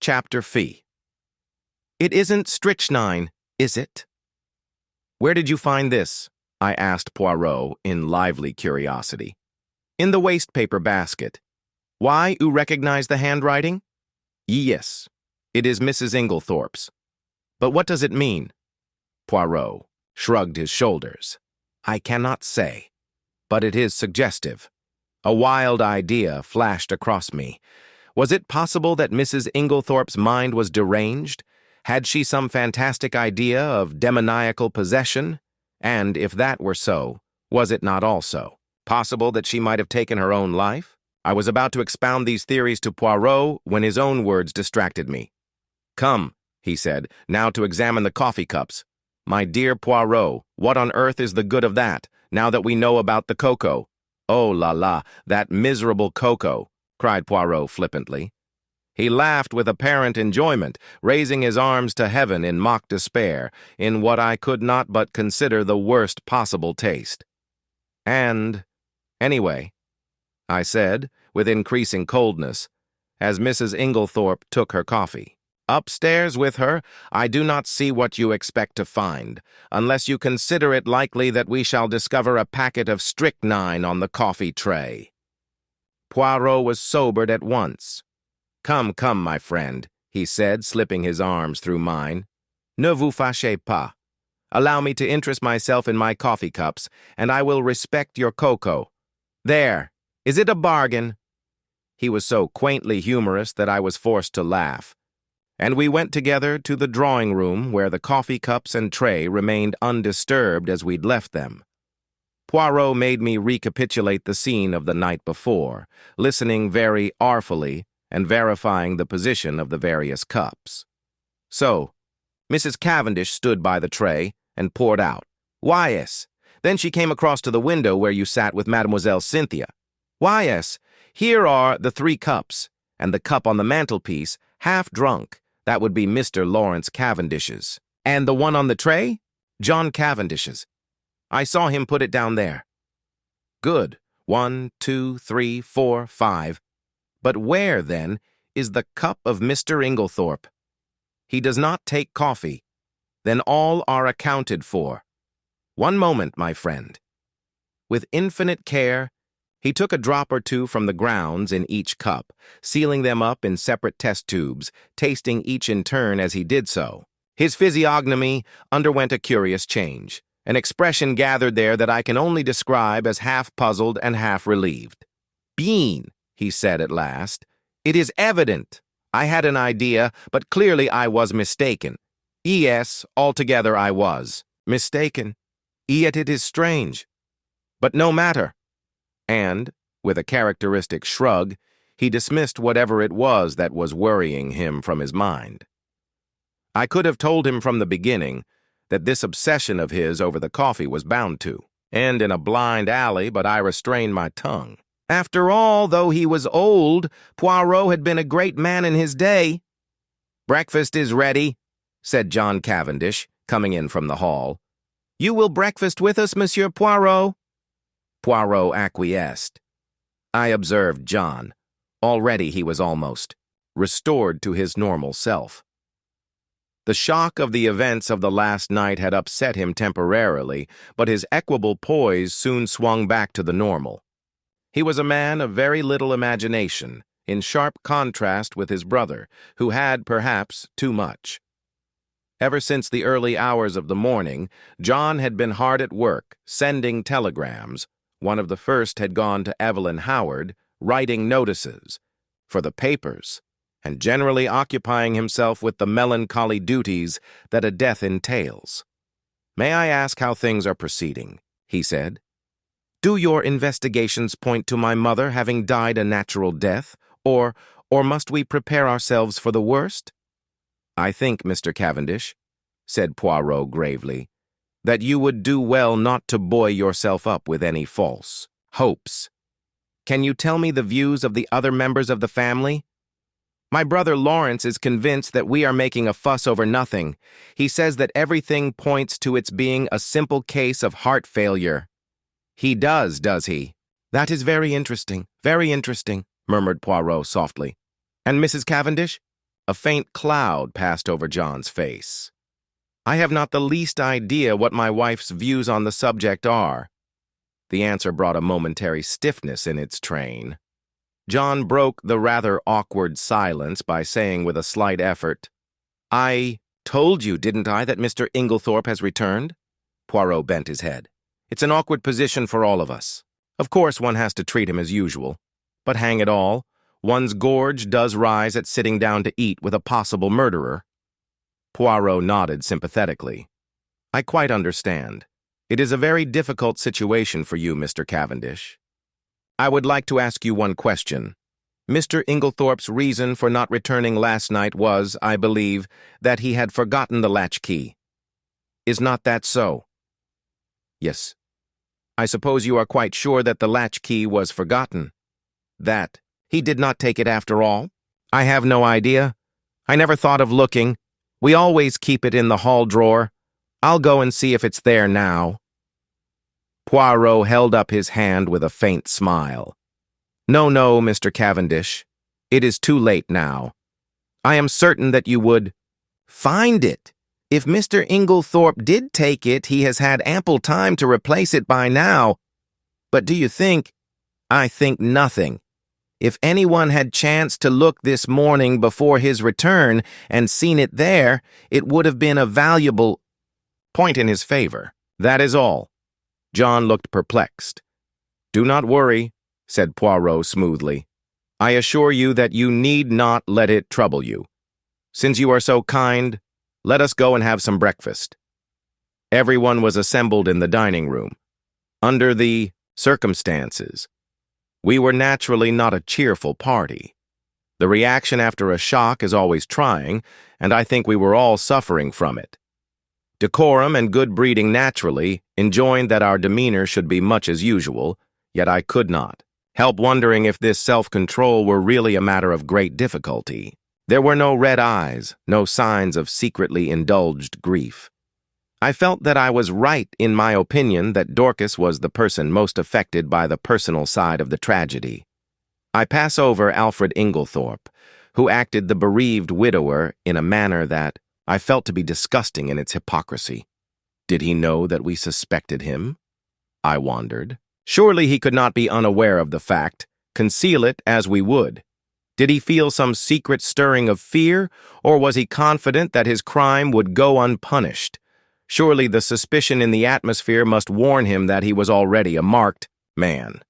Chapter Fee. It isn't strychnine, is it? Where did you find this? I asked Poirot in lively curiosity. In the waste-paper basket. Why, you recognize the handwriting? Yes, it is Mrs. Inglethorpe's. But what does it mean? Poirot shrugged his shoulders. I cannot say, but it is suggestive. A wild idea flashed across me. Was it possible that Mrs. Inglethorpe's mind was deranged? Had she some fantastic idea of demoniacal possession? And if that were so, was it not also possible that she might have taken her own life? I was about to expound these theories to Poirot when his own words distracted me. Come, he said, now to examine the coffee cups. My dear Poirot, what on earth is the good of that, now that we know about the cocoa? Oh la la, that miserable cocoa, cried Poirot flippantly. He laughed with apparent enjoyment, raising his arms to heaven in mock despair, in what I could not but consider the worst possible taste. And, anyway, I said, with increasing coldness, as Mrs. Inglethorpe took her coffee. Upstairs with her, I do not see what you expect to find, unless you consider it likely that we shall discover a packet of strychnine on the coffee tray. Poirot was sobered at once. Come, my friend, he said, slipping his arms through mine. Ne vous fâchez pas. Allow me to interest myself in my coffee cups, and I will respect your cocoa. There, is it a bargain? He was so quaintly humorous that I was forced to laugh. And we went together to the drawing-room where the coffee cups and tray remained undisturbed as we'd left them. Poirot made me recapitulate the scene of the night before, listening very artfully and verifying the position of the various cups. So, Mrs. Cavendish stood by the tray and poured out. Why, yes. Then she came across to the window where you sat with Mademoiselle Cynthia. Why, yes. Here are the 3 cups, and the cup on the mantelpiece, half drunk. That would be Mr. Lawrence Cavendish's. And the one on the tray? John Cavendish's. I saw him put it down there. Good. 1, 2, 3, 4, 5. But where, then, is the cup of Mr. Inglethorpe? He does not take coffee. Then all are accounted for. One moment, my friend. With infinite care, he took a drop or two from the grounds in each cup, sealing them up in separate test tubes, tasting each in turn as he did so. His physiognomy underwent a curious change, an expression gathered there that I can only describe as half puzzled and half relieved. Bean, he said at last, it is evident. I had an idea, but clearly I was mistaken. Yes, altogether I was. Mistaken. Yet it is strange. But no matter. And, with a characteristic shrug, he dismissed whatever it was that was worrying him from his mind. I could have told him from the beginning that this obsession of his over the coffee was bound to end in a blind alley, but I restrained my tongue. After all, though he was old, Poirot had been a great man in his day. Breakfast is ready, said John Cavendish, coming in from the hall. You will breakfast with us, Monsieur Poirot? Poirot acquiesced. I observed John. Already he was almost restored to his normal self. The shock of the events of the last night had upset him temporarily, but his equable poise soon swung back to the normal. He was a man of very little imagination, in sharp contrast with his brother, who had, perhaps, too much. Ever since the early hours of the morning, John had been hard at work, sending telegrams. One of the first had gone to Evelyn Howard, writing notices for the papers, and generally occupying himself with the melancholy duties that a death entails. May I ask how things are proceeding? He said. Do your investigations point to my mother having died a natural death, or must we prepare ourselves for the worst? I think, Mr. Cavendish, said Poirot gravely, that you would do well not to buoy yourself up with any false hopes. Can you tell me the views of the other members of the family? My brother Lawrence is convinced that we are making a fuss over nothing. He says that everything points to its being a simple case of heart failure. He does he? That is very interesting, murmured Poirot softly. And Mrs. Cavendish? A faint cloud passed over John's face. I have not the least idea what my wife's views on the subject are. The answer brought a momentary stiffness in its train. John broke the rather awkward silence by saying with a slight effort, "I told you, didn't I, that Mr. Inglethorpe has returned?" Poirot bent his head. "It's an awkward position for all of us. Of course one has to treat him as usual. But hang it all, one's gorge does rise at sitting down to eat with a possible murderer." Poirot nodded sympathetically. "I quite understand. It is a very difficult situation for you, Mr. Cavendish. I would like to ask you one question. Mr. Inglethorpe's reason for not returning last night was, I believe, that he had forgotten the latchkey. Is not that so?" "Yes." "I suppose you are quite sure that the latchkey was forgotten? That he did not take it after all?" "I have no idea. I never thought of looking. We always keep it in the hall drawer. I'll go and see if it's there now." Poirot held up his hand with a faint smile. "No, no, Mr. Cavendish. It is too late now. I am certain that you would find it. If Mr. Inglethorpe did take it, he has had ample time to replace it by now. But do you think? I think nothing. If anyone had chanced to look this morning before his return and seen it there, it would have been a valuable point in his favor. That is all." John looked perplexed. "Do not worry," said Poirot smoothly. "I assure you that you need not let it trouble you. Since you are so kind, let us go and have some breakfast." Everyone was assembled in the dining room. Under the circumstances, we were naturally not a cheerful party. The reaction after a shock is always trying, and I think we were all suffering from it. Decorum and good breeding naturally enjoined that our demeanor should be much as usual, yet I could not help wondering if this self-control were really a matter of great difficulty. There were no red eyes, no signs of secretly indulged grief. I felt that I was right in my opinion that Dorcas was the person most affected by the personal side of the tragedy. I pass over Alfred Inglethorpe, who acted the bereaved widower in a manner that I felt to be disgusting in its hypocrisy. Did he know that we suspected him? I wondered. Surely he could not be unaware of the fact, conceal it as we would. Did he feel some secret stirring of fear, or was he confident that his crime would go unpunished? Surely the suspicion in the atmosphere must warn him that he was already a marked man.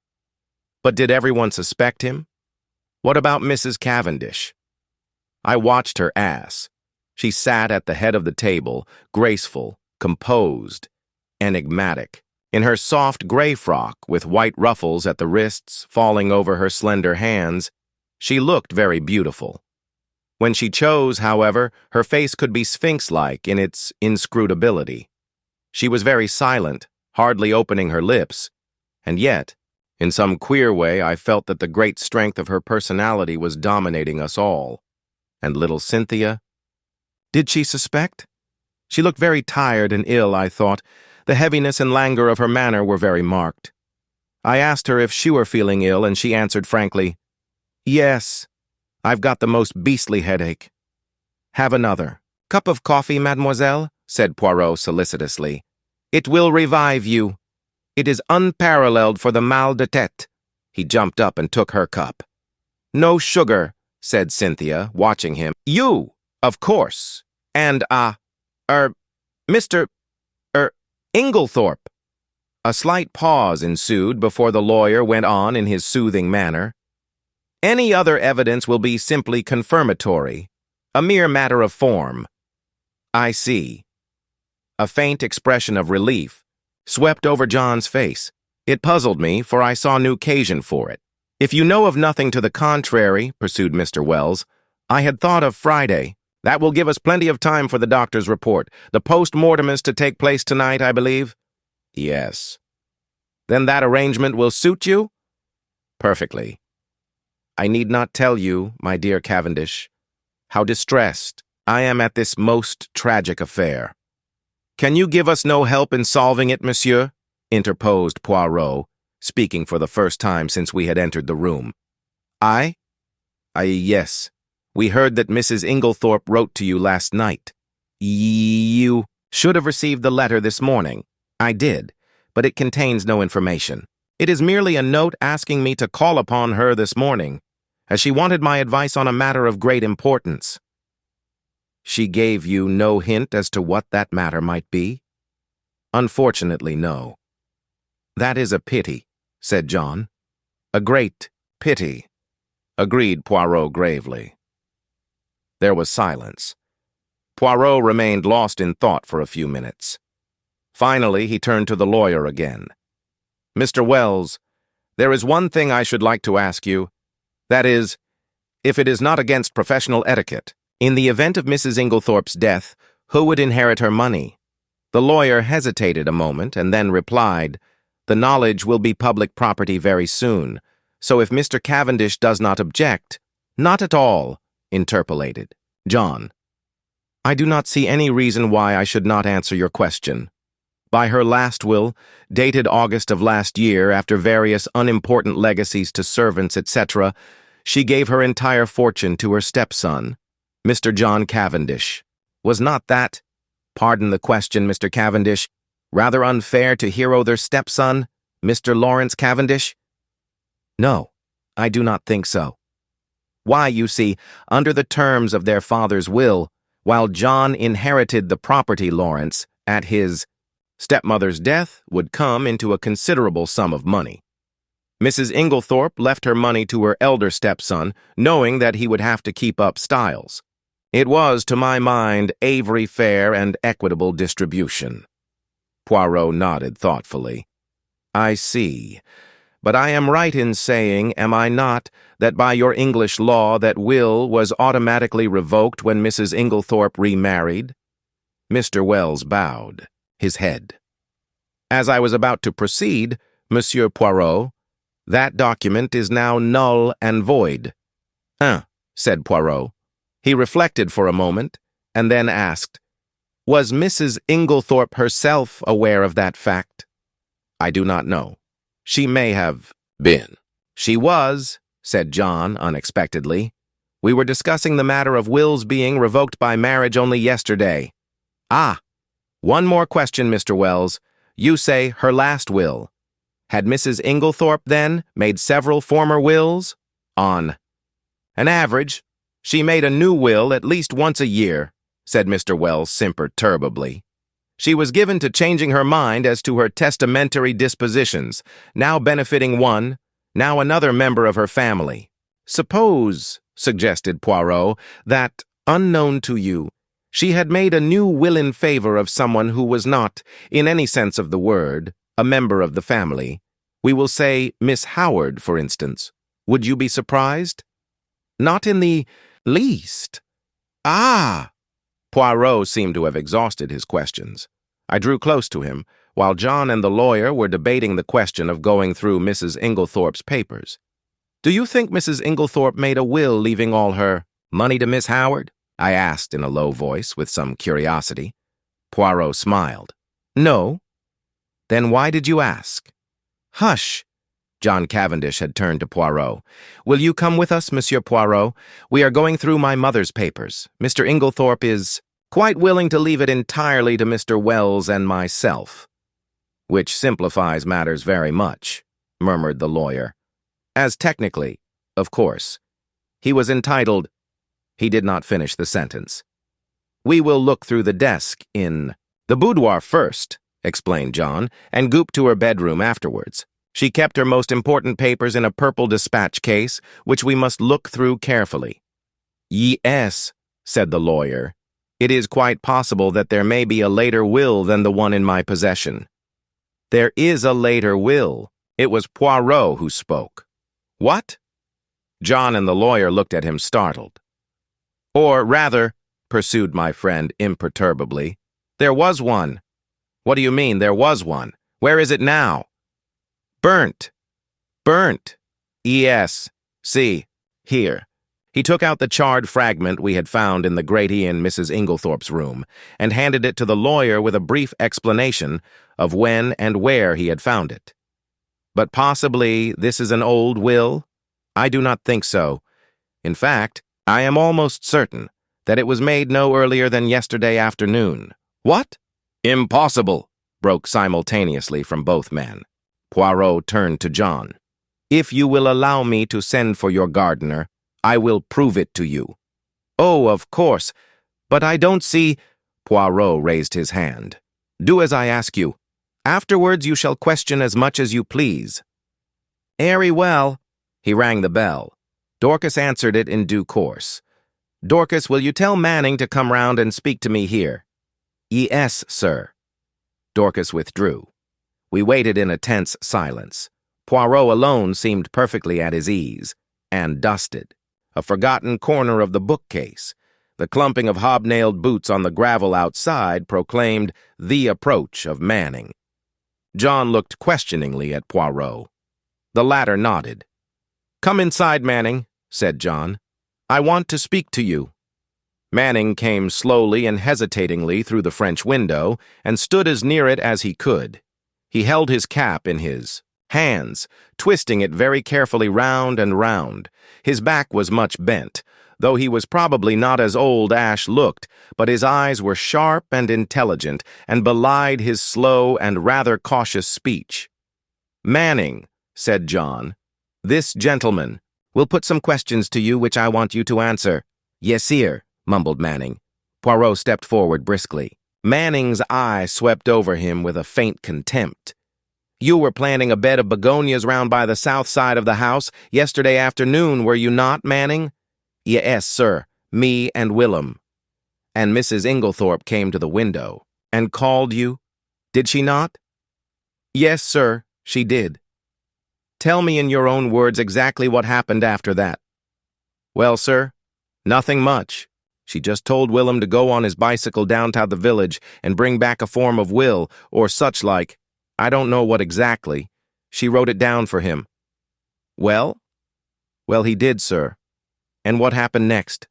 But did everyone suspect him? What about Mrs. Cavendish? I watched her ass. She sat at the head of the table, graceful, composed, enigmatic, in her soft gray frock with white ruffles at the wrists falling over her slender hands. She looked very beautiful. When she chose, however, her face could be sphinx-like in its inscrutability. She was very silent, hardly opening her lips, and yet, in some queer way, I felt that the great strength of her personality was dominating us all. And little Cynthia? Did she suspect? She looked very tired and ill, I thought. The heaviness and languor of her manner were very marked. I asked her if she were feeling ill, and she answered frankly, "Yes, I've got the most beastly headache." "Have another. Cup of coffee, mademoiselle?" said Poirot solicitously. "It will revive you. It is unparalleled for the mal de tête." He jumped up and took her cup. "No sugar," said Cynthia, watching him. "You, of course. And, Mr. Inglethorpe." A slight pause ensued before the lawyer went on in his soothing manner. "Any other evidence will be simply confirmatory, a mere matter of form." "I see." A faint expression of relief swept over John's face. It puzzled me, for I saw no occasion for it. "If you know of nothing to the contrary," pursued Mr. Wells, "I had thought of Friday. That will give us plenty of time for the doctor's report. The post-mortem is to take place tonight, I believe?" "Yes." "Then that arrangement will suit you?" "Perfectly. I need not tell you, my dear Cavendish, how distressed I am at this most tragic affair." "Can you give us no help in solving it, monsieur?" interposed Poirot, speaking for the first time since we had entered the room. "I? Yes. We heard that Mrs. Inglethorpe wrote to you last night. You should have received the letter this morning. I did, but it contains no information. It is merely a note asking me to call upon her this morning, as she wanted my advice on a matter of great importance. She gave you no hint as to what that matter might be? Unfortunately, no. That is a pity, said John. A great pity, agreed Poirot gravely. There was silence. Poirot remained lost in thought for a few minutes. Finally, he turned to the lawyer again. Mr. Wells, there is one thing I should like to ask you. That is, if it is not against professional etiquette, in the event of Mrs. Inglethorpe's death, who would inherit her money? The lawyer hesitated a moment and then replied, The knowledge will be public property very soon, so if Mr. Cavendish does not object— Not at all, interpolated John. I do not see any reason why I should not answer your question. By her last will, dated August of last year after various unimportant legacies to servants, etc., she gave her entire fortune to her stepson, Mr. John Cavendish. Was not that, pardon the question, Mr. Cavendish, rather unfair to hero their stepson, Mr. Lawrence Cavendish? No, I do not think so. Why, you see, under the terms of their father's will, while John inherited the property, Lawrence, at his stepmother's death, would come into a considerable sum of money. Mrs. Inglethorpe left her money to her elder stepson, knowing that he would have to keep up Styles. It was, to my mind, a very fair and equitable distribution. Poirot nodded thoughtfully. I see. But I am right in saying, am I not, that by your English law that will was automatically revoked when Mrs. Inglethorpe remarried? Mr. Wells bowed his head. As I was about to proceed, Monsieur Poirot, that document is now null and void. Said Poirot. He reflected for a moment, and then asked, Was Mrs. Inglethorpe herself aware of that fact? I do not know. She may have been. She was, said John unexpectedly. We were discussing the matter of wills being revoked by marriage only yesterday. Ah, one more question, Mr. Wells. You say her last will. Had Mrs. Inglethorpe, then, made several former wills? On an average, she made a new will at least once a year, said Mr. Wells imperturbably. She was given to changing her mind as to her testamentary dispositions, now benefiting one, now another member of her family. Suppose, suggested Poirot, that, unknown to you, she had made a new will in favor of someone who was not, in any sense of the word, a member of the family. We will say Miss Howard, for instance. Would you be surprised? Not in the least. Ah! Poirot seemed to have exhausted his questions. I drew close to him, while John and the lawyer were debating the question of going through Mrs. Inglethorpe's papers. Do you think Mrs. Inglethorpe made a will leaving all her money to Miss Howard? I asked in a low voice with some curiosity. Poirot smiled. No. Then why did you ask? Hush! John Cavendish had turned to Poirot. Will you come with us, Monsieur Poirot? We are going through my mother's papers. Mr. Inglethorpe is quite willing to leave it entirely to Mr. Wells and myself. Which simplifies matters very much, murmured the lawyer. As technically, of course. He was entitled— He did not finish the sentence. We will look through the desk in the boudoir first, explained John, and goop to her bedroom afterwards. She kept her most important papers in a purple dispatch case, which we must look through carefully. Yes, said the lawyer. It is quite possible that there may be a later will than the one in my possession. There is a later will. It was Poirot who spoke. What? John and the lawyer looked at him startled. Or rather, pursued my friend imperturbably, there was one. What do you mean, there was one? Where is it now? Burnt. Burnt. Yes. See, here. He took out the charred fragment we had found in the grate in Mrs. Inglethorpe's room and handed it to the lawyer with a brief explanation of when and where he had found it. But possibly this is an old will? I do not think so. In fact, I am almost certain that it was made no earlier than yesterday afternoon. What? Impossible, broke simultaneously from both men. Poirot turned to John. If you will allow me to send for your gardener, I will prove it to you. Oh, of course, but I don't see— Poirot raised his hand. Do as I ask you. Afterwards you shall question as much as you please. Very well. He rang the bell. Dorcas answered it in due course. Dorcas, will you tell Manning to come round and speak to me here? Yes, sir. Dorcas withdrew. We waited in a tense silence. Poirot alone seemed perfectly at his ease, and dusted. A forgotten corner of the bookcase. The clumping of hobnailed boots on the gravel outside proclaimed the approach of Manning. John looked questioningly at Poirot. The latter nodded. Come inside, Manning, said John. I want to speak to you. Manning came slowly and hesitatingly through the French window and stood as near it as he could. He held his cap in his hands, twisting it very carefully round and round. His back was much bent, though he was probably not as old Ash looked, but his eyes were sharp and intelligent, and belied his slow and rather cautious speech. Manning, said John, this gentleman will put some questions to you which I want you to answer. Yes, sir, mumbled Manning. Poirot stepped forward briskly. Manning's eye swept over him with a faint contempt. You were planting a bed of begonias round by the south side of the house yesterday afternoon, were you not, Manning? Yes, sir, me and Willem. And Mrs. Inglethorpe came to the window and called you? Did she not? Yes, sir, she did. Tell me in your own words exactly what happened after that. Well, sir, nothing much. She just told Willem to go on his bicycle down to the village and bring back a form of will, or such like. I don't know what exactly. She wrote it down for him. Well? Well, he did, sir. And what happened next?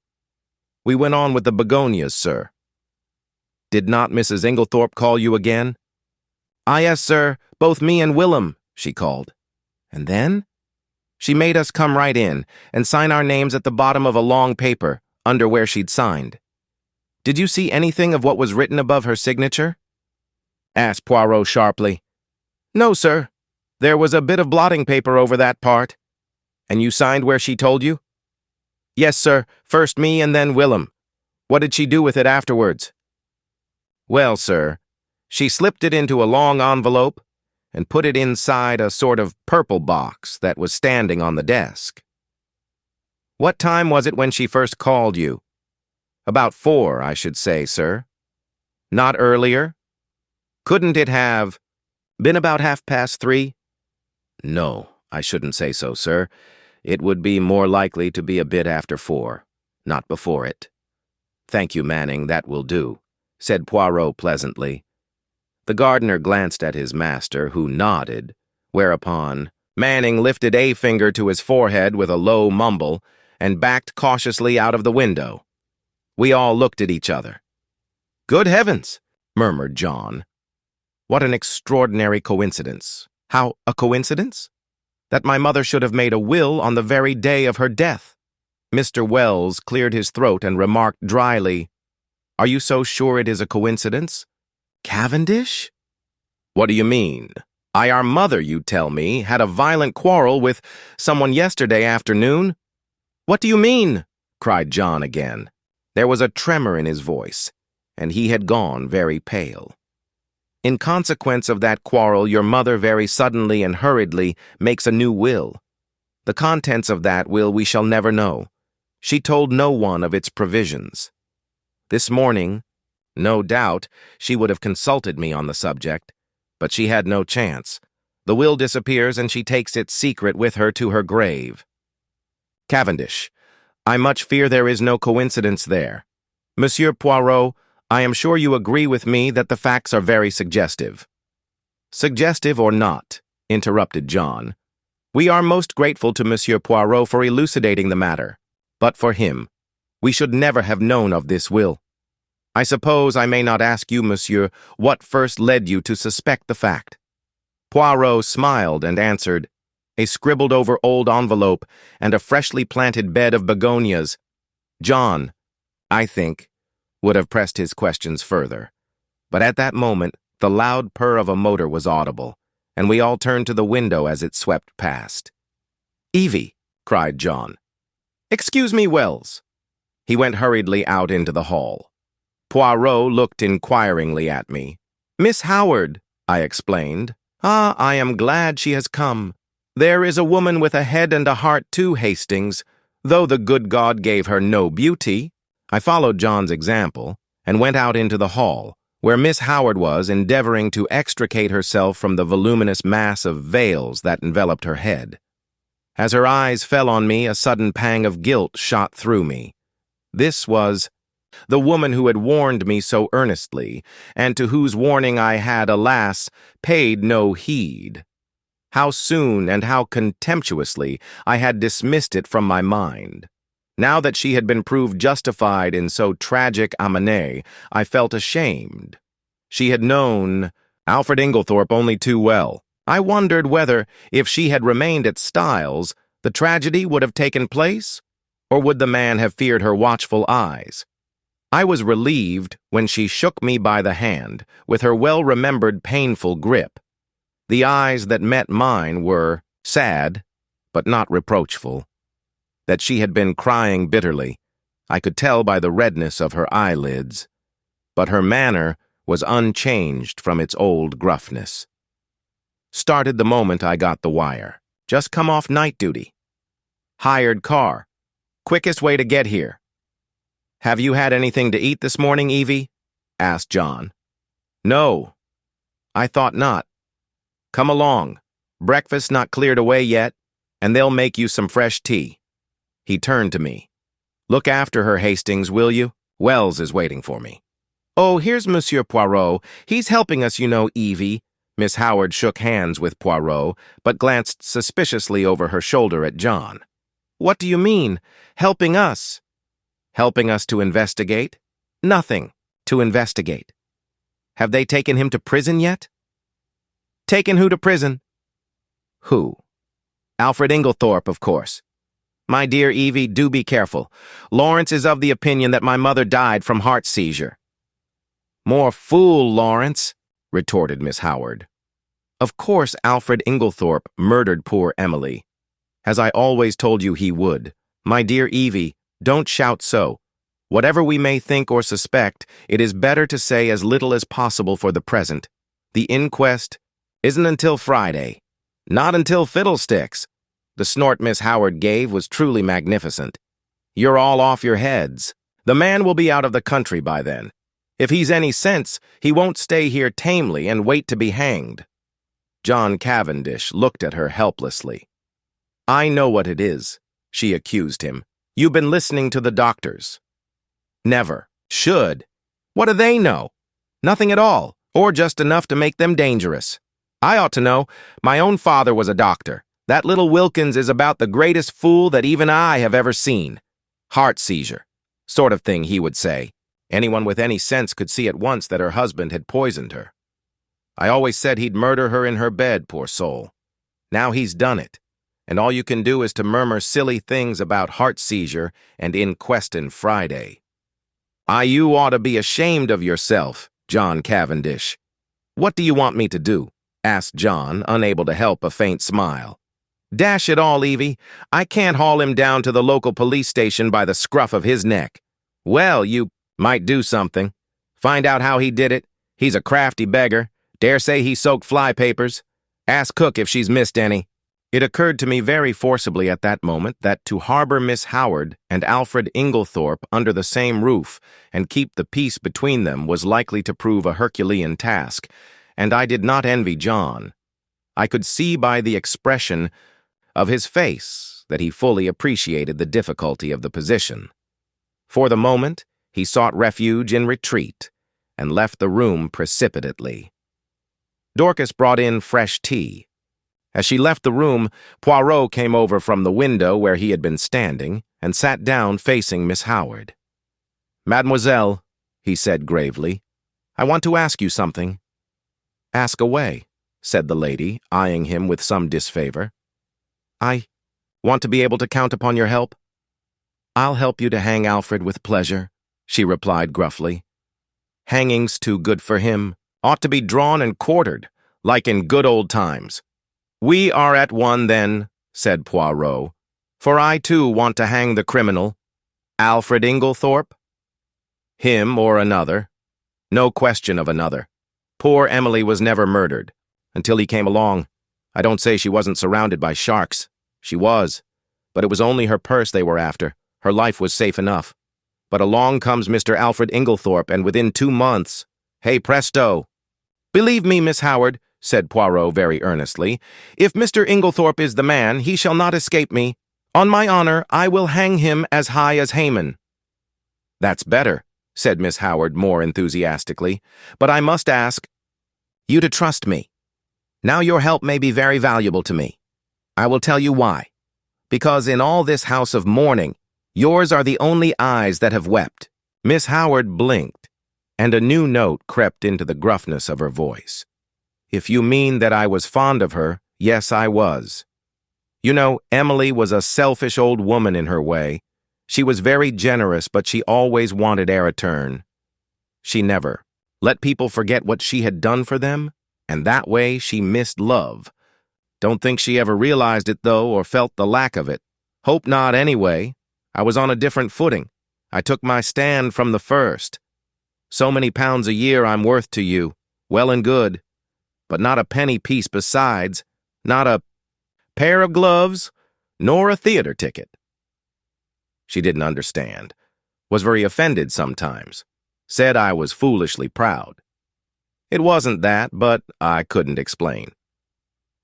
We went on with the begonias, sir. Did not Mrs. Inglethorpe call you again? Ah, yes, sir, both me and Willem, she called. And then? She made us come right in and sign our names at the bottom of a long paper, under where she'd signed. Did you see anything of what was written above her signature? Asked Poirot sharply. No, sir. There was a bit of blotting paper over that part. And you signed where she told you? Yes, sir. First me and then Willem. What did she do with it afterwards? Well, sir, she slipped it into a long envelope and put it inside a sort of purple box that was standing on the desk. What time was it when she first called you? About 4, I should say, sir. Not earlier? Couldn't it have been about 3:30? No, I shouldn't say so, sir. It would be more likely to be a bit after 4, not before it. Thank you, Manning, that will do, said Poirot pleasantly. The gardener glanced at his master, who nodded, whereupon Manning lifted a finger to his forehead with a low mumble and backed cautiously out of the window. We all looked at each other. Good heavens, murmured John. What an extraordinary coincidence. How a coincidence? That my mother should have made a will on the very day of her death. Mr. Wells cleared his throat and remarked dryly, Are you so sure it is a coincidence? Cavendish? What do you mean? Our mother, you tell me, had a violent quarrel with someone yesterday afternoon? What do you mean? Cried John again. There was a tremor in his voice, and he had gone very pale. In consequence of that quarrel, your mother very suddenly and hurriedly makes a new will. The contents of that will we shall never know. She told no one of its provisions. This morning, no doubt, she would have consulted me on the subject, but she had no chance. The will disappears and she takes its secret with her to her grave. Cavendish, I much fear there is no coincidence there. Monsieur Poirot, I am sure you agree with me that the facts are very suggestive. Suggestive or not, interrupted John. We are most grateful to Monsieur Poirot for elucidating the matter. But for him, we should never have known of this will. I suppose I may not ask you, monsieur, what first led you to suspect the fact. Poirot smiled and answered, A scribbled-over old envelope and a freshly planted bed of begonias. John, I think, would have pressed his questions further. But at that moment, the loud purr of a motor was audible, and we all turned to the window as it swept past. "Evie," cried John. "Excuse me, Wells." He went hurriedly out into the hall. Poirot looked inquiringly at me. "Miss Howard," I explained. "Ah, I am glad she has come. There is a woman with a head and a heart too, Hastings, though the good God gave her no beauty." I followed John's example and went out into the hall, where Miss Howard was endeavoring to extricate herself from the voluminous mass of veils that enveloped her head. As her eyes fell on me, a sudden pang of guilt shot through me. This was the woman who had warned me so earnestly, and to whose warning I had, alas, paid no heed. How soon and how contemptuously I had dismissed it from my mind. Now that she had been proved justified in so tragic a menace, I felt ashamed. She had known Alfred Inglethorpe only too well. I wondered whether, if she had remained at Styles, the tragedy would have taken place, or would the man have feared her watchful eyes? I was relieved when she shook me by the hand, with her well-remembered painful grip. The eyes that met mine were sad, but not reproachful. That she had been crying bitterly, I could tell by the redness of her eyelids, but her manner was unchanged from its old gruffness. "Started the moment I got the wire. Just come off night duty. Hired car. Quickest way to get here." "Have you had anything to eat this morning, Evie?" asked John. "No, I thought not. Come along. Breakfast not cleared away yet, and they'll make you some fresh tea." He turned to me. "Look after her, Hastings, will you? Wells is waiting for me." "Oh, here's Monsieur Poirot. He's helping us, you know, Evie." Miss Howard shook hands with Poirot, but glanced suspiciously over her shoulder at John. "What do you mean, helping us?" "Helping us to investigate?" "Nothing to investigate." "Have they taken him to prison yet?" "Taken who to prison?" "Who?" "Alfred Inglethorpe, of course." "My dear Evie, do be careful. Lawrence is of the opinion that my mother died from heart seizure." "More fool, Lawrence," retorted Miss Howard. "Of course Alfred Inglethorpe murdered poor Emily, as I always told you he would. My dear Evie, don't shout so. Whatever we may think or suspect, it is better to say as little as possible for the present. The inquest isn't until Friday." "Not until fiddlesticks." The snort Miss Howard gave was truly magnificent. "You're all off your heads. The man will be out of the country by then. If he's any sense, he won't stay here tamely and wait to be hanged." John Cavendish looked at her helplessly. "I know what it is," she accused him. "You've been listening to the doctors." "Never. Should. What do they know? Nothing at all, or just enough to make them dangerous. I ought to know. My own father was a doctor. That little Wilkins is about the greatest fool that even I have ever seen. Heart seizure. Sort of thing, he would say. Anyone with any sense could see at once that her husband had poisoned her. I always said he'd murder her in her bed, poor soul. Now he's done it, and all you can do is to murmur silly things about heart seizure and inquestin' Friday. You ought to be ashamed of yourself, John Cavendish." "What do you want me to do?" asked John, unable to help a faint smile. "Dash it all, Evie, I can't haul him down to the local police station by the scruff of his neck." "Well, you might do something. Find out how he did it. He's a crafty beggar. Dare say he soaked fly papers. Ask Cook if she's missed any." It occurred to me very forcibly at that moment that to harbor Miss Howard and Alfred Inglethorpe under the same roof and keep the peace between them was likely to prove a Herculean task, and I did not envy John. I could see by the expression of his face that he fully appreciated the difficulty of the position. For the moment, he sought refuge in retreat and left the room precipitately. Dorcas brought in fresh tea. As she left the room, Poirot came over from the window where he had been standing and sat down facing Miss Howard. "Mademoiselle," he said gravely, "I want to ask you something." "Ask away," said the lady, eyeing him with some disfavor. "I want to be able to count upon your help." "I'll help you to hang Alfred with pleasure," she replied gruffly. "Hanging's too good for him. Ought to be drawn and quartered, like in good old times." "We are at one, then," said Poirot, "for I, too, want to hang the criminal. Alfred Inglethorpe? Him or another? No question of another. Poor Emily was never murdered. Until he came along. I don't say she wasn't surrounded by sharks. She was. But it was only her purse they were after. Her life was safe enough. But along comes Mr. Alfred Inglethorpe, and within 2 months, hey presto." "Believe me, Miss Howard," said Poirot very earnestly, "if Mr. Inglethorpe is the man, he shall not escape me. On my honor, I will hang him as high as Haman." "That's better," said Miss Howard more enthusiastically, "but I must ask you to trust me. Now your help may be very valuable to me. I will tell you why. Because in all this house of mourning, yours are the only eyes that have wept." Miss Howard blinked, and a new note crept into the gruffness of her voice. "If you mean that I was fond of her, yes, I was. You know, Emily was a selfish old woman in her way. She was very generous, but she always wanted a return. She never let people forget what she had done for them, and that way she missed love. Don't think she ever realized it, though, or felt the lack of it. Hope not, anyway. I was on a different footing. I took my stand from the first. So many pounds a year I'm worth to you, well and good, but not a penny piece besides, not a pair of gloves, nor a theater ticket." She didn't understand, was very offended sometimes, said I was foolishly proud. It wasn't that, but I couldn't explain.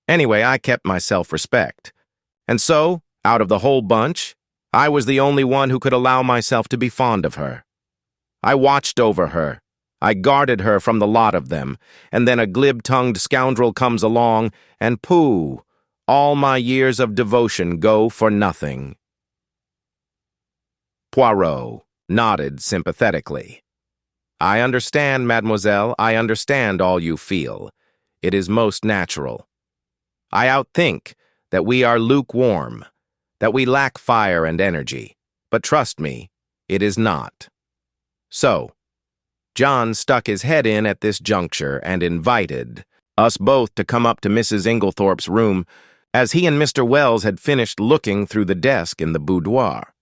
Anyway, I kept my self-respect, and so, out of the whole bunch, I was the only one who could allow myself to be fond of her. I watched over her. I guarded her from the lot of them, and then a glib-tongued scoundrel comes along, and pooh, all my years of devotion go for nothing. Poirot nodded sympathetically. "I understand, mademoiselle, I understand all you feel. It is most natural. I outthink that we are lukewarm, that we lack fire and energy, but trust me, it is not." So, John stuck his head in at this juncture and invited us both to come up to Mrs. Inglethorpe's room, as he and Mr. Wells had finished looking through the desk in the boudoir.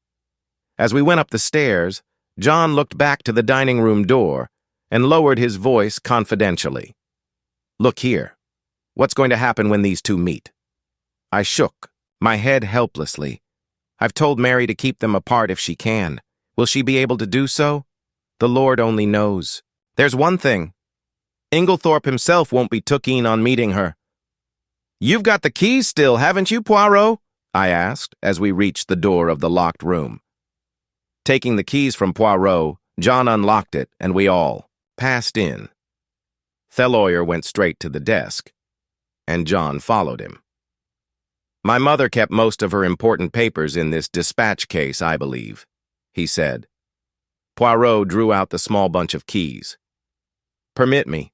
As we went up the stairs, John looked back to the dining room door and lowered his voice confidentially. "Look here. What's going to happen when these two meet?" I shook, my head helplessly. "I've told Mary to keep them apart if she can. Will she be able to do so? The Lord only knows. There's one thing. Inglethorpe himself won't be too keen on meeting her." "You've got the keys still, haven't you, Poirot?" I asked as we reached the door of the locked room. Taking the keys from Poirot, John unlocked it, and we all passed in. Thelawyer went straight to the desk, and John followed him. "My mother kept most of her important papers in this dispatch case, I believe," he said. Poirot drew out the small bunch of keys. "Permit me."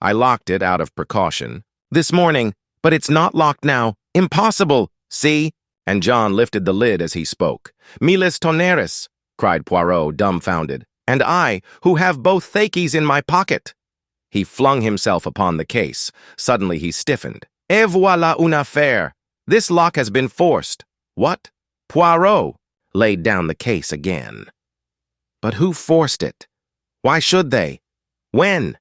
I locked it out of precaution. "This morning, but it's not locked now. Impossible, see?" And John lifted the lid as he spoke. "Miles tonneris," cried Poirot, dumbfounded. "And I, who have both thakies in my pocket." He flung himself upon the case. Suddenly he stiffened. "Et voilà une affaire. This lock has been forced." "What?" Poirot laid down the case again. "But who forced it? Why should they? When?"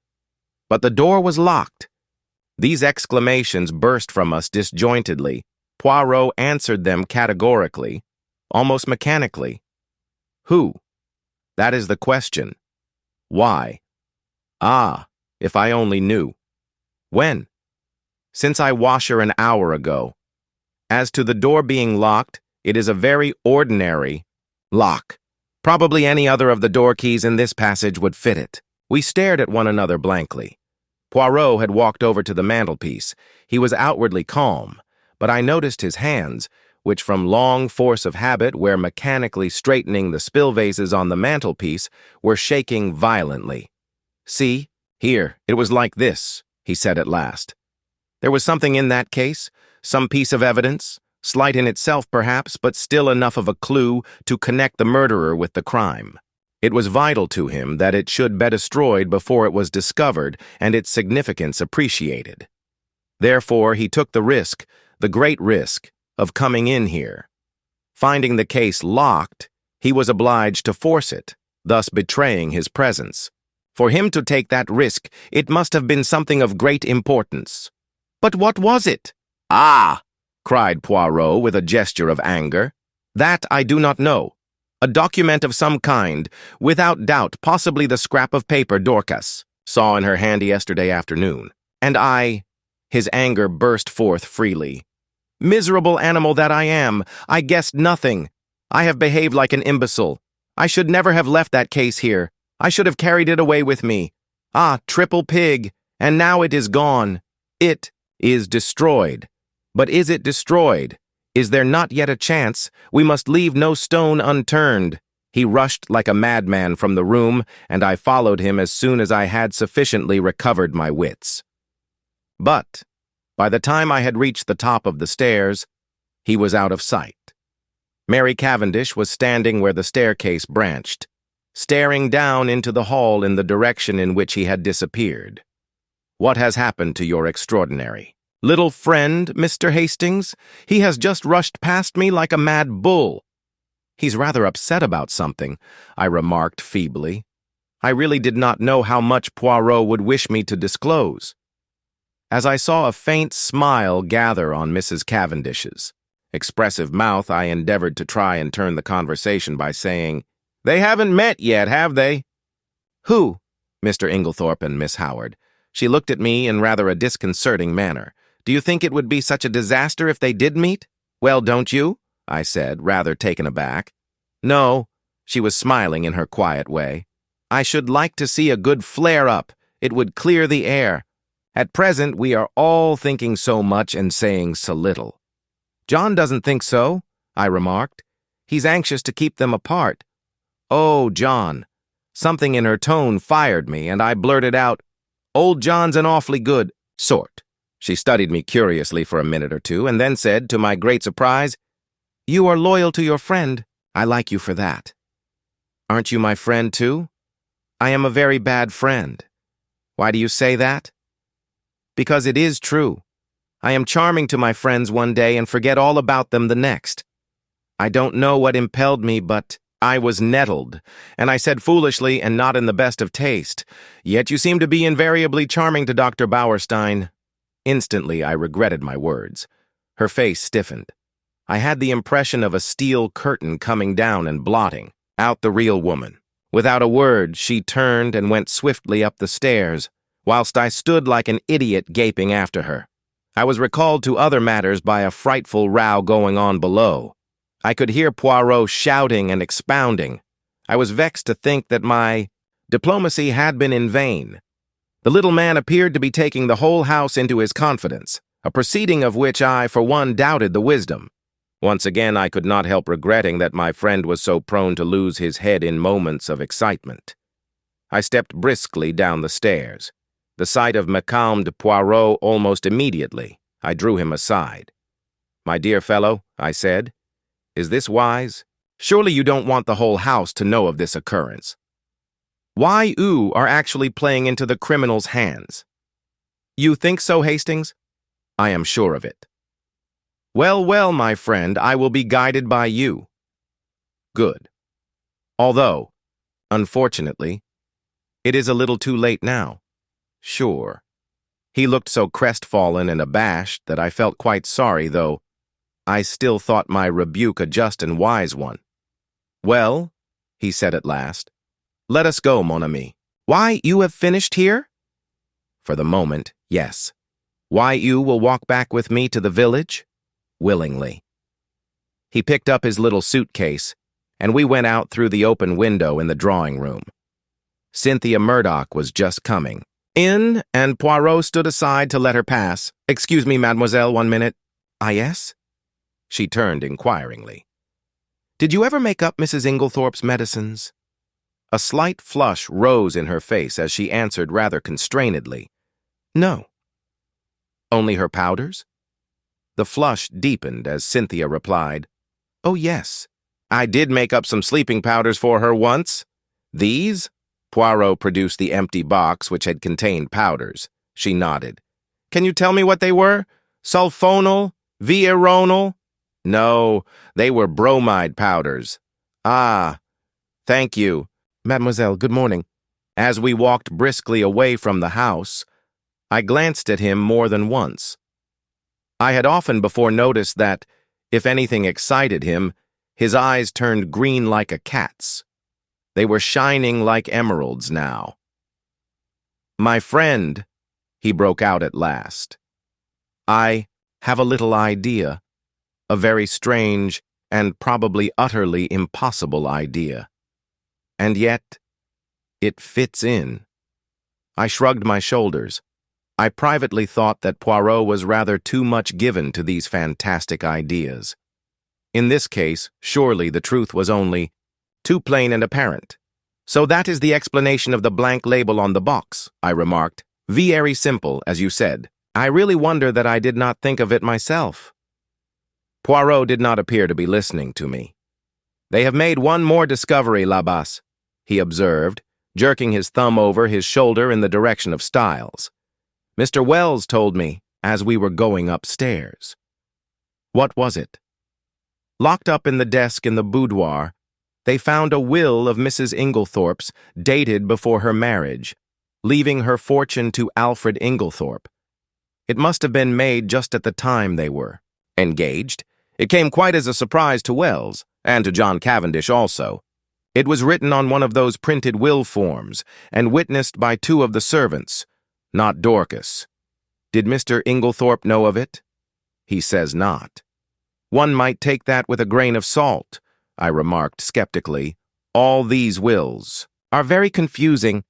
But the door was locked. These exclamations burst from us disjointedly. Poirot answered them categorically, almost mechanically. Who? That is the question. Why? Ah, if I only knew. When? Since I wash her an hour ago. As to the door being locked, it is a very ordinary lock. Probably any other of the door keys in this passage would fit it. We stared at one another blankly. Poirot had walked over to the mantelpiece. He was outwardly calm, but I noticed his hands, which from long force of habit were mechanically straightening the spill vases on the mantelpiece, were shaking violently. "See, here, it was like this," he said at last. "There was something in that case, some piece of evidence, Slight in itself, perhaps, but still enough of a clue to connect the murderer with the crime. It was vital to him that it should be destroyed before it was discovered and its significance appreciated. Therefore, he took the risk, the great risk, of coming in here. Finding the case locked, he was obliged to force it, thus betraying his presence. For him to take that risk, it must have been something of great importance. But what was it? "Ah!" cried Poirot with a gesture of anger. "That I do not know. A document of some kind, without doubt possibly the scrap of paper Dorcas saw in her hand yesterday afternoon. And his anger burst forth freely. "Miserable animal that I am, I guessed nothing. I have behaved like an imbecile. I should never have left that case here. I should have carried it away with me. Ah, triple pig, and now it is gone. It is destroyed. But is it destroyed? Is there not yet a chance? We must leave no stone unturned." He rushed like a madman from the room, and I followed him as soon as I had sufficiently recovered my wits. But by the time I had reached the top of the stairs, he was out of sight. Mary Cavendish was standing where the staircase branched, staring down into the hall in the direction in which he had disappeared. "What has happened to your extraordinary little friend, Mr. Hastings? He has just rushed past me like a mad bull." "He's rather upset about something," I remarked feebly. I really did not know how much Poirot would wish me to disclose. As I saw a faint smile gather on Mrs. Cavendish's expressive mouth, I endeavored to try and turn the conversation by saying, "They haven't met yet, have they?" "Who?" "Mr. Inglethorpe and Miss Howard." She looked at me in rather a disconcerting manner. "Do you think it would be such a disaster if they did meet?" "Well, don't you?" I said, rather taken aback. "No." She was smiling in her quiet way. "I should like to see a good flare-up. It would clear the air. At present, we are all thinking so much and saying so little." "John doesn't think so," I remarked. "He's anxious to keep them apart." "Oh, John." Something in her tone fired me, and I blurted out, "Old John's an awfully good sort." She studied me curiously for a minute or two, and then said, to my great surprise, "You are loyal to your friend. I like you for that." "Aren't you my friend, too?" "I am a very bad friend." "Why do you say that?" "Because it is true. I am charming to my friends one day and forget all about them the next. I don't know what impelled me, but I was nettled, and I said foolishly and not in the best of taste, 'Yet you seem to be invariably charming to Dr. Bauerstein.'" Instantly, I regretted my words. Her face stiffened. I had the impression of a steel curtain coming down and blotting out the real woman. Without a word, she turned and went swiftly up the stairs, whilst I stood like an idiot gaping after her. I was recalled to other matters by a frightful row going on below. I could hear Poirot shouting and expounding. I was vexed to think that my diplomacy had been in vain. The little man appeared to be taking the whole house into his confidence, a proceeding of which I, for one, doubted the wisdom. Once again, I could not help regretting that my friend was so prone to lose his head in moments of excitement. I stepped briskly down the stairs. The sight of becalmed Poirot almost immediately. I drew him aside. "My dear fellow," I said, "is this wise? Surely you don't want the whole house to know of this occurrence. Why you are actually playing into the criminal's hands." "You think so, Hastings?" "I am sure of it." "Well, well, my friend, I will be guided by you." "Good. Although, unfortunately, it is a little too late now." "Sure." He looked so crestfallen and abashed that I felt quite sorry, though I still thought my rebuke a just and wise one. "Well," he said at last, "let us go, mon ami." "Why, you have finished here?" "For the moment, yes." "Why, you will walk back with me to the village?" "Willingly." He picked up his little suitcase, and we went out through the open window in the drawing room. Cynthia Murdoch was just coming in, and Poirot stood aside to let her pass. "Excuse me, mademoiselle, 1 minute." "Ah, yes?" She turned inquiringly. "Did you ever make up Mrs. Inglethorpe's medicines?" A slight flush rose in her face as she answered rather constrainedly, "No." "Only her powders?" The flush deepened as Cynthia replied, "Oh, yes. I did make up some sleeping powders for her once." "These?" Poirot produced the empty box which had contained powders. She nodded. "Can you tell me what they were? Sulfonal? Veronal?" "No, they were bromide powders." "Ah, thank you. Mademoiselle, good morning." As we walked briskly away from the house, I glanced at him more than once. I had often before noticed that, if anything excited him, his eyes turned green like a cat's. They were shining like emeralds now. "My friend," he broke out at last, "I have a little idea, a very strange and probably utterly impossible idea. And yet, it fits in." I shrugged my shoulders. I privately thought that Poirot was rather too much given to these fantastic ideas. In this case, surely the truth was only too plain and apparent. "So that is the explanation of the blank label on the box," I remarked. "Very simple, as you said. I really wonder that I did not think of it myself." Poirot did not appear to be listening to me. "They have made one more discovery, Labas," he observed, jerking his thumb over his shoulder in the direction of Styles. "Mr. Wells told me as we were going upstairs." What was it? Locked up in the desk in the boudoir, they found a will of Mrs. Inglethorpe's dated before her marriage, leaving her fortune to Alfred Inglethorpe. It must have been made just at the time they were engaged. It came quite as a surprise to Wells, and to John Cavendish also. It was written on one of those printed will forms, and witnessed by two of the servants, not Dorcas. Did Mr. Inglethorpe know of it? He says not. One might take that with a grain of salt, I remarked skeptically. All these wills are very confusing.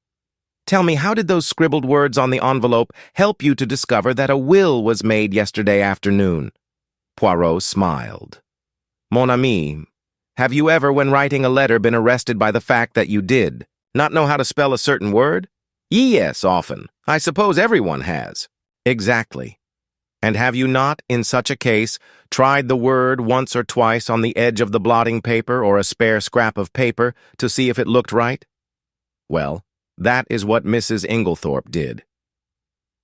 Tell me, how did those scribbled words on the envelope help you to discover that a will was made yesterday afternoon? Poirot smiled. Mon ami, have you ever, when writing a letter, been arrested by the fact that you did not know how to spell a certain word? Yes, often. I suppose everyone has. Exactly. And have you not, in such a case, tried the word once or twice on the edge of the blotting paper or a spare scrap of paper to see if it looked right? Well, that is what Mrs. Inglethorpe did.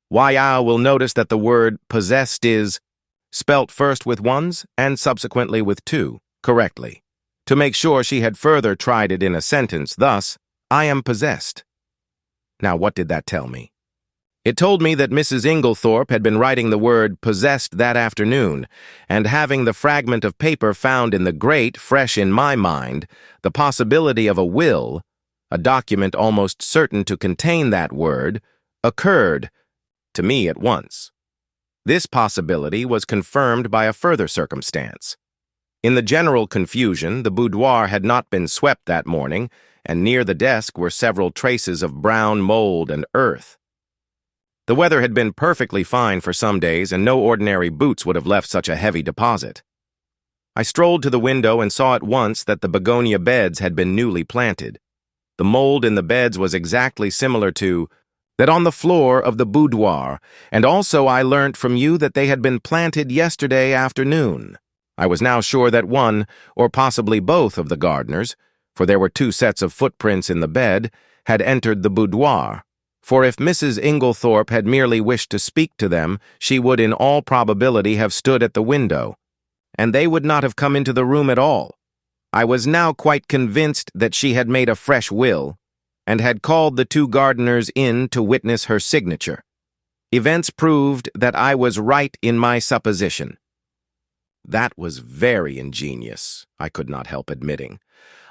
Why, will notice that the word possessed is spelt first with ones and subsequently with two, correctly. To make sure, she had further tried it in a sentence, thus, I am possessed. Now, what did that tell me? It told me that Mrs. Inglethorpe had been writing the word possessed that afternoon, and having the fragment of paper found in the grate fresh in my mind, the possibility of a will, a document almost certain to contain that word, occurred to me at once. This possibility was confirmed by a further circumstance. In the general confusion, the boudoir had not been swept that morning, and near the desk were several traces of brown mold and earth. The weather had been perfectly fine for some days, and no ordinary boots would have left such a heavy deposit. I strolled to the window and saw at once that the begonia beds had been newly planted. The mold in the beds was exactly similar to that on the floor of the boudoir, and also I learnt from you that they had been planted yesterday afternoon. I was now sure that one, or possibly both of the gardeners, for there were two sets of footprints in the bed, had entered the boudoir. For if Mrs. Inglethorpe had merely wished to speak to them, she would in all probability have stood at the window, and they would not have come into the room at all. I was now quite convinced that she had made a fresh will, and had called the two gardeners in to witness her signature. Events proved that I was right in my supposition. That was very ingenious, I could not help admitting.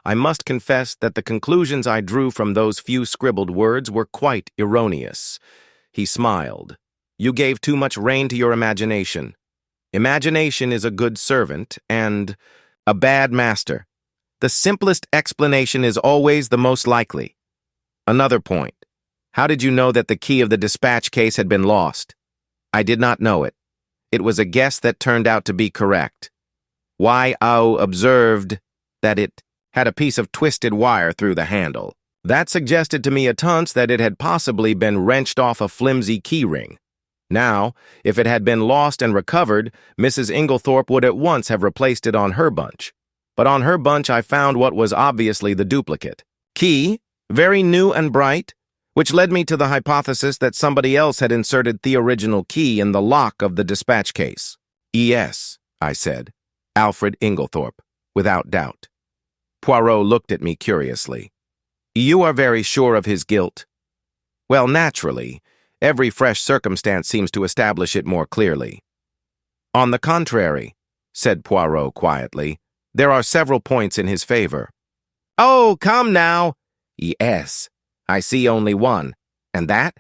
I must confess that the conclusions I drew from those few scribbled words were quite erroneous. He smiled. You gave too much rein to your imagination. Imagination is a good servant and a bad master. The simplest explanation is always the most likely. Another point. How did you know that the key of the dispatch case had been lost? I did not know it. It was a guess that turned out to be correct. Y.O. observed that it had a piece of twisted wire through the handle. That suggested to me at once that it had possibly been wrenched off a flimsy keyring. Now, if it had been lost and recovered, Mrs. Inglethorpe would at once have replaced it on her bunch. But on her bunch I found what was obviously the duplicate. Key, very new and bright, which led me to the hypothesis that somebody else had inserted the original key in the lock of the dispatch case. "Yes," I said. "Alfred Inglethorpe, without doubt." Poirot looked at me curiously. "You are very sure of his guilt?" "Well, naturally. Every fresh circumstance seems to establish it more clearly." "On the contrary," said Poirot quietly, "there are several points in his favor." "Oh, come now." "Yes, I see only one. And that?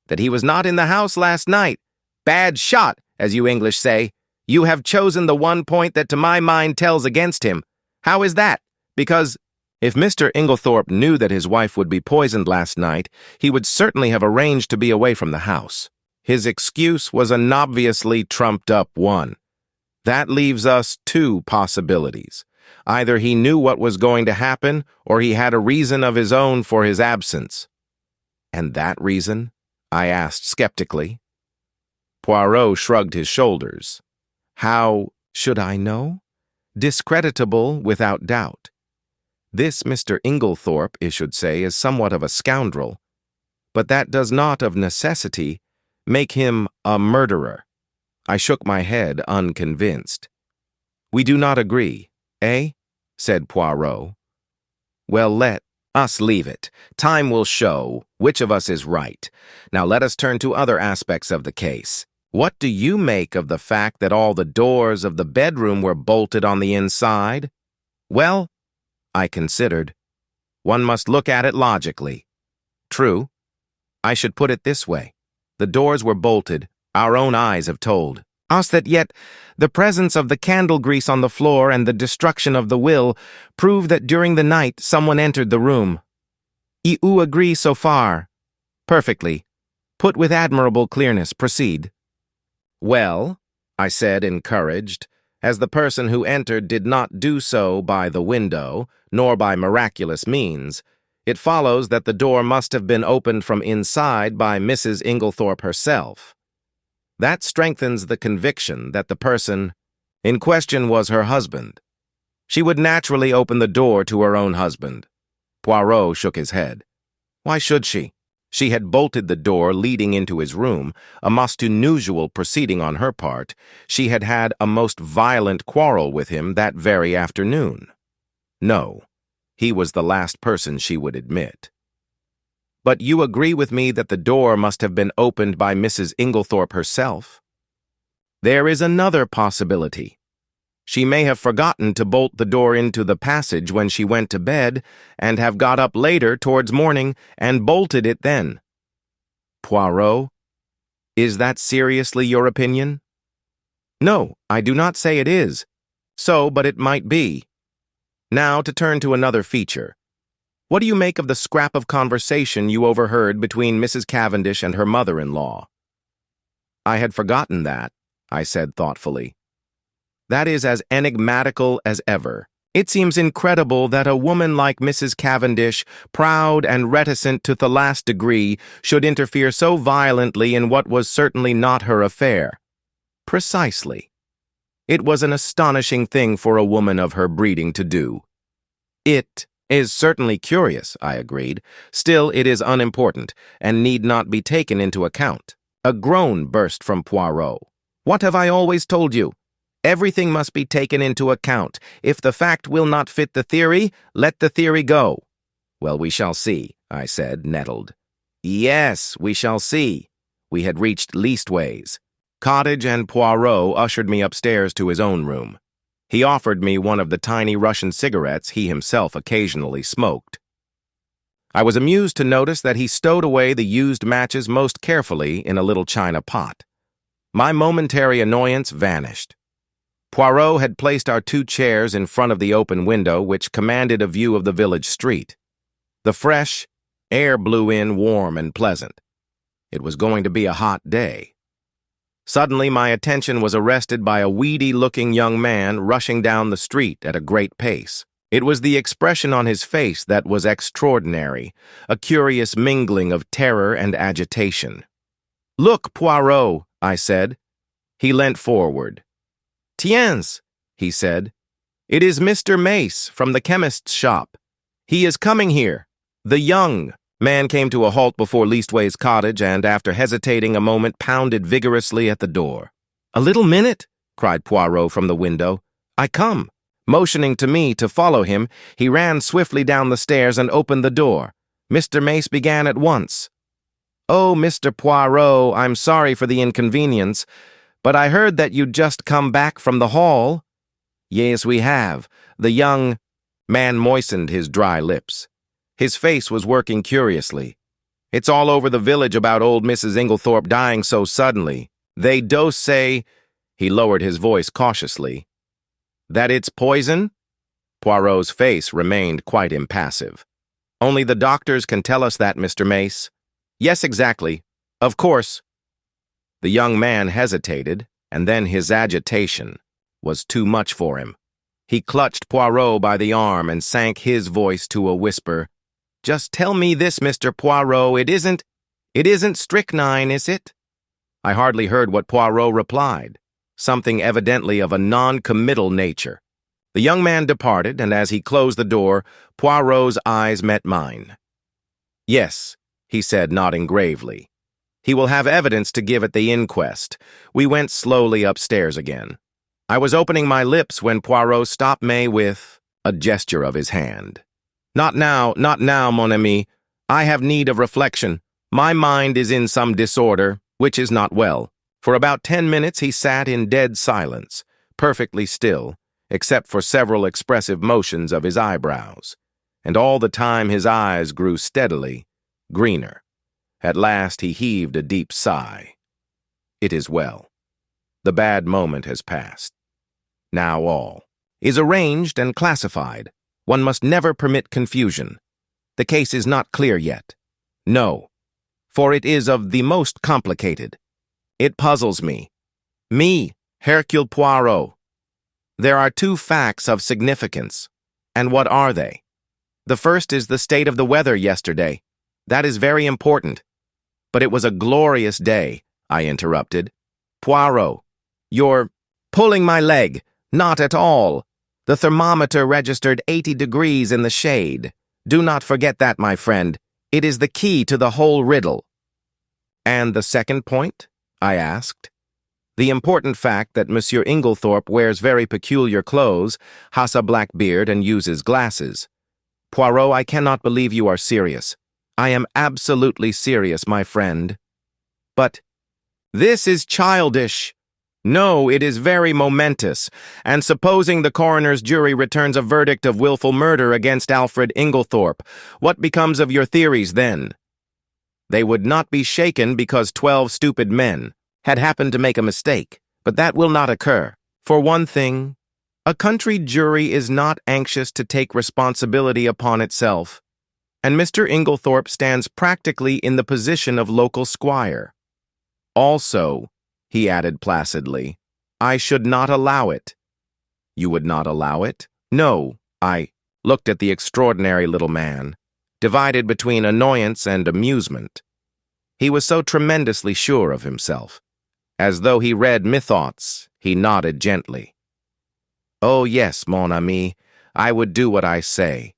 That he was not in the house last night. Bad shot, as you English say. You have chosen the one point that to my mind tells against him. How is that? Because if Mr. Inglethorpe knew that his wife would be poisoned last night, he would certainly have arranged to be away from the house. His excuse was an obviously trumped-up one. That leaves us two possibilities. Either he knew what was going to happen, or he had a reason of his own for his absence. "And that reason?" I asked skeptically. Poirot shrugged his shoulders. "How should I know? Discreditable without doubt. This Mr. Inglethorpe, I should say, is somewhat of a scoundrel, but that does not, of necessity, make him a murderer." I shook my head, unconvinced. "We do not agree, eh?" said Poirot. "Well, let us leave it. Time will show which of us is right. Now let us turn to other aspects of the case. What do you make of the fact that all the doors of the bedroom were bolted on the inside?" "Well," I considered, "one must look at it logically. True. I should put it this way. The doors were bolted, our own eyes have told us that, yet the presence of the candle grease on the floor and the destruction of the will prove that during the night someone entered the room. You agree so far?" "Perfectly. Put with admirable clearness. Proceed." "Well," I said, encouraged, "as the person who entered did not do so by the window, nor by miraculous means, it follows that the door must have been opened from inside by Mrs. Inglethorpe herself. That strengthens the conviction that the person in question was her husband. She would naturally open the door to her own husband." Poirot shook his head. "Why should she? She had bolted the door leading into his room, a most unusual proceeding on her part. She had had a most violent quarrel with him that very afternoon. No, he was the last person she would admit." "But you agree with me that the door must have been opened by Mrs. Inglethorpe herself?" "There is another possibility. She may have forgotten to bolt the door into the passage when she went to bed, and have got up later towards morning and bolted it then." "Poirot, is that seriously your opinion?" "No, I do not say it is. So, but it might be. Now to turn to another feature. What do you make of the scrap of conversation you overheard between Mrs. Cavendish and her mother-in-law?" "I had forgotten that," I said thoughtfully. "That is as enigmatical as ever. It seems incredible that a woman like Mrs. Cavendish, proud and reticent to the last degree, should interfere so violently in what was certainly not her affair." "Precisely. It was an astonishing thing for a woman of her breeding to do." "It is certainly curious," I agreed. "Still, it is unimportant, and need not be taken into account." A groan burst from Poirot. "What have I always told you? Everything must be taken into account. If the fact will not fit the theory, let the theory go." "Well, we shall see," I said, nettled. "Yes, we shall see." We had reached Leastways. Cottage and Poirot ushered me upstairs to his own room. He offered me one of the tiny Russian cigarettes he himself occasionally smoked. I was amused to notice that he stowed away the used matches most carefully in a little china pot. My momentary annoyance vanished. Poirot had placed our two chairs in front of the open window, which commanded a view of the village street. The fresh air blew in warm and pleasant. It was going to be a hot day. Suddenly, my attention was arrested by a weedy-looking young man rushing down the street at a great pace. It was the expression on his face that was extraordinary, a curious mingling of terror and agitation. "Look, Poirot," I said. He leant forward. "Tiens," he said. "It is Mr. Mace from the chemist's shop. He is coming here." The young man came to a halt before Leastways cottage and, after hesitating a moment, pounded vigorously at the door. "A little minute," cried Poirot from the window. "I come." Motioning to me to follow him, he ran swiftly down the stairs and opened the door. Mr. Mace began at once. "Oh, Mr. Poirot, I'm sorry for the inconvenience, but I heard that you'd just come back from the hall." "Yes, we have." The young man moistened his dry lips. His face was working curiously. "It's all over the village about old Mrs. Inglethorpe dying so suddenly. They do say," he lowered his voice cautiously, "that it's poison?" Poirot's face remained quite impassive. "Only the doctors can tell us that, Mr. Mace." "Yes, exactly. Of course." The young man hesitated, and then his agitation was too much for him. He clutched Poirot by the arm and sank his voice to a whisper. "Just tell me this, Mr. Poirot, it isn't strychnine, is it?" I hardly heard what Poirot replied, something evidently of a non-committal nature. The young man departed, and as he closed the door, Poirot's eyes met mine. "Yes," he said, nodding gravely. "He will have evidence to give at the inquest." We went slowly upstairs again. I was opening my lips when Poirot stopped me with a gesture of his hand. Not now, mon ami. I have need of reflection. My mind is in some disorder, which is not well." For about 10 minutes he sat in dead silence, perfectly still, except for several expressive motions of his eyebrows. And all the time his eyes grew steadily greener. At last he heaved a deep sigh. "It is well. The bad moment has passed. Now all is arranged and classified. One must never permit confusion. The case is not clear yet. No, for it is of the most complicated. It puzzles me. Me, Hercule Poirot. There are 2 facts of significance. And what are they? The first is the state of the weather yesterday. That is very important. But it was a glorious day," I interrupted. "Poirot, you're pulling my leg. Not at all. The thermometer registered 80 degrees in the shade. Do not forget that, my friend. It is the key to the whole riddle." "And the second point?" I asked. "The important fact that Monsieur Inglethorpe wears very peculiar clothes, has a black beard, and uses glasses." "Poirot, I cannot believe you are serious." "I am absolutely serious, my friend." "But this is childish." "No, it is very momentous. And supposing the coroner's jury returns a verdict of willful murder against Alfred Inglethorpe, what becomes of your theories then?" "They would not be shaken because 12 stupid men had happened to make a mistake, but that will not occur. For one thing, a country jury is not anxious to take responsibility upon itself, and Mr. Inglethorpe stands practically in the position of local squire. Also," he added placidly, "I should not allow it." "You would not allow it?" "No." I looked at the extraordinary little man, divided between annoyance and amusement. He was so tremendously sure of himself. As though he read my thoughts, he nodded gently. "Oh yes, mon ami, I would do what I say."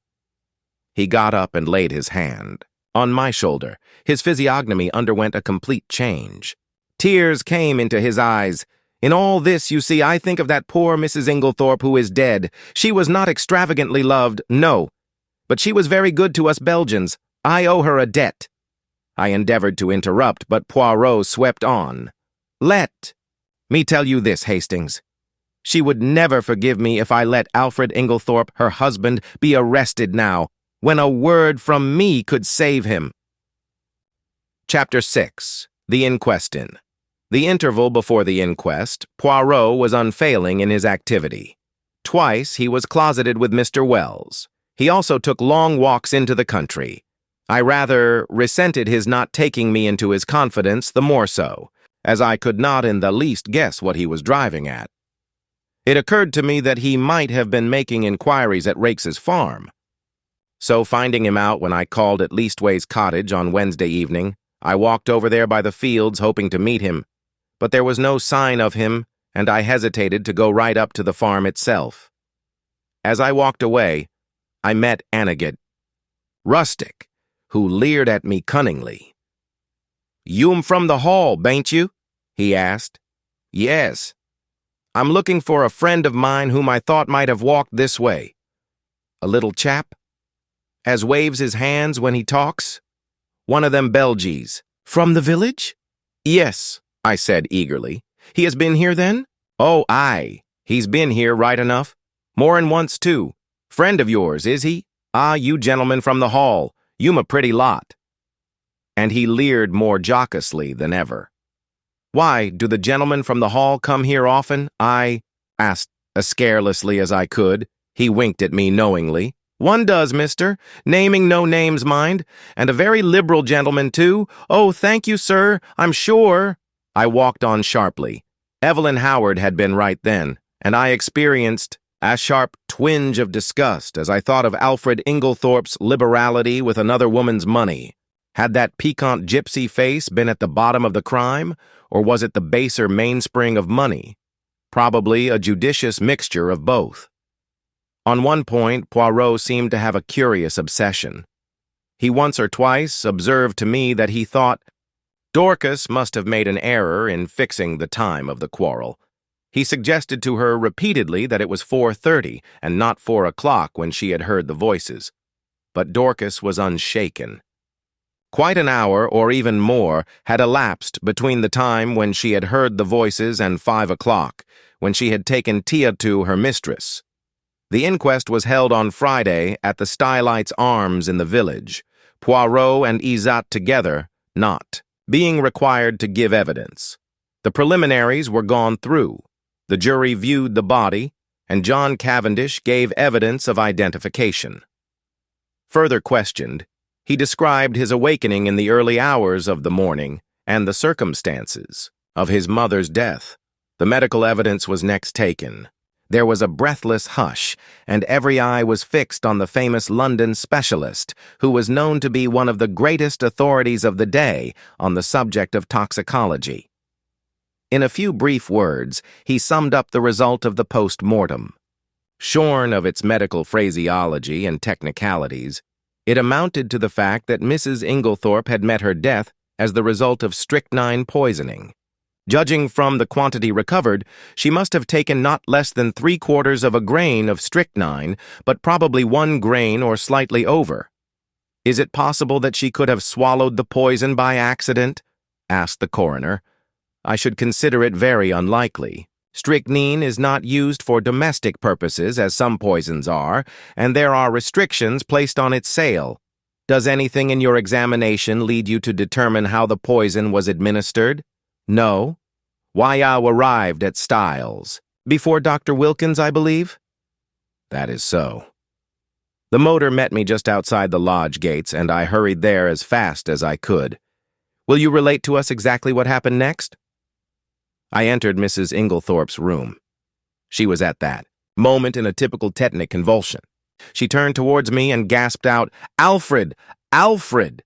He got up and laid his hand on my shoulder. His physiognomy underwent a complete change. Tears came into his eyes. "In all this, you see, I think of that poor Mrs. Inglethorpe who is dead. She was not extravagantly loved, no, but she was very good to us Belgians. I owe her a debt." I endeavored to interrupt, but Poirot swept on. "Let me tell you this, Hastings. She would never forgive me if I let Alfred Inglethorpe, her husband, be arrested now, when a word from me could save him." Chapter 6. The Inquest In. The interval before the inquest, Poirot was unfailing in his activity. Twice he was closeted with Mr. Wells. He also took long walks into the country. I rather resented his not taking me into his confidence, the more so, as I could not in the least guess what he was driving at. It occurred to me that he might have been making inquiries at Rakes's farm. So, finding him out when I called at Leastways' cottage on Wednesday evening, I walked over there by the fields hoping to meet him, but there was no sign of him, and I hesitated to go right up to the farm itself. As I walked away, I met Agatha Rustic, who leered at me cunningly. "You'm from the hall, bain't you?" he asked. "Yes. I'm looking for a friend of mine whom I thought might have walked this way. A little chap, as waves his hands when he talks. One of them Belgies. From the village?" "Yes," I said eagerly. "He has been here then?" "Oh, aye. He's been here right enough. More'n once, too. Friend of yours, is he? Ah, you gentlemen from the hall. You'm a pretty lot." And he leered more jocosely than ever. "Why, do the gentlemen from the hall come here often?" I asked as carelessly as I could. He winked at me knowingly. "One does, mister. Naming no names, mind. And a very liberal gentleman, too. Oh, thank you, sir, I'm sure." I walked on sharply. Evelyn Howard had been right then, and I experienced a sharp twinge of disgust as I thought of Alfred Inglethorpe's liberality with another woman's money. Had that piquant gypsy face been at the bottom of the crime, or was it the baser mainspring of money? Probably a judicious mixture of both. On one point, Poirot seemed to have a curious obsession. He once or twice observed to me that he thought Dorcas must have made an error in fixing the time of the quarrel. He suggested to her repeatedly that it was 4:30 and not 4 o'clock when she had heard the voices. But Dorcas was unshaken. Quite an hour, or even more, had elapsed between the time when she had heard the voices and 5 o'clock, when she had taken Tia to her mistress. The inquest was held on Friday at the Stylites Arms in the village, Poirot and Izat together, not being required to give evidence. The preliminaries were gone through. The jury viewed the body, and John Cavendish gave evidence of identification. Further questioned, he described his awakening in the early hours of the morning and the circumstances of his mother's death. The medical evidence was next taken. There was a breathless hush, and every eye was fixed on the famous London specialist, who was known to be one of the greatest authorities of the day on the subject of toxicology. In a few brief words, he summed up the result of the post-mortem. Shorn of its medical phraseology and technicalities, it amounted to the fact that Mrs. Inglethorpe had met her death as the result of strychnine poisoning. Judging from the quantity recovered, she must have taken not less than 3/4 of a grain of strychnine, but probably 1 grain or slightly over. "Is it possible that she could have swallowed the poison by accident?" asked the coroner. "I should consider it very unlikely. Strychnine is not used for domestic purposes, as some poisons are, and there are restrictions placed on its sale. Does anything in your examination lead you to determine how the poison was administered?" "No." "Why you arrived at Styles? Before Dr. Wilkins, I believe?" "That is so." The motor met me just outside the lodge gates, and I hurried there as fast as I could. "Will you relate to us exactly what happened next?" I entered Mrs. Inglethorpe's room. She was at that moment in a typical tetanic convulsion. She turned towards me and gasped out, "Alfred! Alfred!"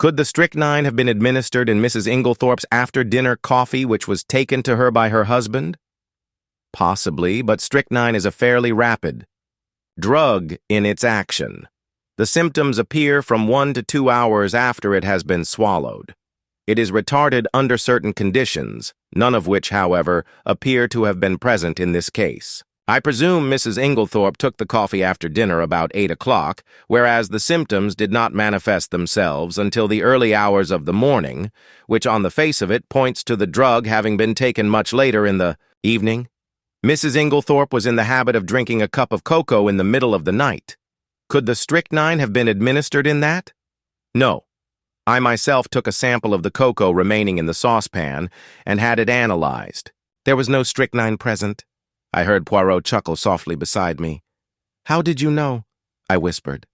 Could the strychnine have been administered in Mrs. Inglethorpe's after-dinner coffee which was taken to her by her husband? Possibly, but strychnine is a fairly rapid drug in its action. The symptoms appear from 1 to 2 hours after it has been swallowed. It is retarded under certain conditions, none of which, however, appear to have been present in this case. I presume Mrs. Inglethorpe took the coffee after dinner about 8 o'clock, whereas the symptoms did not manifest themselves until the early hours of the morning, which on the face of it points to the drug having been taken much later in the evening. Mrs. Inglethorpe was in the habit of drinking a cup of cocoa in the middle of the night. Could the strychnine have been administered in that? No. I myself took a sample of the cocoa remaining in the saucepan and had it analyzed. There was no strychnine present. I heard Poirot chuckle softly beside me. "How did you know?" I whispered.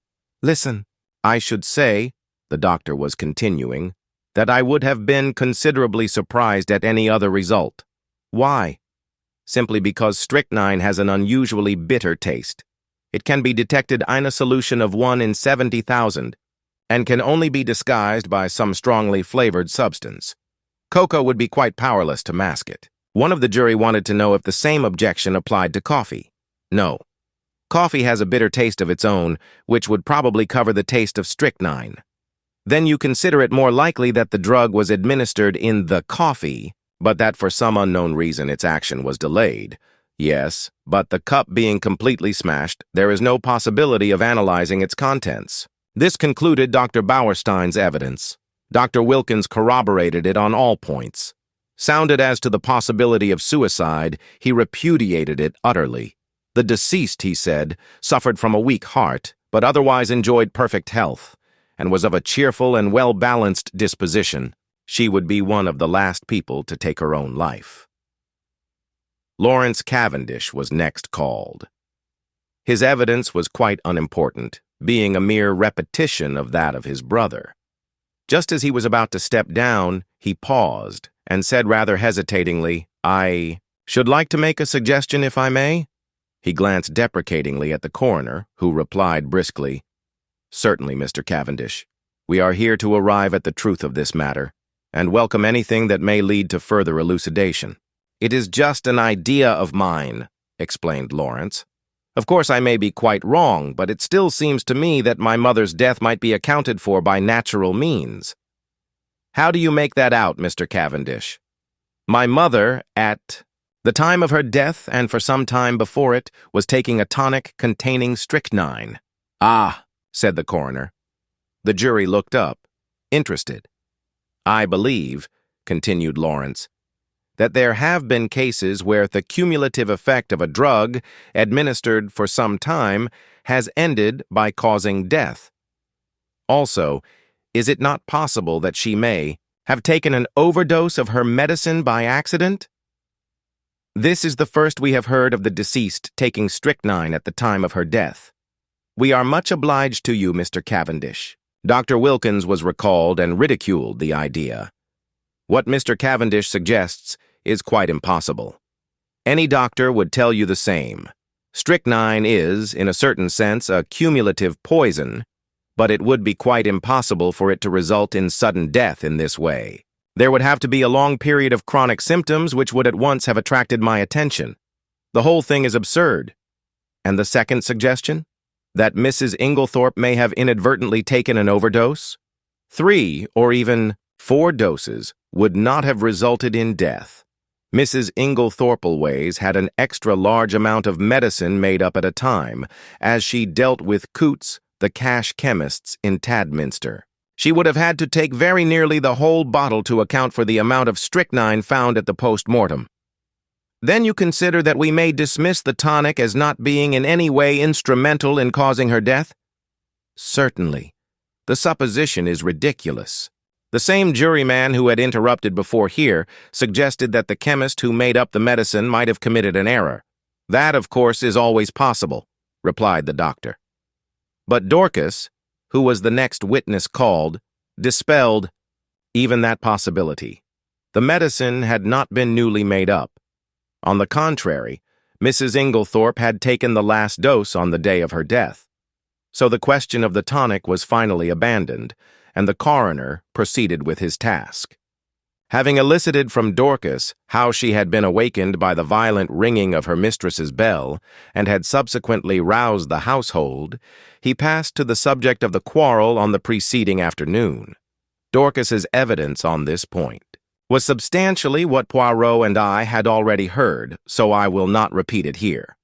"Listen, I should say," the doctor was continuing, "that I would have been considerably surprised at any other result." "Why?" "Simply because strychnine has an unusually bitter taste. It can be detected in a solution of 1 in 70,000. and can only be disguised by some strongly flavored substance. Cocoa would be quite powerless to mask it. One of the jury wanted to know if the same objection applied to coffee. No. Coffee has a bitter taste of its own, which would probably cover the taste of strychnine. Then you consider it more likely that the drug was administered in the coffee, but that for some unknown reason its action was delayed. Yes, but the cup being completely smashed, there is no possibility of analyzing its contents. This concluded Dr. Bauerstein's evidence. Dr. Wilkins corroborated it on all points. Sounded as to the possibility of suicide, he repudiated it utterly. The deceased, he said, suffered from a weak heart, but otherwise enjoyed perfect health, and was of a cheerful and well-balanced disposition. She would be one of the last people to take her own life. Lawrence Cavendish was next called. His evidence was quite unimportant, being a mere repetition of that of his brother. Just as he was about to step down, he paused and said rather hesitatingly, "I should like to make a suggestion if I may?" He glanced deprecatingly at the coroner, who replied briskly, "Certainly, Mr. Cavendish. We are here to arrive at the truth of this matter, and welcome anything that may lead to further elucidation." "It is just an idea of mine," explained Lawrence. "Of course, I may be quite wrong, but it still seems to me that my mother's death might be accounted for by natural means." "How do you make that out, Mr. Cavendish?" "My mother, at the time of her death and for some time before it, was taking a tonic containing strychnine." "Ah," said the coroner. The jury looked up, interested. "I believe," continued Lawrence, "that there have been cases where the cumulative effect of a drug administered for some time has ended by causing death. Also, is it not possible that she may have taken an overdose of her medicine by accident? This is the first we have heard of the deceased taking strychnine at the time of her death. We are much obliged to you, Mr. Cavendish." Dr. Wilkins was recalled and ridiculed the idea. "What Mr. Cavendish suggests is quite impossible. Any doctor would tell you the same. Strychnine is, in a certain sense, a cumulative poison, but it would be quite impossible for it to result in sudden death in this way. There would have to be a long period of chronic symptoms which would at once have attracted my attention. The whole thing is absurd." "And the second suggestion? That Mrs. Inglethorpe may have inadvertently taken an overdose? 3 or even 4 doses would not have resulted in death. Mrs. Inglethorpe's had an extra large amount of medicine made up at a time, as she dealt with Coots, the cash chemists in Tadminster. She would have had to take very nearly the whole bottle to account for the amount of strychnine found at the post-mortem. Then you consider that we may dismiss the tonic as not being in any way instrumental in causing her death?" "Certainly. The supposition is ridiculous." The same juryman who had interrupted before here suggested that the chemist who made up the medicine might have committed an error. "That, of course, is always possible," replied the doctor. But Dorcas, who was the next witness called, dispelled even that possibility. The medicine had not been newly made up. On the contrary, Mrs. Inglethorpe had taken the last dose on the day of her death. So the question of the tonic was finally abandoned, and the coroner proceeded with his task. Having elicited from Dorcas how she had been awakened by the violent ringing of her mistress's bell and had subsequently roused the household, he passed to the subject of the quarrel on the preceding afternoon. Dorcas's evidence on this point was substantially what Poirot and I had already heard, so I will not repeat it here.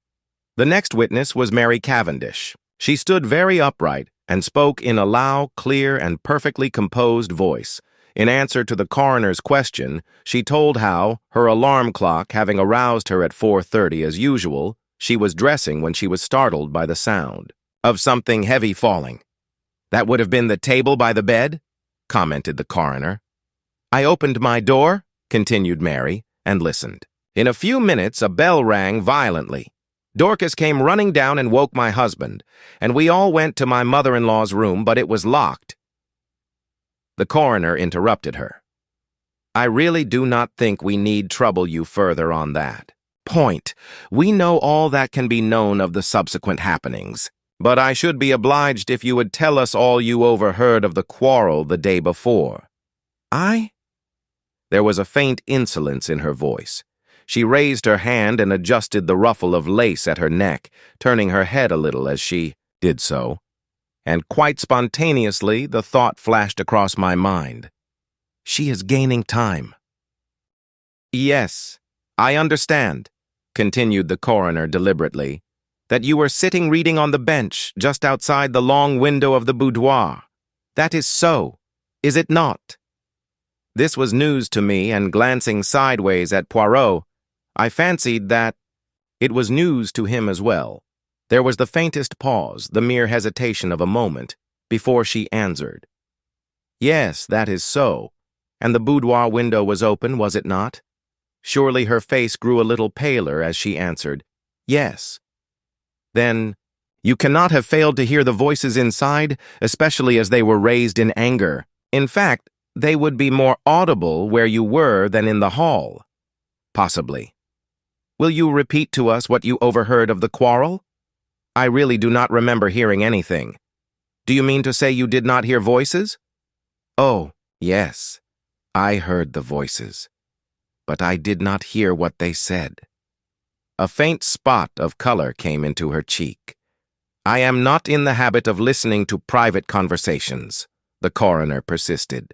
The next witness was Mary Cavendish. She stood very upright and spoke in a loud, clear, and perfectly composed voice. In answer to the coroner's question, she told how, her alarm clock having aroused her at 4:30 as usual, she was dressing when she was startled by the sound of something heavy falling. "That would have been the table by the bed?" commented the coroner. "I opened my door," continued Mary, and listened. "In a few minutes, a bell rang violently. Dorcas came running down and woke my husband, and we all went to my mother-in-law's room, but it was locked." The coroner interrupted her. "I really do not think we need trouble you further on that point. We know all that can be known of the subsequent happenings. But I should be obliged if you would tell us all you overheard of the quarrel the day before. I? There was a faint insolence in her voice. She raised her hand and adjusted the ruffle of lace at her neck, turning her head a little as she did so. And quite spontaneously, the thought flashed across my mind. She is gaining time. Yes, I understand, continued the coroner deliberately, that you were sitting reading on the bench just outside the long window of the boudoir. That is so, is it not? This was news to me, and glancing sideways at Poirot, I fancied that it was news to him as well. There was the faintest pause, the mere hesitation of a moment, before she answered. Yes, that is so. And the boudoir window was open, was it not? Surely her face grew a little paler as she answered, yes. Then, you cannot have failed to hear the voices inside, especially as they were raised in anger. In fact, they would be more audible where you were than in the hall. Possibly. Will you repeat to us what you overheard of the quarrel? I really do not remember hearing anything. Do you mean to say you did not hear voices? Oh, yes, I heard the voices, but I did not hear what they said. A faint spot of color came into her cheek. I am not in the habit of listening to private conversations, the coroner persisted.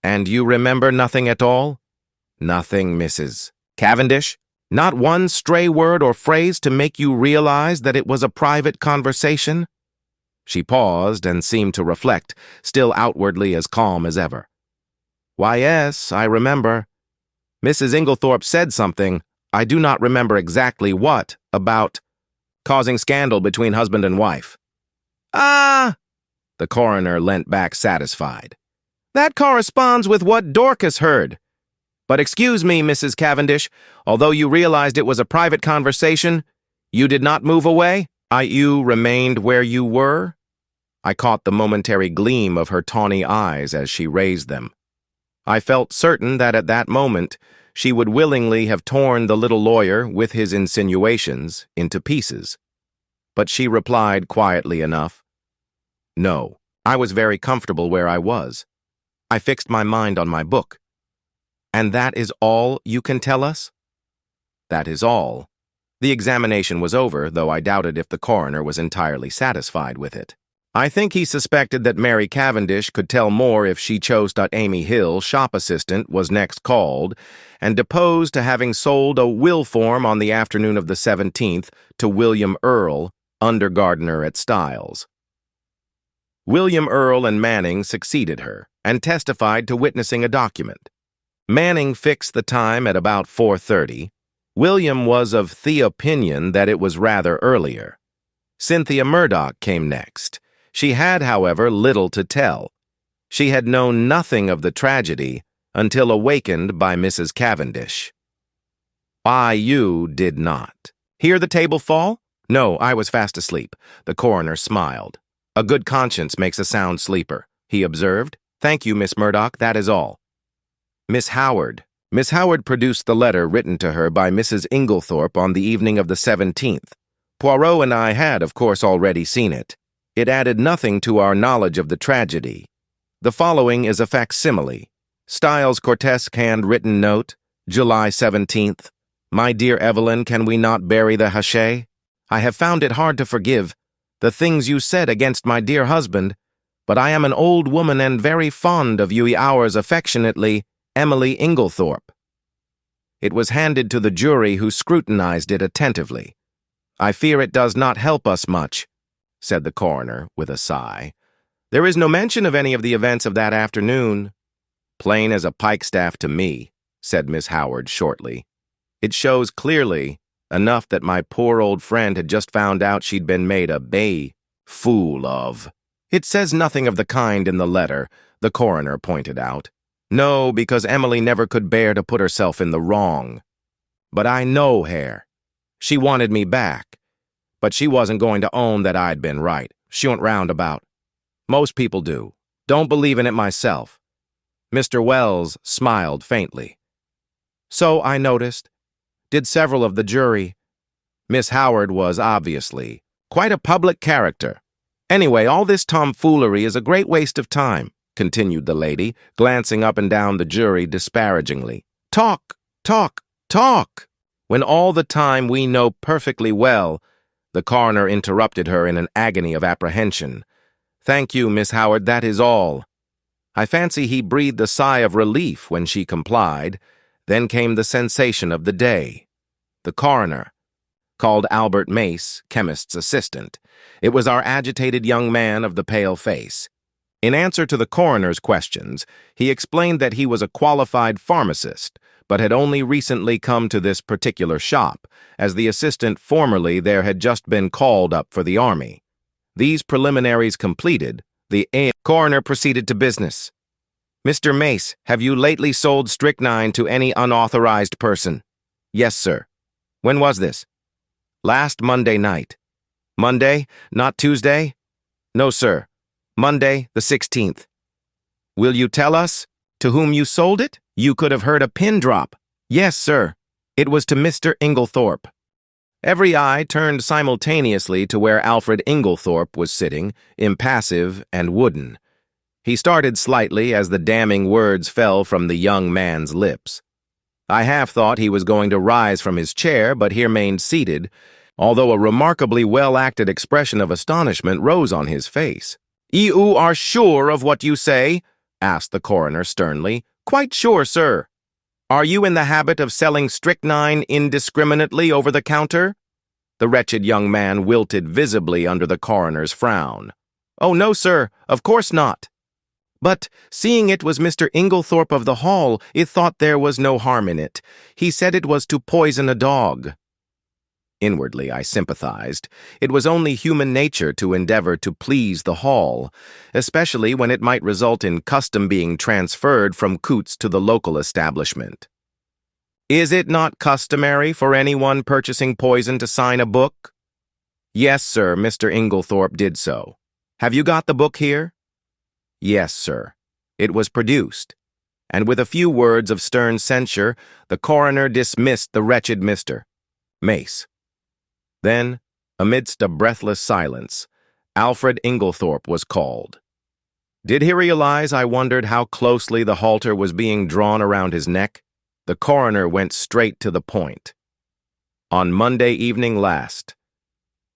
And you remember nothing at all? Nothing, Mrs. Cavendish? Not one stray word or phrase to make you realize that it was a private conversation? She paused and seemed to reflect, still outwardly as calm as ever. Why, yes, I remember. Mrs. Inglethorpe said something, I do not remember exactly what, about causing scandal between husband and wife. Ah! The coroner leant back satisfied. That corresponds with what Dorcas heard. But excuse me, Mrs. Cavendish, although you realized it was a private conversation, you did not move away? You remained where you were? I caught the momentary gleam of her tawny eyes as she raised them. I felt certain that at that moment she would willingly have torn the little lawyer, with his insinuations, into pieces. But she replied quietly enough, No, I was very comfortable where I was. I fixed my mind on my book. And that is all you can tell us? That is all. The examination was over, though I doubted if the coroner was entirely satisfied with it. I think he suspected that Mary Cavendish could tell more if she chose. Amy Hill, shop assistant, was next called, and deposed to having sold a will form on the afternoon of the 17th to William Earle, under gardener at Styles. William Earle and Manning succeeded her, and testified to witnessing a document. Manning fixed the time at about 4:30. William was of the opinion that it was rather earlier. Cynthia Murdoch came next. She had, however, little to tell. She had known nothing of the tragedy until awakened by Mrs. Cavendish. You did not. Hear the table fall? No, I was fast asleep. The coroner smiled. A good conscience makes a sound sleeper, he observed. Thank you, Miss Murdoch, that is all. Miss Howard. Miss Howard produced the letter written to her by Mrs. Inglethorpe on the evening of the 17th. Poirot and I had, of course, already seen it. It added nothing to our knowledge of the tragedy. The following is a facsimile. Styles Cortesque handwritten note, July 17th. My dear Evelyn, can we not bury the hachet? I have found it hard to forgive the things you said against my dear husband, but I am an old woman and very fond of you. Ours affectionately, Emily Inglethorpe. It was handed to the jury, who scrutinized it attentively. I fear it does not help us much, said the coroner with a sigh. There is no mention of any of the events of that afternoon. Plain as a pikestaff to me, said Miss Howard shortly. It shows clearly enough that my poor old friend had just found out she'd been made a fool of. It says nothing of the kind in the letter, the coroner pointed out. No, because Emily never could bear to put herself in the wrong. But I know her. She wanted me back. But she wasn't going to own that I'd been right. She went roundabout. Most people do. Don't believe in it myself. Mr. Wells smiled faintly. So I noticed. Did several of the jury. Miss Howard was obviously Quite a public character. Anyway, all this tomfoolery is a great waste of time, continued the lady, glancing up and down the jury disparagingly. Talk, talk, talk! When all the time we know perfectly well, the coroner interrupted her in an agony of apprehension. Thank you, Miss Howard, that is all. I fancy he breathed a sigh of relief when she complied. Then came the sensation of the day. The coroner, called Albert Mace, chemist's assistant. It was our agitated young man of the pale face. In answer to the coroner's questions, he explained that he was a qualified pharmacist, but had only recently come to this particular shop, as the assistant formerly there had just been called up for the army. These preliminaries completed, the coroner proceeded to business. Mr. Mace, have you lately sold strychnine to any unauthorized person? Yes, sir. When was this? Last Monday night. Monday, not Tuesday? No, sir. Monday, the 16th. Will you tell us to whom you sold it? You could have heard a pin drop. Yes, sir. It was to Mr. Inglethorpe. Every eye turned simultaneously to where Alfred Inglethorpe was sitting, impassive and wooden. He started slightly as the damning words fell from the young man's lips. I half thought he was going to rise from his chair, but he remained seated, although a remarkably well-acted expression of astonishment rose on his face. You are sure of what you say? Asked the coroner sternly. Quite sure, sir. Are you in the habit of selling strychnine indiscriminately over the counter? The wretched young man wilted visibly under the coroner's frown. Oh, no, sir, of course not. But, seeing it was Mr. Inglethorpe of the Hall, it thought there was no harm in it. He said it was to poison a dog. Inwardly, I sympathized. It was only human nature to endeavor to please the Hall, especially when it might result in custom being transferred from Coots to the local establishment. Is it not customary for anyone purchasing poison to sign a book? Yes, sir, Mr. Inglethorpe did so. Have you got the book here? Yes, sir. It was produced, and with a few words of stern censure, the coroner dismissed the wretched Mr. Mace. Then, amidst a breathless silence, Alfred Inglethorpe was called. Did he realize, I wondered, how closely the halter was being drawn around his neck? The coroner went straight to the point. On Monday evening last,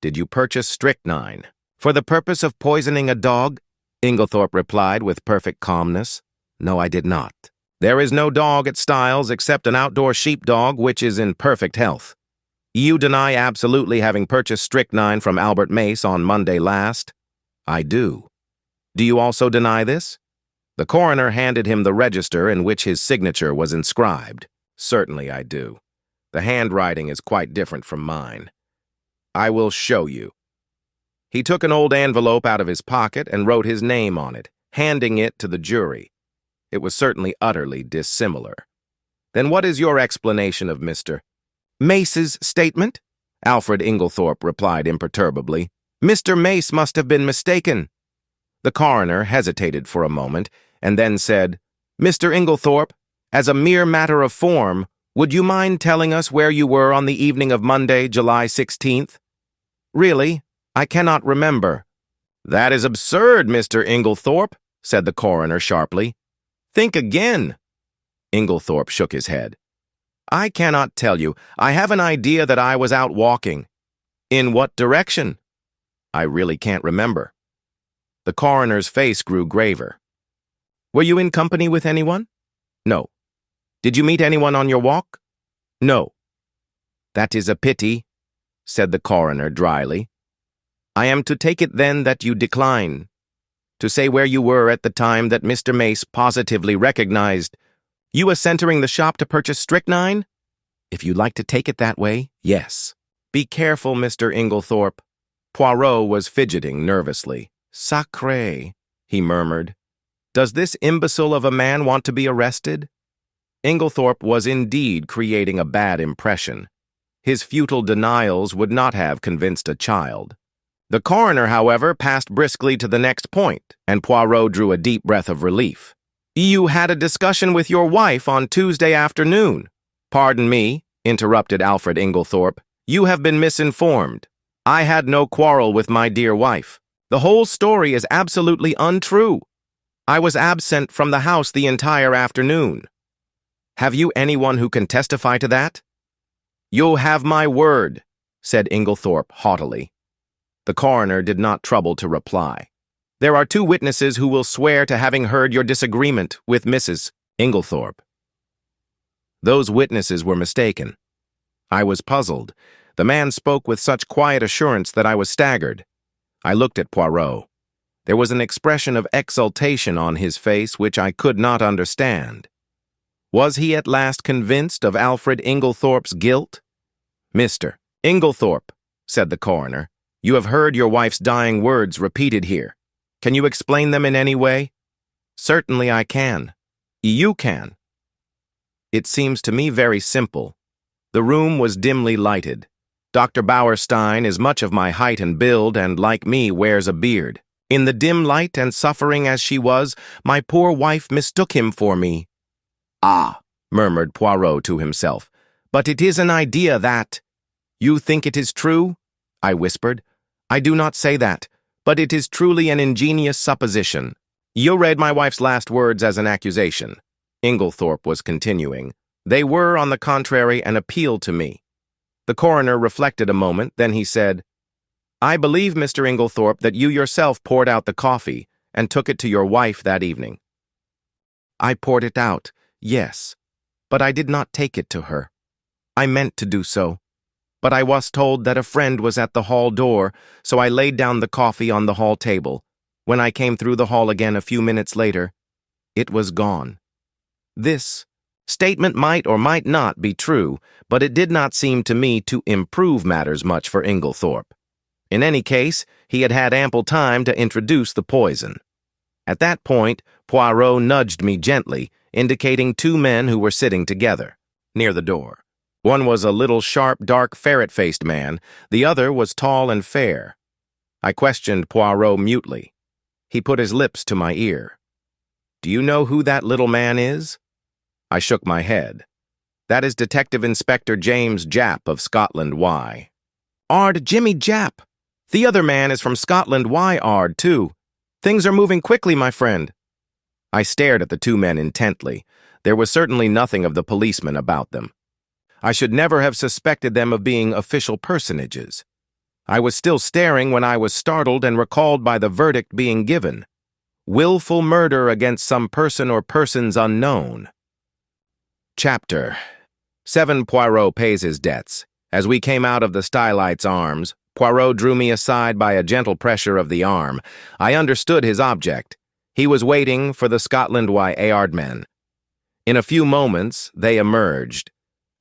did you purchase strychnine for the purpose of poisoning a dog? Inglethorpe replied with perfect calmness. No, I did not. There is no dog at Styles except an outdoor sheepdog which is in perfect health. You deny absolutely having purchased strychnine from Albert Mace on Monday last? I do. Do you also deny this? The coroner handed him the register in which his signature was inscribed. Certainly I do. The handwriting is quite different from mine. I will show you. He took an old envelope out of his pocket and wrote his name on it, handing it to the jury. It was certainly utterly dissimilar. Then what is your explanation of Mr. Mace's statement? Alfred Inglethorpe replied imperturbably. Mr. Mace must have been mistaken. The coroner hesitated for a moment and then said, Mr. Inglethorpe, as a mere matter of form, would you mind telling us where you were on the evening of Monday, July 16th? Really, I cannot remember. That is absurd, Mr. Inglethorpe, said the coroner sharply. Think again. Inglethorpe shook his head. I cannot tell you. I have an idea that I was out walking. In what direction? I really can't remember. The coroner's face grew graver. Were you in company with anyone? No. Did you meet anyone on your walk? No. That is a pity, said the coroner dryly. I am to take it then that you decline to say where you were at the time that Mr. Mace positively recognized you as entering the shop to purchase strychnine? If you'd like to take it that way, yes. Be careful, Mr. Inglethorpe. Poirot was fidgeting nervously. Sacré, he murmured. Does this imbecile of a man want to be arrested? Inglethorpe was indeed creating a bad impression. His futile denials would not have convinced a child. The coroner, however, passed briskly to the next point, and Poirot drew a deep breath of relief. You had a discussion with your wife on Tuesday afternoon. Pardon me, interrupted Alfred Inglethorpe. You have been misinformed. I had no quarrel with my dear wife. The whole story is absolutely untrue. I was absent from the house the entire afternoon. Have you anyone who can testify to that? You have my word, said Inglethorpe haughtily. The coroner did not trouble to reply. There are 2 witnesses who will swear to having heard your disagreement with Mrs. Inglethorpe. Those witnesses were mistaken. I was puzzled. The man spoke with such quiet assurance that I was staggered. I looked at Poirot. There was an expression of exultation on his face which I could not understand. Was he at last convinced of Alfred Inglethorpe's guilt? Mr. Inglethorpe, said the coroner, you have heard your wife's dying words repeated here. Can you explain them in any way? Certainly I can. You can. It seems to me very simple. The room was dimly lighted. Dr. Bauerstein is much of my height and build, and like me wears a beard. In the dim light and suffering as she was, my poor wife mistook him for me. Ah, murmured Poirot to himself, but it is an idea that— You think it is true? I whispered. I do not say that, but it is truly an ingenious supposition. You read my wife's last words as an accusation. Inglethorpe was continuing. They were, on the contrary, an appeal to me. The coroner reflected a moment, then he said, I believe, Mr. Inglethorpe, that you yourself poured out the coffee and took it to your wife that evening. I poured it out, yes, but I did not take it to her. I meant to do so, but I was told that a friend was at the hall door, so I laid down the coffee on the hall table. When I came through the hall again a few minutes later, it was gone. This statement might or might not be true, but it did not seem to me to improve matters much for Inglethorpe. In any case, he had had ample time to introduce the poison. At that point, Poirot nudged me gently, indicating 2 men who were sitting together, near the door. One was a little sharp, dark, ferret-faced man. The other was tall and fair. I questioned Poirot mutely. He put his lips to my ear. Do you know who that little man is? I shook my head. That is Detective Inspector James Japp of Scotland Y. Ard Jimmy Japp. The other man is from Scotland Y, Ard, too. Things are moving quickly, my friend. I stared at the 2 men intently. There was certainly nothing of the policeman about them. I should never have suspected them of being official personages. I was still staring when I was startled and recalled by the verdict being given. Willful murder against some person or persons unknown. Chapter 7. Poirot pays his debts. As we came out of the Stylites' arms, Poirot drew me aside by a gentle pressure of the arm. I understood his object. He was waiting for the Scotland Yard men. In a few moments, they emerged,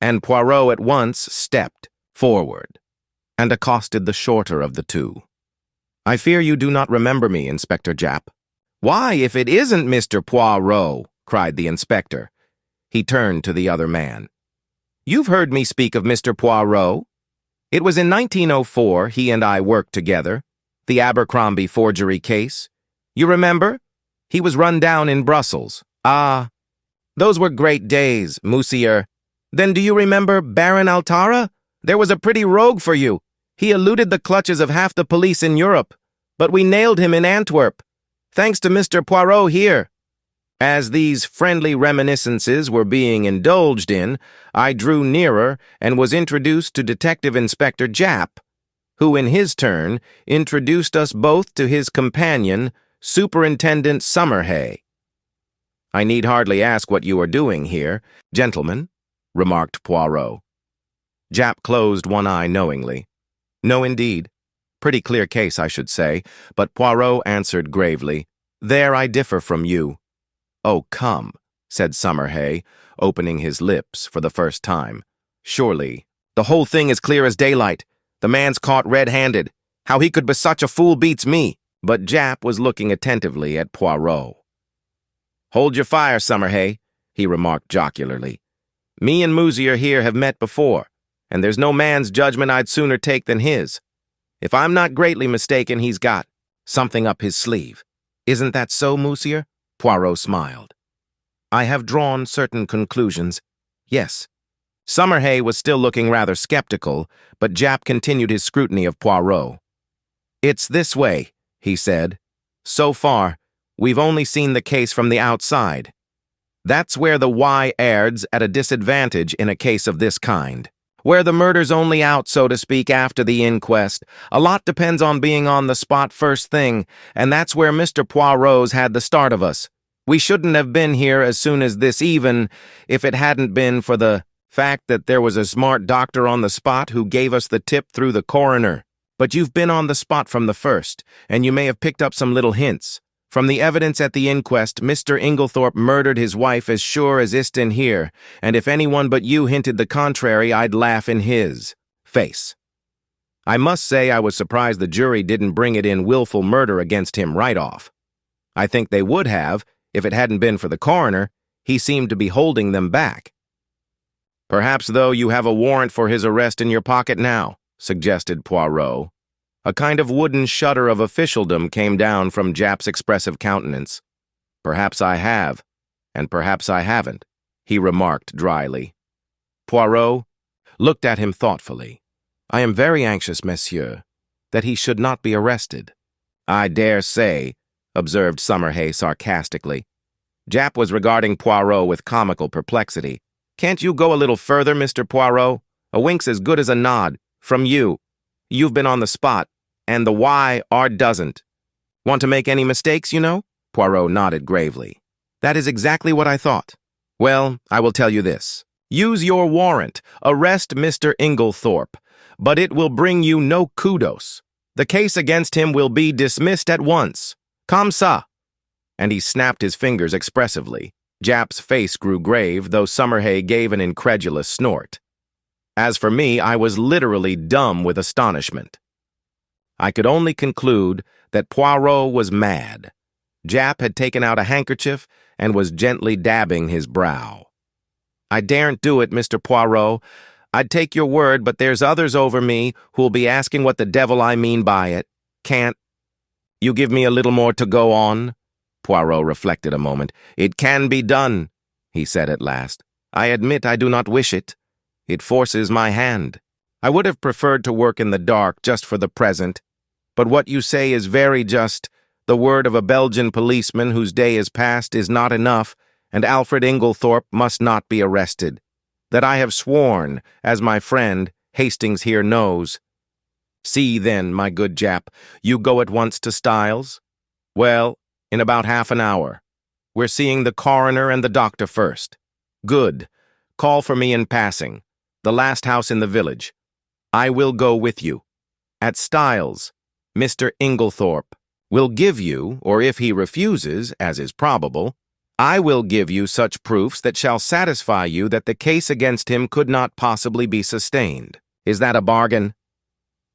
and Poirot at once stepped forward and accosted the shorter of the 2. I fear you do not remember me, Inspector Japp. Why, if it isn't Mr. Poirot, cried the inspector. He turned to the other man. You've heard me speak of Mr. Poirot. It was in 1904 he and I worked together, the Abercrombie forgery case. You remember? He was run down in Brussels. Ah, those were great days, Monsieur. Then do you remember Baron Altara? There was a pretty rogue for you. He eluded the clutches of half the police in Europe, but we nailed him in Antwerp, thanks to Mr. Poirot here. As these friendly reminiscences were being indulged in, I drew nearer and was introduced to Detective Inspector Japp, who in his turn introduced us both to his companion, Superintendent Summerhay. I need hardly ask what you are doing here, gentlemen, remarked Poirot. Japp closed one eye knowingly. No, indeed. Pretty clear case, I should say, but Poirot answered gravely, There I differ from you. Oh, come, said Summerhay, opening his lips for the first time. Surely, the whole thing is clear as daylight. The man's caught red-handed. How he could be such a fool beats me. But Japp was looking attentively at Poirot. Hold your fire, Summerhay, he remarked jocularly. Me and Monsieur here have met before, and there's no man's judgment I'd sooner take than his. If I'm not greatly mistaken, he's got something up his sleeve. Isn't that so, Monsieur? Poirot smiled. I have drawn certain conclusions. Yes, Summerhay was still looking rather skeptical, but Japp continued his scrutiny of Poirot. "It's this way," he said. "So far, we've only seen the case from the outside. That's where the Y adds at a disadvantage in a case of this kind. Where the murder's only out, so to speak, after the inquest. A lot depends on being on the spot first thing, and that's where Mr. Poirot's had the start of us. We shouldn't have been here as soon as this even, if it hadn't been for the fact that there was a smart doctor on the spot who gave us the tip through the coroner. But you've been on the spot from the first, and you may have picked up some little hints. From the evidence at the inquest, Mr. Inglethorpe murdered his wife as sure as Iston here, and if anyone but you hinted the contrary, I'd laugh in his face. I must say I was surprised the jury didn't bring it in willful murder against him right off. I think they would have, if it hadn't been for the coroner. He seemed to be holding them back. Perhaps, though, you have a warrant for his arrest in your pocket now, suggested Poirot. A kind of wooden shudder of officialdom came down from Japp's expressive countenance. "Perhaps I have, and perhaps I haven't," he remarked dryly. Poirot looked at him thoughtfully. "I am very anxious, monsieur, that he should not be arrested." "I dare say," observed Summerhay sarcastically. Japp was regarding Poirot with comical perplexity. "Can't you go a little further, Mr. Poirot? A wink's as good as a nod. From you. You've been on the spot, and the Y.R. doesn't. Want to make any mistakes, you know?" Poirot nodded gravely. "That is exactly what I thought. Well, I will tell you this. Use your warrant. Arrest Mr. Inglethorpe. But it will bring you no kudos. The case against him will be dismissed at once. Comme ça." And he snapped his fingers expressively. Japp's face grew grave, though Summerhay gave an incredulous snort. As for me, I was literally dumb with astonishment. I could only conclude that Poirot was mad. Japp had taken out a handkerchief and was gently dabbing his brow. "I daren't do it, Mr. Poirot. I'd take your word, but there's others over me who'll be asking what the devil I mean by it. Can't you give me a little more to go on?" Poirot reflected a moment. "It can be done," he said at last. "I admit I do not wish it. It forces my hand. I would have preferred to work in the dark just for the present. But what you say is very just. The word of a Belgian policeman whose day is past is not enough, and Alfred Inglethorpe must not be arrested. That I have sworn, as my friend Hastings here knows. See, then, my good Japp, you go at once to Styles? Well, in about half an hour. We're seeing the coroner and the doctor first. Good. Call for me in passing. The last house in the village. I will go with you. At Styles, Mr. Inglethorpe will give you, or if he refuses, as is probable, I will give you such proofs that shall satisfy you that the case against him could not possibly be sustained. Is that a bargain?"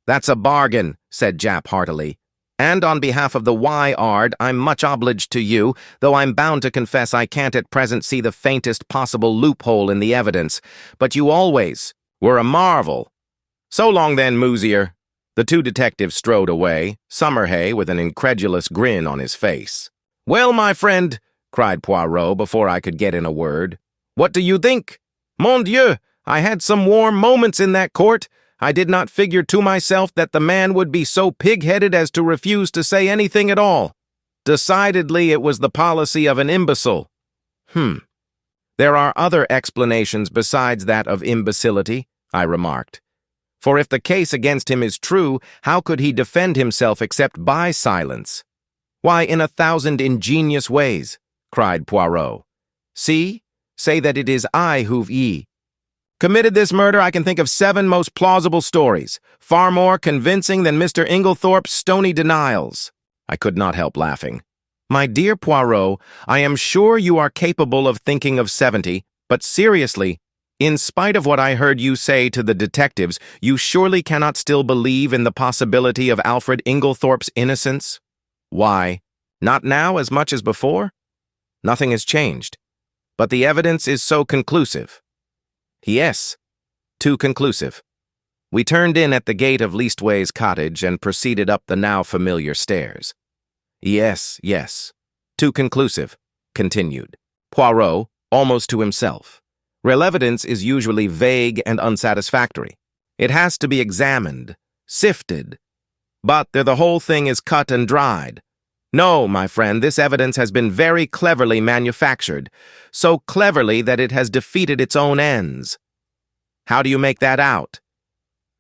"That's a bargain," said Japp heartily. "And on behalf of the Y.R., I'm much obliged to you, though I'm bound to confess I can't at present see the faintest possible loophole in the evidence. But you always were a marvel. So long then, Moosier." The two detectives strode away, Summerhay with an incredulous grin on his face. "Well, my friend," cried Poirot before I could get in a word, "what do you think? Mon Dieu, I had some warm moments in that court. I did not figure to myself that the man would be so pig-headed as to refuse to say anything at all. Decidedly, it was the policy of an imbecile." "There are other explanations besides that of imbecility," I remarked. "For if the case against him is true, how could he defend himself except by silence?" "Why, in 1,000 ingenious ways," cried Poirot. "See, say that it is I who've committed this murder. I can think of 7 most plausible stories, far more convincing than Mr. Inglethorpe's stony denials." I could not help laughing. "My dear Poirot, I am sure you are capable of thinking of 70, but seriously, in spite of what I heard you say to the detectives, you surely cannot still believe in the possibility of Alfred Inglethorpe's innocence?" "Why, not now as much as before? Nothing has changed. But the evidence is so conclusive." "Yes, too conclusive." We turned in at the gate of Leastways Cottage and proceeded up the now familiar stairs. "Yes, too conclusive," continued Poirot, almost to himself. Real evidence is usually vague and unsatisfactory. It has to be examined, sifted. But there the whole thing is cut and dried. No, my friend, this evidence has been very cleverly manufactured, so cleverly that it has defeated its own ends. How do you make that out?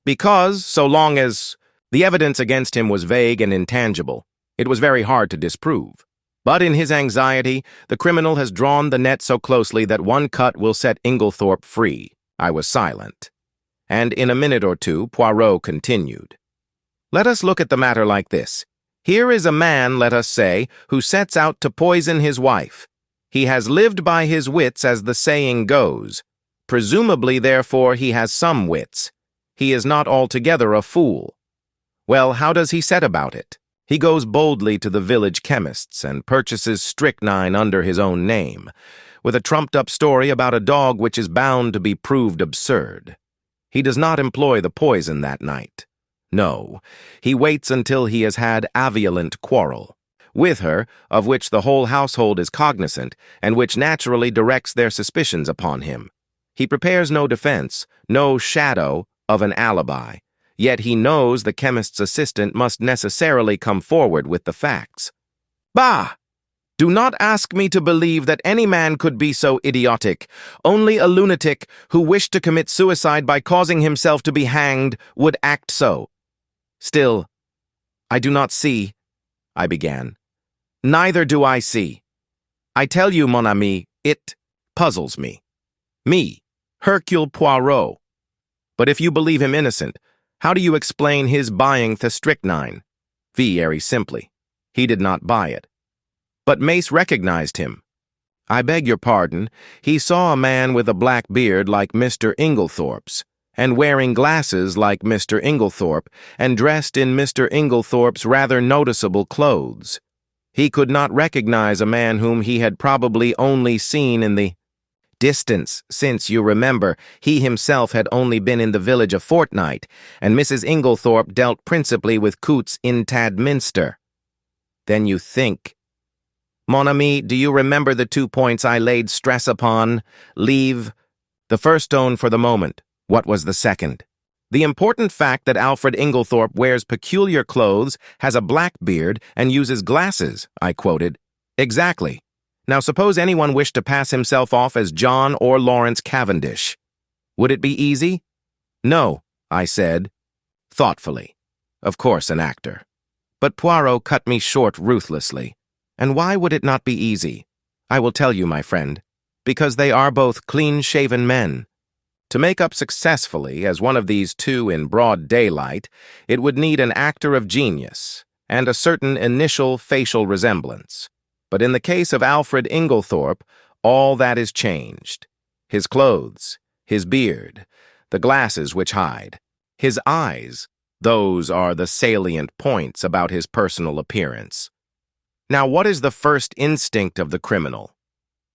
Because, so long as the evidence against him was vague and intangible, it was very hard to disprove. But in his anxiety, the criminal has drawn the net so closely that one cut will set Inglethorpe free. I was silent. And in a minute or two, Poirot continued. Let us look at the matter like this. Here is a man, let us say, who sets out to poison his wife. He has lived by his wits, as the saying goes. Presumably, therefore, he has some wits. He is not altogether a fool. Well, how does he set about it? He goes boldly to the village chemist's and purchases strychnine under his own name, with a trumped-up story about a dog which is bound to be proved absurd. He does not employ the poison that night. No, he waits until he has had a violent quarrel with her, of which the whole household is cognizant, and which naturally directs their suspicions upon him. He prepares no defense, no shadow of an alibi, yet he knows the chemist's assistant must necessarily come forward with the facts. Bah! Do not ask me to believe that any man could be so idiotic. Only a lunatic who wished to commit suicide by causing himself to be hanged would act so. Still, I do not see, I began. Neither do I see. I tell you, mon ami, it puzzles me. Me, Hercule Poirot. But if you believe him innocent, how do you explain his buying the strychnine? Very simply. He did not buy it. But Mace recognized him. I beg your pardon, he saw a man with a black beard like Mr. Inglethorpe's, and wearing glasses like Mr. Inglethorpe, and dressed in Mr. Inglethorpe's rather noticeable clothes. He could not recognize a man whom he had probably only seen in the distance, since, you remember, he himself had only been in the village a fortnight, and Mrs. Inglethorpe dealt principally with Coots in Tadminster. Then you think. Mon ami, do you remember the 2 points I laid stress upon? Leave. The first stone for the moment. What was the second? The important fact that Alfred Inglethorpe wears peculiar clothes, has a black beard, and uses glasses, I quoted. Exactly. Now suppose anyone wished to pass himself off as John or Lawrence Cavendish. Would it be easy? No, I said, thoughtfully. Of course, an actor. But Poirot cut me short ruthlessly. And why would it not be easy? I will tell you, my friend. Because they are both clean-shaven men. To make up successfully as one of these two in broad daylight, it would need an actor of genius and a certain initial facial resemblance. But in the case of Alfred Inglethorpe, all that is changed. His clothes, his beard, the glasses which hide, his eyes, those are the salient points about his personal appearance. Now, what is the first instinct of the criminal?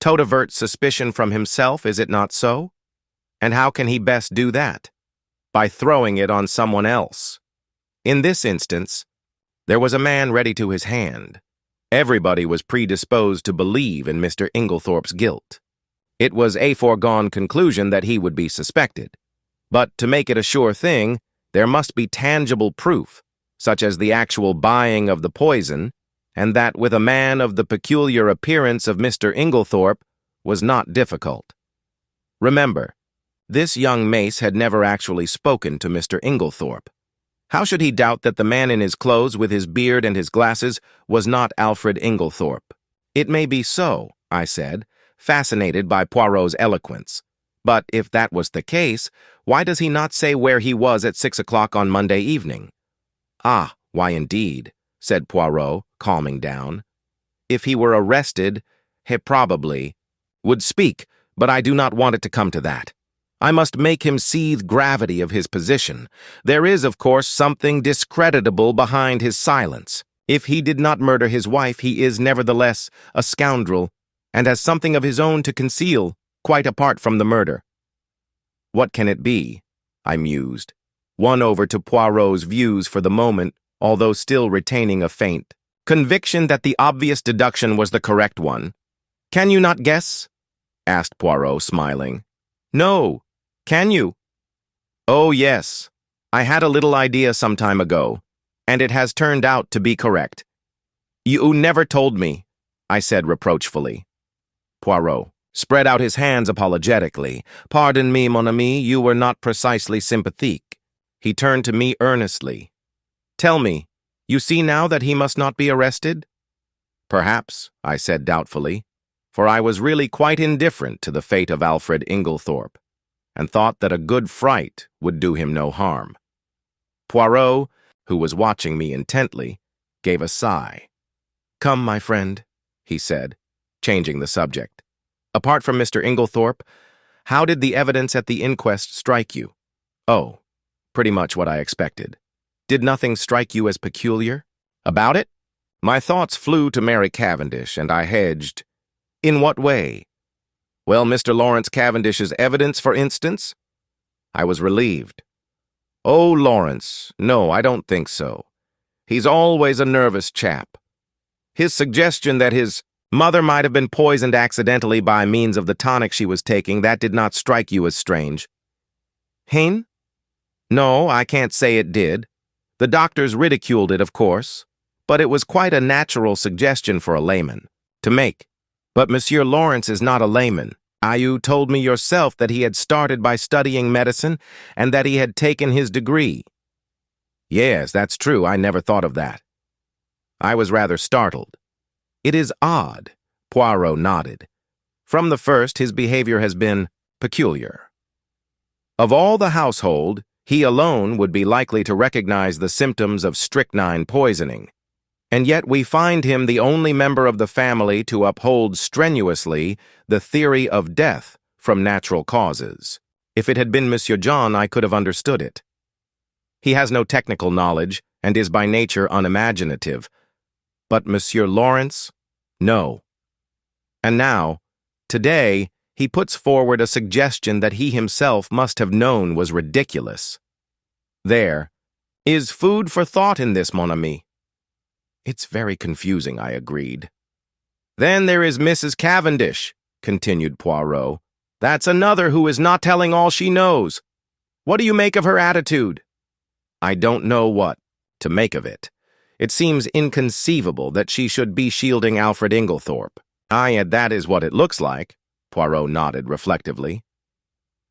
To divert suspicion from himself, is it not so? And how can he best do that? By throwing it on someone else. In this instance, there was a man ready to his hand. Everybody was predisposed to believe in Mr. Inglethorpe's guilt. It was a foregone conclusion that he would be suspected. But to make it a sure thing, there must be tangible proof, such as the actual buying of the poison, and that with a man of the peculiar appearance of Mr. Inglethorpe was not difficult. Remember, this young Mace had never actually spoken to Mr. Inglethorpe. How should he doubt that the man in his clothes with his beard and his glasses was not Alfred Inglethorpe? It may be so, I said, fascinated by Poirot's eloquence. But if that was the case, why does he not say where he was at 6 o'clock on Monday evening? Ah, why indeed, said Poirot, calming down. If he were arrested, he probably would speak, but I do not want it to come to that. I must make him see the gravity of his position. There is, of course, something discreditable behind his silence. If he did not murder his wife, he is nevertheless a scoundrel, and has something of his own to conceal, quite apart from the murder. What can it be? I mused, won over to Poirot's views for the moment, although still retaining a faint conviction that the obvious deduction was the correct one. Can you not guess? Asked Poirot, smiling. No. Can you? Oh, yes. I had a little idea some time ago, and it has turned out to be correct. You never told me, I said reproachfully. Poirot spread out his hands apologetically. Pardon me, mon ami, you were not precisely sympathique. He turned to me earnestly. Tell me, you see now that he must not be arrested? Perhaps, I said doubtfully, for I was really quite indifferent to the fate of Alfred Inglethorpe, and thought that a good fright would do him no harm. Poirot, who was watching me intently, gave a sigh. Come, my friend, he said, changing the subject. Apart from Mr. Inglethorpe, how did the evidence at the inquest strike you? Oh, pretty much what I expected. Did nothing strike you as peculiar? About it? My thoughts flew to Mary Cavendish, and I hedged. In what way? Well, Mr. Lawrence Cavendish's evidence, for instance? I was relieved. Oh, Lawrence, no, I don't think so. He's always a nervous chap. His suggestion that his mother might have been poisoned accidentally by means of the tonic she was taking, that did not strike you as strange. Hein? No, I can't say it did. The doctors ridiculed it, of course, but it was quite a natural suggestion for a layman to make. But Monsieur Lawrence is not a layman. You told me yourself that he had started by studying medicine and that he had taken his degree. Yes, that's true. I never thought of that. I was rather startled. It is odd, Poirot nodded. From the first, his behavior has been peculiar. Of all the household, he alone would be likely to recognize the symptoms of strychnine poisoning, and yet we find him the only member of the family to uphold strenuously the theory of death from natural causes. If it had been Monsieur John, I could have understood it. He has no technical knowledge and is by nature unimaginative. But Monsieur Lawrence? No. And now, today, he puts forward a suggestion that he himself must have known was ridiculous. There is food for thought in this, mon ami. It's very confusing, I agreed. Then there is Mrs. Cavendish, continued Poirot. That's another who is not telling all she knows. What do you make of her attitude? I don't know what to make of it. It seems inconceivable that she should be shielding Alfred Inglethorpe. That is what it looks like, Poirot nodded reflectively.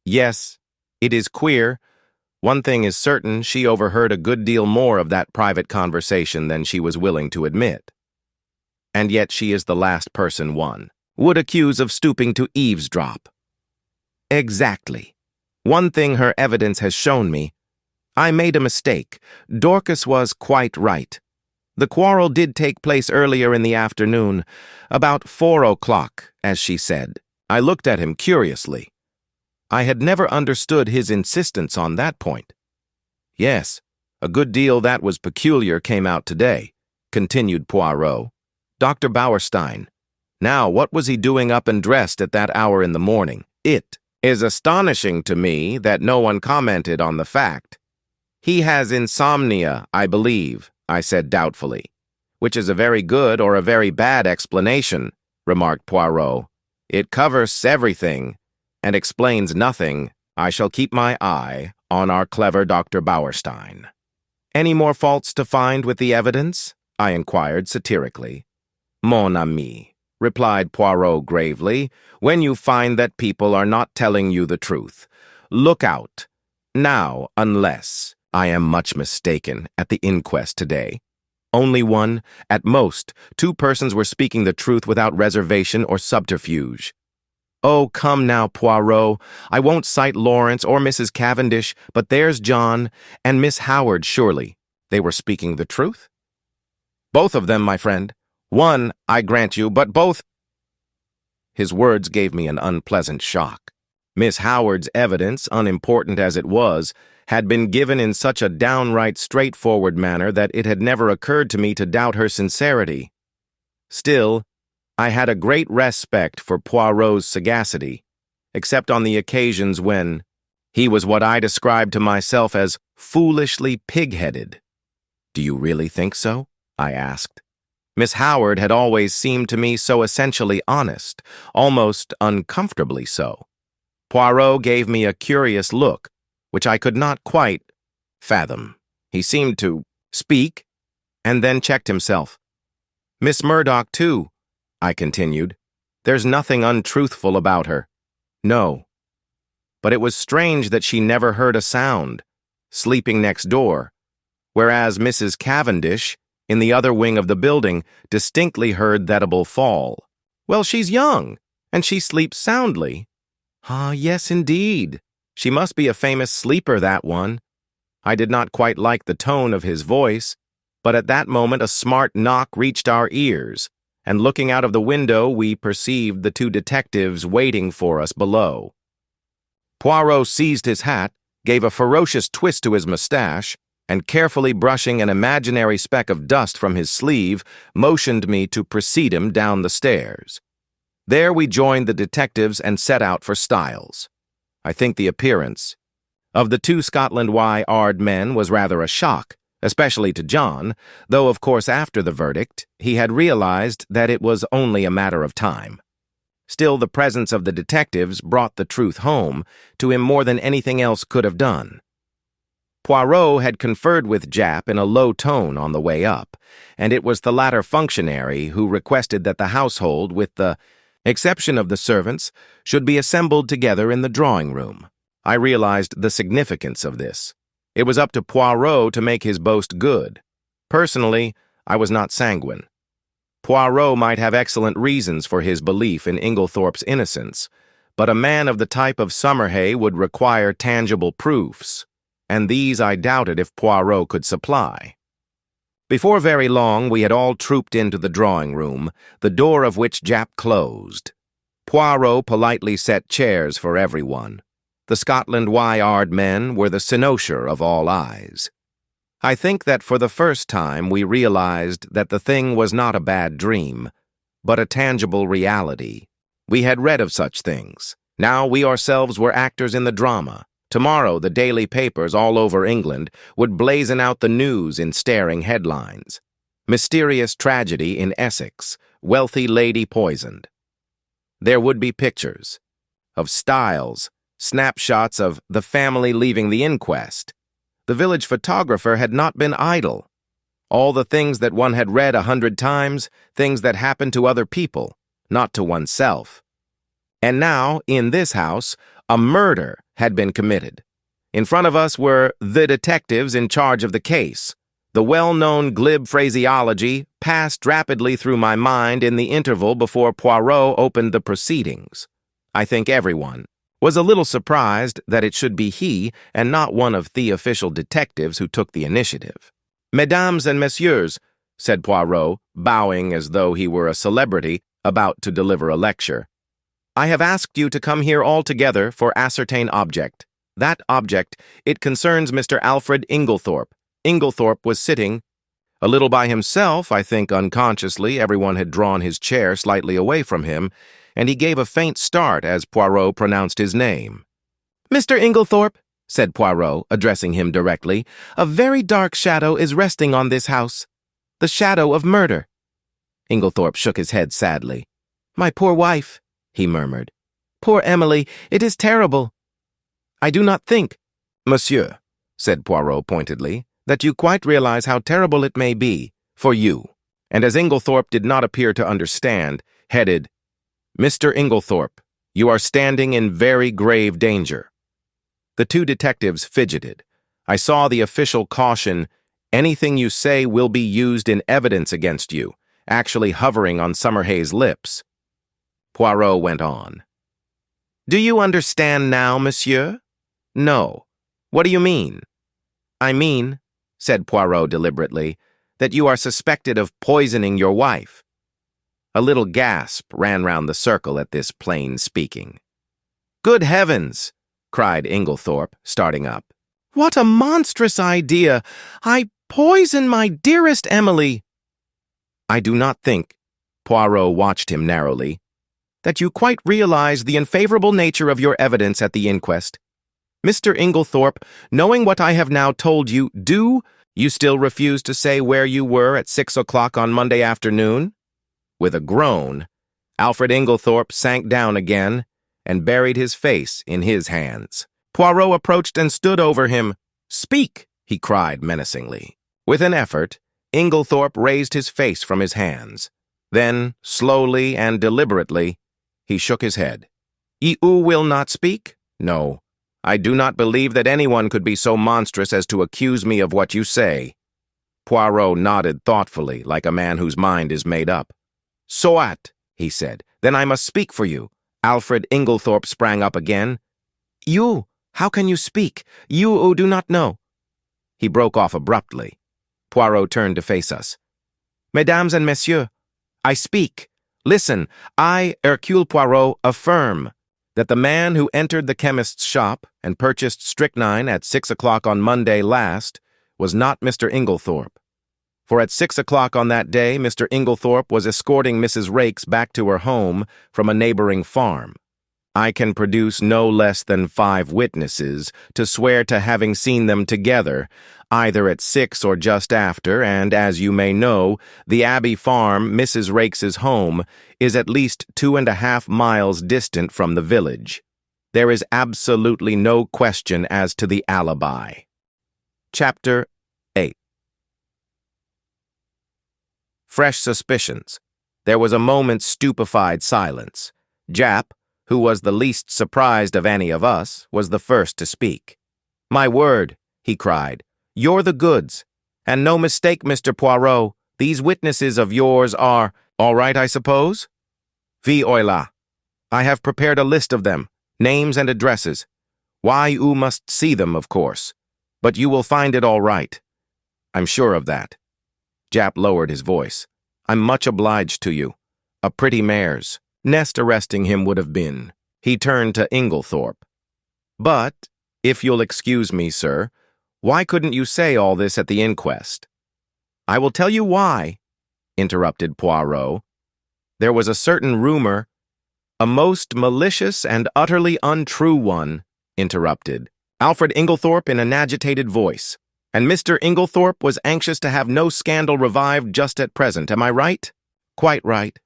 Yes, it is queer. One thing is certain, she overheard a good deal more of that private conversation than she was willing to admit. And yet she is the last person one would accuse of stooping to eavesdrop. Exactly. One thing her evidence has shown me. I made a mistake. Dorcas was quite right. The quarrel did take place earlier in the afternoon, about 4 o'clock, as she said. I looked at him curiously. I had never understood his insistence on that point. Yes, a good deal that was peculiar came out today, continued Poirot. Dr. Bauerstein. Now, what was he doing up and dressed at that hour in the morning? It is astonishing to me that no one commented on the fact. He has insomnia, I believe, I said doubtfully. Which is a very good or a very bad explanation, remarked Poirot. It covers everything and explains nothing. I shall keep my eye on our clever Dr. Bauerstein. Any more faults to find with the evidence? I inquired satirically. Mon ami, replied Poirot gravely, when you find that people are not telling you the truth, look out. Now, unless I am much mistaken at the inquest today. Only one, at most, 2 persons were speaking the truth without reservation or subterfuge. Oh, come now, Poirot. I won't cite Lawrence or Mrs. Cavendish, but there's John and Miss Howard, surely. They were speaking the truth? Both of them, my friend. One, I grant you, but both. His words gave me an unpleasant shock. Miss Howard's evidence, unimportant as it was, had been given in such a downright straightforward manner that it had never occurred to me to doubt her sincerity. Still, I had a great respect for Poirot's sagacity, except on the occasions when he was what I described to myself as foolishly pig-headed. Do you really think so? I asked. Miss Howard had always seemed to me so essentially honest, almost uncomfortably so. Poirot gave me a curious look, which I could not quite fathom. He seemed to speak, and then checked himself. "Miss Murdoch, too," I continued. "There's nothing untruthful about her. No. But it was strange that she never heard a sound, sleeping next door, whereas Mrs. Cavendish, in the other wing of the building, distinctly heard that able fall. Well, she's young, and she sleeps soundly." "Ah, yes, indeed. She must be a famous sleeper, that one." I did not quite like the tone of his voice, but at that moment a smart knock reached our ears, and looking out of the window we perceived the two detectives waiting for us below. Poirot seized his hat, gave a ferocious twist to his mustache, and carefully brushing an imaginary speck of dust from his sleeve, motioned me to precede him down the stairs. There we joined the detectives and set out for Styles. I think the appearance of the two Scotland Yard men was rather a shock, especially to John, though of course after the verdict he had realized that it was only a matter of time. Still, the presence of the detectives brought the truth home to him more than anything else could have done. Poirot had conferred with Japp in a low tone on the way up, and it was the latter functionary who requested that the household, with the exception of the servants, should be assembled together in the drawing-room. I realized the significance of this. It was up to Poirot to make his boast good. Personally, I was not sanguine. Poirot might have excellent reasons for his belief in Inglethorpe's innocence, but a man of the type of Summerhay would require tangible proofs, and these I doubted if Poirot could supply. Before very long, we had all trooped into the drawing-room, the door of which Japp closed. Poirot politely set chairs for everyone. The Scotland Yard men were the cynosure of all eyes. I think that for the first time we realized that the thing was not a bad dream, but a tangible reality. We had read of such things. Now we ourselves were actors in the drama. Tomorrow the daily papers all over England would blazon out the news in staring headlines. Mysterious tragedy in Essex, wealthy lady poisoned. There would be pictures of Styles, snapshots of the family leaving the inquest. The village photographer had not been idle. All the things that one had read 100 times, things that happened to other people, not to oneself. And now, in this house, a murder had been committed. In front of us were the detectives in charge of the case. The well-known glib phraseology passed rapidly through my mind in the interval before Poirot opened the proceedings. I think everyone was a little surprised that it should be he and not one of the official detectives who took the initiative. "Mesdames and messieurs," said Poirot, bowing as though he were a celebrity about to deliver a lecture, "I have asked you to come here all together for ascertain object. That object, it concerns Mr. Alfred Inglethorpe." Inglethorpe was sitting a little by himself. I think unconsciously everyone had drawn his chair slightly away from him, and he gave a faint start as Poirot pronounced his name. "Mr. Inglethorpe," said Poirot, addressing him directly, "a very dark shadow is resting on this house. The shadow of murder." Inglethorpe shook his head sadly. "My poor wife," he murmured. "Poor Emily, it is terrible. I do not think—" "Monsieur," said Poirot pointedly, "that you quite realize how terrible it may be for you." And as Inglethorpe did not appear to understand, headed, "Mr. Inglethorpe, you are standing in very grave danger." The two detectives fidgeted. I saw the official caution, "Anything you say will be used in evidence against you," actually hovering on Summerhay's lips. Poirot went on. "Do you understand now, monsieur?" "No. What do you mean?" "I mean," said Poirot deliberately, "that you are suspected of poisoning your wife." A little gasp ran round the circle at this plain speaking. "Good heavens!" cried Inglethorpe, starting up. "What a monstrous idea! I poison my dearest Emily!" "I do not think," Poirot watched him narrowly, "that you quite realize the unfavorable nature of your evidence at the inquest. Mr. Inglethorpe, knowing what I have now told you, do you still refuse to say where you were at 6 o'clock on Monday afternoon?" With a groan, Alfred Inglethorpe sank down again, and buried his face in his hands. Poirot approached and stood over him. "Speak!" he cried menacingly. With an effort, Inglethorpe raised his face from his hands. Then, slowly and deliberately, he shook his head. "You will not speak? No. I do not believe that anyone could be so monstrous as to accuse me of what you say." Poirot nodded thoughtfully, like a man whose mind is made up. "Soit," he said. "Then I must speak for you." Alfred Inglethorpe sprang up again. "You? How can you speak? You who do not know—" He broke off abruptly. Poirot turned to face us. "Mesdames and messieurs, I speak. Listen, I, Hercule Poirot, affirm that the man who entered the chemist's shop and purchased strychnine at 6 o'clock on Monday last was not Mr. Inglethorpe. For at 6 o'clock on that day, Mr. Inglethorpe was escorting Mrs. Raikes back to her home from a neighboring farm. I can produce no less than 5 witnesses to swear to having seen them together, either at 6 or just after, and as you may know, the Abbey Farm, Mrs. Raikes's home, is at least 2.5 miles distant from the village. There is absolutely no question as to the alibi. Chapter 8. Fresh suspicions. There was a moment's stupefied silence. Jap, who was the least surprised of any of us, was the first to speak. "My word," he cried, "you're the goods. And no mistake, Mr. Poirot, these witnesses of yours are all right, I suppose? Voilà. I have prepared a list of them, names and addresses. Why, you must see them, of course. But you will find it all right. I'm sure of that." Jap lowered his voice. "I'm much obliged to you. A pretty mare's nest arresting him would have been." He turned to Inglethorpe. "But, if you'll excuse me, sir, why couldn't you say all this at the inquest?" "I will tell you why," interrupted Poirot. "There was a certain rumor—" "A most malicious and utterly untrue one," interrupted Alfred Inglethorpe in an agitated voice. "And Mr. Inglethorpe was anxious to have no scandal revived just at present, am I right?" "Quite right."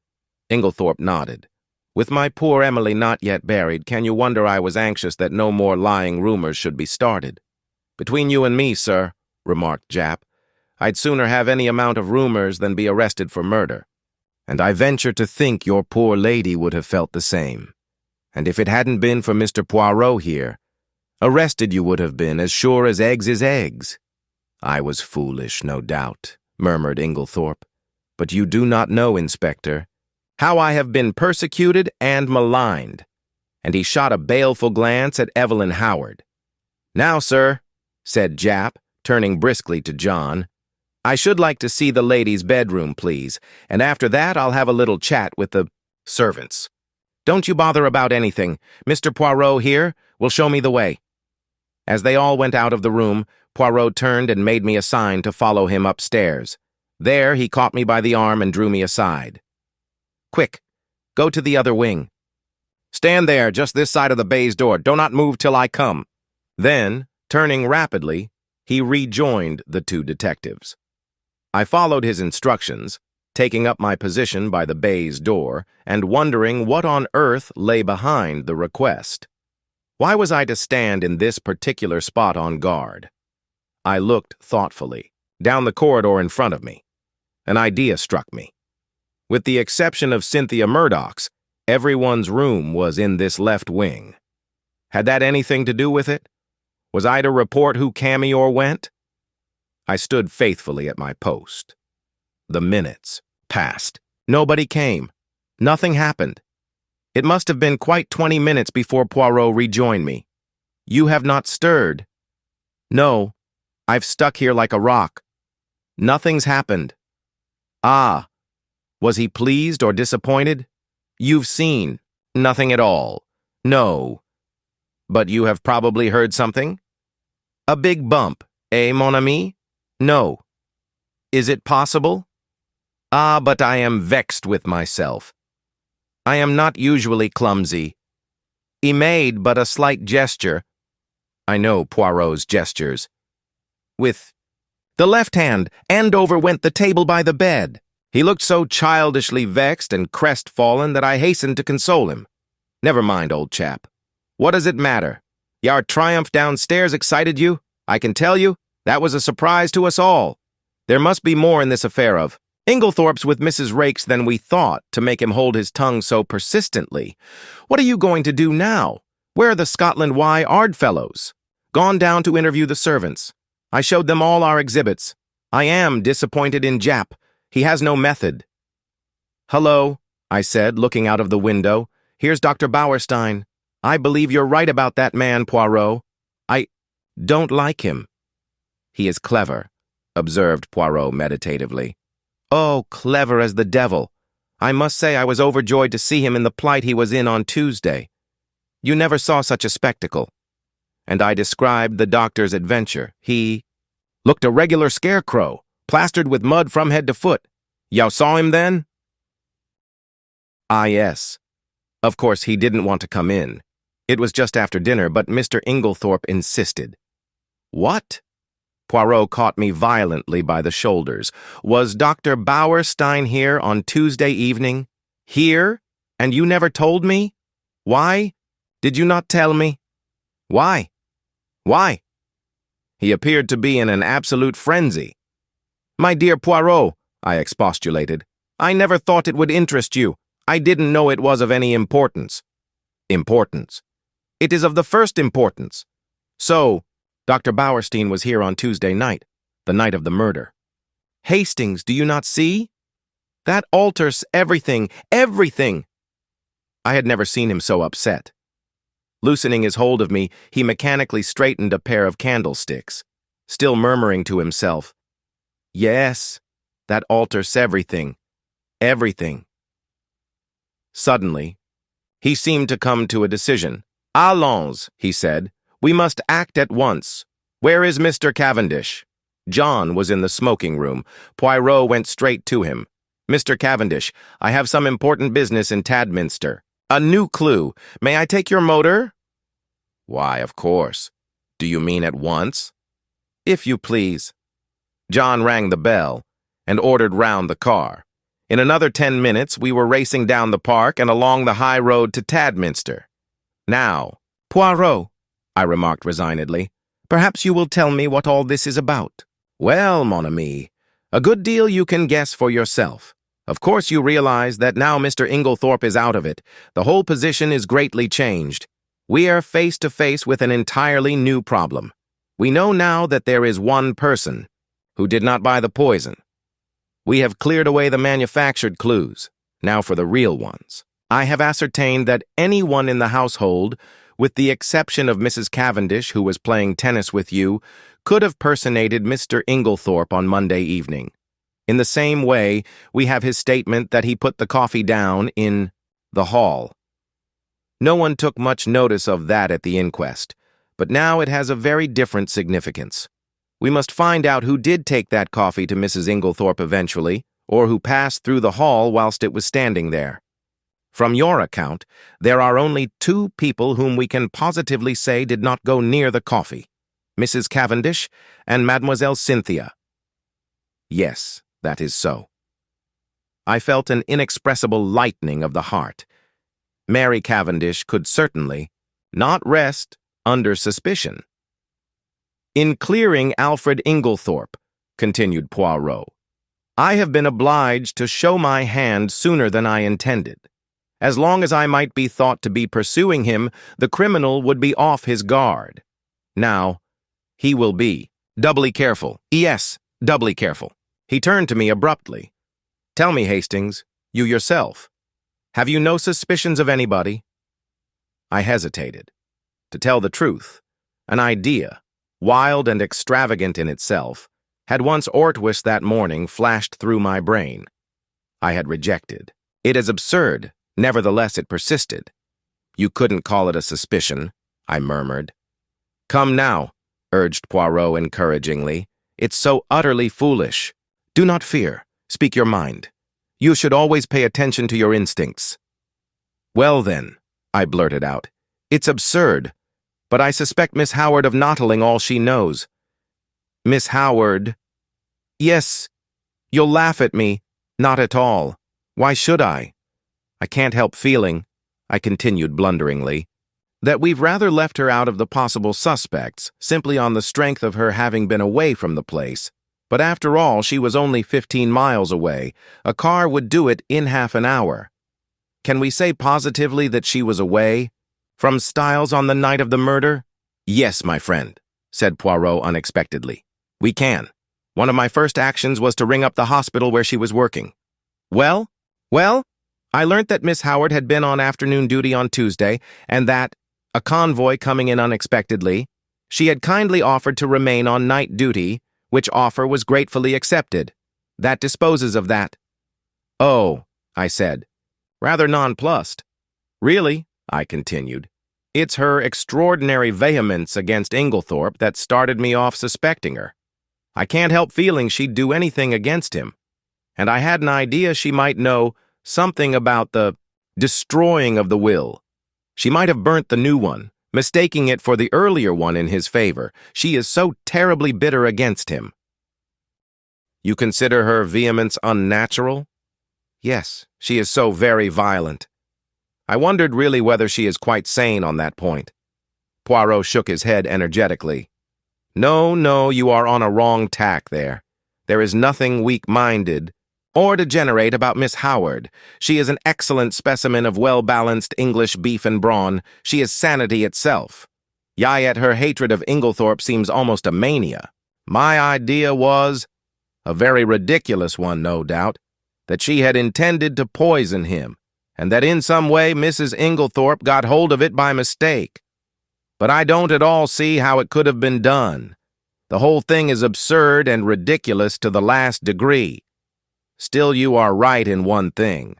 Inglethorpe nodded. "With my poor Emily not yet buried, can you wonder I was anxious that no more lying rumors should be started?" "Between you and me, sir," remarked Jap, "I'd sooner have any amount of rumors than be arrested for murder. And I venture to think your poor lady would have felt the same. And if it hadn't been for Mr. Poirot here, arrested you would have been, as sure as eggs is eggs." "I was foolish, no doubt," murmured Inglethorpe. "But you do not know, Inspector, how I have been persecuted and maligned." And he shot a baleful glance at Evelyn Howard. "Now, sir," said Jap, turning briskly to John, "I should like to see the ladies' bedroom, please, and after that I'll have a little chat with the servants. Don't you bother about anything. Mr. Poirot here will show me the way." As they all went out of the room, Poirot turned and made me a sign to follow him upstairs. There he caught me by the arm and drew me aside. "Quick, go to the other wing. Stand there, just this side of the baize door. Do not move till I come." Then, turning rapidly, he rejoined the 2 detectives. I followed his instructions, taking up my position by the baize door and wondering what on earth lay behind the request. Why was I to stand in this particular spot on guard? I looked thoughtfully, down the corridor in front of me. An idea struck me. With the exception of Cynthia Murdoch's, everyone's room was in this left wing. Had that anything to do with it? Was I to report who came or went? I stood faithfully at my post. The minutes passed. Nobody came. Nothing happened. It must have been quite 20 minutes before Poirot rejoined me. "You have not stirred." "No. I've stuck here like a rock. Nothing's happened." "Ah. Was he pleased or disappointed?" "You've seen." "Nothing at all." "No." "But you have probably heard something?" "A big bump, eh, mon ami?" "No." "Is it possible?" "Ah, but I am vexed with myself. I am not usually clumsy." He made but a slight gesture. I know Poirot's gestures. With the left hand, and over went the table by the bed. He looked so childishly vexed and crestfallen that I hastened to console him. Never mind, old chap. What does it matter? Your triumph downstairs excited you? I can tell you, that was a surprise to us all. There must be more in this affair of Inglethorpe's with Mrs. Raikes than we thought to make him hold his tongue so persistently. What are you going to do now? Where are the Scotland Yard fellows? Gone down to interview the servants. I showed them all our exhibits. I am disappointed in Jap. He has no method. Hello, I said, looking out of the window. Here's Dr. Bauerstein. I believe you're right about that man, Poirot. I don't like him. He is clever, observed Poirot meditatively. Oh, clever as the devil. I must say I was overjoyed to see him in the plight he was in on Tuesday. You never saw such a spectacle. And I described the doctor's adventure. He looked a regular scarecrow, plastered with mud from head to foot. You saw him then? Ah, yes. Of course, he didn't want to come in. It was just after dinner, but Mr. Inglethorpe insisted. What? Poirot caught me violently by the shoulders. Was Dr. Bauerstein here on Tuesday evening? Here? And you never told me? Why? Did you not tell me? Why? Why? He appeared to be in an absolute frenzy. My dear Poirot, I expostulated, I never thought it would interest you. I didn't know it was of any importance. Importance? It is of the first importance. So, Dr. Bauerstein was here on Tuesday night, the night of the murder. Hastings, do you not see? That alters everything, everything. I had never seen him so upset. Loosening his hold of me, he mechanically straightened a pair of candlesticks, still murmuring to himself, Yes, that alters everything, everything. Suddenly, he seemed to come to a decision. Allons, he said. We must act at once. Where is Mr. Cavendish? John was in the smoking room. Poirot went straight to him. Mr. Cavendish, I have some important business in Tadminster. A new clue. May I take your motor? Why, of course. Do you mean at once? If you please. John rang the bell and ordered round the car. In another 10 minutes, we were racing down the park and along the high road to Tadminster. Now, Poirot, I remarked resignedly, perhaps you will tell me what all this is about. Well, mon ami, a good deal you can guess for yourself. Of course you realize that now Mr. Inglethorpe is out of it, the whole position is greatly changed. We are face to face with an entirely new problem. We know now that there is one person who did not buy the poison. We have cleared away the manufactured clues. Now for the real ones. I have ascertained that anyone in the household, with the exception of Mrs. Cavendish, who was playing tennis with you, could have personated Mr. Inglethorpe on Monday evening. In the same way, we have his statement that he put the coffee down in the hall. No one took much notice of that at the inquest, but now it has a very different significance. We must find out who did take that coffee to Mrs. Inglethorpe eventually, or who passed through the hall whilst it was standing there. From your account, there are only 2 people whom we can positively say did not go near the coffee, Mrs. Cavendish and Mademoiselle Cynthia. Yes, that is so. I felt an inexpressible lightening of the heart. Mary Cavendish could certainly not rest under suspicion. In clearing Alfred Inglethorpe, continued Poirot, I have been obliged to show my hand sooner than I intended. As long as I might be thought to be pursuing him, the criminal would be off his guard. Now, he will be doubly careful. Yes, doubly careful. He turned to me abruptly. Tell me, Hastings, you yourself, have you no suspicions of anybody? I hesitated. To tell the truth, an idea, wild and extravagant in itself, had once or twice that morning flashed through my brain. I had rejected. It is absurd. Nevertheless, it persisted. You couldn't call it a suspicion, I murmured. Come now, urged Poirot encouragingly. It's so utterly foolish. Do not fear. Speak your mind. You should always pay attention to your instincts. Well then, I blurted out, it's absurd, but I suspect Miss Howard of Nottling all she knows. Miss Howard? Yes, you'll laugh at me. Not at all. Why should I? I can't help feeling, I continued blunderingly, that we've rather left her out of the possible suspects, simply on the strength of her having been away from the place. But after all, she was only 15 miles away. A car would do it in half an hour. Can we say positively that she was away from Styles on the night of the murder? Yes, my friend, said Poirot unexpectedly. We can. One of my first actions was to ring up the hospital where she was working. Well, I learnt that Miss Howard had been on afternoon duty on Tuesday, and that, a convoy coming in unexpectedly, she had kindly offered to remain on night duty, which offer was gratefully accepted. That disposes of that. Oh, I said, rather nonplussed. Really, I continued, it's her extraordinary vehemence against Inglethorpe that started me off suspecting her. I can't help feeling she'd do anything against him, and I had an idea she might know something about the destroying of the will. She might have burnt the new one, mistaking it for the earlier one in his favor. She is so terribly bitter against him. You consider her vehemence unnatural? Yes, she is so very violent. I wondered really whether she is quite sane on that point. Poirot shook his head energetically. No, you are on a wrong tack there. There is nothing weak-minded or degenerate about Miss Howard. She is an excellent specimen of well-balanced English beef and brawn. She is sanity itself. Yet her hatred of Inglethorpe seems almost a mania. My idea was, a very ridiculous one, no doubt, that she had intended to poison him, and that in some way Mrs. Inglethorpe got hold of it by mistake. But I don't at all see how it could have been done. The whole thing is absurd and ridiculous to the last degree. Still, you are right in one thing.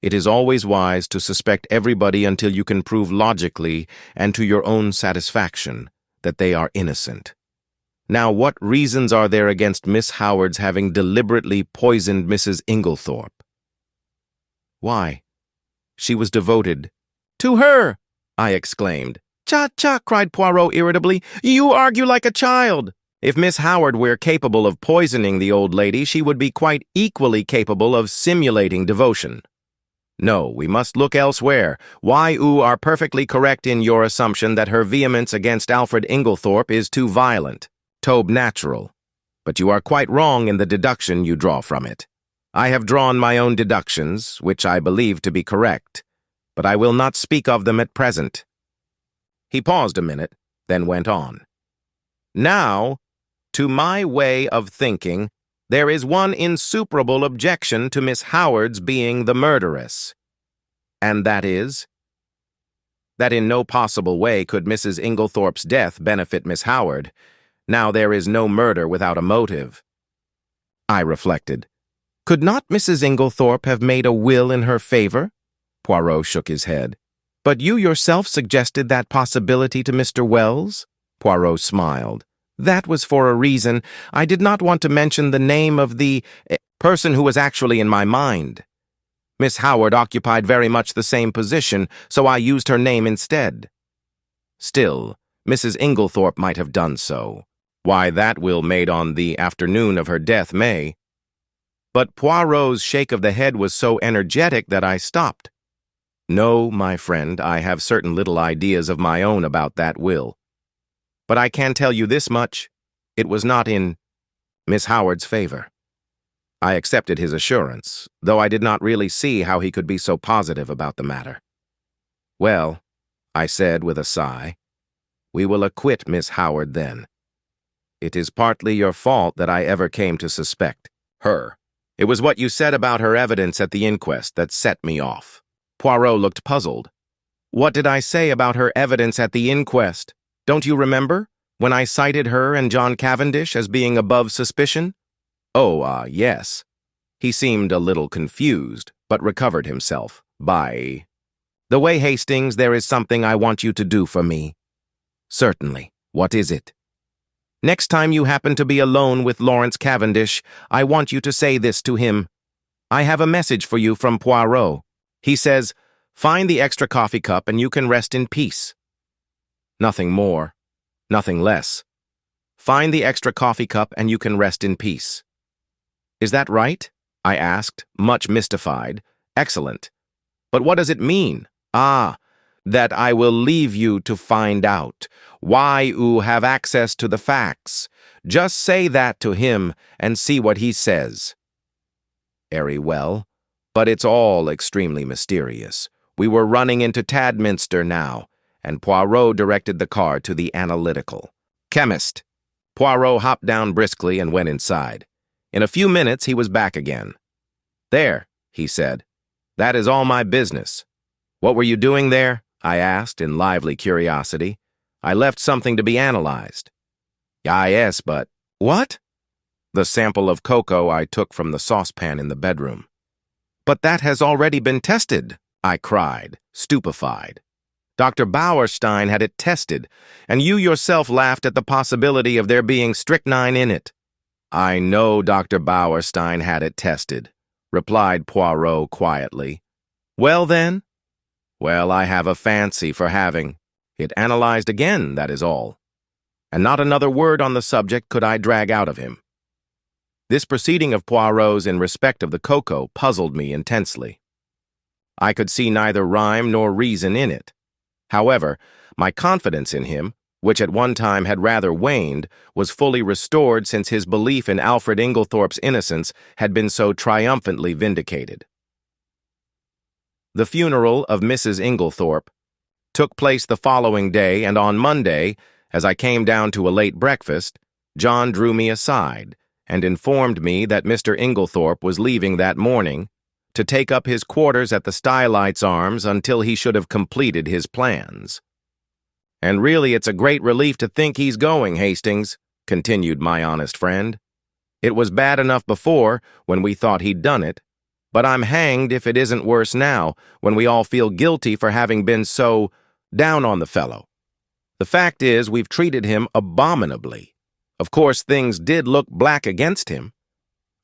It is always wise to suspect everybody until you can prove logically and to your own satisfaction that they are innocent. Now, what reasons are there against Miss Howard's having deliberately poisoned Mrs. Inglethorpe? Why, she was devoted to her, I exclaimed. Cha-cha, cried Poirot irritably. You argue like a child. If Miss Howard were capable of poisoning the old lady, she would be quite equally capable of simulating devotion. No, we must look elsewhere. You are perfectly correct in your assumption that her vehemence against Alfred Inglethorpe is too violent, too natural. But you are quite wrong in the deduction you draw from it. I have drawn my own deductions, which I believe to be correct, but I will not speak of them at present. He paused a minute, then went on. Now, to my way of thinking, there is one insuperable objection to Miss Howard's being the murderess. And that is, that in no possible way could Mrs. Inglethorpe's death benefit Miss Howard. Now there is no murder without a motive. I reflected. Could not Mrs. Inglethorpe have made a will in her favor? Poirot shook his head. But you yourself suggested that possibility to Mr. Wells? Poirot smiled. That was for a reason. I did not want to mention the name of the person who was actually in my mind. Miss Howard occupied very much the same position, so I used her name instead. Still, Mrs. Inglethorpe might have done so. Why, that will made on the afternoon of her death may. But Poirot's shake of the head was so energetic that I stopped. No, my friend, I have certain little ideas of my own about that will. But I can tell you this much. It was not in Miss Howard's favor. I accepted his assurance, though I did not really see how he could be so positive about the matter. Well, I said with a sigh, we will acquit Miss Howard then. It is partly your fault that I ever came to suspect her. It was what you said about her evidence at the inquest that set me off. Poirot looked puzzled. What did I say about her evidence at the inquest? Don't you remember, when I cited her and John Cavendish as being above suspicion? Oh, yes. He seemed a little confused, but recovered himself. The way, Hastings, there is something I want you to do for me. Certainly. What is it? Next time you happen to be alone with Lawrence Cavendish, I want you to say this to him. I have a message for you from Poirot. He says, find the extra coffee cup and you can rest in peace. Nothing more, nothing less. Find the extra coffee cup and you can rest in peace. Is that right? I asked, much mystified. Excellent. But what does it mean? Ah, that I will leave you to find out. Why you have access to the facts. Just say that to him and see what he says. Very well, but it's all extremely mysterious. We were running into Tadminster now, and Poirot directed the car to the analytical. Chemist. Poirot hopped down briskly and went inside. In a few minutes, he was back again. There, he said. That is all my business. What were you doing there? I asked in lively curiosity. I left something to be analyzed. Ah, yes, but... What? The sample of cocoa I took from the saucepan in the bedroom. But that has already been tested, I cried, stupefied. Dr. Bauerstein had it tested, and you yourself laughed at the possibility of there being strychnine in it. I know Dr. Bauerstein had it tested, replied Poirot quietly. Well, then? Well, I have a fancy for having it analyzed again, that is all. And not another word on the subject could I drag out of him. This proceeding of Poirot's in respect of the cocoa puzzled me intensely. I could see neither rhyme nor reason in it. However, my confidence in him, which at one time had rather waned, was fully restored since his belief in Alfred Inglethorpe's innocence had been so triumphantly vindicated. The funeral of Mrs. Inglethorpe took place the following day, and on Monday, as I came down to a late breakfast, John drew me aside and informed me that Mr. Inglethorpe was leaving that morning to take up his quarters at the Stylites Arms until he should have completed his plans. And really it's a great relief to think he's going, Hastings, continued my honest friend. It was bad enough before, when we thought he'd done it, but I'm hanged if it isn't worse now, when we all feel guilty for having been so down on the fellow. The fact is, we've treated him abominably. Of course, things did look black against him.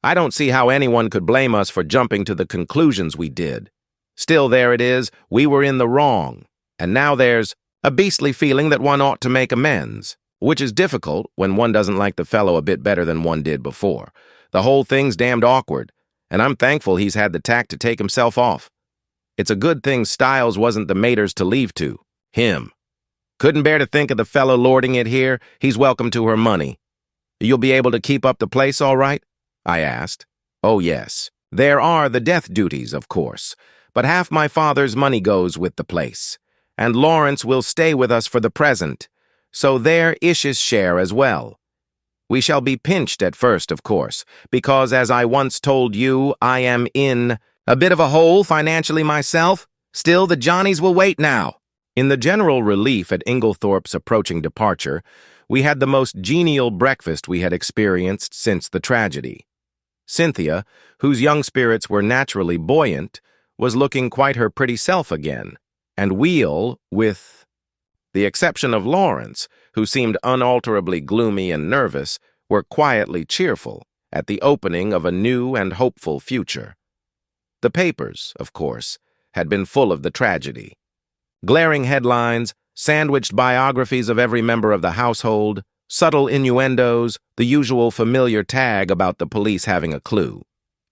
I don't see how anyone could blame us for jumping to the conclusions we did. Still, there it is, we were in the wrong, and now there's a beastly feeling that one ought to make amends, which is difficult when one doesn't like the fellow a bit better than one did before. The whole thing's damned awkward, and I'm thankful he's had the tact to take himself off. It's a good thing Styles wasn't the maters to leave to. Him. Couldn't bear to think of the fellow lording it here. He's welcome to her money. You'll be able to keep up the place all right? I asked. Oh, yes. There are the death duties, of course, but half my father's money goes with the place, and Lawrence will stay with us for the present, so there is his share as well. We shall be pinched at first, of course, because, as I once told you, I am in a bit of a hole financially myself. Still, the Johnnies will wait now. In the general relief at Inglethorpe's approaching departure, we had the most genial breakfast we had experienced since the tragedy. Cynthia, whose young spirits were naturally buoyant, was looking quite her pretty self again, and Wheel, with the exception of Lawrence, who seemed unalterably gloomy and nervous, were quietly cheerful at the opening of a new and hopeful future. The papers, of course, had been full of the tragedy. Glaring headlines, sandwiched biographies of every member of the household, subtle innuendos, the usual familiar tag about the police having a clue.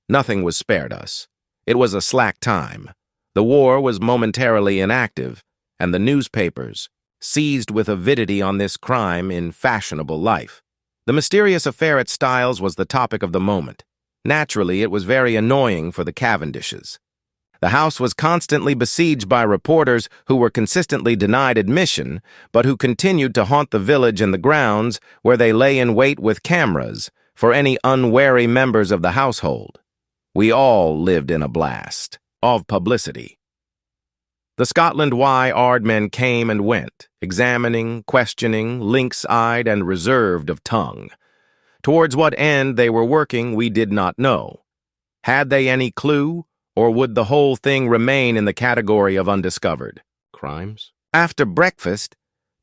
Nothing was spared us. It was a slack time. The war was momentarily inactive, and the newspapers seized with avidity on this crime in fashionable life. The mysterious affair at Styles was the topic of the moment. Naturally, it was very annoying for the Cavendishes. The house was constantly besieged by reporters who were consistently denied admission, but who continued to haunt the village and the grounds, where they lay in wait with cameras for any unwary members of the household. We all lived in a blast of publicity. The Scotland Yard men came and went, examining, questioning, lynx-eyed and reserved of tongue. Towards what end they were working we did not know. Had they any clue, or would the whole thing remain in the category of undiscovered crimes? After breakfast,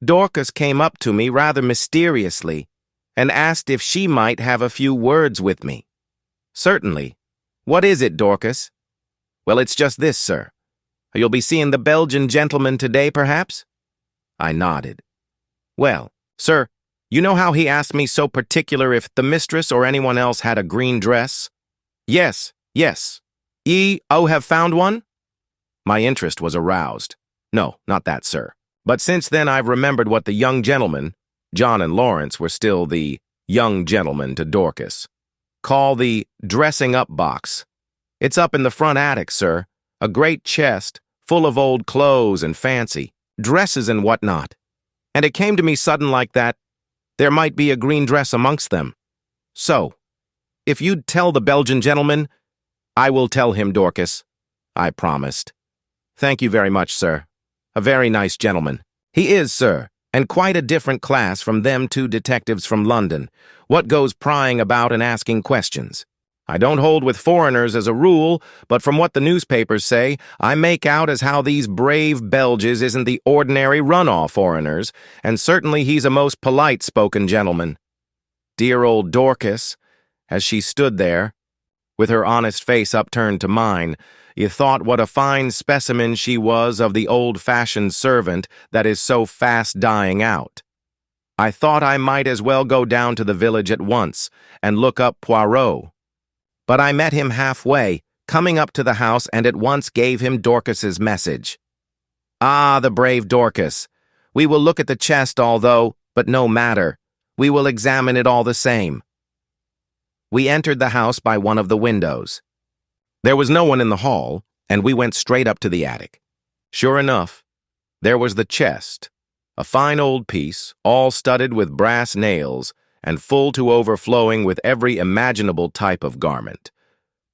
Dorcas came up to me rather mysteriously and asked if she might have a few words with me. Certainly. What is it, Dorcas? Well, it's just this, sir. You'll be seeing the Belgian gentleman today, perhaps? I nodded. Well, sir, you know how he asked me so particular if the mistress or anyone else had a green dress? Yes. Ye, have found one? My interest was aroused. No, not that, sir. But since then I've remembered what the young gentleman, John and Lawrence were still the young gentleman to Dorcas, call the dressing-up box. It's up in the front attic, sir. A great chest, full of old clothes and fancy, dresses and whatnot. And it came to me sudden like that, there might be a green dress amongst them. So, if you'd tell the Belgian gentleman, I will tell him, Dorcas, I promised. Thank you very much, sir. A very nice gentleman. He is, sir, and quite a different class from them two detectives from London, what goes prying about and asking questions. I don't hold with foreigners as a rule, but from what the newspapers say, I make out as how these brave Belges isn't the ordinary run-off foreigners, and certainly he's a most polite-spoken gentleman. Dear old Dorcas, as she stood there, with her honest face upturned to mine, you thought what a fine specimen she was of the old-fashioned servant that is so fast dying out. I thought I might as well go down to the village at once and look up Poirot. But I met him halfway, coming up to the house, and at once gave him Dorcas's message. Ah, the brave Dorcas! We will look at the chest, but no matter. We will examine it all the same. We entered the house by one of the windows. There was no one in the hall, and we went straight up to the attic. Sure enough, there was the chest, a fine old piece, all studded with brass nails, and full to overflowing with every imaginable type of garment.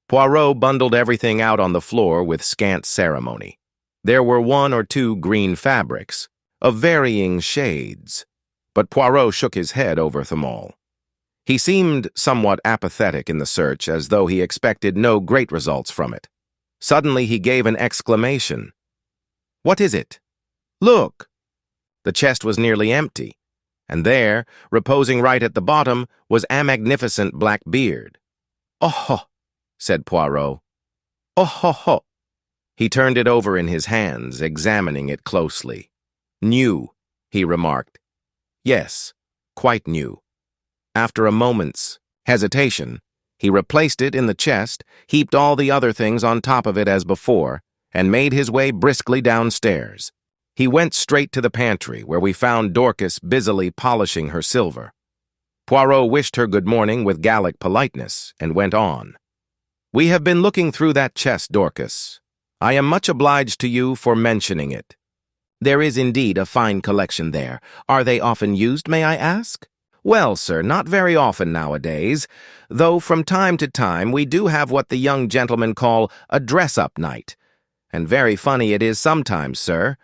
Poirot bundled everything out on the floor with scant ceremony. There were one or two green fabrics, of varying shades, but Poirot shook his head over them all. He seemed somewhat apathetic in the search, as though he expected no great results from it. Suddenly he gave an exclamation. "What is it? Look!" The chest was nearly empty, and there, reposing right at the bottom, was a magnificent black beard. "Oh!" said Poirot. "Oh!" He turned it over in his hands, examining it closely. "New," he remarked. "Yes, quite new." After a moment's hesitation, he replaced it in the chest, heaped all the other things on top of it as before, and made his way briskly downstairs. He went straight to the pantry, where we found Dorcas busily polishing her silver. Poirot wished her good morning with Gallic politeness, and went on. "We have been looking through that chest, Dorcas. I am much obliged to you for mentioning it. There is indeed a fine collection there. Are they often used, may I ask?" "Well, sir, not very often nowadays, though from time to time we do have what the young gentlemen call a dress-up night. And very funny it is sometimes, sir.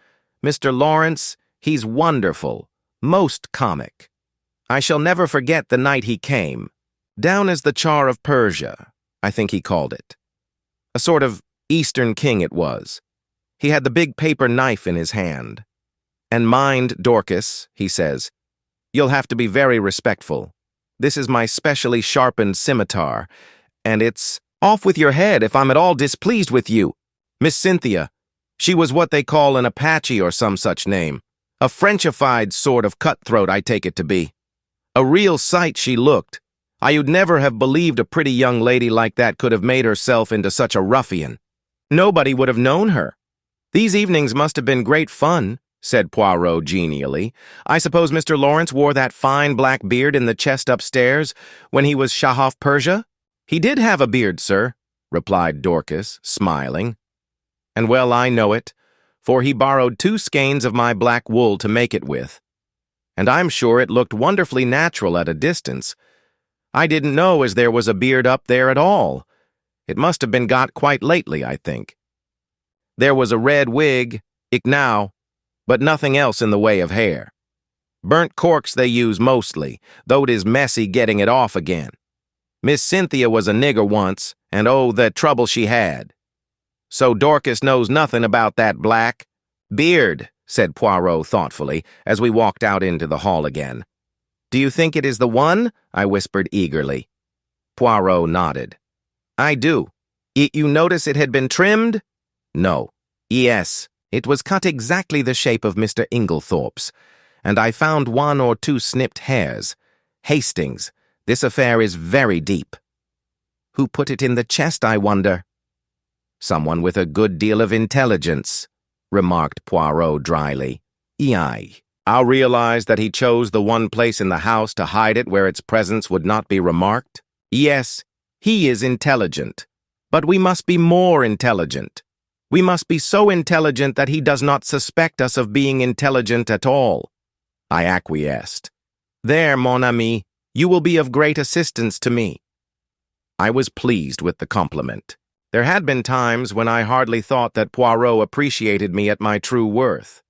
Mr. Lawrence, he's wonderful, most comic. I shall never forget the night he came. Down as the Czar of Persia, I think he called it. A sort of Eastern king it was. He had the big paper knife in his hand. And mind, Dorcas, he says, you'll have to be very respectful. This is my specially sharpened scimitar, and it's off with your head if I'm at all displeased with you. Miss Cynthia, she was what they call an Apache or some such name. A Frenchified sort of cutthroat, I take it to be. A real sight she looked. I'd never have believed a pretty young lady like that could have made herself into such a ruffian. Nobody would have known her. These evenings must have been great fun, said Poirot genially. I suppose Mr. Lawrence wore that fine black beard in the chest upstairs when he was Shah of Persia? He did have a beard, sir, replied Dorcas, smiling. And well I know it, for he borrowed 2 skeins of my black wool to make it with. And I'm sure it looked wonderfully natural at a distance. I didn't know as there was a beard up there at all. It must have been got quite lately, I think. There was a red wig, now, but nothing else in the way of hair. Burnt corks they use mostly, though it is messy getting it off again. Miss Cynthia was a nigger once, and oh, the trouble she had. So Dorcas knows nothing about that black beard, said Poirot thoughtfully, as we walked out into the hall again. Do you think it is the one? I whispered eagerly. Poirot nodded. I do. You notice it had been trimmed? No. Yes, it was cut exactly the shape of Mr. Inglethorpe's, and I found 1 or 2 snipped hairs. Hastings, this affair is very deep. Who put it in the chest, I wonder? Someone with a good deal of intelligence. remarked Poirot dryly. Aye. I'll realize that he chose the one place in the house to hide it where its presence would not be remarked. Yes, he is intelligent. But we must be more intelligent. We must be so intelligent that he does not suspect us of being intelligent at all. I acquiesced. There, mon ami, you will be of great assistance to me. I was pleased with the compliment. There had been times when I hardly thought that Poirot appreciated me at my true worth.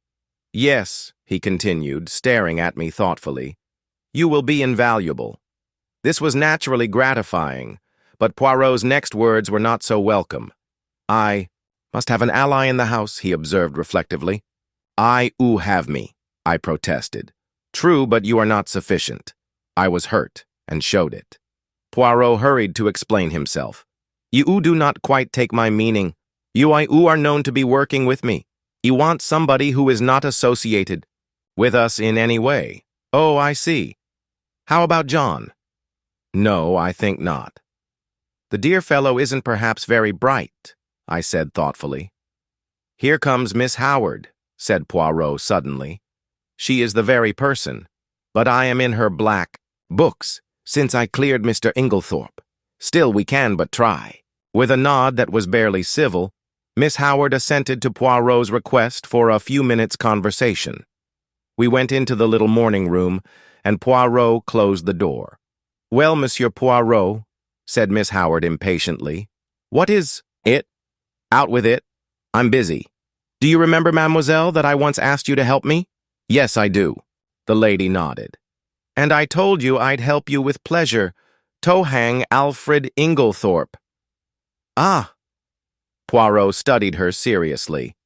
Yes, he continued, staring at me thoughtfully, you will be invaluable. This was naturally gratifying, but Poirot's next words were not so welcome. I must have an ally in the house, he observed reflectively. I have me, I protested. True, but you are not sufficient. I was hurt, and showed it. Poirot hurried to explain himself. You do not quite take my meaning. You are known to be working with me. You want somebody who is not associated with us in any way. Oh, I see. How about John? No, I think not. The dear fellow isn't perhaps very bright, I said thoughtfully. Here comes Miss Howard, said Poirot suddenly. She is the very person, but I am in her black books since I cleared Mr. Inglethorpe. Still, we can but try. With a nod that was barely civil, Miss Howard assented to Poirot's request for a few minutes' conversation. We went into the little morning room, and Poirot closed the door. Well, Monsieur Poirot, said Miss Howard impatiently, what is it? Out with it. I'm busy. Do you remember, mademoiselle, that I once asked you to help me? Yes, I do. The lady nodded. And I told you I'd help you with pleasure. To hang Alfred Inglethorpe. Ah. Poirot studied her seriously.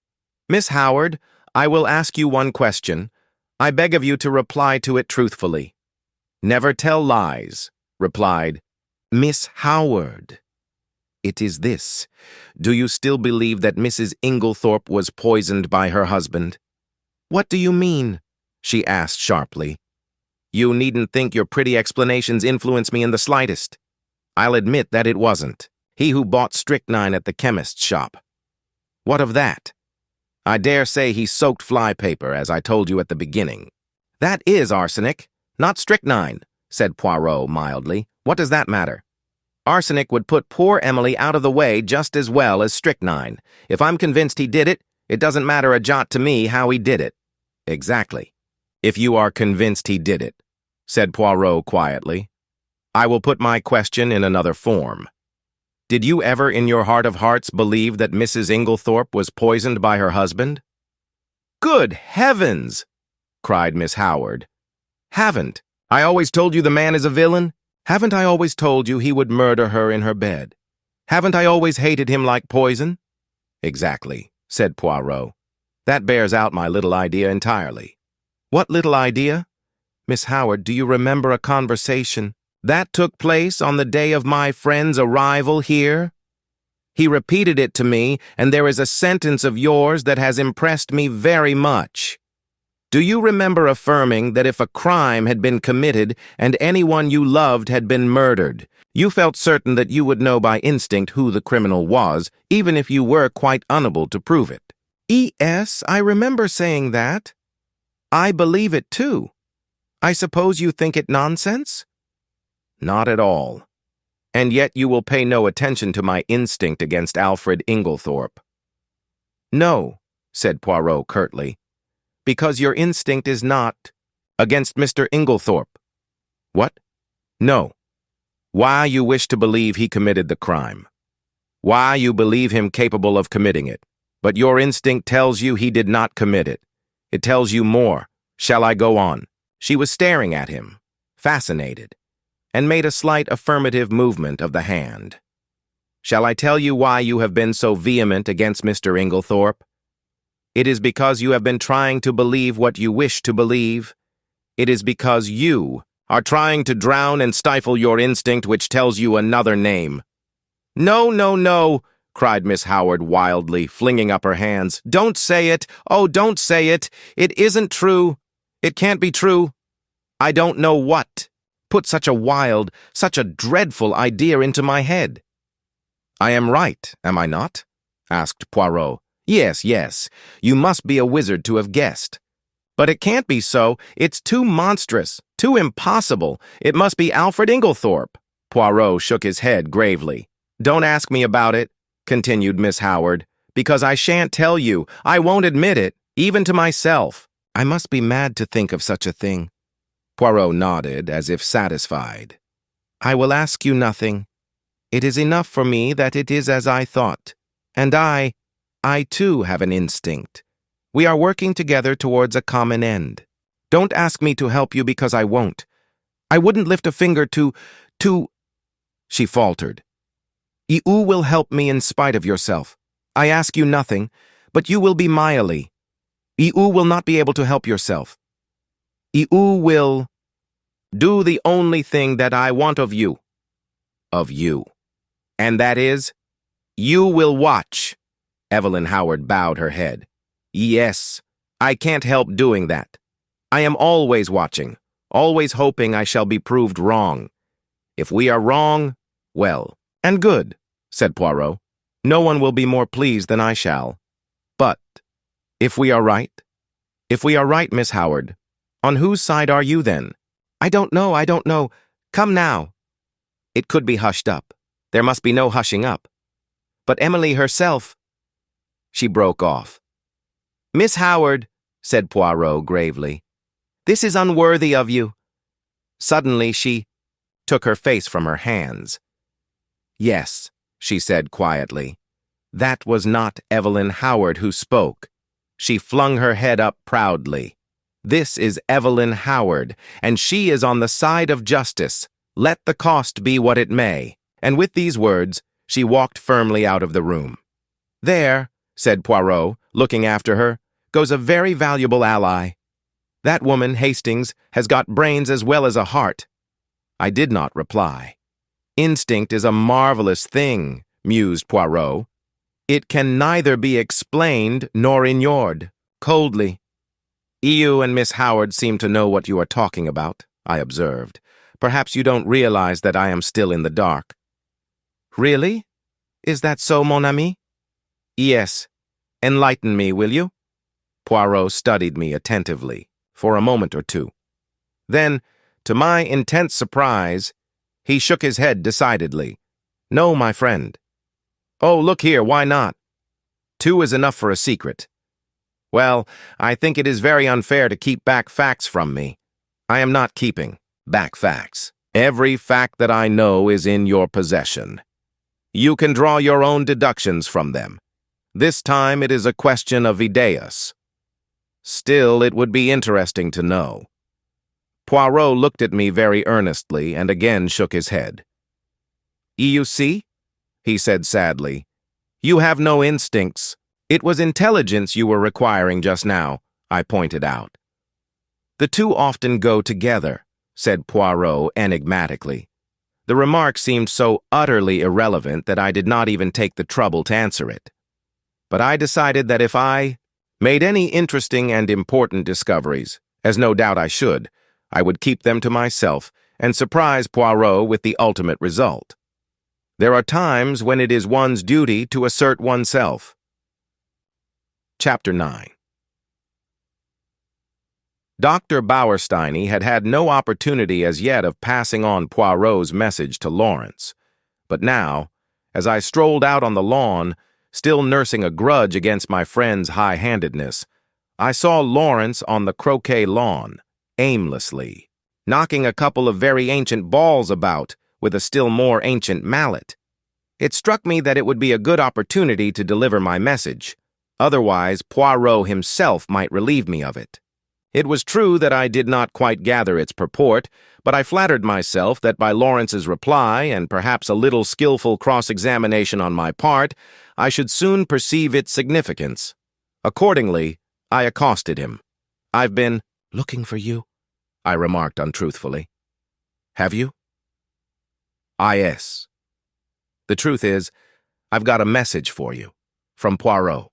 Miss Howard, I will ask you one question. I beg of you to reply to it truthfully. Never tell lies, replied Miss Howard. It is this. Do you still believe that Mrs. Inglethorpe was poisoned by her husband? What do you mean? She asked sharply. You needn't think your pretty explanations influence me in the slightest. I'll admit that it wasn't. He who bought strychnine at the chemist's shop. What of that? I dare say he soaked flypaper, as I told you at the beginning. That is arsenic, not strychnine, said Poirot mildly. What does that matter? Arsenic would put poor Emily out of the way just as well as strychnine. If I'm convinced he did it, it doesn't matter a jot to me how he did it. Exactly. If you are convinced he did it, said Poirot quietly, I will put my question in another form. Did you ever in your heart of hearts believe that Mrs. Inglethorpe was poisoned by her husband? Good heavens! Cried Miss Howard. Haven't I always told you the man is a villain? Haven't I always told you he would murder her in her bed? Haven't I always hated him like poison? Exactly, said Poirot. That bears out my little idea entirely. What little idea? Miss Howard, do you remember a conversation that took place on the day of my friend's arrival here? He repeated it to me, and there is a sentence of yours that has impressed me very much. Do you remember affirming that if a crime had been committed and anyone you loved had been murdered, you felt certain that you would know by instinct who the criminal was, even if you were quite unable to prove it? Yes, I remember saying that. I believe it too. I suppose you think it nonsense? Not at all. And yet you will pay no attention to my instinct against Alfred Inglethorpe. No, said Poirot curtly, because your instinct is not against Mr. Inglethorpe. What? No. Why you wish to believe he committed the crime. Why you believe him capable of committing it. But your instinct tells you he did not commit it. It tells you more. Shall I go on? She was staring at him, fascinated, and made a slight affirmative movement of the hand. Shall I tell you why you have been so vehement against Mr. Inglethorpe? It is because you have been trying to believe what you wish to believe. It is because you are trying to drown and stifle your instinct which tells you another name. No, no, no, cried Miss Howard wildly, flinging up her hands. Don't say it. Oh, don't say it. It isn't true. It can't be true. I don't know what put such a wild, such a dreadful idea into my head. I am right, am I not? Asked Poirot. Yes, yes, you must be a wizard to have guessed. But it can't be so. It's too monstrous, too impossible. It must be Alfred Inglethorpe. Poirot shook his head gravely. Don't ask me about it, continued Miss Howard, because I shan't tell you. I won't admit it, even to myself. I must be mad to think of such a thing. Poirot nodded, as if satisfied. I will ask you nothing. It is enough for me that it is as I thought. And I too have an instinct. We are working together towards a common end. Don't ask me to help you because I won't. I wouldn't lift a finger to... She faltered. You will help me in spite of yourself. I ask you nothing, but you will be Miley. You will not be able to help yourself. You will do the only thing that I want of you. Of you. And that is, you will watch. Evelyn Howard bowed her head. Yes, I can't help doing that. I am always watching, always hoping I shall be proved wrong. If we are wrong, well, and good, said Poirot. No one will be more pleased than I shall. But, if we are right? If we are right, Miss Howard, on whose side are you then? I don't know. Come now. It could be hushed up. There must be no hushing up. But Emily herself... She broke off. Miss Howard, said Poirot gravely, this is unworthy of you. Suddenly she took her face from her hands. Yes, she said quietly. That was not Evelyn Howard who spoke. She flung her head up proudly. This is Evelyn Howard, and she is on the side of justice. Let the cost be what it may. And with these words, she walked firmly out of the room. There, said Poirot, looking after her, goes a very valuable ally. That woman, Hastings, has got brains as well as a heart. I did not reply. Instinct is a marvelous thing, mused Poirot. It can neither be explained nor ignored. Coldly. You and Miss Howard seem to know what you are talking about, I observed. Perhaps you don't realize that I am still in the dark. Really? Is that so, mon ami? Yes. Enlighten me, will you? Poirot studied me attentively, for a moment or two. Then, to my intense surprise, he shook his head decidedly. No, my friend. Oh, look here, why not? 2 is enough for a secret. Well, I think it is very unfair to keep back facts from me. I am not keeping back facts. Every fact that I know is in your possession. You can draw your own deductions from them. This time it is a question of ideas. Still, it would be interesting to know. Poirot looked at me very earnestly and again shook his head. You see, he said sadly, you have no instincts. It was intelligence you were requiring just now, I pointed out. The two often go together, said Poirot enigmatically. The remark seemed so utterly irrelevant that I did not even take the trouble to answer it. But I decided that if I made any interesting and important discoveries, as no doubt I should, I would keep them to myself and surprise Poirot with the ultimate result. There are times when it is one's duty to assert oneself. Chapter 9. Dr. Bauerstein had had no opportunity as yet of passing on Poirot's message to Lawrence. But now, as I strolled out on the lawn, still nursing a grudge against my friend's high-handedness, I saw Lawrence on the croquet lawn, aimlessly, knocking a couple of very ancient balls about with a still more ancient mallet. It struck me that it would be a good opportunity to deliver my message. Otherwise, Poirot himself might relieve me of it. It was true that I did not quite gather its purport, but I flattered myself that by Lawrence's reply, and perhaps a little skillful cross-examination on my part, I should soon perceive its significance. Accordingly, I accosted him. I've been looking for you, I remarked untruthfully. Have you? Yes. The truth is, I've got a message for you, from Poirot.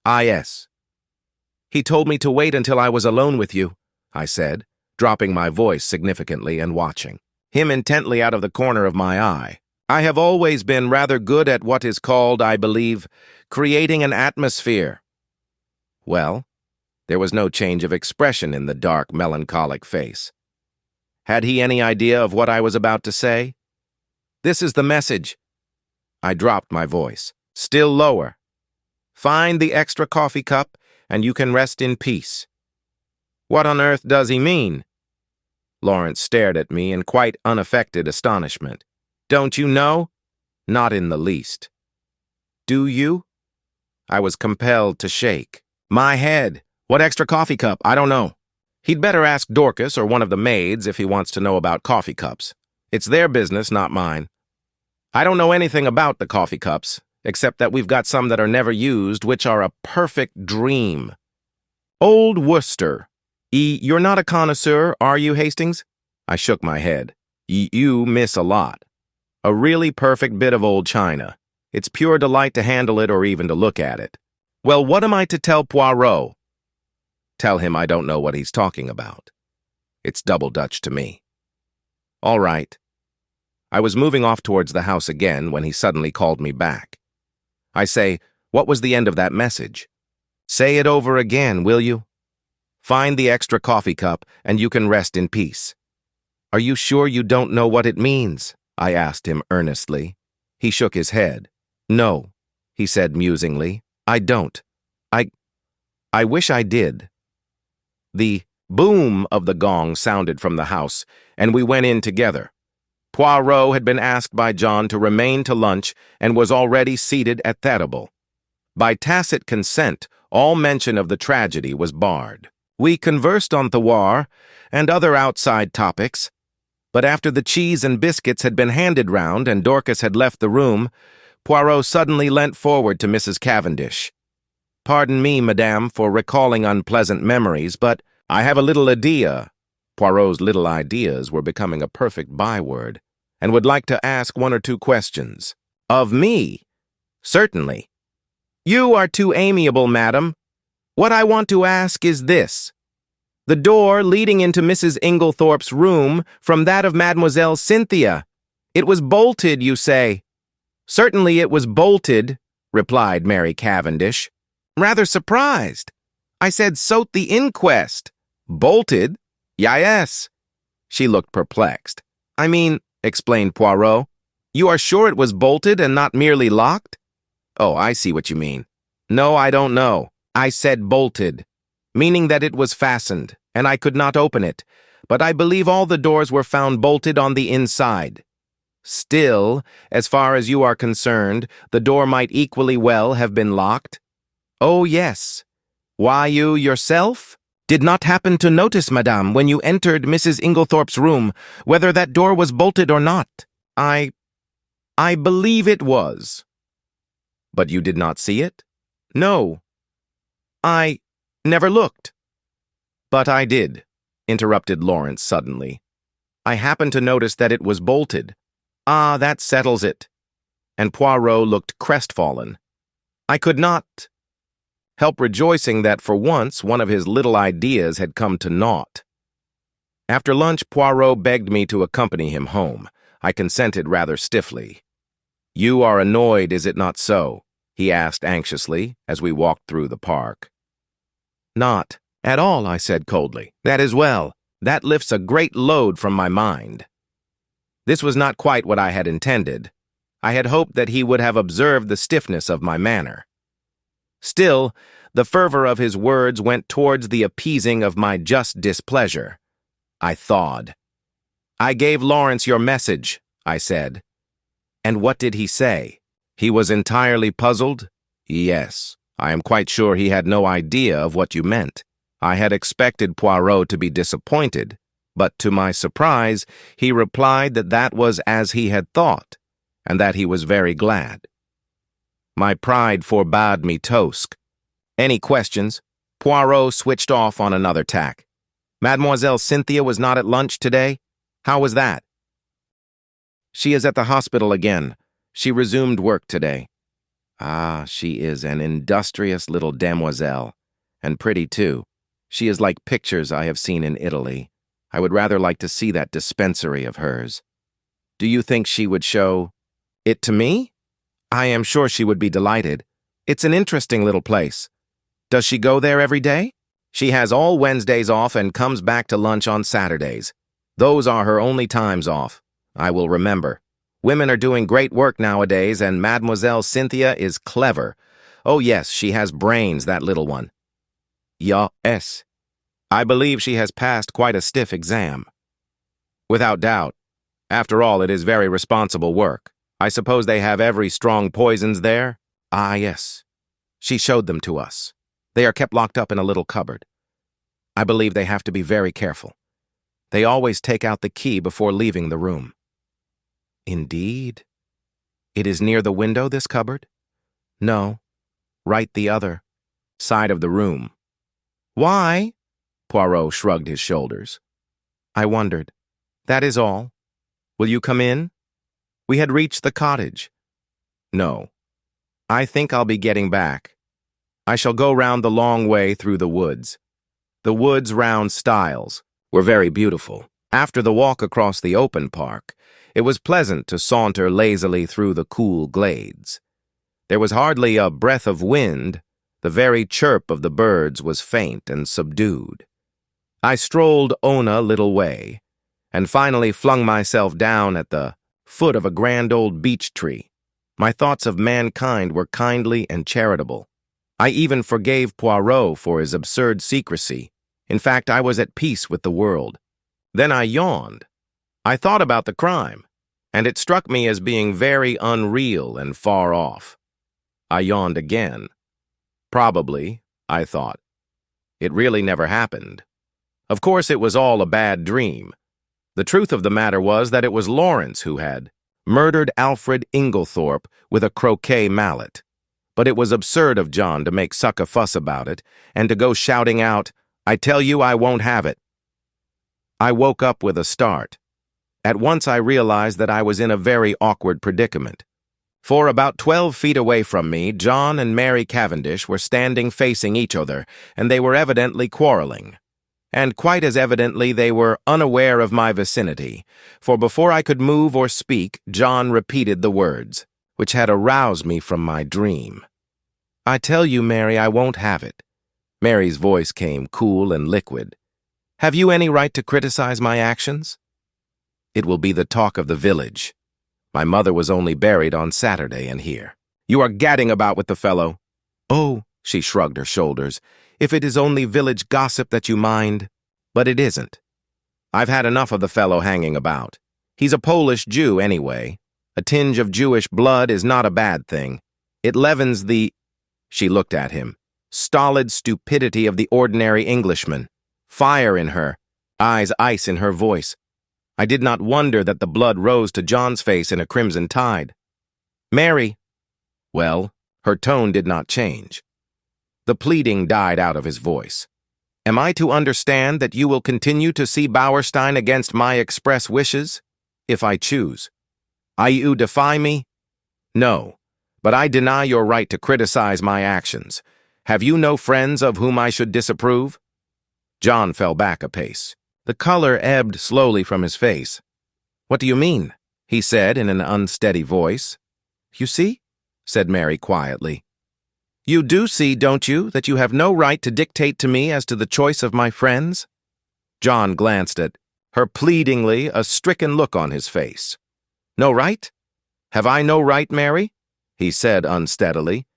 Yes. He told me to wait until I was alone with you, I said, dropping my voice significantly and watching him intently out of the corner of my eye. I have always been rather good at what is called, I believe, creating an atmosphere. Well, there was no change of expression in the dark, melancholic face. Had he any idea of what I was about to say? This is the message. I dropped my voice, still lower. Find the extra coffee cup, and you can rest in peace. What on earth does he mean? Lawrence stared at me in quite unaffected astonishment. Don't you know? Not in the least. Do you? I was compelled to shake. My head. What extra coffee cup? I don't know. He'd better ask Dorcas or one of the maids if he wants to know about coffee cups. It's their business, not mine. I don't know anything about the coffee cups, except that we've got some that are never used, which are a perfect dream. Old Worcester. You're not a connoisseur, are you, Hastings? I shook my head. You miss a lot. A really perfect bit of old china. It's pure delight to handle it or even to look at it. Well, what am I to tell Poirot? Tell him I don't know what he's talking about. It's double Dutch to me. All right. I was moving off towards the house again when he suddenly called me back. I say, what was the end of that message? Say it over again, will you? Find the extra coffee cup and you can rest in peace. Are you sure you don't know what it means? I asked him earnestly. He shook his head. No, he said musingly. I don't. I wish I did. The boom of the gong sounded from the house, and we went in together. Poirot had been asked by John to remain to lunch and was already seated at table. By tacit consent, all mention of the tragedy was barred. We conversed on the war and other outside topics, but after the cheese and biscuits had been handed round and Dorcas had left the room, Poirot suddenly leant forward to Mrs. Cavendish. Pardon me, madame, for recalling unpleasant memories, but I have a little idea. Poirot's little ideas were becoming a perfect byword, and would like to ask one or two questions. Of me? Certainly. You are too amiable, madam. What I want to ask is this. The door leading into Mrs. Inglethorpe's room from that of Mademoiselle Cynthia. It was bolted, you say? Certainly it was bolted, replied Mary Cavendish. Rather surprised. I said sote the inquest. Bolted? Yes. She looked perplexed. I mean, explained Poirot, you are sure it was bolted and not merely locked? Oh, I see what you mean. No, I don't know. I said bolted, meaning that it was fastened, and I could not open it, but I believe all the doors were found bolted on the inside. Still, as far as you are concerned, the door might equally well have been locked. Oh, yes. Why, you yourself did not happen to notice, madame, when you entered Mrs. Inglethorpe's room, whether that door was bolted or not. I believe it was. But you did not see it? No. I never looked. But I did, interrupted Lawrence suddenly. I happened to notice that it was bolted. Ah, that settles it. And Poirot looked crestfallen. I could not help rejoicing that for once one of his little ideas had come to naught. After lunch, Poirot begged me to accompany him home. I consented rather stiffly. You are annoyed, is it not so? He asked anxiously as we walked through the park. Not at all, I said coldly. That is well. That lifts a great load from my mind. This was not quite what I had intended. I had hoped that he would have observed the stiffness of my manner. Still, the fervor of his words went towards the appeasing of my just displeasure. I thawed. I gave Lawrence your message, I said. And what did he say? He was entirely puzzled? Yes, I am quite sure he had no idea of what you meant. I had expected Poirot to be disappointed, but to my surprise, he replied that that was as he had thought, and that he was very glad. My pride forbade me toast. Any questions? Poirot switched off on another tack. Mademoiselle Cynthia was not at lunch today? How was that? She is at the hospital again. She resumed work today. Ah, she is an industrious little demoiselle, and pretty too. She is like pictures I have seen in Italy. I would rather like to see that dispensary of hers. Do you think she would show It to me? I am sure she would be delighted. It's an interesting little place. Does she go there every day? She has all Wednesdays off and comes back to lunch on Saturdays. Those are her only times off. I will remember. Women are doing great work nowadays, and Mademoiselle Cynthia is clever. Oh yes, she has brains, that little one. Yes. I believe she has passed quite a stiff exam. Without doubt. After all, it is very responsible work. I suppose they have every strong poisons there? Ah, yes. She showed them to us. They are kept locked up in a little cupboard. I believe they have to be very careful. They always take out the key before leaving the room. Indeed. It is near the window, this cupboard? No. Right the other side of the room. Why? Poirot shrugged his shoulders. I wondered. That is all. Will you come in? We had reached the cottage. No. I think I'll be getting back. I shall go round the long way through the woods. The woods round Styles were very beautiful. After the walk across the open park, it was pleasant to saunter lazily through the cool glades. There was hardly a breath of wind. The very chirp of the birds was faint and subdued. I strolled on a little way, and finally flung myself down at the foot of a grand old beech tree. My thoughts of mankind were kindly and charitable. I even forgave Poirot for his absurd secrecy. In fact, I was at peace with the world. Then I yawned. I thought about the crime, and it struck me as being very unreal and far off. I yawned again. Probably, I thought. It really never happened. Of course, it was all a bad dream. The truth of the matter was that it was Lawrence who had murdered Alfred Inglethorpe with a croquet mallet. But it was absurd of John to make such a fuss about it, and to go shouting out, "I tell you I won't have it." I woke up with a start. At once I realized that I was in a very awkward predicament. For about 12 feet away from me, John and Mary Cavendish were standing facing each other, and they were evidently quarreling. And quite as evidently they were unaware of my vicinity, for before I could move or speak, John repeated the words, which had aroused me from my dream. "I tell you, Mary, I won't have it." Mary's voice came cool and liquid. "Have you any right to criticize my actions? It will be the talk of the village. My mother was only buried on Saturday and here. You are gadding about with the fellow." "Oh," she shrugged her shoulders, "if it is only village gossip that you mind." "But it isn't. I've had enough of the fellow hanging about. He's a Polish Jew anyway. A tinge of Jewish blood is not a bad thing. It leavens the—" She looked at him. Stolid stupidity of the ordinary Englishman. Fire in her, eyes ice in her voice. I did not wonder that the blood rose to John's face in a crimson tide. "Mary." Well, her tone did not change. The pleading died out of his voice. "Am I to understand that you will continue to see Bauerstein against my express wishes? If I choose. You defy me? No, but I deny your right to criticize my actions. Have you no friends of whom I should disapprove?" John fell back a pace. The color ebbed slowly from his face. "What do you mean?" he said in an unsteady voice. "You see?" said Mary quietly. "You do see, don't you, that you have no right to dictate to me as to the choice of my friends?" John glanced at her pleadingly, a stricken look on his face. "No right? Have I no right, Mary?" he said unsteadily.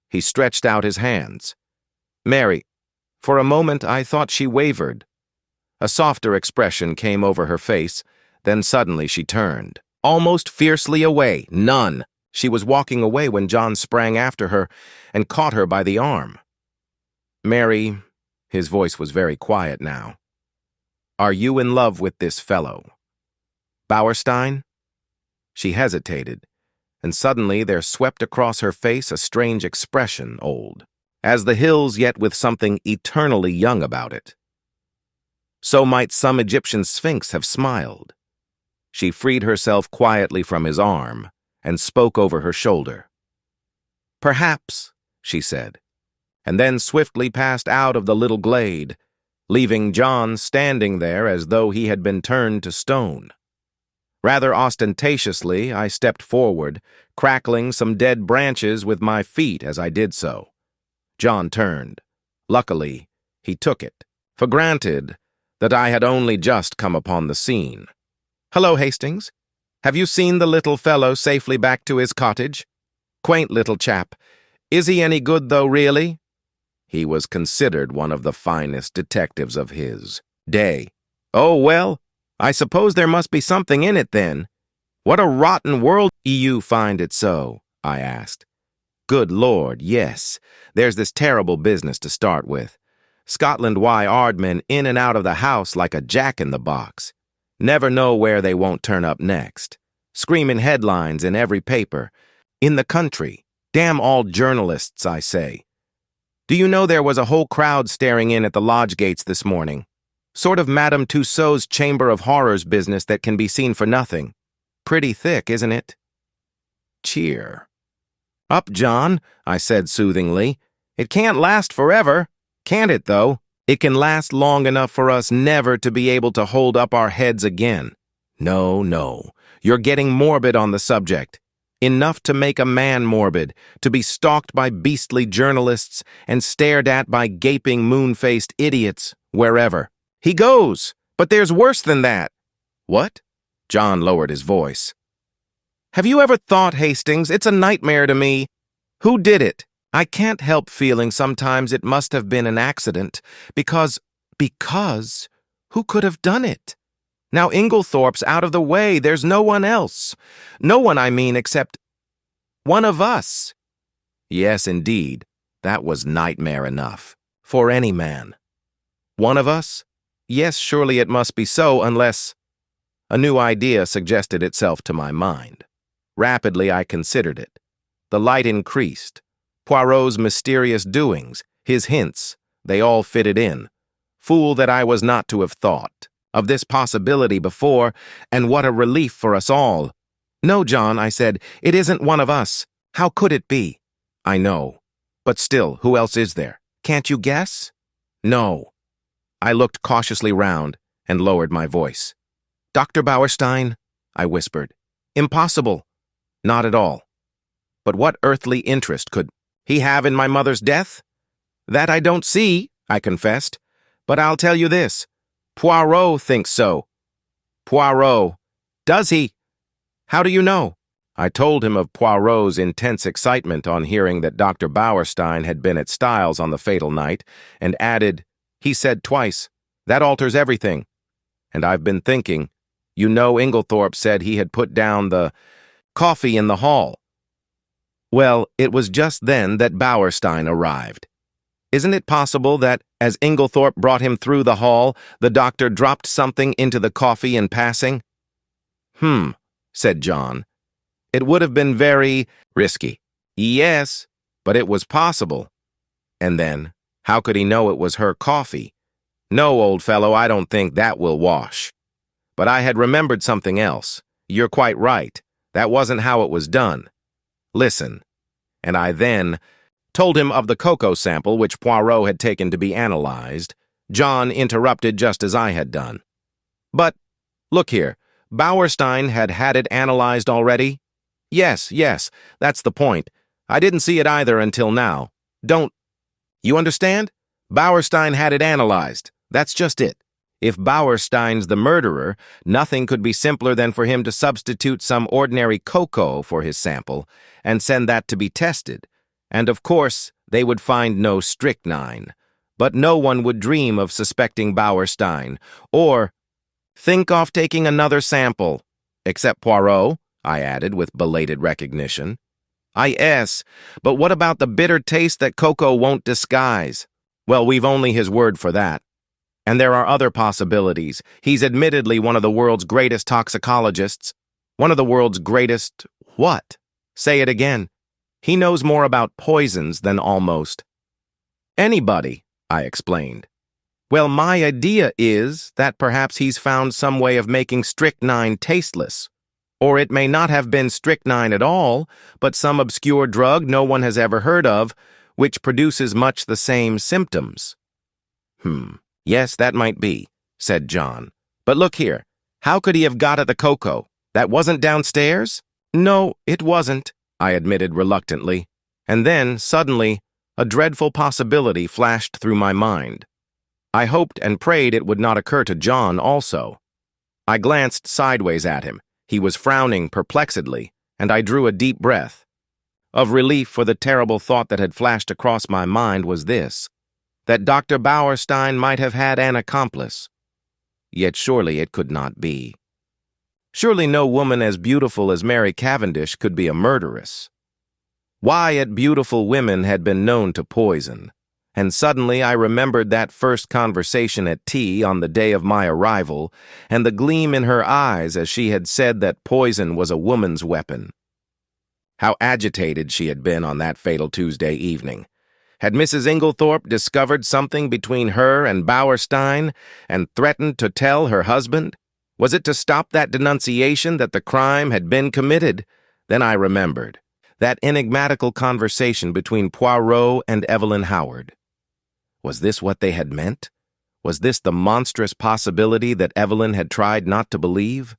He stretched out his hands. "Mary," for a moment I thought she wavered. A softer expression came over her face, then suddenly she turned, almost fiercely away. None. She was walking away when John sprang after her and caught her by the arm. "Mary," his voice was very quiet now, "are you in love with this fellow? Bauerstein?" She hesitated, and suddenly there swept across her face a strange expression, old, as the hills, yet with something eternally young about it. So might some Egyptian sphinx have smiled. She freed herself quietly from his arm and spoke over her shoulder. "Perhaps," she said, and then swiftly passed out of the little glade, leaving John standing there as though he had been turned to stone. Rather ostentatiously, I stepped forward, crackling some dead branches with my feet as I did so. John turned. Luckily, he took it, for granted that I had only just come upon the scene. "Hello, Hastings. Have you seen the little fellow safely back to his cottage? Quaint little chap. Is he any good, though, really?" He was considered one of the finest detectives of his day. "Oh, well, I suppose there must be something in it, then. What a rotten world you find it so?" I asked. "Good Lord, yes. There's this terrible business to start with. Scotland Yard men in and out of the house like a jack-in-the-box. Never know where they won't turn up next. Screaming headlines in every paper. In the country. Damn all journalists, I say. Do you know there was a whole crowd staring in at the lodge gates this morning? Sort of Madame Tussauds Chamber of Horrors business that can be seen for nothing. Pretty thick, isn't it?" Cheer. "Up, John," I said soothingly. "It can't last forever. Can't it, though? It can last long enough for us never to be able to hold up our heads again. No, no, you're getting morbid on the subject. Enough to make a man morbid, to be stalked by beastly journalists and stared at by gaping moon-faced idiots, wherever. He goes, but there's worse than that." "What?" John lowered his voice. "Have you ever thought, Hastings, it's a nightmare to me. Who did it? I can't help feeling sometimes it must have been an accident, because who could have done it? Now Inglethorpe's out of the way, there's no one else. No one, I mean, except one of us." Yes, indeed, that was nightmare enough, for any man. One of us? Yes, surely it must be so, unless... A new idea suggested itself to my mind. Rapidly I considered it. The light increased. Poirot's mysterious doings, his hints, they all fitted in. Fool that I was not to have thought of this possibility before, and what a relief for us all. "No, John," I said, "it isn't one of us. How could it be?" "I know. But still, who else is there? Can't you guess?" "No." I looked cautiously round and lowered my voice. "Dr. Bauerstein?" I whispered. "Impossible." "Not at all. But what earthly interest could he have in my mother's death?" "That I don't see," I confessed. "But I'll tell you this. Poirot thinks so." "Poirot. Does he? How do you know?" I told him of Poirot's intense excitement on hearing that Dr. Bauerstein had been at Styles on the fatal night, and added, "He said twice. That alters everything. And I've been thinking, you know Inglethorpe said he had put down the coffee in the hall. Well, it was just then that Bauerstein arrived. Isn't it possible that, as Inglethorpe brought him through the hall, the doctor dropped something into the coffee in passing?" Said John. "It would have been very risky." "Yes, but it was possible." And then, how could he know it was her coffee? "No, old fellow, I don't think that will wash." But I had remembered something else. You're quite right. That wasn't how it was done. Listen. And I then told him of the cocoa sample which Poirot had taken to be analyzed. John interrupted just as I had done. "But, look here, Bauerstein had had it analyzed already?" Yes, that's the point. I didn't see it either until now. You understand? Bauerstein had it analyzed. That's just it. If Bauerstein's the murderer, nothing could be simpler than for him to substitute some ordinary cocoa for his sample and send that to be tested. And of course, they would find no strychnine. But no one would dream of suspecting Bauerstein, or think of taking another sample. Except Poirot, I added with belated recognition. Yes, but what about the bitter taste that cocoa won't disguise? Well, we've only his word for that. And there are other possibilities. He's admittedly one of the world's greatest toxicologists. One of the world's greatest what? Say it again. He knows more about poisons than almost anybody, I explained. Well, my idea is that perhaps he's found some way of making strychnine tasteless. Or it may not have been strychnine at all, but some obscure drug no one has ever heard of, which produces much the same symptoms. Yes, that might be, said John. But look here, how could he have got at the cocoa? That wasn't downstairs? No, it wasn't, I admitted reluctantly. And then, suddenly, a dreadful possibility flashed through my mind. I hoped and prayed it would not occur to John also. I glanced sideways at him. He was frowning perplexedly, and I drew a deep breath. Of relief, for the terrible thought that had flashed across my mind was this, that Dr. Bauerstein might have had an accomplice. Yet surely it could not be. Surely no woman as beautiful as Mary Cavendish could be a murderess. Wyatt beautiful women had been known to poison, and suddenly I remembered that first conversation at tea on the day of my arrival, and the gleam in her eyes as she had said that poison was a woman's weapon. How agitated she had been on that fatal Tuesday evening. Had Mrs. Inglethorpe discovered something between her and Bauerstein and threatened to tell her husband? Was it to stop that denunciation that the crime had been committed? Then I remembered that enigmatical conversation between Poirot and Evelyn Howard. Was this what they had meant? Was this the monstrous possibility that Evelyn had tried not to believe?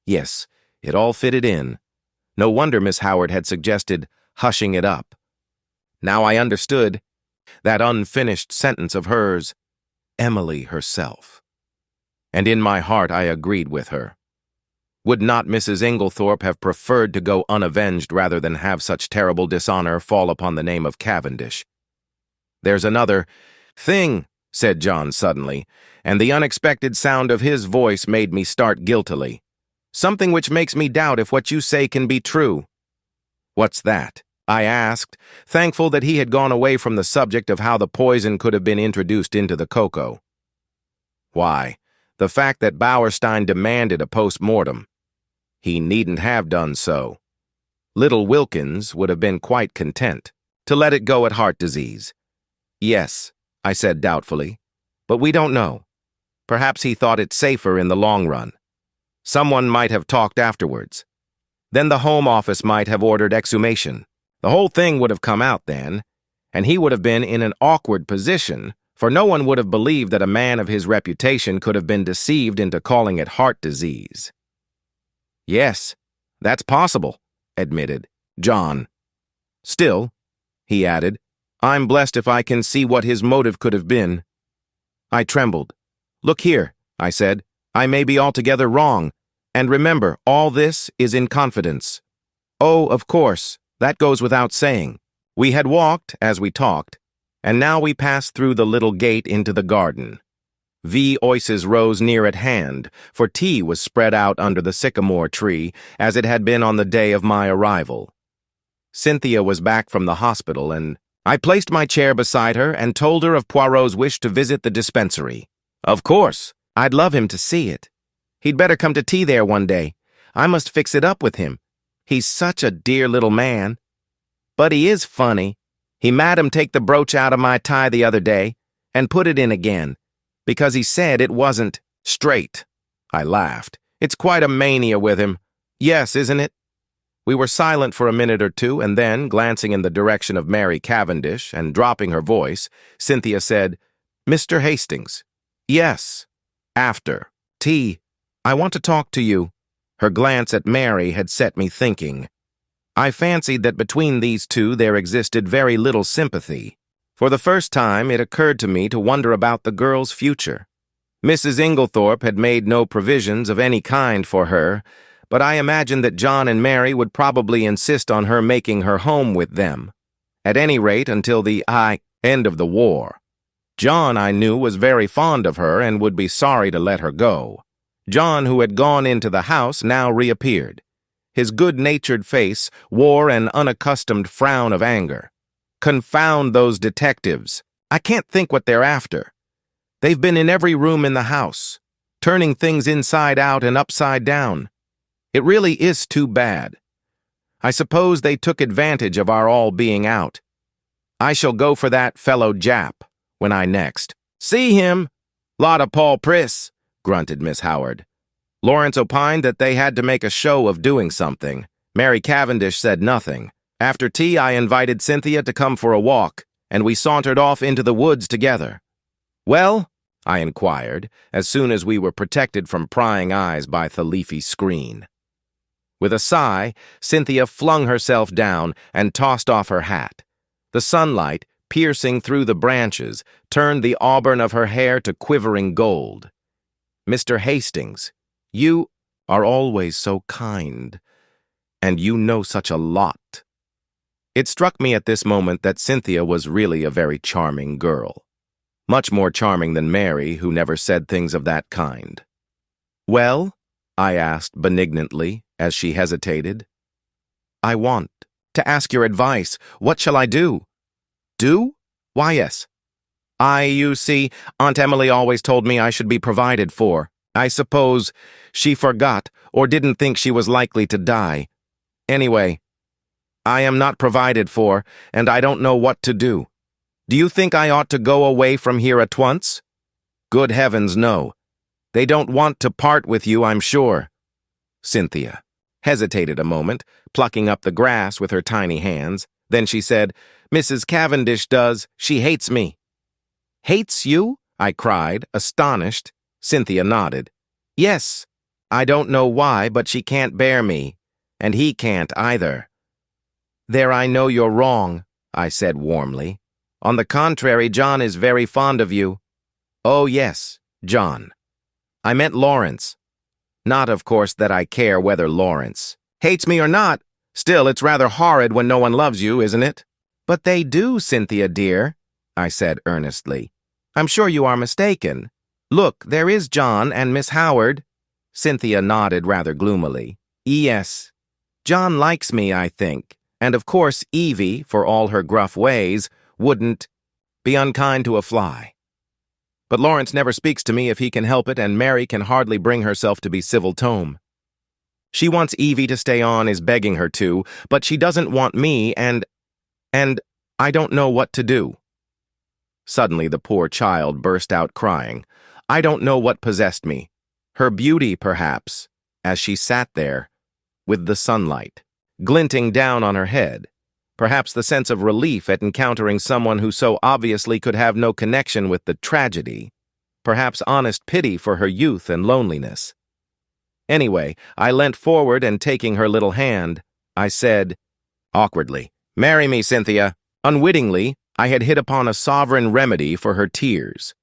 Yes, it all fitted in. No wonder Miss Howard had suggested hushing it up. Now I understood that unfinished sentence of hers, Emily herself. And in my heart I agreed with her. Would not Mrs. Inglethorpe have preferred to go unavenged rather than have such terrible dishonor fall upon the name of Cavendish? There's another thing, said John suddenly, and the unexpected sound of his voice made me start guiltily. Something which makes me doubt if what you say can be true. What's that? I asked, thankful that he had gone away from the subject of how the poison could have been introduced into the cocoa. Why, the fact that Bauerstein demanded a post-mortem. He needn't have done so. Little Wilkins would have been quite content to let it go at heart disease. Yes, I said doubtfully, but we don't know. Perhaps he thought it safer in the long run. Someone might have talked afterwards. Then the Home Office might have ordered exhumation. The whole thing would have come out then, and he would have been in an awkward position, for no one would have believed that a man of his reputation could have been deceived into calling it heart disease. Yes, that's possible, admitted John. Still, he added, I'm blessed if I can see what his motive could have been. I trembled. Look here, I said, I may be altogether wrong, and remember, all this is in confidence. Oh, of course, that goes without saying. We had walked as we talked, and now we passed through the little gate into the garden. V. Oise's rose near at hand, for tea was spread out under the sycamore tree, as it had been on the day of my arrival. Cynthia was back from the hospital, and I placed my chair beside her and told her of Poirot's wish to visit the dispensary. Of course, I'd love him to see it. He'd better come to tea there one day. I must fix it up with him. He's such a dear little man. But he is funny. He made him take the brooch out of my tie the other day and put it in again, because he said it wasn't straight. I laughed. It's quite a mania with him. Yes, isn't it? We were silent for a minute or two, and then, glancing in the direction of Mary Cavendish and dropping her voice, Cynthia said, Mr. Hastings. Yes. After tea. I want to talk to you. Her glance at Mary had set me thinking. I fancied that between these two there existed very little sympathy. For the first time, it occurred to me to wonder about the girl's future. Mrs. Inglethorpe had made no provisions of any kind for her, but I imagined that John and Mary would probably insist on her making her home with them, at any rate until the end of the war. John, I knew, was very fond of her and would be sorry to let her go. John, who had gone into the house, now reappeared. His good-natured face wore an unaccustomed frown of anger. Confound those detectives. I can't think what they're after. They've been in every room in the house, turning things inside out and upside down. It really is too bad. I suppose they took advantage of our all being out. I shall go for that fellow Jap when I next see him. Lot of Paul Priss, grunted Miss Howard. Lawrence opined that they had to make a show of doing something. Mary Cavendish said nothing. After tea, I invited Cynthia to come for a walk, and we sauntered off into the woods together. Well, I inquired, as soon as we were protected from prying eyes by the leafy screen. With a sigh, Cynthia flung herself down and tossed off her hat. The sunlight, piercing through the branches, turned the auburn of her hair to quivering gold. "Mr. Hastings, you are always so kind, and you know such a lot." It struck me at this moment that Cynthia was really a very charming girl. Much more charming than Mary, who never said things of that kind. "Well?" I asked benignantly, as she hesitated. "I want to ask your advice. What shall I do?" "Do? Why, yes. You see, Aunt Emily always told me I should be provided for. I suppose she forgot or didn't think she was likely to die. Anyway, I am not provided for, and I don't know what to do. Do you think I ought to go away from here at once?" "Good heavens, no. They don't want to part with you, I'm sure." Cynthia hesitated a moment, plucking up the grass with her tiny hands. Then she said, "Mrs. Cavendish does. She hates me." "Hates you?" I cried, astonished. Cynthia nodded. "Yes. I don't know why, but she can't bear me. And he can't either." "There, I know you're wrong," I said warmly. "On the contrary, John is very fond of you." "Oh, yes, John. I meant Lawrence. Not, of course, that I care whether Lawrence hates me or not. Still, it's rather horrid when no one loves you, isn't it?" "But they do, Cynthia, dear," I said earnestly. "I'm sure you are mistaken. Look, there is John and Miss Howard." Cynthia nodded rather gloomily. "Yes. John likes me, I think. And of course Evie, for all her gruff ways, wouldn't be unkind to a fly. But Lawrence never speaks to me if he can help it, and Mary can hardly bring herself to be civil to him. She wants Evie to stay on, is begging her to, but she doesn't want me, and I don't know what to do." Suddenly the poor child burst out crying. I don't know what possessed me. Her beauty, perhaps, as she sat there, with the sunlight glinting down on her head. Perhaps the sense of relief at encountering someone who so obviously could have no connection with the tragedy. Perhaps honest pity for her youth and loneliness. Anyway, I leant forward and taking her little hand, I said, awkwardly, "Marry me, Cynthia." Unwittingly, I had hit upon a sovereign remedy for her tears.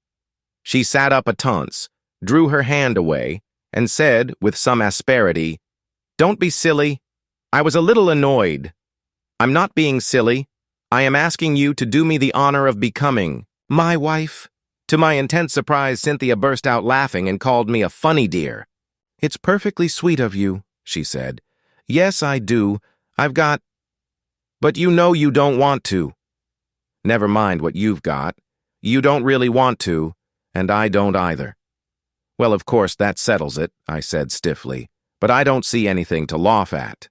She sat up at once, drew her hand away, and said, with some asperity, "Don't be silly. I was a little annoyed. I'm not being silly. I am asking you to do me the honor of becoming my wife." To my intense surprise, Cynthia burst out laughing and called me a funny dear. "It's perfectly sweet of you," she said. "Yes, I do. I've got... But you know you don't want to." "Never mind what you've got. You don't really want to, and I don't either." "Well, of course, that settles it," I said stiffly, "but I don't see anything to laugh at."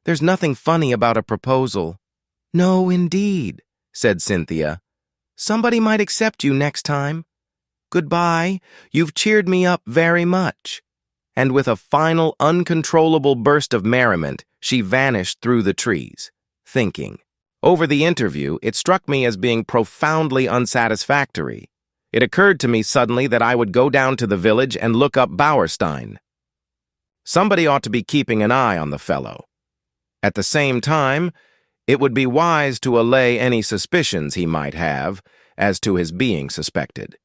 "There's nothing funny about a proposal." "No, indeed," said Cynthia. "Somebody might accept you next time. Goodbye. You've cheered me up very much." And with a final, uncontrollable burst of merriment, she vanished through the trees, thinking. Over the interview, it struck me as being profoundly unsatisfactory. It occurred to me suddenly that I would go down to the village and look up Bauerstein. Somebody ought to be keeping an eye on the fellow. At the same time, it would be wise to allay any suspicions he might have as to his being suspected.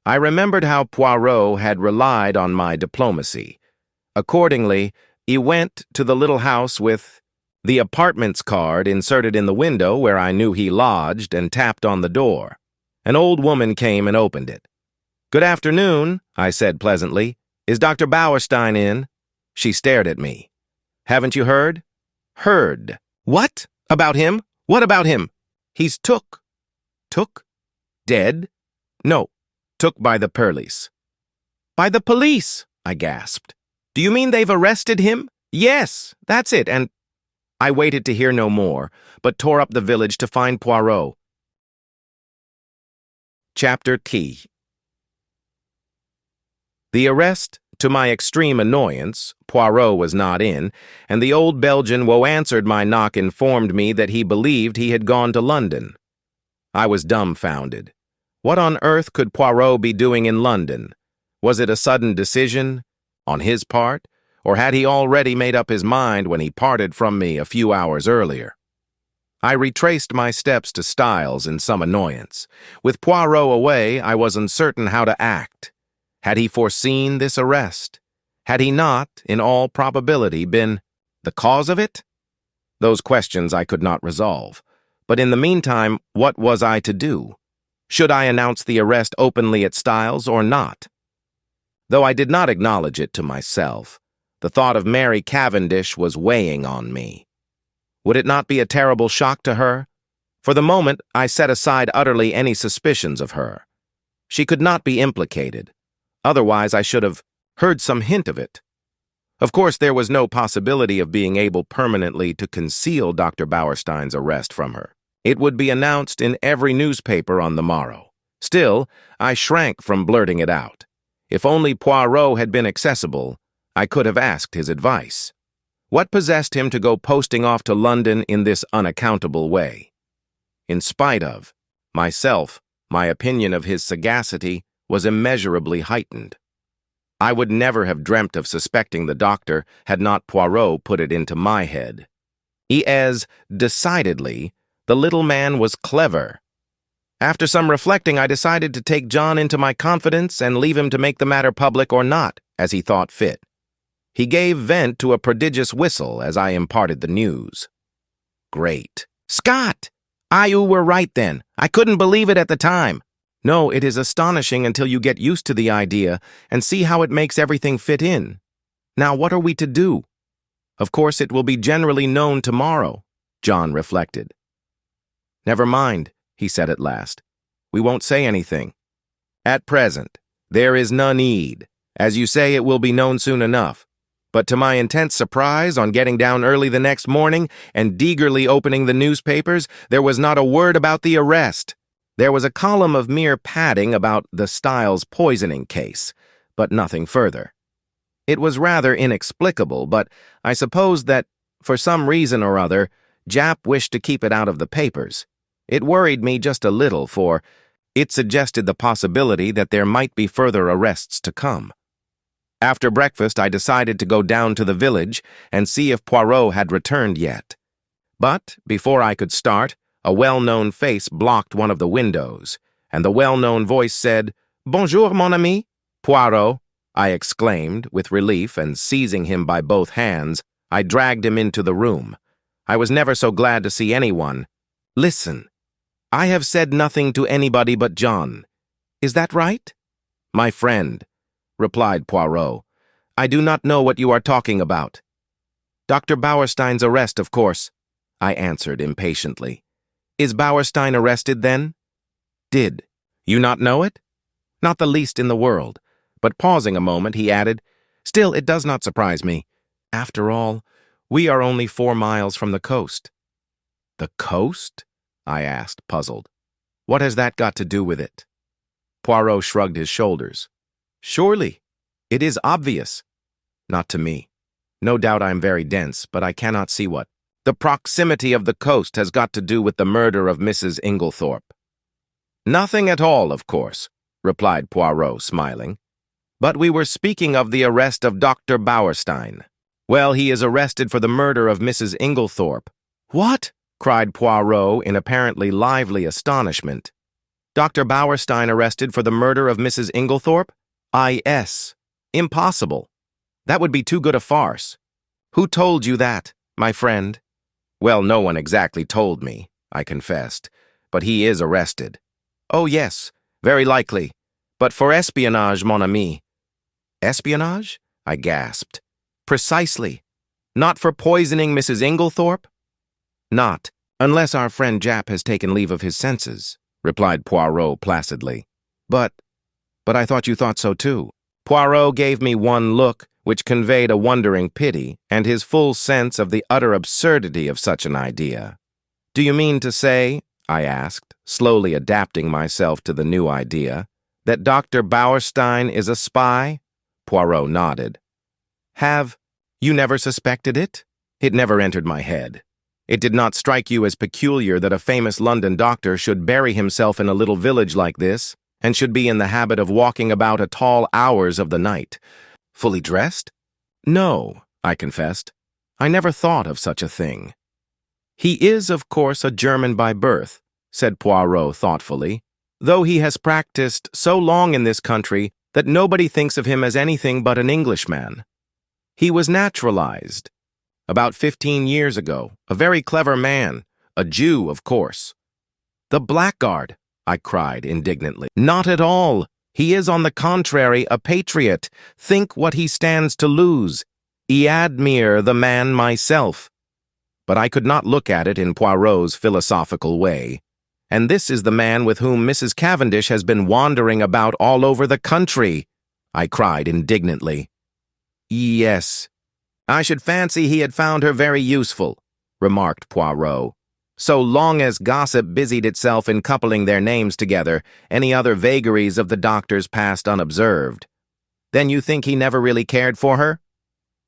I remembered how Poirot had relied on my diplomacy. Accordingly, he went to the little house with the apartments card inserted in the window where I knew he lodged and tapped on the door. An old woman came and opened it. "Good afternoon," I said pleasantly. "Is Dr. Bauerstein in?" She stared at me. "Haven't you heard?" "Heard? What? About him? What about him?" "He's took." "Took? Dead?" "No. Took by the police." "By the police?" I gasped. "Do you mean they've arrested him?" "Yes, that's it, and—" I waited to hear no more, but tore up the village to find Poirot. Chapter T. The arrest, to my extreme annoyance, Poirot was not in, and the old Belgian who answered my knock informed me that he believed he had gone to London. I was dumbfounded. What on earth could Poirot be doing in London? Was it a sudden decision, on his part, or had he already made up his mind when he parted from me a few hours earlier? I retraced my steps to Styles in some annoyance. With Poirot away, I was uncertain how to act. Had he foreseen this arrest? Had he not, in all probability, been the cause of it? Those questions I could not resolve. But in the meantime, what was I to do? Should I announce the arrest openly at Styles or not? Though I did not acknowledge it to myself, the thought of Mary Cavendish was weighing on me. Would it not be a terrible shock to her? For the moment, I set aside utterly any suspicions of her. She could not be implicated. Otherwise, I should have heard some hint of it. Of course, there was no possibility of being able permanently to conceal Dr. Bauerstein's arrest from her. It would be announced in every newspaper on the morrow. Still, I shrank from blurting it out. If only Poirot had been accessible, I could have asked his advice. What possessed him to go posting off to London in this unaccountable way? In spite of myself, my opinion of his sagacity was immeasurably heightened. I would never have dreamt of suspecting the doctor had not Poirot put it into my head. Decidedly, the little man was clever. After some reflecting, I decided to take John into my confidence and leave him to make the matter public or not, as he thought fit. He gave vent to a prodigious whistle as I imparted the news. Great. Scott! You were right then. I couldn't believe it at the time. No, it is astonishing until you get used to the idea and see how it makes everything fit in. Now, what are we to do? Of course, it will be generally known tomorrow, John reflected. Never mind, he said at last. We won't say anything. At present, there is no need. As you say, it will be known soon enough. But to my intense surprise, on getting down early the next morning and eagerly opening the newspapers, there was not a word about the arrest. There was a column of mere padding about the Styles poisoning case, but nothing further. It was rather inexplicable, but I supposed that, for some reason or other, Jap wished to keep it out of the papers. It worried me just a little, for it suggested the possibility that there might be further arrests to come. After breakfast, I decided to go down to the village and see if Poirot had returned yet. But, before I could start, a well-known face blocked one of the windows, and the well-known voice said, "Bonjour, mon ami." "Poirot," I exclaimed with relief, and seizing him by both hands, I dragged him into the room. I was never so glad to see anyone. "Listen, I have said nothing to anybody but John. Is that right?" "My friend," replied Poirot, "I do not know what you are talking about." "Dr. Bauerstein's arrest, of course," I answered impatiently. "Is Bauerstein arrested, then?" "Did you not know it?" "Not the least in the world." But pausing a moment, he added, "Still, it does not surprise me. After all, we are only 4 miles from the coast." "The coast?" I asked, puzzled. "What has that got to do with it?" Poirot shrugged his shoulders. "Surely, it is obvious." "Not to me. No doubt I am very dense, but I cannot see what the proximity of the coast has got to do with the murder of Mrs. Inglethorpe." "Nothing at all, of course," replied Poirot, smiling. "But we were speaking of the arrest of Dr. Bauerstein. Well, he is arrested for the murder of Mrs. Inglethorpe." "What?" cried Poirot in apparently lively astonishment. "Dr. Bauerstein arrested for the murder of Mrs. Inglethorpe? Yes. Impossible. That would be too good a farce." "Who told you that, my friend?" "Well, no one exactly told me," I confessed, "but he is arrested." "Oh, yes, very likely. But for espionage, mon ami." "Espionage?" I gasped. "Precisely. Not for poisoning Mrs. Inglethorpe?" "Not, unless our friend Jap has taken leave of his senses," replied Poirot placidly. But I thought you thought so too." Poirot gave me one look, which conveyed a wondering pity and his full sense of the utter absurdity of such an idea. "Do you mean to say," I asked, slowly adapting myself to the new idea, "that Dr. Bauerstein is a spy?" Poirot nodded. "Have you never suspected it?" "It never entered my head. It did not strike you as peculiar that a famous London doctor should bury himself in a little village like this, and should be in the habit of walking about at all hours of the night. Fully dressed?" No, I confessed. I never thought of such a thing. He is, of course, a German by birth, said Poirot thoughtfully, though he has practiced so long in this country that nobody thinks of him as anything but an Englishman. He was naturalized about 15 years ago, a very clever man, a Jew, of course. The blackguard, I cried indignantly. Not at all. He is, on the contrary, a patriot. Think what he stands to lose. I admire the man myself. But I could not look at it in Poirot's philosophical way. And this is the man with whom Mrs. Cavendish has been wandering about all over the country, I cried indignantly. Yes. I should fancy he had found her very useful, remarked Poirot. So long as gossip busied itself in coupling their names together, any other vagaries of the doctor's passed unobserved. Then you think he never really cared for her?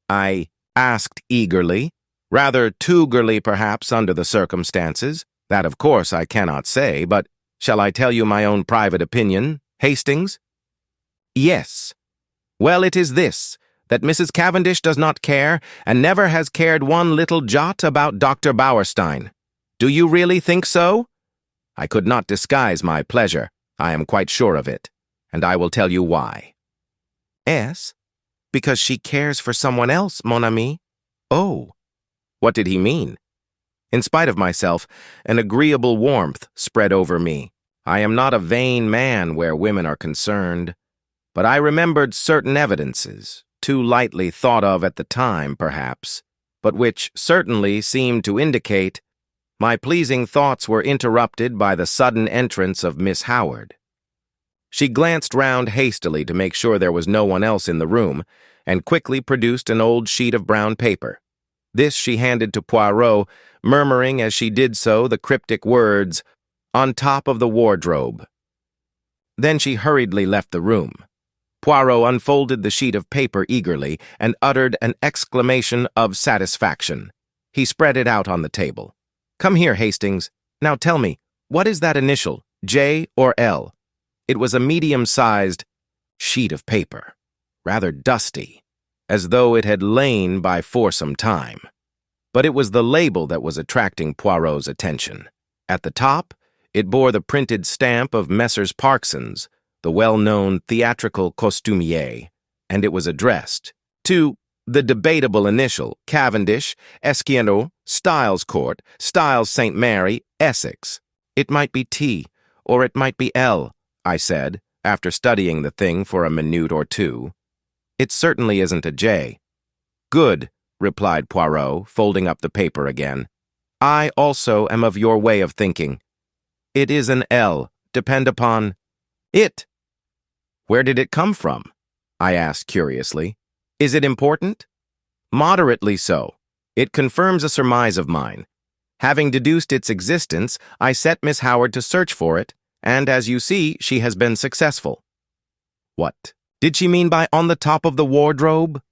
I asked eagerly, rather too eagerly perhaps under the circumstances. That, of course, I cannot say, but shall I tell you my own private opinion, Hastings? Yes. Well, it is this, that Mrs. Cavendish does not care, and never has cared one little jot about Dr. Bauerstein. Do you really think so? I could not disguise my pleasure, I am quite sure of it, and I will tell you why. Yes, because she cares for someone else, mon ami. Oh, what did he mean? In spite of myself, an agreeable warmth spread over me. I am not a vain man where women are concerned, but I remembered certain evidences, too lightly thought of at the time, perhaps, but which certainly seemed to indicate. My pleasing thoughts were interrupted by the sudden entrance of Miss Howard. She glanced round hastily to make sure there was no one else in the room, and quickly produced an old sheet of brown paper. This she handed to Poirot, murmuring as she did so the cryptic words, "On top of the wardrobe." Then she hurriedly left the room. Poirot unfolded the sheet of paper eagerly and uttered an exclamation of satisfaction. He spread it out on the table. Come here, Hastings. Now tell me, what is that initial, J or L? It was a medium-sized sheet of paper, rather dusty, as though it had lain by for some time. But it was the label that was attracting Poirot's attention. At the top, it bore the printed stamp of Messrs. Parksons, the well-known theatrical costumier, and it was addressed to the debatable initial, Cavendish, Esquirneau, Styles Court, Styles St. Mary, Essex. It might be T, or it might be L, I said, after studying the thing for a minute or two. It certainly isn't a J. Good, replied Poirot, folding up the paper again. I also am of your way of thinking. It is an L, depend upon it. Where did it come from? I asked curiously. Is it important? Moderately so. It confirms a surmise of mine. Having deduced its existence, I set Miss Howard to search for it, and as you see, she has been successful. What did she mean by on the top of the wardrobe?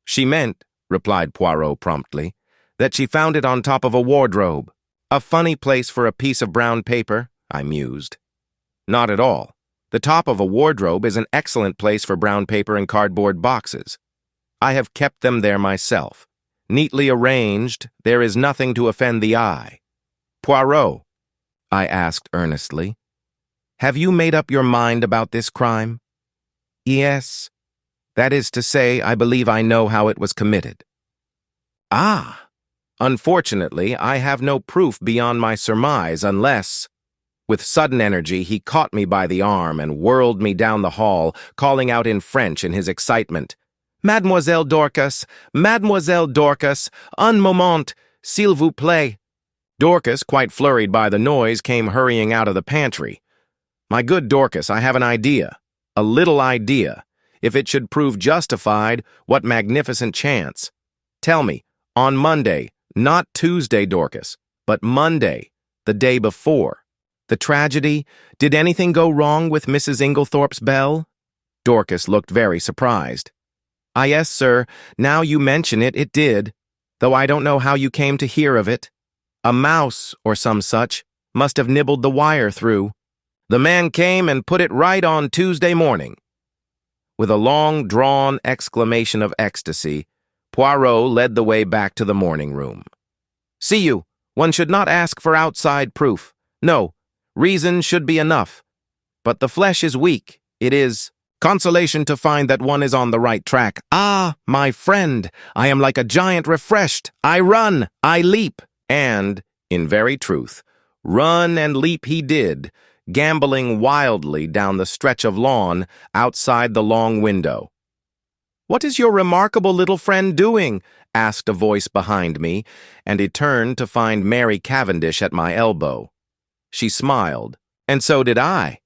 She meant, replied Poirot promptly, that she found it on top of a wardrobe. A funny place for a piece of brown paper, I mused. Not at all. The top of a wardrobe is an excellent place for brown paper and cardboard boxes. I have kept them there myself. Neatly arranged, there is nothing to offend the eye. Poirot, I asked earnestly, have you made up your mind about this crime? Yes. That is to say, I believe I know how it was committed. Ah! Unfortunately, I have no proof beyond my surmise unless... With sudden energy, he caught me by the arm and whirled me down the hall, calling out in French in his excitement, Mademoiselle Dorcas, un moment, s'il vous plaît. Dorcas, quite flurried by the noise, came hurrying out of the pantry. My good Dorcas, I have an idea, a little idea. If it should prove justified, what magnificent chance. Tell me, on Monday, not Tuesday, Dorcas, but Monday, the day before. The tragedy? Did anything go wrong with Mrs. Inglethorpe's bell? Dorcas looked very surprised. Ah, yes, sir. Now you mention it, it did, though I don't know how you came to hear of it. A mouse, or some such, must have nibbled the wire through. The man came and put it right on Tuesday morning. With a long-drawn exclamation of ecstasy, Poirot led the way back to the morning room. "See you. One should not ask for outside proof. No, reason should be enough. But the flesh is weak. It is consolation to find that one is on the right track. Ah, my friend, I am like a giant refreshed. I run, I leap." And, in very truth, run and leap he did, gambolling wildly down the stretch of lawn outside the long window. "What is your remarkable little friend doing?" asked a voice behind me, and he turned to find Mary Cavendish at my elbow. She smiled, and so did I.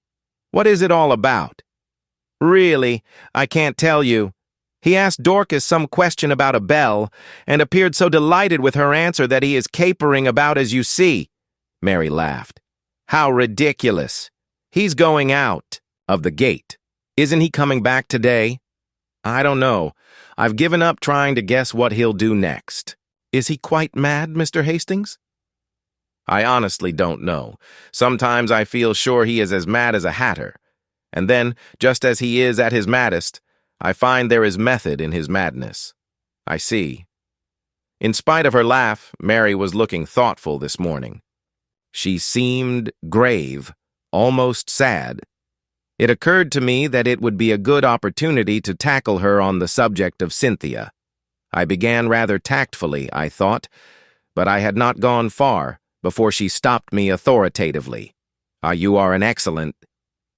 "What is it all about?" "Really, I can't tell you. He asked Dorcas some question about a bell, and appeared so delighted with her answer that he is capering about as you see." Mary laughed. "How ridiculous. He's going out of the gate. Isn't he coming back today?" "I don't know. I've given up trying to guess what he'll do next." "Is he quite mad, Mr. Hastings?" "I honestly don't know. Sometimes I feel sure he is as mad as a hatter. And then, just as he is at his maddest, I find there is method in his madness." "I see." In spite of her laugh, Mary was looking thoughtful this morning. She seemed grave, almost sad. It occurred to me that it would be a good opportunity to tackle her on the subject of Cynthia. I began rather tactfully, I thought, but I had not gone far before she stopped me authoritatively. "You are an excellent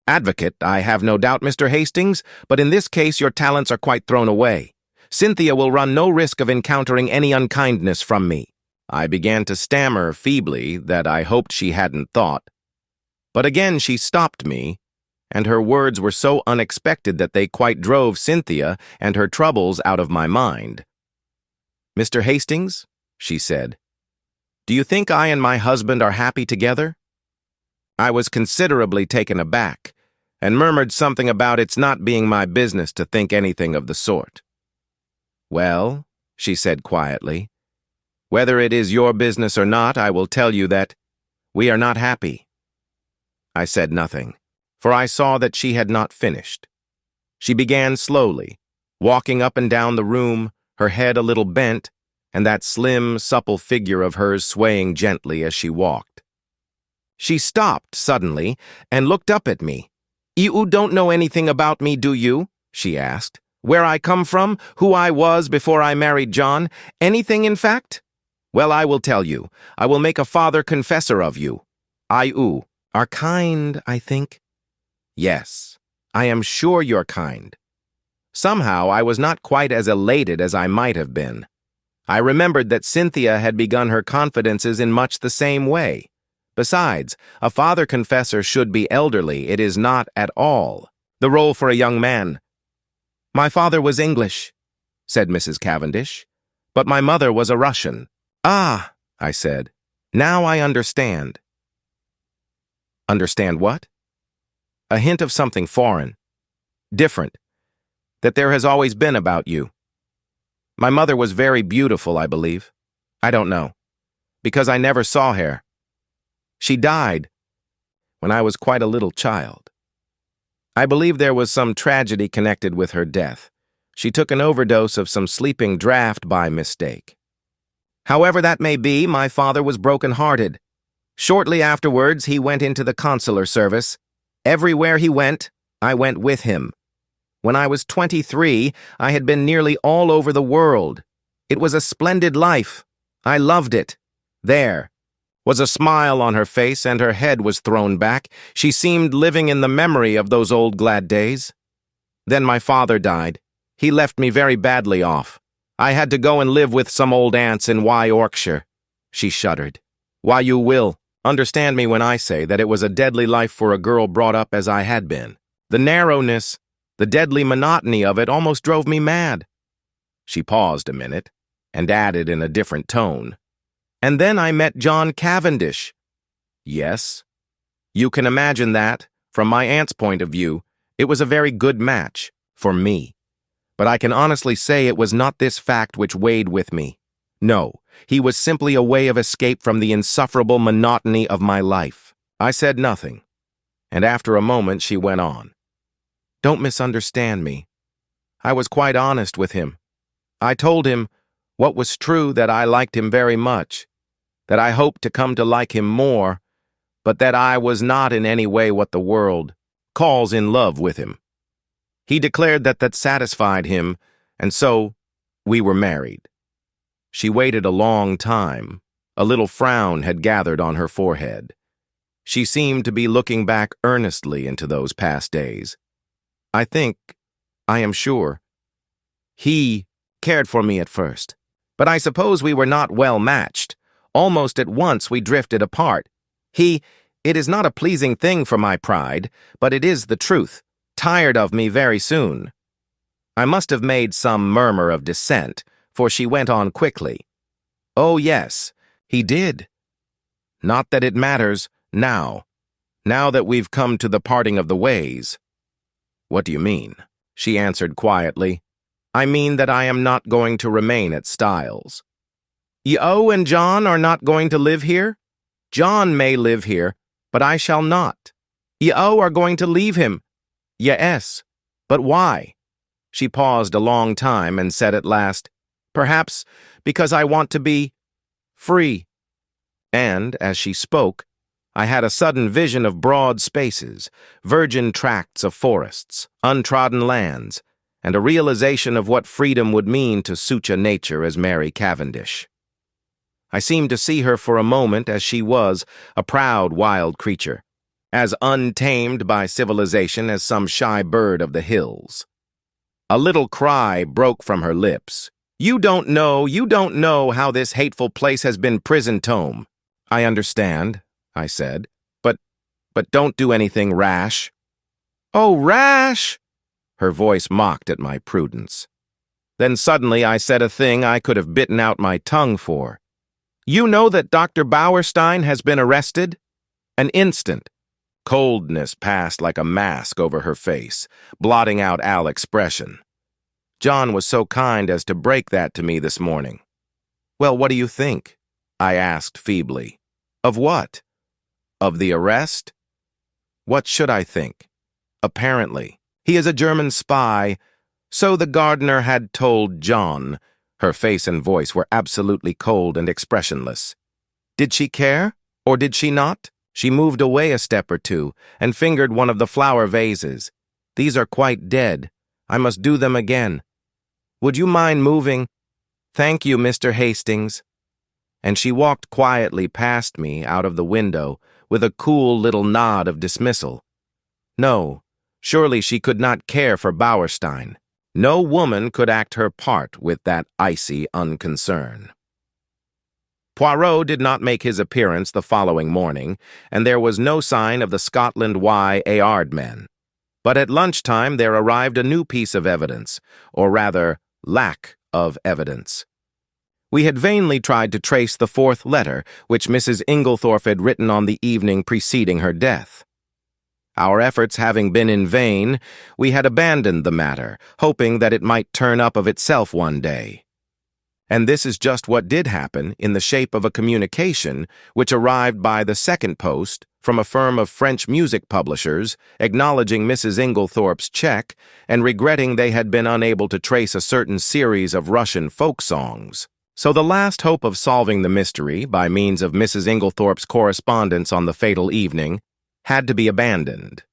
advocate, I have no doubt, Mr. Hastings, but in this case your talents are quite thrown away. Cynthia will run no risk of encountering any unkindness from me." I began to stammer feebly that I hoped she hadn't thought. But again she stopped me, and her words were so unexpected that they quite drove Cynthia and her troubles out of my mind. "Mr. Hastings," she said, "do you think I and my husband are happy together?" I was considerably taken aback, and murmured something about its not being my business to think anything of the sort. "Well," she said quietly, "whether it is your business or not, I will tell you that we are not happy." I said nothing, for I saw that she had not finished. She began slowly, walking up and down the room, her head a little bent, and that slim, supple figure of hers swaying gently as she walked. She stopped suddenly and looked up at me. "You don't know anything about me, do you?" she asked. "Where I come from, who I was before I married John, anything in fact? Well, I will tell you. I will make a father confessor of you. You are kind, I think." "Yes, I am sure you're kind." Somehow I was not quite as elated as I might have been. I remembered that Cynthia had begun her confidences in much the same way. Besides, a father confessor should be elderly. It is not at all the role for a young man. "My father was English," said Mrs. Cavendish, "but my mother was a Russian." "Ah," I said, "now I understand." "Understand what?" "A hint of something foreign, different, that there has always been about you. My mother was very beautiful, I believe. I don't know, because I never saw her. She died when I was quite a little child. I believe there was some tragedy connected with her death. She took an overdose of some sleeping draught by mistake. However that may be, my father was broken-hearted. Shortly afterwards, he went into the consular service. Everywhere he went, I went with him. When I was 23, I had been nearly all over the world. It was a splendid life. I loved it. There was a smile on her face, and her head was thrown back. She seemed living in the memory of those old glad days. Then my father died. He left me very badly off. I had to go and live with some old aunts in Yorkshire. She shuddered. Why, you will understand me when I say that it was a deadly life for a girl brought up as I had been. The narrowness, the deadly monotony of it almost drove me mad. She paused a minute and added in a different tone, "And then I met John Cavendish." "Yes, you can imagine that, from my aunt's point of view, it was a very good match for me. But I can honestly say it was not this fact which weighed with me. No, he was simply a way of escape from the insufferable monotony of my life." I said nothing, and after a moment she went on. "Don't misunderstand me. I was quite honest with him. I told him What was true that I liked him very much, that I hoped to come to like him more, but that I was not in any way what the world calls in love with him. He declared that satisfied him, and so we were married. She waited a long time. A little frown had gathered on her forehead. She seemed to be looking back earnestly into those past days. I am sure, he cared for me at first, but I suppose we were not well matched. Almost at once we drifted apart. It is not a pleasing thing for my pride, but it is the truth, tired of me very soon. I must have made some murmur of dissent, for she went on quickly. Oh, yes, he did. Not that it matters now that we've come to the parting of the ways. What do you mean? She answered quietly. I mean that I am not going to remain at Styles. Yo and John are not going to live here? John may live here, but I shall not. Yo are going to leave him. Yes, but why? She paused a long time and said at last, Perhaps because I want to be free. And, as she spoke, I had a sudden vision of broad spaces, virgin tracts of forests, untrodden lands, and a realization of what freedom would mean to such a nature as Mary Cavendish. I seemed to see her for a moment as she was, a proud wild creature, as untamed by civilization as some shy bird of the hills. A little cry broke from her lips. You don't know how this hateful place has been prison tome. I understand, I said, but don't do anything rash. Oh, rash! Her voice mocked at my prudence. Then suddenly I said a thing I could have bitten out my tongue for. You know that Dr. Bauerstein has been arrested? An instant. Coldness passed like a mask over her face, blotting out all expression. John was so kind as to break that to me this morning. Well, what do you think? I asked feebly. Of what? Of the arrest? What should I think? Apparently, he is a German spy. So the gardener had told John. Her face and voice were absolutely cold and expressionless. Did she care, or did she not? She moved away a step or two and fingered one of the flower vases. These are quite dead. I must do them again. Would you mind moving? Thank you, Mr. Hastings. And she walked quietly past me out of the window with a cool little nod of dismissal. No, surely she could not care for Bauerstein. No woman could act her part with that icy unconcern. Poirot did not make his appearance the following morning, and there was no sign of the Scotland Yard men. But at lunchtime there arrived a new piece of evidence, or rather, lack of evidence. We had vainly tried to trace the fourth letter which Mrs. Inglethorpe had written on the evening preceding her death. Our efforts having been in vain, we had abandoned the matter, hoping that it might turn up of itself one day. And this is just what did happen in the shape of a communication which arrived by the second post from a firm of French music publishers acknowledging Mrs. Inglethorpe's check and regretting they had been unable to trace a certain series of Russian folk songs. So the last hope of solving the mystery by means of Mrs. Inglethorpe's correspondence on the fatal evening had to be abandoned.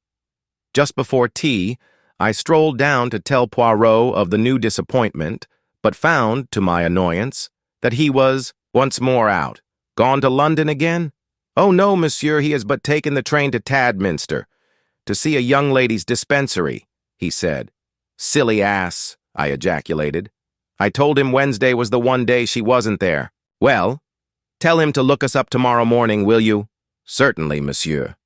Just before tea, I strolled down to tell Poirot of the new disappointment, but found, to my annoyance, that he was once more out. Gone to London again? Oh no, monsieur, he has but taken the train to Tadminster, to see a young lady's dispensary, he said. Silly ass, I ejaculated. I told him Wednesday was the one day she wasn't there. Well, tell him to look us up tomorrow morning, will you? Certainly, monsieur.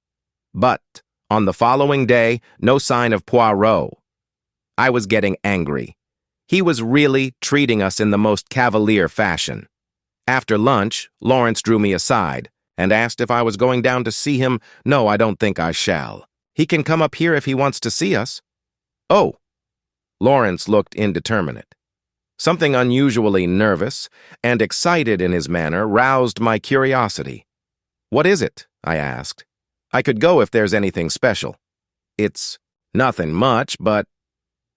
But, on the following day, no sign of Poirot. I was getting angry. He was really treating us in the most cavalier fashion. After lunch, Lawrence drew me aside and asked if I was going down to see him. No, I don't think I shall. He can come up here if he wants to see us. Oh. Lawrence looked indeterminate. Something unusually nervous and excited in his manner roused my curiosity. What is it? I asked. I could go if there's anything special. It's nothing much, but...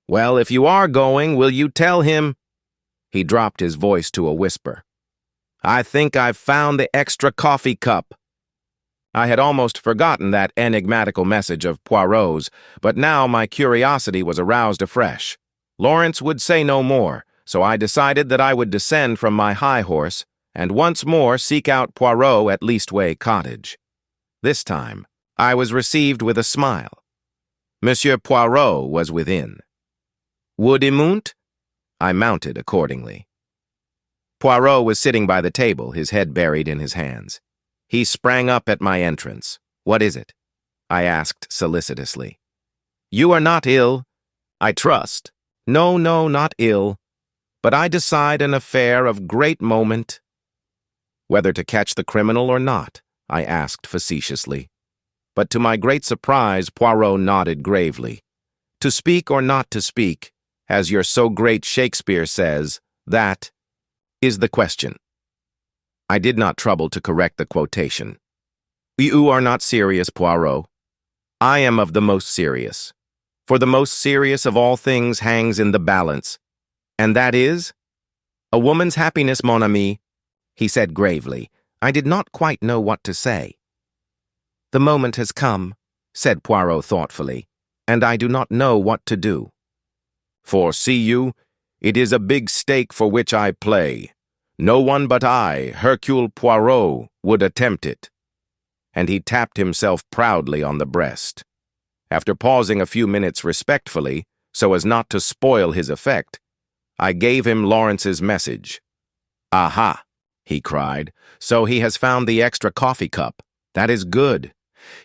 Well, if you are going, will you tell him... He dropped his voice to a whisper. I think I've found the extra coffee cup. I had almost forgotten that enigmatical message of Poirot's, but now my curiosity was aroused afresh. Lawrence would say no more, so I decided that I would descend from my high horse and once more seek out Poirot at Leastway Cottage. This time, I was received with a smile. Monsieur Poirot was within. Whodunit? I mounted accordingly. Poirot was sitting by the table, his head buried in his hands. He sprang up at my entrance. What is it? I asked solicitously. You are not ill, I trust. No, not ill. But I decide an affair of great moment. Whether to catch the criminal or not, I asked facetiously. But to my great surprise, Poirot nodded gravely. To speak or not to speak, as your so great Shakespeare says, that is the question. I did not trouble to correct the quotation. You are not serious, Poirot. I am of the most serious. For the most serious of all things hangs in the balance. And that is? A woman's happiness, mon ami, he said gravely. I did not quite know what to say. The moment has come, said Poirot thoughtfully, and I do not know what to do. For, see you, it is a big stake for which I play. No one but I, Hercule Poirot, would attempt it. And he tapped himself proudly on the breast. After pausing a few minutes respectfully, so as not to spoil his effect, I gave him Lawrence's message. Aha, he cried, so he has found the extra coffee cup. That is good.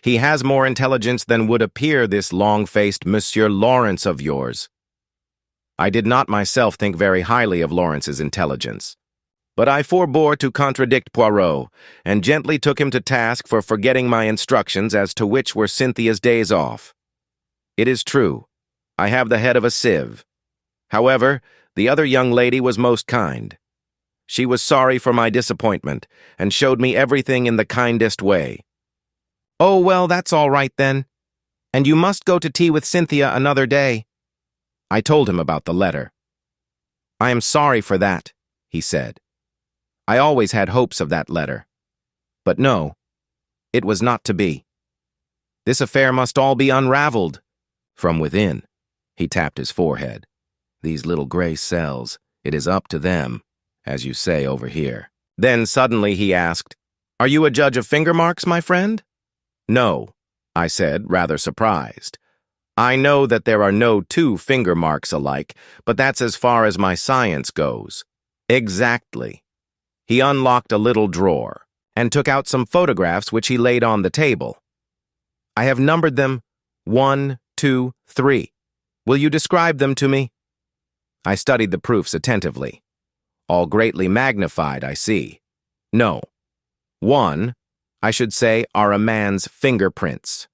He has more intelligence than would appear, this long-faced Monsieur Lawrence of yours. I did not myself think very highly of Lawrence's intelligence. But I forbore to contradict Poirot, and gently took him to task for forgetting my instructions as to which were Cynthia's days off. It is true, I have the head of a sieve. However, the other young lady was most kind. She was sorry for my disappointment, and showed me everything in the kindest way. Oh, well, that's all right then. And you must go to tea with Cynthia another day. I told him about the letter. I am sorry for that, he said. I always had hopes of that letter. But no, it was not to be. This affair must all be unraveled. From within, he tapped his forehead. These little gray cells, it is up to them, as you say over here. Then suddenly he asked, Are you a judge of finger marks, my friend? No, I said, rather surprised. I know that there are no two finger marks alike, but that's as far as my science goes. Exactly. He unlocked a little drawer and took out some photographs which he laid on the table. I have numbered them 1, 2, 3. Will you describe them to me? I studied the proofs attentively. All greatly magnified, I see. No. 1, I should say, are a man's fingerprints.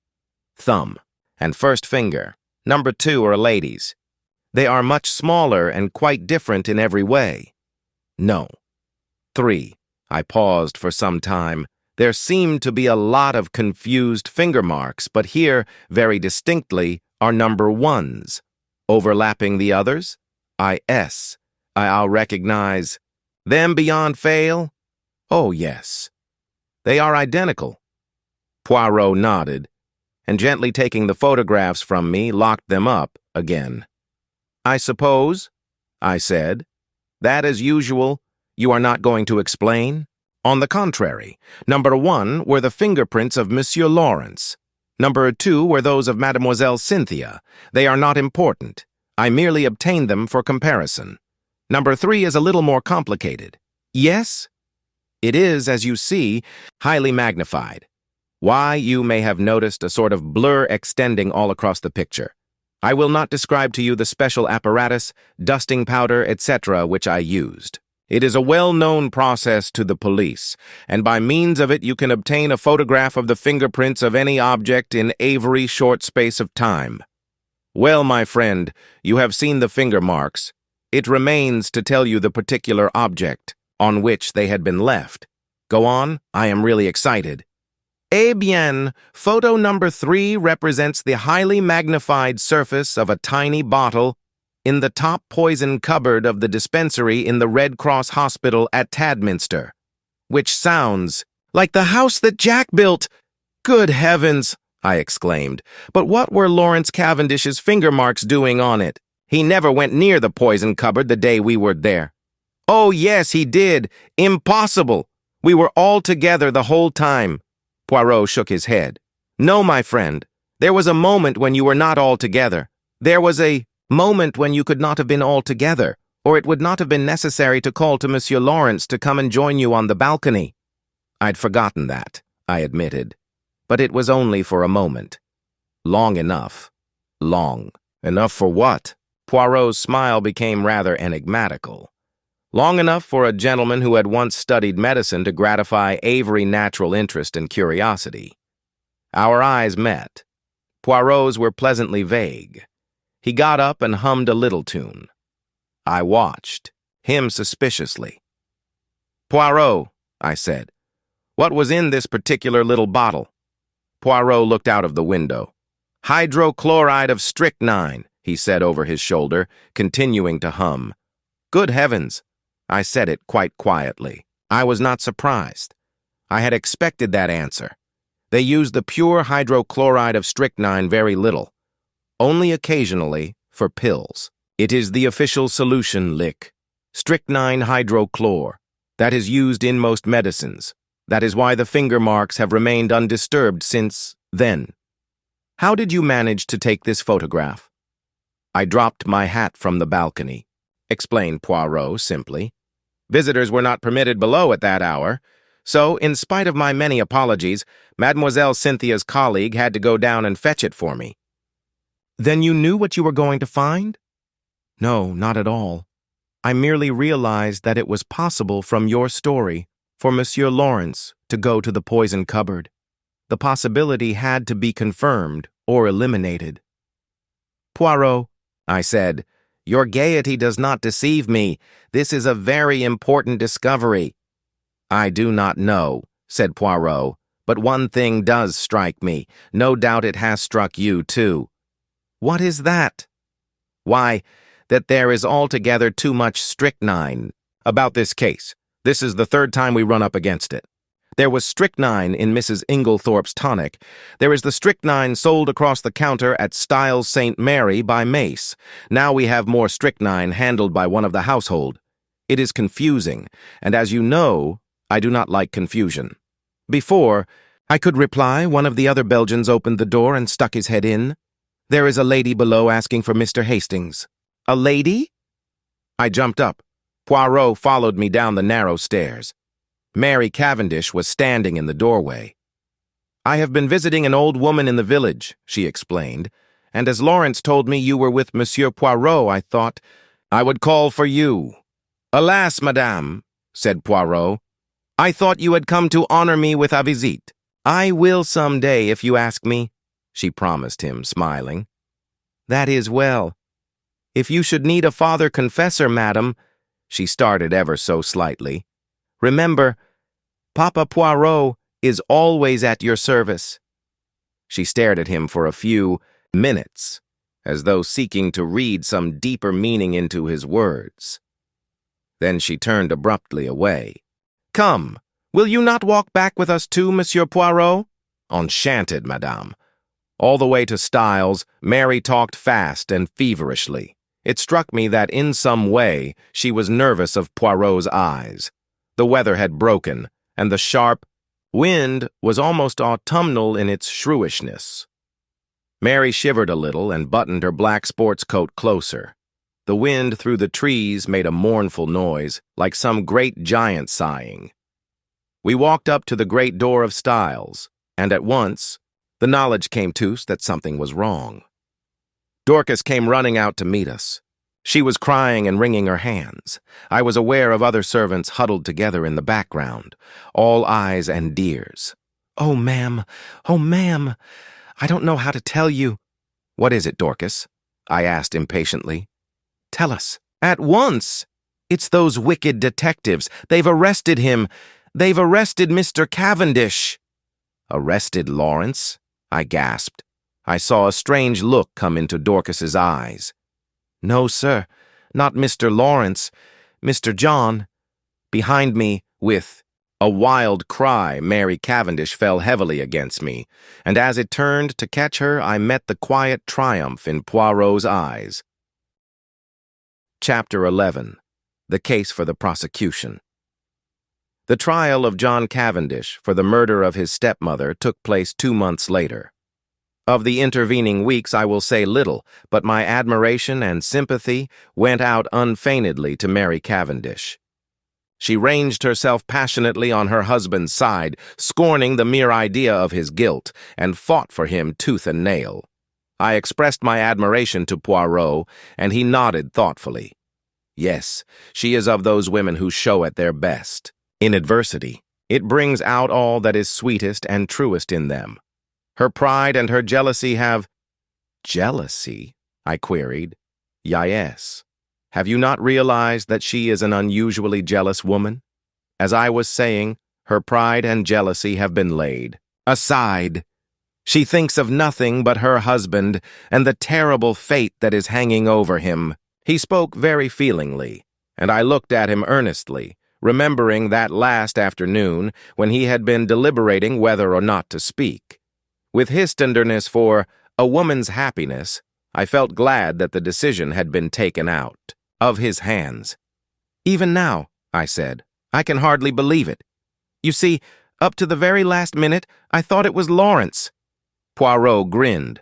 Thumb and first finger. Number 2 are a lady's. They are much smaller and quite different in every way. No. 3. I paused for some time. There seemed to be a lot of confused finger marks, but here, very distinctly, are number 1s. Overlapping the others? I'll recognize them beyond fail? Oh, yes. They are identical. Poirot nodded, and gently taking the photographs from me, locked them up again. I suppose, I said, that as usual, you are not going to explain? On the contrary, number 1 were the fingerprints of Monsieur Lawrence. Number 2 were those of Mademoiselle Cynthia. They are not important. I merely obtained them for comparison. Number 3 is a little more complicated. Yes? It is, as you see, highly magnified. Why, you may have noticed a sort of blur extending all across the picture. I will not describe to you the special apparatus, dusting powder, etc., which I used. It is a well-known process to the police, and by means of it you can obtain a photograph of the fingerprints of any object in a very short space of time. Well, my friend, you have seen the finger marks. It remains to tell you the particular object on which they had been left. Go on, I am really excited. Eh bien, photo number 3 represents the highly magnified surface of a tiny bottle. in the top poison cupboard of the dispensary in the Red Cross Hospital at Tadminster. Which sounds like the house that Jack built. Good heavens, I exclaimed. But what were Lawrence Cavendish's finger marks doing on it? He never went near the poison cupboard the day we were there. Oh, yes, he did. Impossible. We were all together the whole time. Poirot shook his head. No, my friend. There was a moment when you were not all together. There was a moment when you could not have been all together, or it would not have been necessary to call to Monsieur Lawrence to come and join you on the balcony. I'd forgotten that, I admitted. But it was only for a moment. Long enough. Long. Enough for what? Poirot's smile became rather enigmatical. Long enough for a gentleman who had once studied medicine to gratify every natural interest and curiosity. Our eyes met. Poirot's were pleasantly vague. He got up and hummed a little tune. I watched, him suspiciously. Poirot, I said, what was in this particular little bottle? Poirot looked out of the window. Hydrochloride of strychnine, he said over his shoulder, continuing to hum. Good heavens! I said it quite quietly. I was not surprised. I had expected that answer. They used the pure hydrochloride of strychnine very little, only occasionally for pills. It is the official solution lick, strychnine hydrochlor, that is used in most medicines. That is why the finger marks have remained undisturbed since then. How did you manage to take this photograph? I dropped my hat from the balcony, explained Poirot simply. Visitors were not permitted below at that hour, so, in spite of my many apologies, Mademoiselle Cynthia's colleague had to go down and fetch it for me. Then you knew what you were going to find? No, not at all. I merely realized that it was possible from your story for Monsieur Lawrence to go to the poison cupboard. The possibility had to be confirmed or eliminated. Poirot, I said, your gaiety does not deceive me. This is a very important discovery. I do not know, said Poirot, but one thing does strike me. No doubt it has struck you, too. What is that? Why, that there is altogether too much strychnine about this case. This is the third time we run up against it. There was strychnine in Mrs. Inglethorpe's tonic. There is the strychnine sold across the counter at Styles St. Mary by Mace. Now we have more strychnine handled by one of the household. It is confusing, and as you know, I do not like confusion. Before I could reply, one of the other Belgians opened the door and stuck his head in. There is a lady below asking for Mr. Hastings. A lady? I jumped up. Poirot followed me down the narrow stairs. Mary Cavendish was standing in the doorway. I have been visiting an old woman in the village, she explained, and as Lawrence told me you were with Monsieur Poirot, I thought I would call for you. Alas, madame, said Poirot, I thought you had come to honor me with a visite. I will some day if you ask me, she promised him, smiling. That is well. If you should need a father confessor, madam, she started ever so slightly. Remember, Papa Poirot is always at your service. She stared at him for a few minutes, as though seeking to read some deeper meaning into his words. Then she turned abruptly away. Come, will you not walk back with us too, Monsieur Poirot? Enchanted, madame. All the way to Styles, Mary talked fast and feverishly. It struck me that in some way she was nervous of Poirot's eyes. The weather had broken, and the sharp wind was almost autumnal in its shrewishness. Mary shivered a little and buttoned her black sports coat closer. The wind through the trees made a mournful noise, like some great giant sighing. We walked up to the great door of Styles, and at once the knowledge came to us that something was wrong. Dorcas came running out to meet us. She was crying and wringing her hands. I was aware of other servants huddled together in the background, all eyes and ears. Oh, ma'am, I don't know how to tell you. What is it, Dorcas? I asked impatiently. Tell us, at once. It's those wicked detectives. They've arrested him. They've arrested Mr. Cavendish. Arrested Lawrence? I gasped. I saw a strange look come into Dorcas's eyes. No, sir, not Mr. Lawrence, Mr. John. Behind me, with a wild cry, Mary Cavendish fell heavily against me, and as it turned to catch her, I met the quiet triumph in Poirot's eyes. Chapter 11. The Case for the Prosecution. The trial of John Cavendish for the murder of his stepmother took place 2 months later. Of the intervening weeks I will say little, but my admiration and sympathy went out unfeignedly to Mary Cavendish. She ranged herself passionately on her husband's side, scorning the mere idea of his guilt, and fought for him tooth and nail. I expressed my admiration to Poirot, and he nodded thoughtfully. Yes, she is of those women who show at their best. In adversity, it brings out all that is sweetest and truest in them. Her pride and her jealousy have— Jealousy? I queried. Yes. Have you not realized that she is an unusually jealous woman? As I was saying, her pride and jealousy have been laid aside. She thinks of nothing but her husband and the terrible fate that is hanging over him. He spoke very feelingly, and I looked at him earnestly, remembering that last afternoon when he had been deliberating whether or not to speak. With his tenderness for a woman's happiness, I felt glad that the decision had been taken out of his hands. Even now, I said, I can hardly believe it. You see, up to the very last minute, I thought it was Lawrence. Poirot grinned.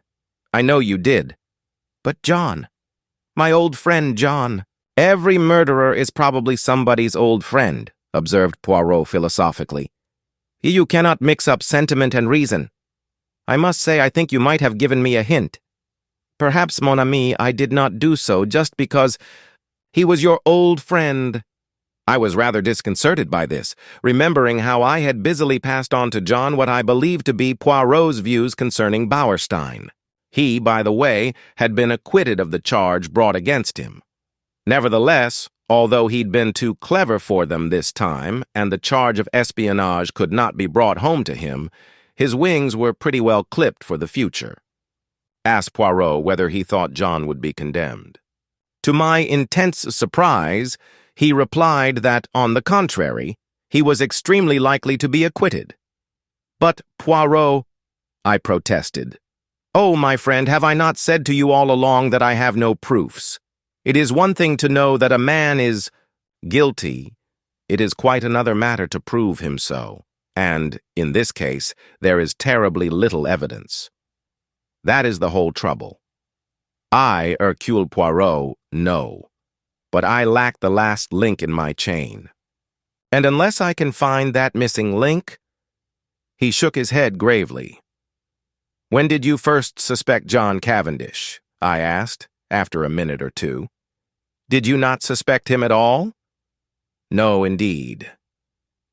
I know you did. But John, my old friend John. Every murderer is probably somebody's old friend, observed Poirot philosophically. You cannot mix up sentiment and reason. I must say I think you might have given me a hint. Perhaps, mon ami, I did not do so just because he was your old friend. I was rather disconcerted by this, remembering how I had busily passed on to John what I believed to be Poirot's views concerning Bauerstein. He, by the way, had been acquitted of the charge brought against him. Nevertheless, although he'd been too clever for them this time, and the charge of espionage could not be brought home to him, his wings were pretty well clipped for the future. Asked Poirot whether he thought John would be condemned. To my intense surprise, he replied that, on the contrary, he was extremely likely to be acquitted. But, Poirot, I protested. Oh, my friend, have I not said to you all along that I have no proofs? It is one thing to know that a man is guilty. It is quite another matter to prove him so. And, in this case, there is terribly little evidence. That is the whole trouble. I, Hercule Poirot, know. But I lack the last link in my chain. And unless I can find that missing link— He shook his head gravely. When did you first suspect John Cavendish? I asked, after a minute or two. Did you not suspect him at all? No, indeed.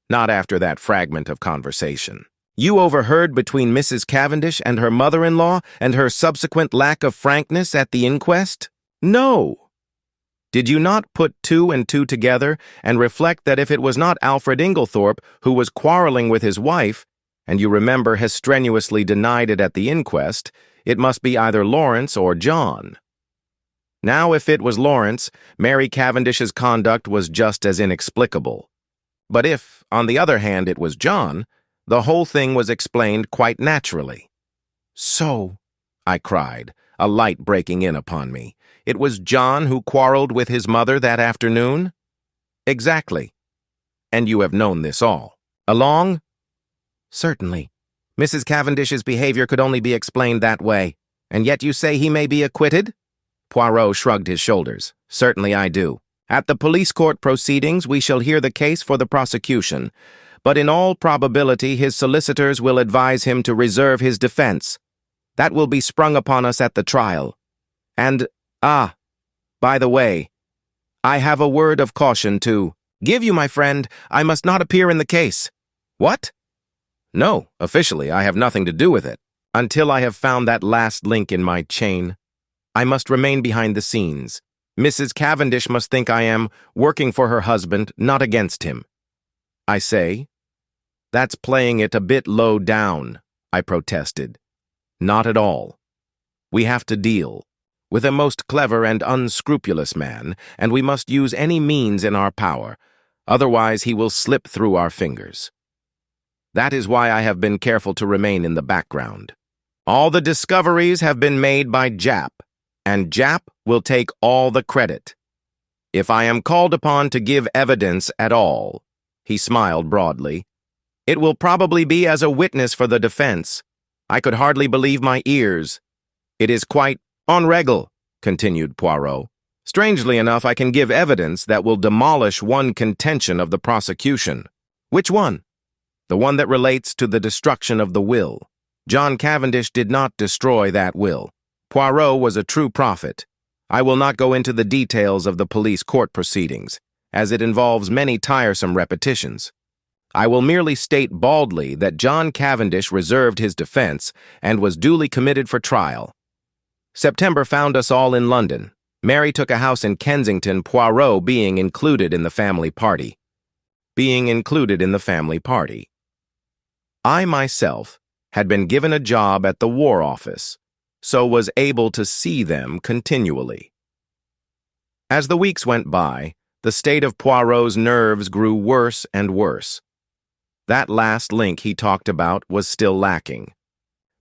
Not after that fragment of conversation. You overheard between Mrs. Cavendish and her mother-in-law and her subsequent lack of frankness at the inquest? No. Did you not put 2 and 2 together and reflect that if it was not Alfred Inglethorpe who was quarreling with his wife, and you remember has strenuously denied it at the inquest, it must be either Lawrence or John? Now, if it was Lawrence, Mary Cavendish's conduct was just as inexplicable. But if, on the other hand, it was John, the whole thing was explained quite naturally. So, I cried, a light breaking in upon me, it was John who quarreled with his mother that afternoon? Exactly. And you have known this all along? Certainly. Mrs. Cavendish's behavior could only be explained that way. And yet you say he may be acquitted? Poirot shrugged his shoulders. Certainly I do. At the police court proceedings, we shall hear the case for the prosecution, but in all probability his solicitors will advise him to reserve his defense. That will be sprung upon us at the trial. And, by the way, I have a word of caution to give you, my friend. I must not appear in the case. What? No, officially, I have nothing to do with it. Until I have found that last link in my chain, I must remain behind the scenes. Mrs. Cavendish must think I am working for her husband, not against him. I say, that's playing it a bit low down, I protested. Not at all. We have to deal. with a most clever and unscrupulous man, and we must use any means in our power. Otherwise, he will slip through our fingers. That is why I have been careful to remain in the background. All the discoveries have been made by Jap, and Jap will take all the credit. If I am called upon to give evidence at all," he smiled broadly, "it will probably be as a witness for the defense. I could hardly believe my ears. It is quite en règle," continued Poirot. "Strangely enough, I can give evidence that will demolish one contention of the prosecution." "Which one?" "The one that relates to the destruction of the will. John Cavendish did not destroy that will. Poirot was a true prophet. I will not go into the details of the police court proceedings, as it involves many tiresome repetitions. I will merely state baldly that John Cavendish reserved his defense and was duly committed for trial. September found us all in London. Mary took a house in Kensington, Poirot being included in the family party. I myself had been given a job at the War Office, so was able to see them continually. As the weeks went by, the state of Poirot's nerves grew worse and worse. That last link he talked about was still lacking.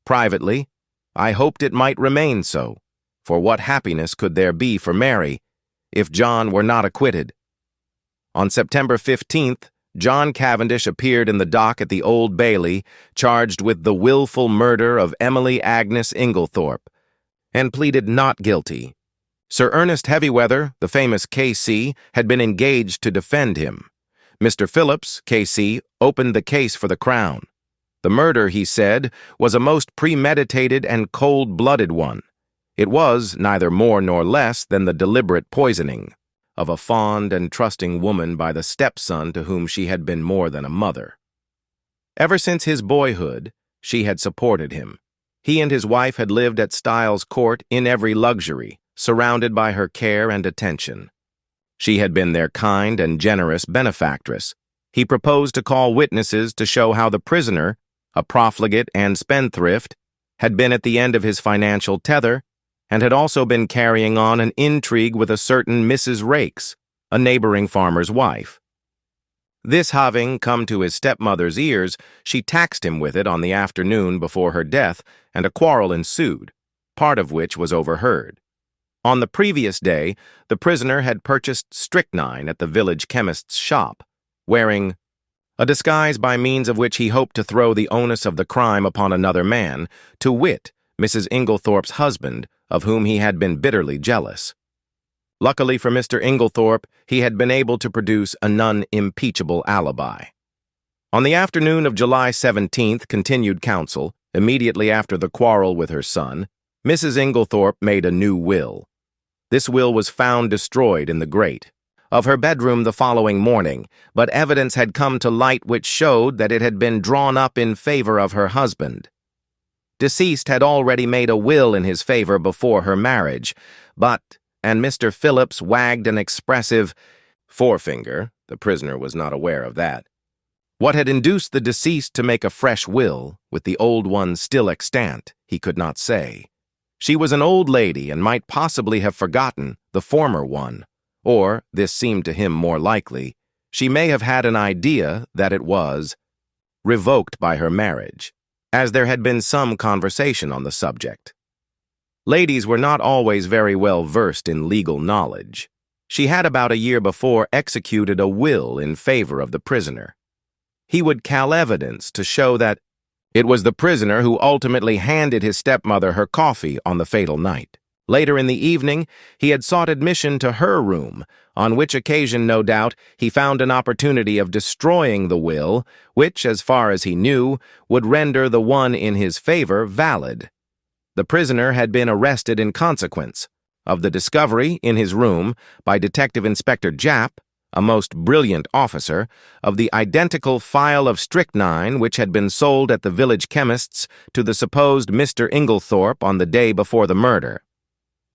Privately, I hoped it might remain so, for what happiness could there be for Mary if John were not acquitted? On September 15th, John Cavendish appeared in the dock at the Old Bailey, charged with the willful murder of Emily Agnes Inglethorpe, and pleaded not guilty. Sir Ernest Heavyweather, the famous K.C., had been engaged to defend him. Mr. Phillips, K.C., opened the case for the Crown. The murder, he said, was a most premeditated and cold-blooded one. It was neither more nor less than the deliberate poisoning of a fond and trusting woman by the stepson to whom she had been more than a mother. Ever since his boyhood, she had supported him. He and his wife had lived at Styles Court in every luxury, surrounded by her care and attention. She had been their kind and generous benefactress. He proposed to call witnesses to show how the prisoner, a profligate and spendthrift, had been at the end of his financial tether and had also been carrying on an intrigue with a certain Mrs. Rakes, a neighboring farmer's wife. This having come to his stepmother's ears, she taxed him with it on the afternoon before her death, and a quarrel ensued, part of which was overheard. On the previous day, the prisoner had purchased strychnine at the village chemist's shop, wearing a disguise by means of which he hoped to throw the onus of the crime upon another man, to wit, Mrs. Inglethorpe's husband, of whom he had been bitterly jealous. Luckily for Mr. Inglethorpe, he had been able to produce a non-impeachable alibi. On the afternoon of July 17th, continued counsel, immediately after the quarrel with her son, Mrs. Inglethorpe made a new will. This will was found destroyed in the grate of her bedroom the following morning, but evidence had come to light which showed that it had been drawn up in favor of her husband. Deceased had already made a will in his favor before her marriage, and Mr. Phillips wagged an expressive forefinger. The prisoner was not aware of that. What had induced the deceased to make a fresh will, with the old one still extant, he could not say. She was an old lady and might possibly have forgotten the former one, or, this seemed to him more likely, she may have had an idea that it was revoked by her marriage, as there had been some conversation on the subject. Ladies were not always very well versed in legal knowledge. She had about a year before executed a will in favor of the prisoner. He would call evidence to show that it was the prisoner who ultimately handed his stepmother her coffee on the fatal night. Later in the evening, he had sought admission to her room, on which occasion, no doubt, he found an opportunity of destroying the will, which, as far as he knew, would render the one in his favor valid. The prisoner had been arrested in consequence of the discovery in his room by Detective Inspector Jap, a most brilliant officer, of the identical phial of strychnine which had been sold at the village chemist's to the supposed Mr. Inglethorpe on the day before the murder.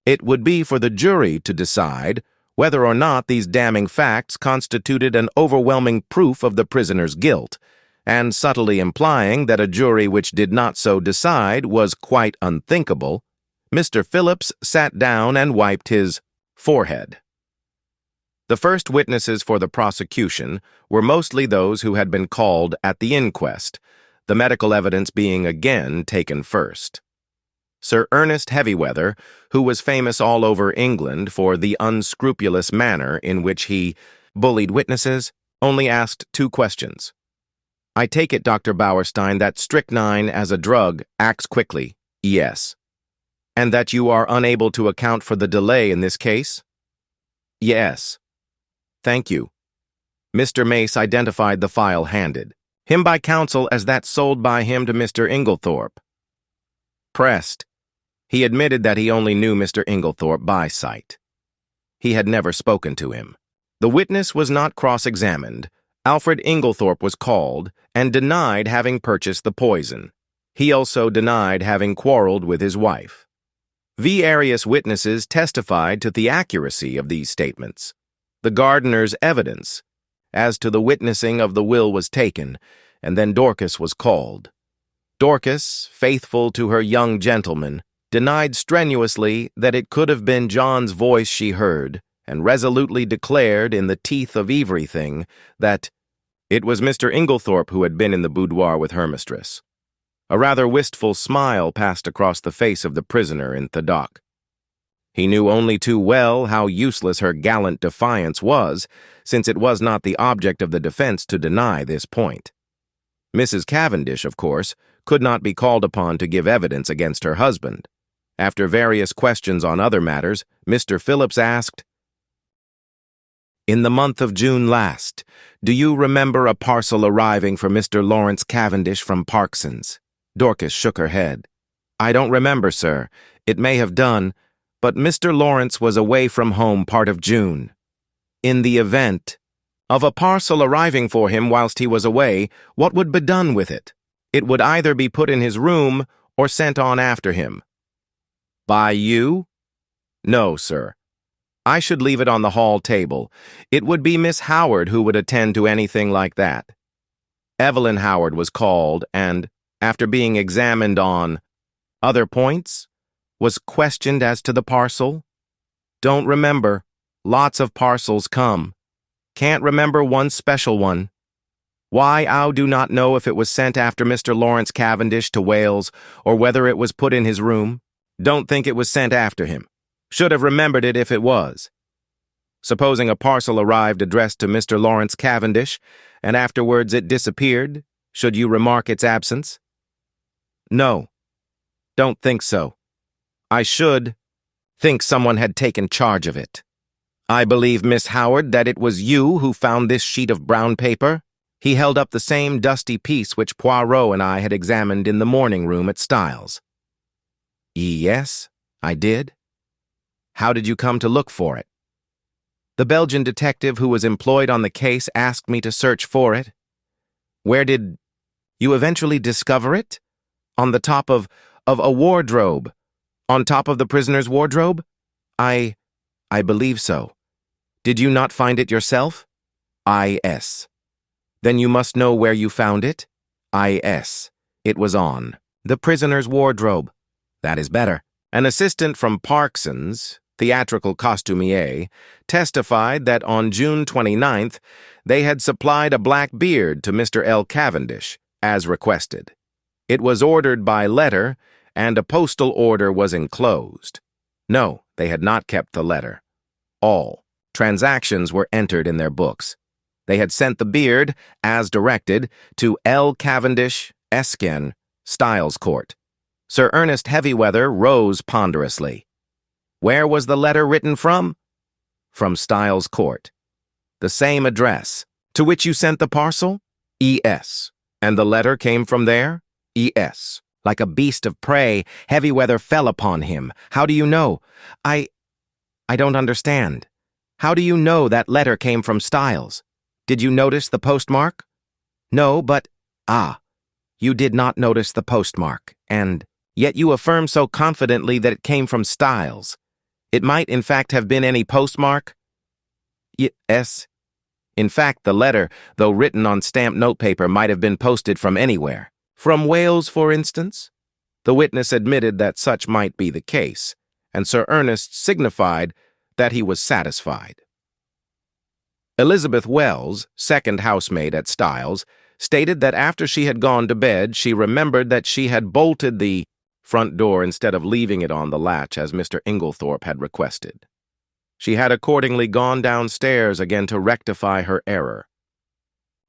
It would be for the jury to decide whether or not these damning facts constituted an overwhelming proof of the prisoner's guilt, and subtly implying that a jury which did not so decide was quite unthinkable, Mr. Phillips sat down and wiped his forehead. The first witnesses for the prosecution were mostly those who had been called at the inquest, the medical evidence being again taken first. Sir Ernest Heavyweather, who was famous all over England for the unscrupulous manner in which he bullied witnesses, only asked 2 questions. I take it, Dr. Bauerstein, that strychnine as a drug acts quickly, yes. And that you are unable to account for the delay in this case? Yes. Thank you. Mr. Mace identified the file handed him by counsel as that sold by him to Mr. Inglethorpe. Pressed, he admitted that he only knew Mr. Inglethorpe by sight. He had never spoken to him. The witness was not cross-examined. Alfred Inglethorpe was called and denied having purchased the poison. He also denied having quarreled with his wife. Various witnesses testified to the accuracy of these statements. The gardener's evidence as to the witnessing of the will was taken, and then Dorcas was called. Dorcas, faithful to her young gentleman, denied strenuously that it could have been John's voice she heard, and resolutely declared in the teeth of everything that it was Mr. Inglethorpe who had been in the boudoir with her mistress. A rather wistful smile passed across the face of the prisoner in the dock. He knew only too well how useless her gallant defiance was, since it was not the object of the defense to deny this point. Mrs. Cavendish, of course, could not be called upon to give evidence against her husband. After various questions on other matters, Mr. Phillips asked, "In the month of June last, do you remember a parcel arriving for Mr. Lawrence Cavendish from Parkson's?" Dorcas shook her head. "I don't remember, sir. It may have done, but Mr. Lawrence was away from home part of June. In the event of a parcel arriving for him whilst he was away, what would be done with it? It would either be put in his room or sent on after him." "By you?" "No, sir. I should leave it on the hall table. It would be Miss Howard who would attend to anything like that." Evelyn Howard was called and, after being examined on other points, was questioned as to the parcel. "Don't remember. Lots of parcels come. Can't remember one special one. Why, I do not know if it was sent after Mr. Lawrence Cavendish to Wales or whether it was put in his room. Don't think it was sent after him. Should have remembered it if it was. Supposing a parcel arrived addressed to Mr. Lawrence Cavendish, and afterwards it disappeared, should you remark its absence?" "No. Don't think so. I should think someone had taken charge of it. I believe, Miss Howard, that it was you who found this sheet of brown paper." He held up the same dusty piece which Poirot and I had examined in the morning room at Styles. "Yes, I did." "How did you come to look for it?" "The Belgian detective who was employed on the case asked me to search for it." "Where did you eventually discover it?" "On the top of a wardrobe." "On top of the prisoner's wardrobe?" I believe so." "Did you not find it yourself?" "Yes." "Then you must know where you found it?" "Yes. It was on the prisoner's wardrobe." "That is better." An assistant from Parkson's, theatrical costumier, testified that on June 29th they had supplied a black beard to Mr. L. Cavendish, as requested. It was ordered by letter, and a postal order was enclosed. No, they had not kept the letter. All transactions were entered in their books. They had sent the beard, as directed, to L. Cavendish, Eskin, Styles Court. Sir Ernest Heavyweather rose ponderously. "Where was the letter written from?" "From Styles Court." "The same address to which you sent the parcel?" "Es." "And the letter came from there?" "Es." Like a beast of prey, Heavyweather fell upon him. "How do you know?" I don't understand. How do you know that letter came from Styles? Did you notice the postmark?" "No, but—" "Ah, you did not notice the postmark, and yet you affirm so confidently that it came from Styles. It might, in fact, have been any postmark?" "Yes. In fact, the letter, though written on stamped notepaper, might have been posted from anywhere." "From Wales, for instance?" The witness admitted that such might be the case, and Sir Ernest signified that he was satisfied. Elizabeth Wells, second housemaid at Styles, stated that after she had gone to bed, she remembered that she had bolted the front door instead of leaving it on the latch as Mr. Inglethorpe had requested. She had accordingly gone downstairs again to rectify her error.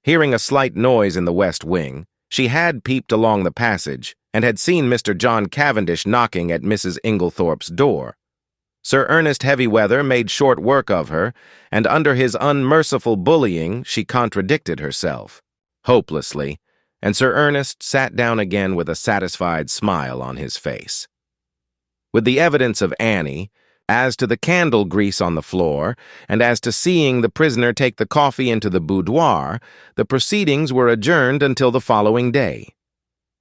Hearing a slight noise in the west wing, she had peeped along the passage and had seen Mr. John Cavendish knocking at Mrs. Inglethorpe's door. Sir Ernest Heavyweather made short work of her, and under his unmerciful bullying she contradicted herself, hopelessly, and Sir Ernest sat down again with a satisfied smile on his face. With the evidence of Annie, as to the candle grease on the floor, and as to seeing the prisoner take the coffee into the boudoir, the proceedings were adjourned until the following day.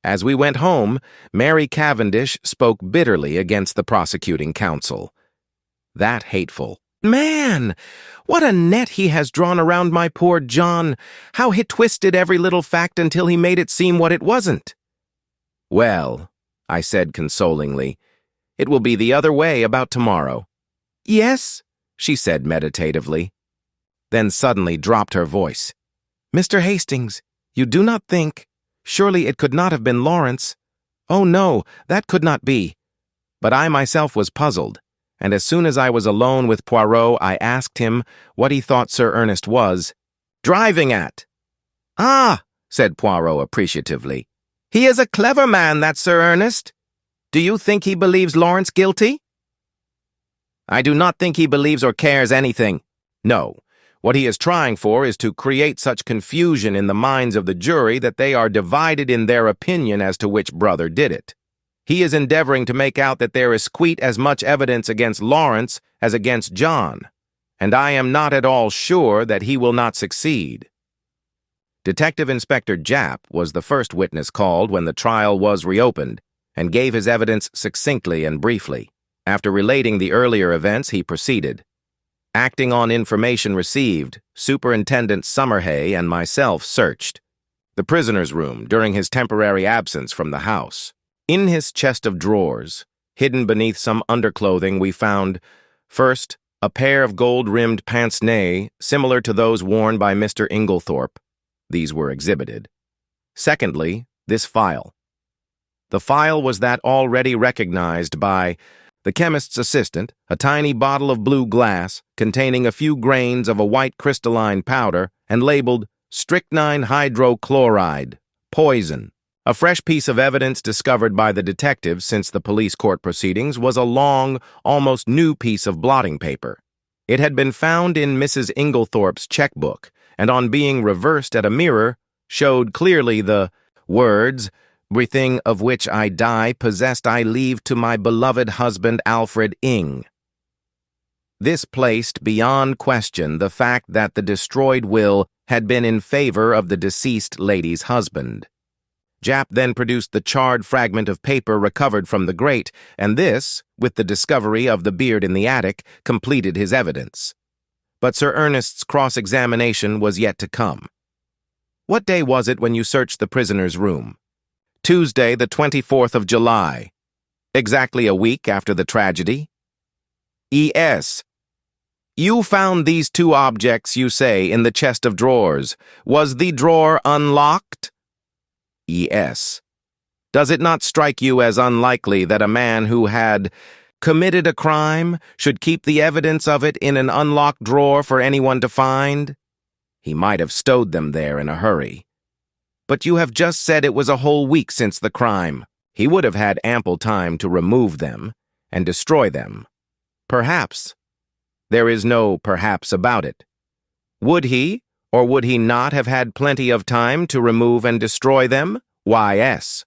As we went home, Mary Cavendish spoke bitterly against the prosecuting counsel. That hateful man! What a net he has drawn around my poor John! How he twisted every little fact until he made it seem what it wasn't. Well, I said consolingly, it will be the other way about tomorrow. Yes, she said meditatively, then suddenly dropped her voice. Mr. Hastings, you do not think, surely it could not have been Lawrence. Oh no, that could not be. But I myself was puzzled, and as soon as I was alone with Poirot, I asked him what he thought Sir Ernest was driving at. Ah, said Poirot appreciatively. He is a clever man, that Sir Ernest. Do you think he believes Lawrence guilty? I do not think he believes or cares anything. No, what he is trying for is to create such confusion in the minds of the jury that they are divided in their opinion as to which brother did it. He is endeavoring to make out that there is quite as much evidence against Lawrence as against John, and I am not at all sure that he will not succeed. Detective Inspector Japp was the first witness called when the trial was reopened, and gave his evidence succinctly and briefly. After relating the earlier events, he proceeded. Acting on information received, Superintendent Summerhay and myself searched the prisoner's room during his temporary absence from the house. In his chest of drawers, hidden beneath some underclothing, we found, first, a pair of gold-rimmed pince-nez similar to those worn by Mr. Inglethorpe. These were exhibited. Secondly, this file. The file was that already recognized by the chemist's assistant, a tiny bottle of blue glass containing a few grains of a white crystalline powder and labeled strychnine hydrochloride, poison. A fresh piece of evidence discovered by the detectives since the police court proceedings was a long, almost new piece of blotting paper. It had been found in Mrs. Inglethorpe's checkbook, and on being reversed at a mirror, showed clearly the words, "Everything of which I die possessed I leave to my beloved husband Alfred Ing." This placed beyond question the fact that the destroyed will had been in favor of the deceased lady's husband. Japp then produced the charred fragment of paper recovered from the grate, and this, with the discovery of the beard in the attic, completed his evidence. But Sir Ernest's cross-examination was yet to come. What day was it when you searched the prisoner's room? Tuesday, the 24th of July. Exactly a week after the tragedy? E.S. You found these two objects, you say, in the chest of drawers. Was the drawer unlocked? E.S. Does it not strike you as unlikely that a man who had committed a crime should keep the evidence of it in an unlocked drawer for anyone to find? He might have stowed them there in a hurry. But you have just said it was a whole week since the crime. He would have had ample time to remove them and destroy them. Perhaps. There is no perhaps about it. Would he, or would he not have had plenty of time to remove and destroy them? Y.S.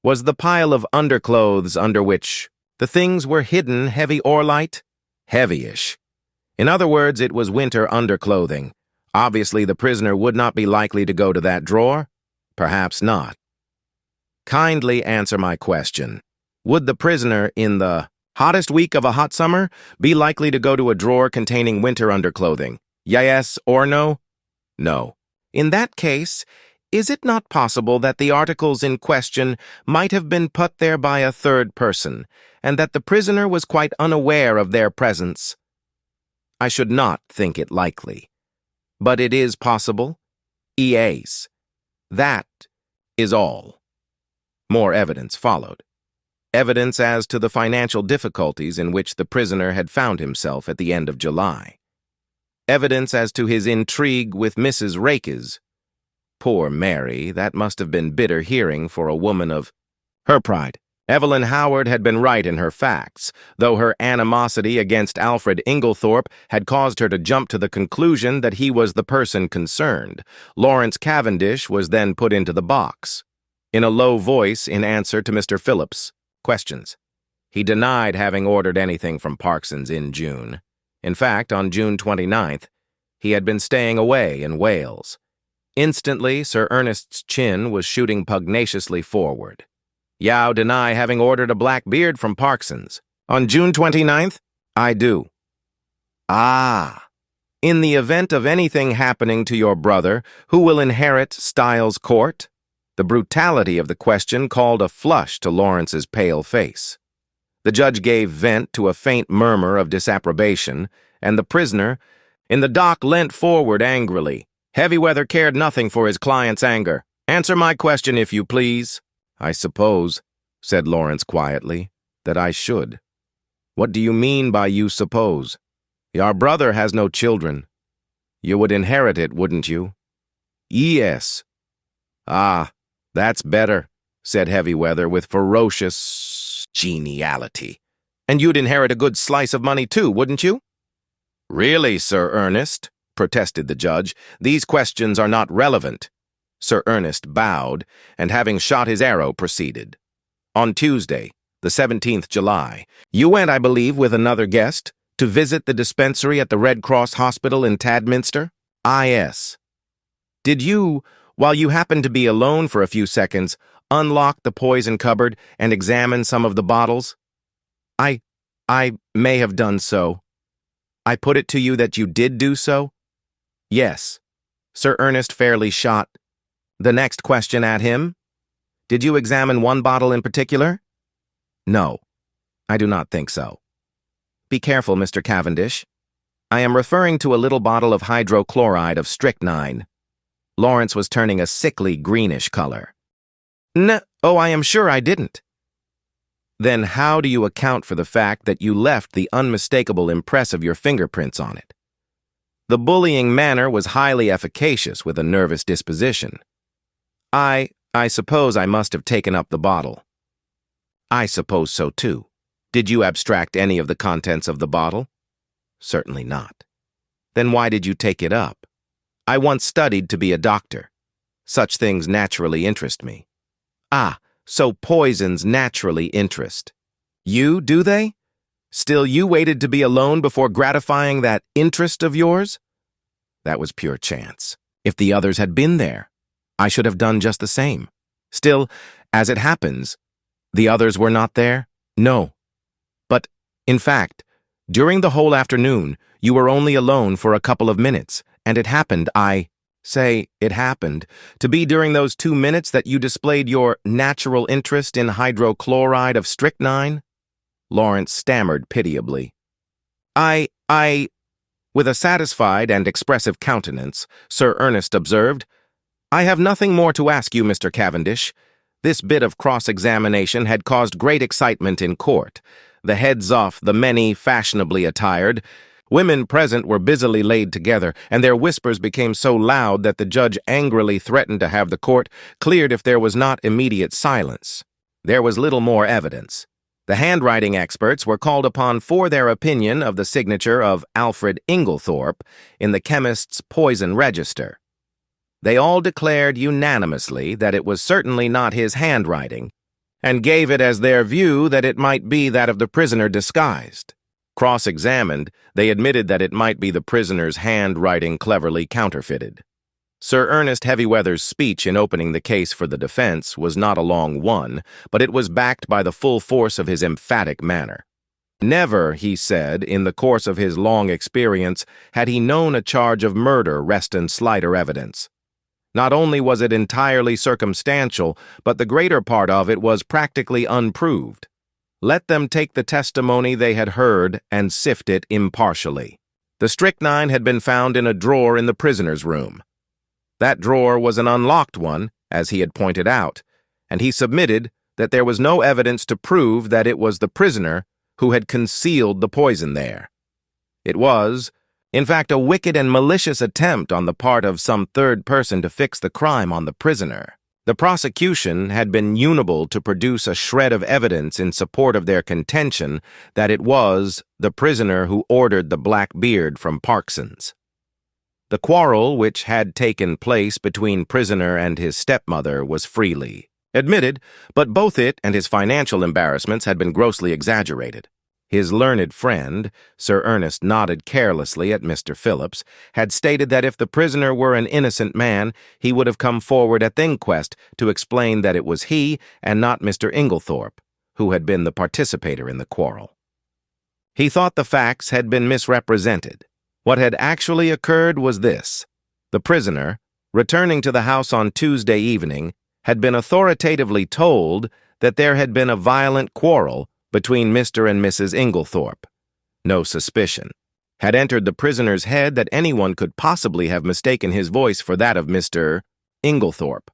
Was the pile of underclothes under which the things were hidden heavy or light? Heavyish. In other words, it was winter underclothing. Obviously, the prisoner would not be likely to go to that drawer. Perhaps not. Kindly answer my question. Would the prisoner, in the hottest week of a hot summer, be likely to go to a drawer containing winter underclothing? Yes or no? No. In that case, Is it not possible that the articles in question might have been put there by a third person, and that the prisoner was quite unaware of their presence? I should not think it likely. But it is possible. EAs. That is all. More evidence followed. Evidence as to the financial difficulties in which the prisoner had found himself at the end of July. Evidence as to his intrigue with Mrs. Rakes. Poor Mary, that must have been bitter hearing for a woman of her pride. Evelyn Howard had been right in her facts, though her animosity against Alfred Inglethorpe had caused her to jump to the conclusion that he was the person concerned. Lawrence Cavendish was then put into the box. In a low voice, in answer to Mr. Phillips' questions, he denied having ordered anything from Parkson's in June. In fact, on June 29th, he had been staying away in Wales. Instantly, Sir Ernest's chin was shooting pugnaciously forward. "You deny having ordered a black beard from Parkson's. On June 29th? I do." "Ah. In the event of anything happening to your brother, who will inherit Styles Court?" The brutality of the question called a flush to Lawrence's pale face. The judge gave vent to a faint murmur of disapprobation, and the prisoner in the dock leant forward angrily. Heavyweather cared nothing for his client's anger. "Answer my question, if you please." "I suppose," said Lawrence quietly, "that I should." "What do you mean by you suppose? Your brother has no children. You would inherit it, wouldn't you?" "Yes." "Ah, that's better," said Heavyweather with ferocious geniality. "And you'd inherit a good slice of money too, wouldn't you?" "Really, Sir Ernest," protested the judge, "these questions are not relevant." Sir Ernest bowed, and having shot his arrow, proceeded. "On Tuesday, the 17th July, you went, I believe, with another guest, to visit the dispensary at the Red Cross Hospital in Tadminster?" "Yes." "Did you, while you happened to be alone for a few seconds, unlock the poison cupboard and examine some of the bottles?" I may have done so." "I put it to you that you did do so?" "Yes." Sir Ernest fairly shot the next question at him. "Did you examine one bottle in particular?" "No, I do not think so." "Be careful, Mr. Cavendish. I am referring to a little bottle of hydrochloride of strychnine." Lawrence was turning a sickly greenish color. "Oh, I am sure I didn't." "Then how do you account for the fact that you left the unmistakable impress of your fingerprints on it?" The bullying manner was highly efficacious with a nervous disposition. I suppose I must have taken up the bottle." "I suppose so, too. Did you abstract any of the contents of the bottle?" "Certainly not." "Then why did you take it up?" "I once studied to be a doctor. Such things naturally interest me." "Ah, so poisons naturally interest you, do they? Still, you waited to be alone before gratifying that interest of yours?" "That was pure chance. If the others had been there, I should have done just the same. Still, as it happens, the others were not there?" "No. But, in fact, during the whole afternoon, you were only alone for a couple of minutes, and it happened, it happened to be during those 2 minutes that you displayed your natural interest in hydrochloride of strychnine?" Lawrence stammered pitiably. With a satisfied and expressive countenance, Sir Ernest observed, "I have nothing more to ask you, Mr. Cavendish. This bit of cross-examination had caused great excitement in court. The heads off the many fashionably attired women present were busily laid together, and their whispers became so loud that the judge angrily threatened to have the court cleared if there was not immediate silence. There was little more evidence. The handwriting experts were called upon for their opinion of the signature of Alfred Inglethorpe in the chemist's poison register. They all declared unanimously that it was certainly not his handwriting, and gave it as their view that it might be that of the prisoner disguised. Cross-examined, they admitted that it might be the prisoner's handwriting cleverly counterfeited. Sir Ernest Heavyweather's speech in opening the case for the defense was not a long one, but it was backed by the full force of his emphatic manner. Never, he said, in the course of his long experience, had he known a charge of murder rest in slighter evidence. Not only was it entirely circumstantial, but the greater part of it was practically unproved. Let them take the testimony they had heard and sift it impartially. The strychnine had been found in a drawer in the prisoner's room. That drawer was an unlocked one, as he had pointed out, and he submitted that there was no evidence to prove that it was the prisoner who had concealed the poison there. It was, in fact, a wicked and malicious attempt on the part of some third person to fix the crime on the prisoner. The prosecution had been unable to produce a shred of evidence in support of their contention that it was the prisoner who ordered the black beard from Parkson's. The quarrel which had taken place between prisoner and his stepmother was freely admitted, but both it and his financial embarrassments had been grossly exaggerated. His learned friend, Sir Ernest, nodded carelessly at Mr. Phillips, had stated that if the prisoner were an innocent man, he would have come forward at the inquest to explain that it was he and not Mr. Inglethorpe who had been the participator in the quarrel. He thought the facts had been misrepresented. What had actually occurred was this: the prisoner, returning to the house on Tuesday evening, had been authoritatively told that there had been a violent quarrel between Mr. and Mrs. Inglethorpe. No suspicion had entered the prisoner's head that anyone could possibly have mistaken his voice for that of Mr. Inglethorpe.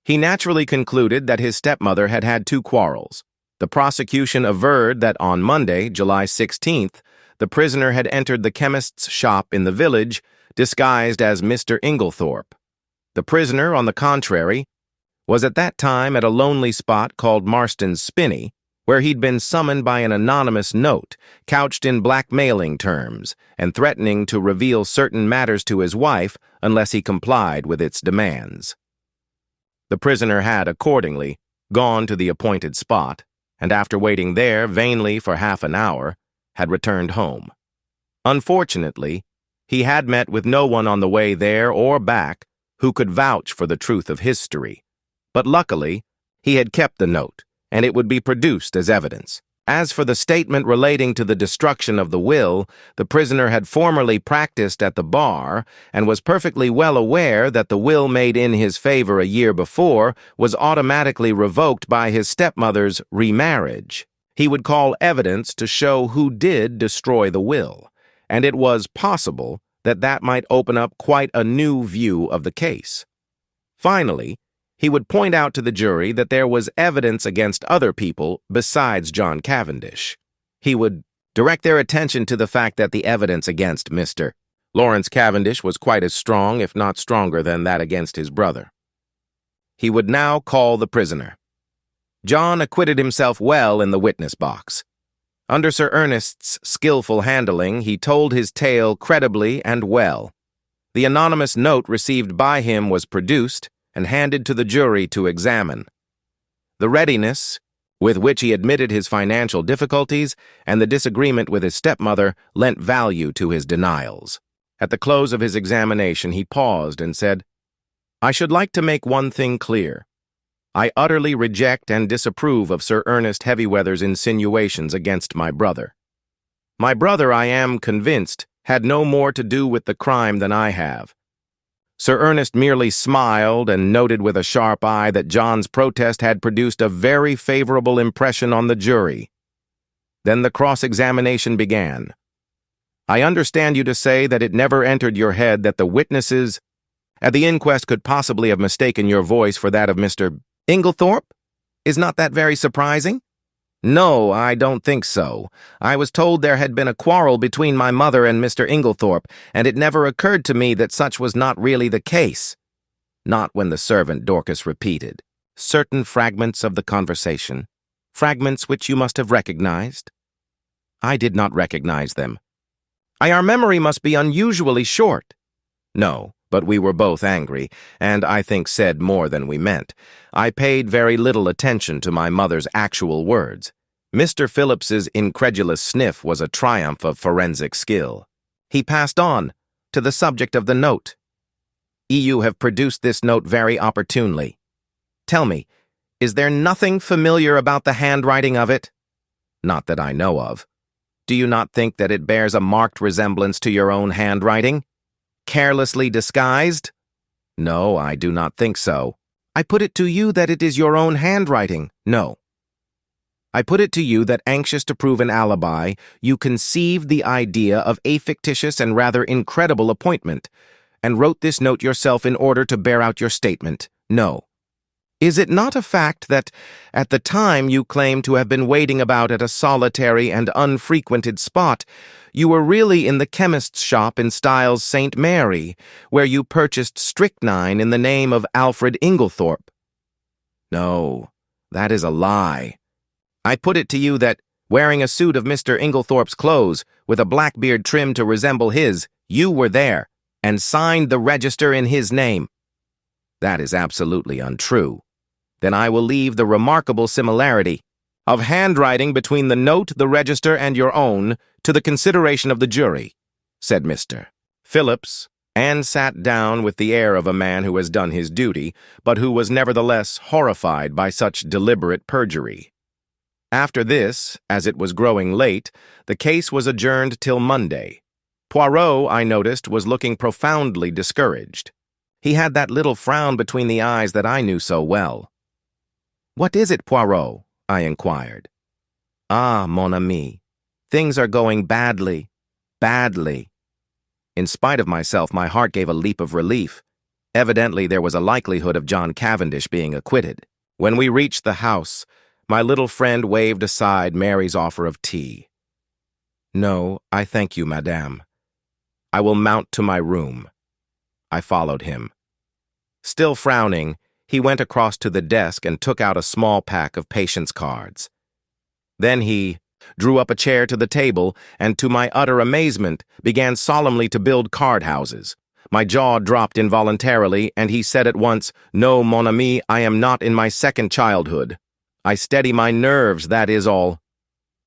He naturally concluded that his stepmother had had two quarrels. The prosecution averred that on Monday, July 16th, the prisoner had entered the chemist's shop in the village disguised as Mr. Inglethorpe. The prisoner, on the contrary, was at that time at a lonely spot called Marston's Spinney, where he'd been summoned by an anonymous note, couched in blackmailing terms, and threatening to reveal certain matters to his wife unless he complied with its demands. The prisoner had, accordingly, gone to the appointed spot, and after waiting there vainly for half an hour, had returned home. Unfortunately, he had met with no one on the way there or back who could vouch for the truth of his story, but luckily, he had kept the note, and it would be produced as evidence. As for the statement relating to the destruction of the will, the prisoner had formerly practiced at the bar and was perfectly well aware that the will made in his favor a year before was automatically revoked by his stepmother's remarriage. He would call evidence to show who did destroy the will, and it was possible that that might open up quite a new view of the case. Finally, he would point out to the jury that there was evidence against other people besides John Cavendish. He would direct their attention to the fact that the evidence against Mr. Lawrence Cavendish was quite as strong, if not stronger, than that against his brother. He would now call the prisoner. John acquitted himself well in the witness box. Under Sir Ernest's skillful handling, he told his tale credibly and well. The anonymous note received by him was produced and handed to the jury to examine. The readiness with which he admitted his financial difficulties and the disagreement with his stepmother lent value to his denials. At the close of his examination, he paused and said, "I should like to make one thing clear. I utterly reject and disapprove of Sir Ernest Heavyweather's insinuations against my brother. My brother, I am convinced, had no more to do with the crime than I have." Sir Ernest merely smiled and noted with a sharp eye that John's protest had produced a very favorable impression on the jury. Then the cross-examination began. "I understand you to say that it never entered your head that the witnesses at the inquest could possibly have mistaken your voice for that of Mr. Inglethorpe? Is not that very surprising?" "No, I don't think so. I was told there had been a quarrel between my mother and Mr. Inglethorpe, and it never occurred to me that such was not really the case." "Not when the servant," Dorcas repeated. "Certain fragments of the conversation, fragments which you must have recognized." "I did not recognize them." "Our memory must be unusually short." "No, but we were both angry, and I think said more than we meant. I paid very little attention to my mother's actual words. Mr. Phillips's incredulous sniff was a triumph of forensic skill. He passed on to the subject of the note. "You have produced this note very opportunely. Tell me, is there nothing familiar about the handwriting of it?" "Not that I know of." "Do you not think that it bears a marked resemblance to your own handwriting? Carelessly disguised?" No, I do not think so. I put it to you that it is your own handwriting. No. I put it to you that, anxious to prove an alibi, you conceived the idea of a fictitious and rather incredible appointment, and wrote this note yourself in order to bear out your statement. No. Is it not a fact that, at the time you claim to have been waiting about at a solitary and unfrequented spot, you were really in the chemist's shop in Styles St. Mary, where you purchased strychnine in the name of Alfred Inglethorpe? No, that is a lie. I put it to you that, wearing a suit of Mr. Inglethorpe's clothes, with a black beard trimmed to resemble his, you were there, and signed the register in his name. That is absolutely untrue. Then I will leave the remarkable similarity of handwriting between the note, the register, and your own to the consideration of the jury, said Mr. Phillips, and sat down with the air of a man who has done his duty, but who was nevertheless horrified by such deliberate perjury. After this, as it was growing late, the case was adjourned till Monday. Poirot, I noticed, was looking profoundly discouraged. He had that little frown between the eyes that I knew so well. "What is it, Poirot?" I inquired. "Ah, mon ami, things are going badly, badly." In spite of myself, my heart gave a leap of relief. Evidently, there was a likelihood of John Cavendish being acquitted. When we reached the house, my little friend waved aside Mary's offer of tea. "No, I thank you, madame. I will mount to my room." I followed him. Still frowning, he went across to the desk and took out a small pack of patience cards. Then he drew up a chair to the table and, to my utter amazement, began solemnly to build card houses. My jaw dropped involuntarily, and he said at once, "No, mon ami, I am not in my second childhood. I steady my nerves, that is all.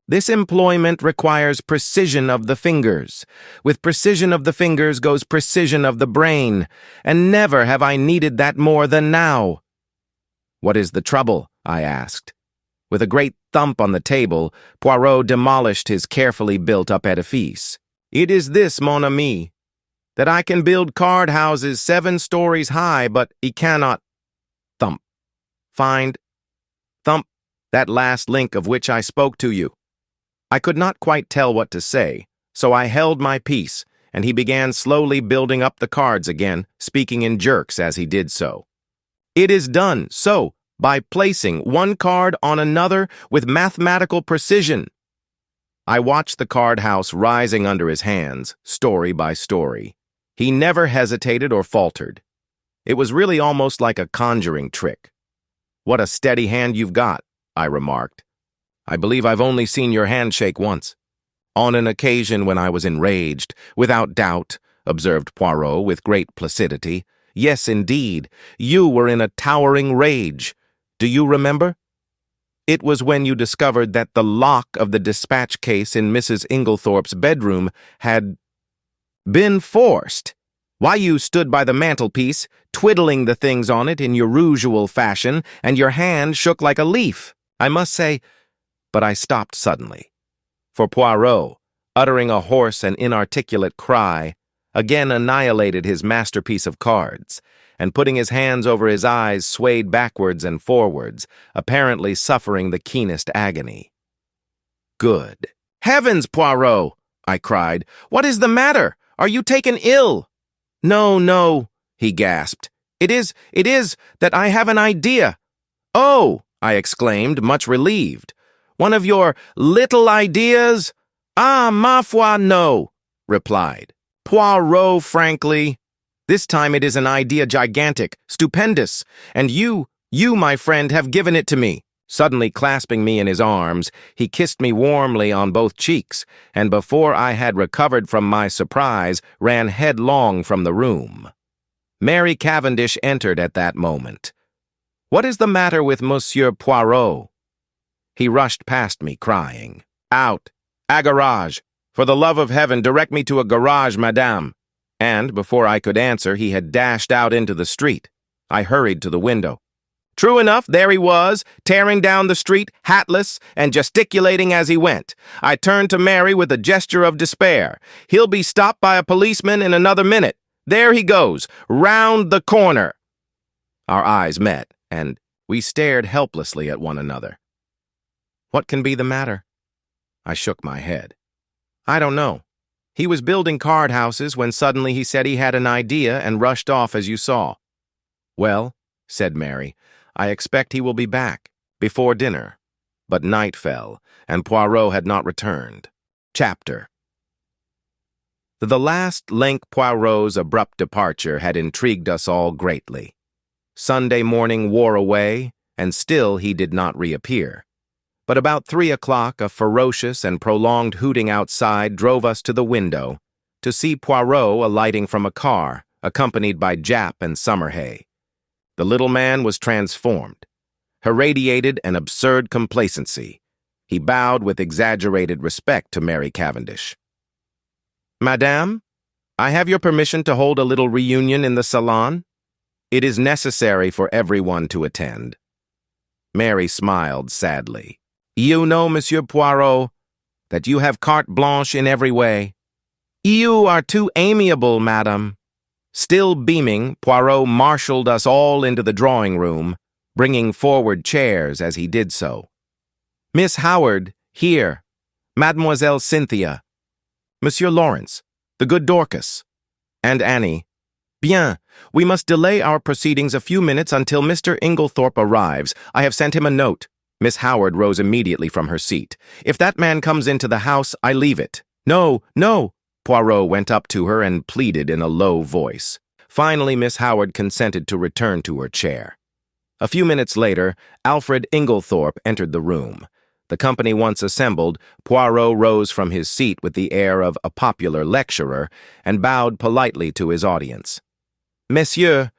This employment requires precision of the fingers. With precision of the fingers goes precision of the brain, and never have I needed that more than now." "What is the trouble?" I asked. With a great thump on the table, Poirot demolished his carefully built-up edifice. "It is this, mon ami, that I can build card houses 7 stories high, but he cannot thump, find, thump, that last link of which I spoke to you." I could not quite tell what to say, so I held my peace, and he began slowly building up the cards again, speaking in jerks as he did so. "It is done so, by placing one card on another with mathematical precision." I watched the card house rising under his hands, story by story. He never hesitated or faltered. It was really almost like a conjuring trick. "What a steady hand you've got," I remarked. "I believe I've only seen your hand shake once." "On an occasion when I was enraged, without doubt," observed Poirot with great placidity. "Yes, indeed, you were in a towering rage. Do you remember? It was when you discovered that the lock of the dispatch case in Mrs. Inglethorpe's bedroom had been forced. Why, you stood by the mantelpiece, twiddling the things on it in your usual fashion, and your hand shook like a leaf. I must say—" But I stopped suddenly, for Poirot, uttering a hoarse and inarticulate cry, again annihilated his masterpiece of cards, and putting his hands over his eyes swayed backwards and forwards, apparently suffering the keenest agony. "Good heavens, Poirot!" I cried. "What is the matter? Are you taken ill?" "No, no," he gasped. It is that I have an idea." "Oh," I exclaimed, much relieved. "One of your little ideas?" "Ah, ma foi, no," replied Poirot frankly. "This time it is an idea gigantic, stupendous, and you, my friend, have given it to me." Suddenly clasping me in his arms, he kissed me warmly on both cheeks, and before I had recovered from my surprise, ran headlong from the room. Mary Cavendish entered at that moment. "What is the matter with Monsieur Poirot?" He rushed past me, crying, "Out! A garage! For the love of heaven, direct me to a garage, madame!" And, before I could answer, he had dashed out into the street. I hurried to the window. True enough, there he was, tearing down the street, hatless, and gesticulating as he went. I turned to Mary with a gesture of despair. "He'll be stopped by a policeman in another minute. There he goes, round the corner. Our eyes met, and we stared helplessly at one another. What can be the matter? I shook my head. I don't know. He was building card houses when suddenly he said he had an idea and rushed off as you saw. Well, said Mary, I expect he will be back before dinner. But night fell, and Poirot had not returned. Chapter. The last link Poirot's abrupt departure had intrigued us all greatly. Sunday morning wore away, and still he did not reappear. But about 3 o'clock, a ferocious and prolonged hooting outside drove us to the window to see Poirot alighting from a car, accompanied by Jap and Summerhay. The little man was transformed. He radiated an absurd complacency. He bowed with exaggerated respect to Mary Cavendish. Madame, I have your permission to hold a little reunion in the salon. It is necessary for everyone to attend. Mary smiled sadly. You know, Monsieur Poirot, that you have carte blanche in every way. You are too amiable, madame. Still beaming, Poirot marshaled us all into the drawing room, bringing forward chairs as he did so. Miss Howard, here. Mademoiselle Cynthia. Monsieur Lawrence, the good Dorcas. And Annie. Bien, we must delay our proceedings a few minutes until Mr. Inglethorpe arrives. I have sent him a note. Miss Howard rose immediately from her seat. If that man comes into the house, I leave it. No, no. Poirot went up to her and pleaded in a low voice. Finally, Miss Howard consented to return to her chair. A few minutes later, Alfred Inglethorpe entered the room. The company once assembled, Poirot rose from his seat with the air of a popular lecturer and bowed politely to his audience. Messieurs,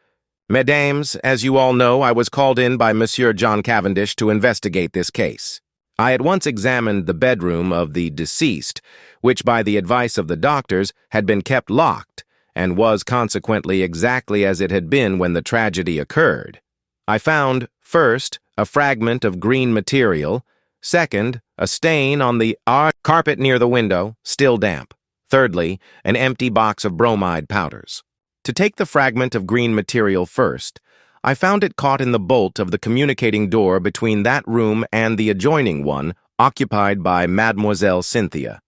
Mesdames, as you all know, I was called in by Monsieur John Cavendish to investigate this case. I at once examined the bedroom of the deceased, which by the advice of the doctors had been kept locked, and was consequently exactly as it had been when the tragedy occurred. I found, first, a fragment of green material, second, a stain on the carpet near the window, still damp, thirdly, an empty box of bromide powders. To take the fragment of green material first, I found it caught in the bolt of the communicating door between that room and the adjoining one, occupied by Mademoiselle Cynthia.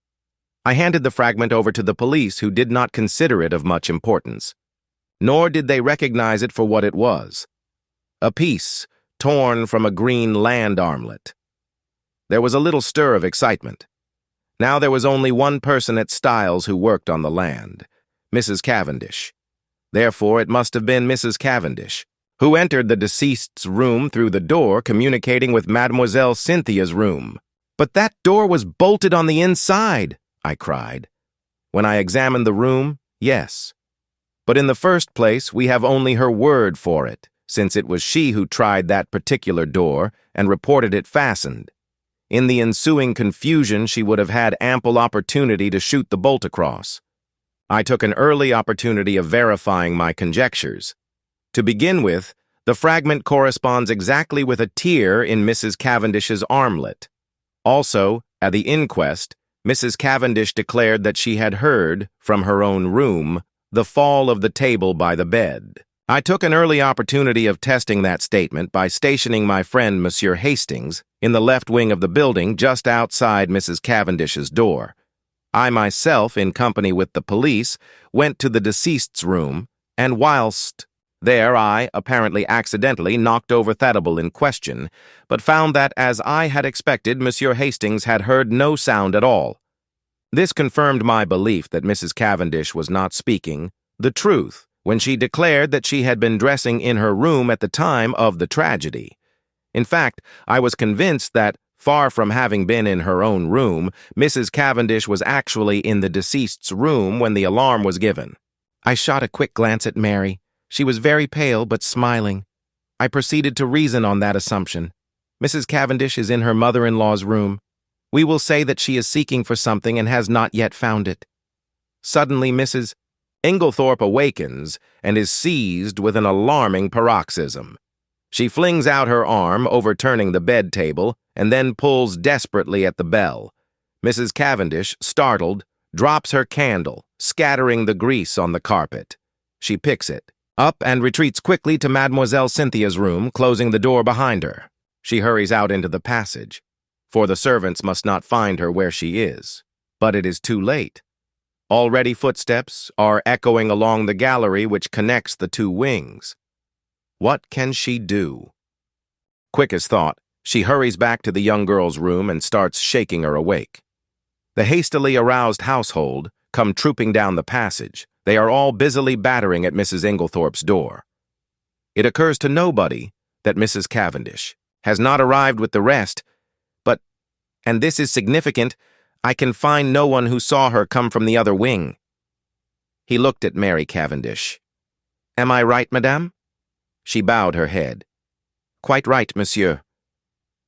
I handed the fragment over to the police, who did not consider it of much importance. Nor did they recognize it for what it was. A piece torn from a green land armlet. There was a little stir of excitement. Now there was only one person at Styles who worked on the land, Mrs. Cavendish. Therefore, it must have been Mrs. Cavendish, who entered the deceased's room through the door communicating with Mademoiselle Cynthia's room. But that door was bolted on the inside, I cried. When I examined the room, yes. But in the first place, we have only her word for it, since it was she who tried that particular door and reported it fastened. In the ensuing confusion, she would have had ample opportunity to shoot the bolt across. I took an early opportunity of verifying my conjectures. To begin with, the fragment corresponds exactly with a tear in Mrs. Cavendish's armlet. Also, at the inquest, Mrs. Cavendish declared that she had heard, from her own room, the fall of the table by the bed. I took an early opportunity of testing that statement by stationing my friend Monsieur Hastings in the left wing of the building just outside Mrs. Cavendish's door. I myself, in company with the police, went to the deceased's room, and whilst there I, apparently accidentally, knocked over Thedable in question, but found that, as I had expected, Monsieur Hastings had heard no sound at all. This confirmed my belief that Mrs. Cavendish was not speaking the truth when she declared that she had been dressing in her room at the time of the tragedy. In fact, I was convinced that, far from having been in her own room, Mrs. Cavendish was actually in the deceased's room when the alarm was given. I shot a quick glance at Mary. She was very pale but smiling. I proceeded to reason on that assumption. Mrs. Cavendish is in her mother-in-law's room. We will say that she is seeking for something and has not yet found it. Suddenly, Mrs. Inglethorpe awakens and is seized with an alarming paroxysm. She flings out her arm, overturning the bed table, and then pulls desperately at the bell. Mrs. Cavendish, startled, drops her candle, scattering the grease on the carpet. She picks it up and retreats quickly to Mademoiselle Cynthia's room, closing the door behind her. She hurries out into the passage, for the servants must not find her where she is. But it is too late. Already footsteps are echoing along the gallery which connects the two wings. What can she do? Quick as thought, she hurries back to the young girl's room and starts shaking her awake. The hastily aroused household come trooping down the passage. They are all busily battering at Mrs. Inglethorpe's door. It occurs to nobody that Mrs. Cavendish has not arrived with the rest, but, and this is significant, I can find no one who saw her come from the other wing. He looked at Mary Cavendish. Am I right, madame? She bowed her head. Quite right, monsieur.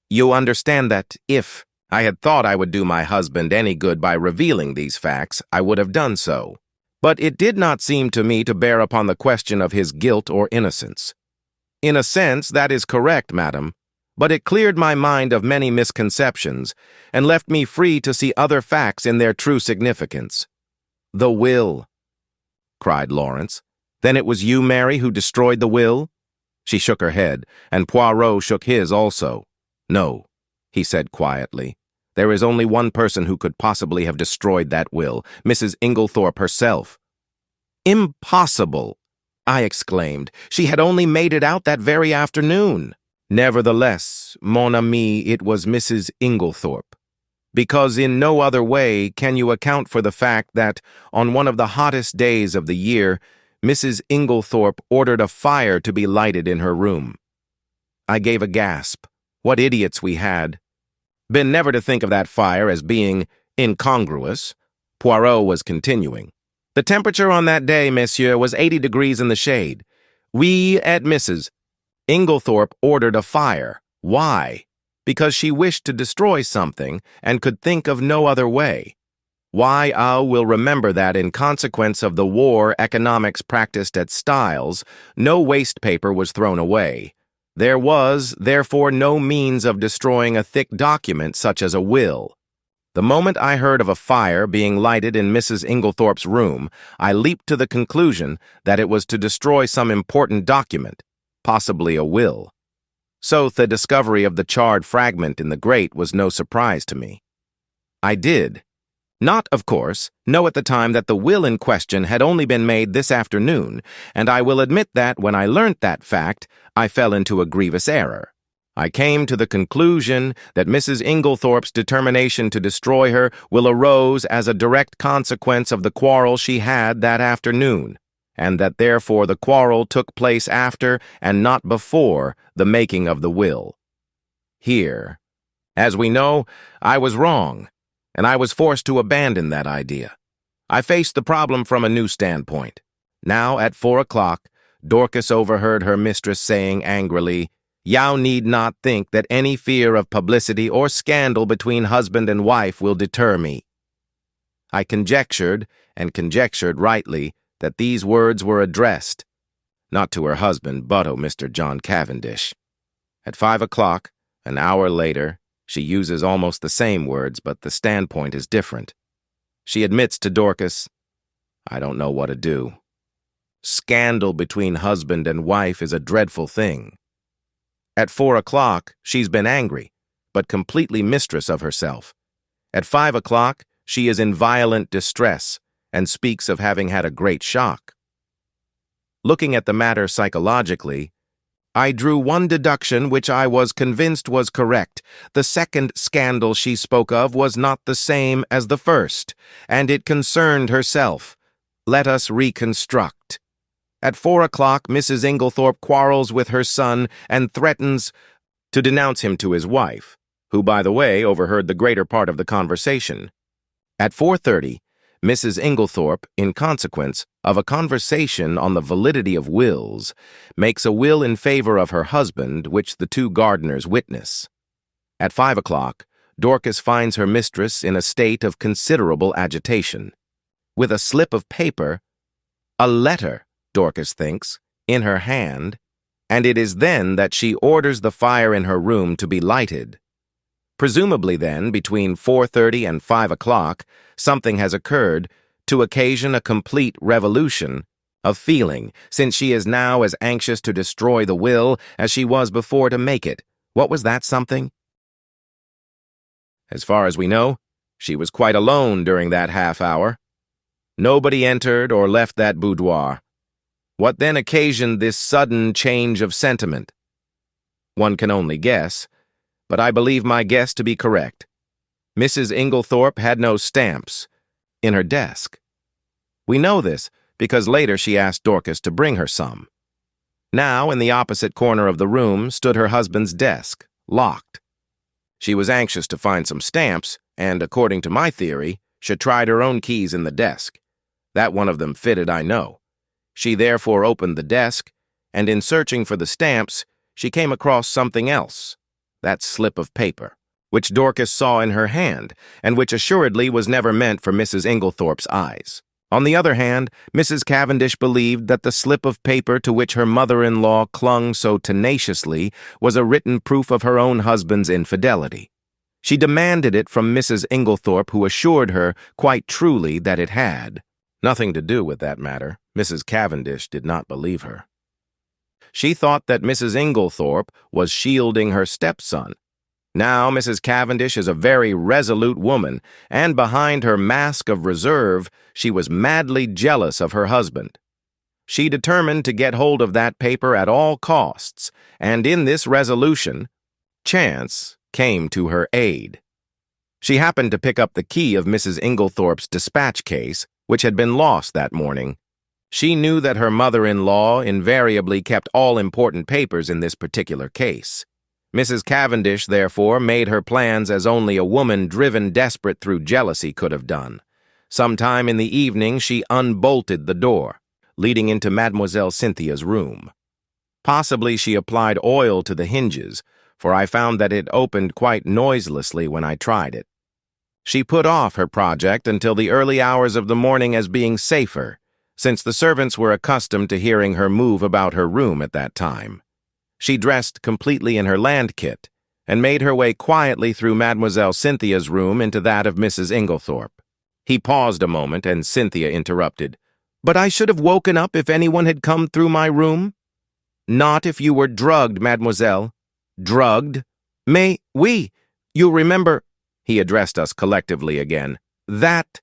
You understand that if I had thought I would do my husband any good by revealing these facts, I would have done so. But it did not seem to me to bear upon the question of his guilt or innocence. In a sense, that is correct, madam, but it cleared my mind of many misconceptions and left me free to see other facts in their true significance. The will, cried Lawrence. Then it was you, Mary, who destroyed the will? She shook her head, and Poirot shook his also. No, he said quietly. There is only one person who could possibly have destroyed that will, Mrs. Inglethorpe herself. Impossible, I exclaimed. She had only made it out that very afternoon. Nevertheless, mon ami, it was Mrs. Inglethorpe. Because in no other way can you account for the fact that, on one of the hottest days of the year, Mrs. Inglethorpe ordered a fire to be lighted in her room. I gave a gasp. What idiots we had. Been never to think of that fire as being incongruous. Poirot was continuing. The temperature on that day, monsieur, was 80 degrees in the shade. We at Mrs. Inglethorpe ordered a fire. Why? Because she wished to destroy something and could think of no other way. Why, I will remember that in consequence of the war economics practiced at Styles, no waste paper was thrown away. There was, therefore, no means of destroying a thick document such as a will. The moment I heard of a fire being lighted in Mrs. Inglethorpe's room, I leaped to the conclusion that it was to destroy some important document, possibly a will. So the discovery of the charred fragment in the grate was no surprise to me. I did not, of course, know at the time that the will in question had only been made this afternoon, and I will admit that when I learnt that fact, I fell into a grievous error. I came to the conclusion that Mrs. Inglethorpe's determination to destroy her will arose as a direct consequence of the quarrel she had that afternoon, and that therefore the quarrel took place after and not before the making of the will. Here, as we know, I was wrong, and I was forced to abandon that idea. I faced the problem from a new standpoint. Now, at 4 o'clock, Dorcas overheard her mistress saying angrily, "Thou need not think that any fear of publicity or scandal between husband and wife will deter me." I conjectured, and conjectured rightly, that these words were addressed, not to her husband, but to Mr. John Cavendish. At 5 o'clock, an hour later, she uses almost the same words, but the standpoint is different. She admits to Dorcas, "I don't know what to do. Scandal between husband and wife is a dreadful thing." At 4 o'clock, she's been angry, but completely mistress of herself. At 5 o'clock, she is in violent distress and speaks of having had a great shock. Looking at the matter psychologically, I drew one deduction which I was convinced was correct. The second scandal she spoke of was not the same as the first, and it concerned herself. Let us reconstruct. At 4 o'clock, Mrs. Inglethorpe quarrels with her son and threatens to denounce him to his wife, who, by the way, overheard the greater part of the conversation. At 4:30, Mrs. Inglethorpe, in consequence of a conversation on the validity of wills, makes a will in favor of her husband, which the two gardeners witness. At 5 o'clock, Dorcas finds her mistress in a state of considerable agitation. With a slip of paper, a letter, Dorcas thinks, in her hand, and it is then that she orders the fire in her room to be lighted. Presumably then, between 4:30 and 5 o'clock, something has occurred to occasion a complete revolution of feeling, since she is now as anxious to destroy the will as she was before to make it. What was that something? As far as we know, she was quite alone during that half hour. Nobody entered or left that boudoir. What then occasioned this sudden change of sentiment? One can only guess, but I believe my guess to be correct. Mrs. Inglethorpe had no stamps in her desk. We know this because later she asked Dorcas to bring her some. Now, in the opposite corner of the room, stood her husband's desk, locked. She was anxious to find some stamps, and, according to my theory, she tried her own keys in the desk. That one of them fitted, I know. She therefore opened the desk, and in searching for the stamps, she came across something else, that slip of paper, which Dorcas saw in her hand, and which assuredly was never meant for Mrs. Inglethorpe's eyes. On the other hand, Mrs. Cavendish believed that the slip of paper to which her mother-in-law clung so tenaciously was a written proof of her own husband's infidelity. She demanded it from Mrs. Inglethorpe, who assured her quite truly that it had nothing to do with that matter. Mrs. Cavendish did not believe her. She thought that Mrs. Inglethorpe was shielding her stepson. Now Mrs. Cavendish is a very resolute woman, and behind her mask of reserve, she was madly jealous of her husband. She determined to get hold of that paper at all costs, and in this resolution, chance came to her aid. She happened to pick up the key of Mrs. Inglethorpe's dispatch case, which had been lost that morning. She knew that her mother-in-law invariably kept all important papers in this particular case. Mrs. Cavendish, therefore, made her plans as only a woman driven desperate through jealousy could have done. Sometime in the evening she unbolted the door, leading into Mademoiselle Cynthia's room. Possibly she applied oil to the hinges, for I found that it opened quite noiselessly when I tried it. She put off her project until the early hours of the morning as being safer, since the servants were accustomed to hearing her move about her room at that time. She dressed completely in her land kit, and made her way quietly through Mademoiselle Cynthia's room into that of Mrs. Inglethorpe. He paused a moment, and Cynthia interrupted. "But I should have woken up if anyone had come through my room." "Not if you were drugged, mademoiselle." "Drugged? Mais, oui, you remember—" He addressed us collectively again. "That—"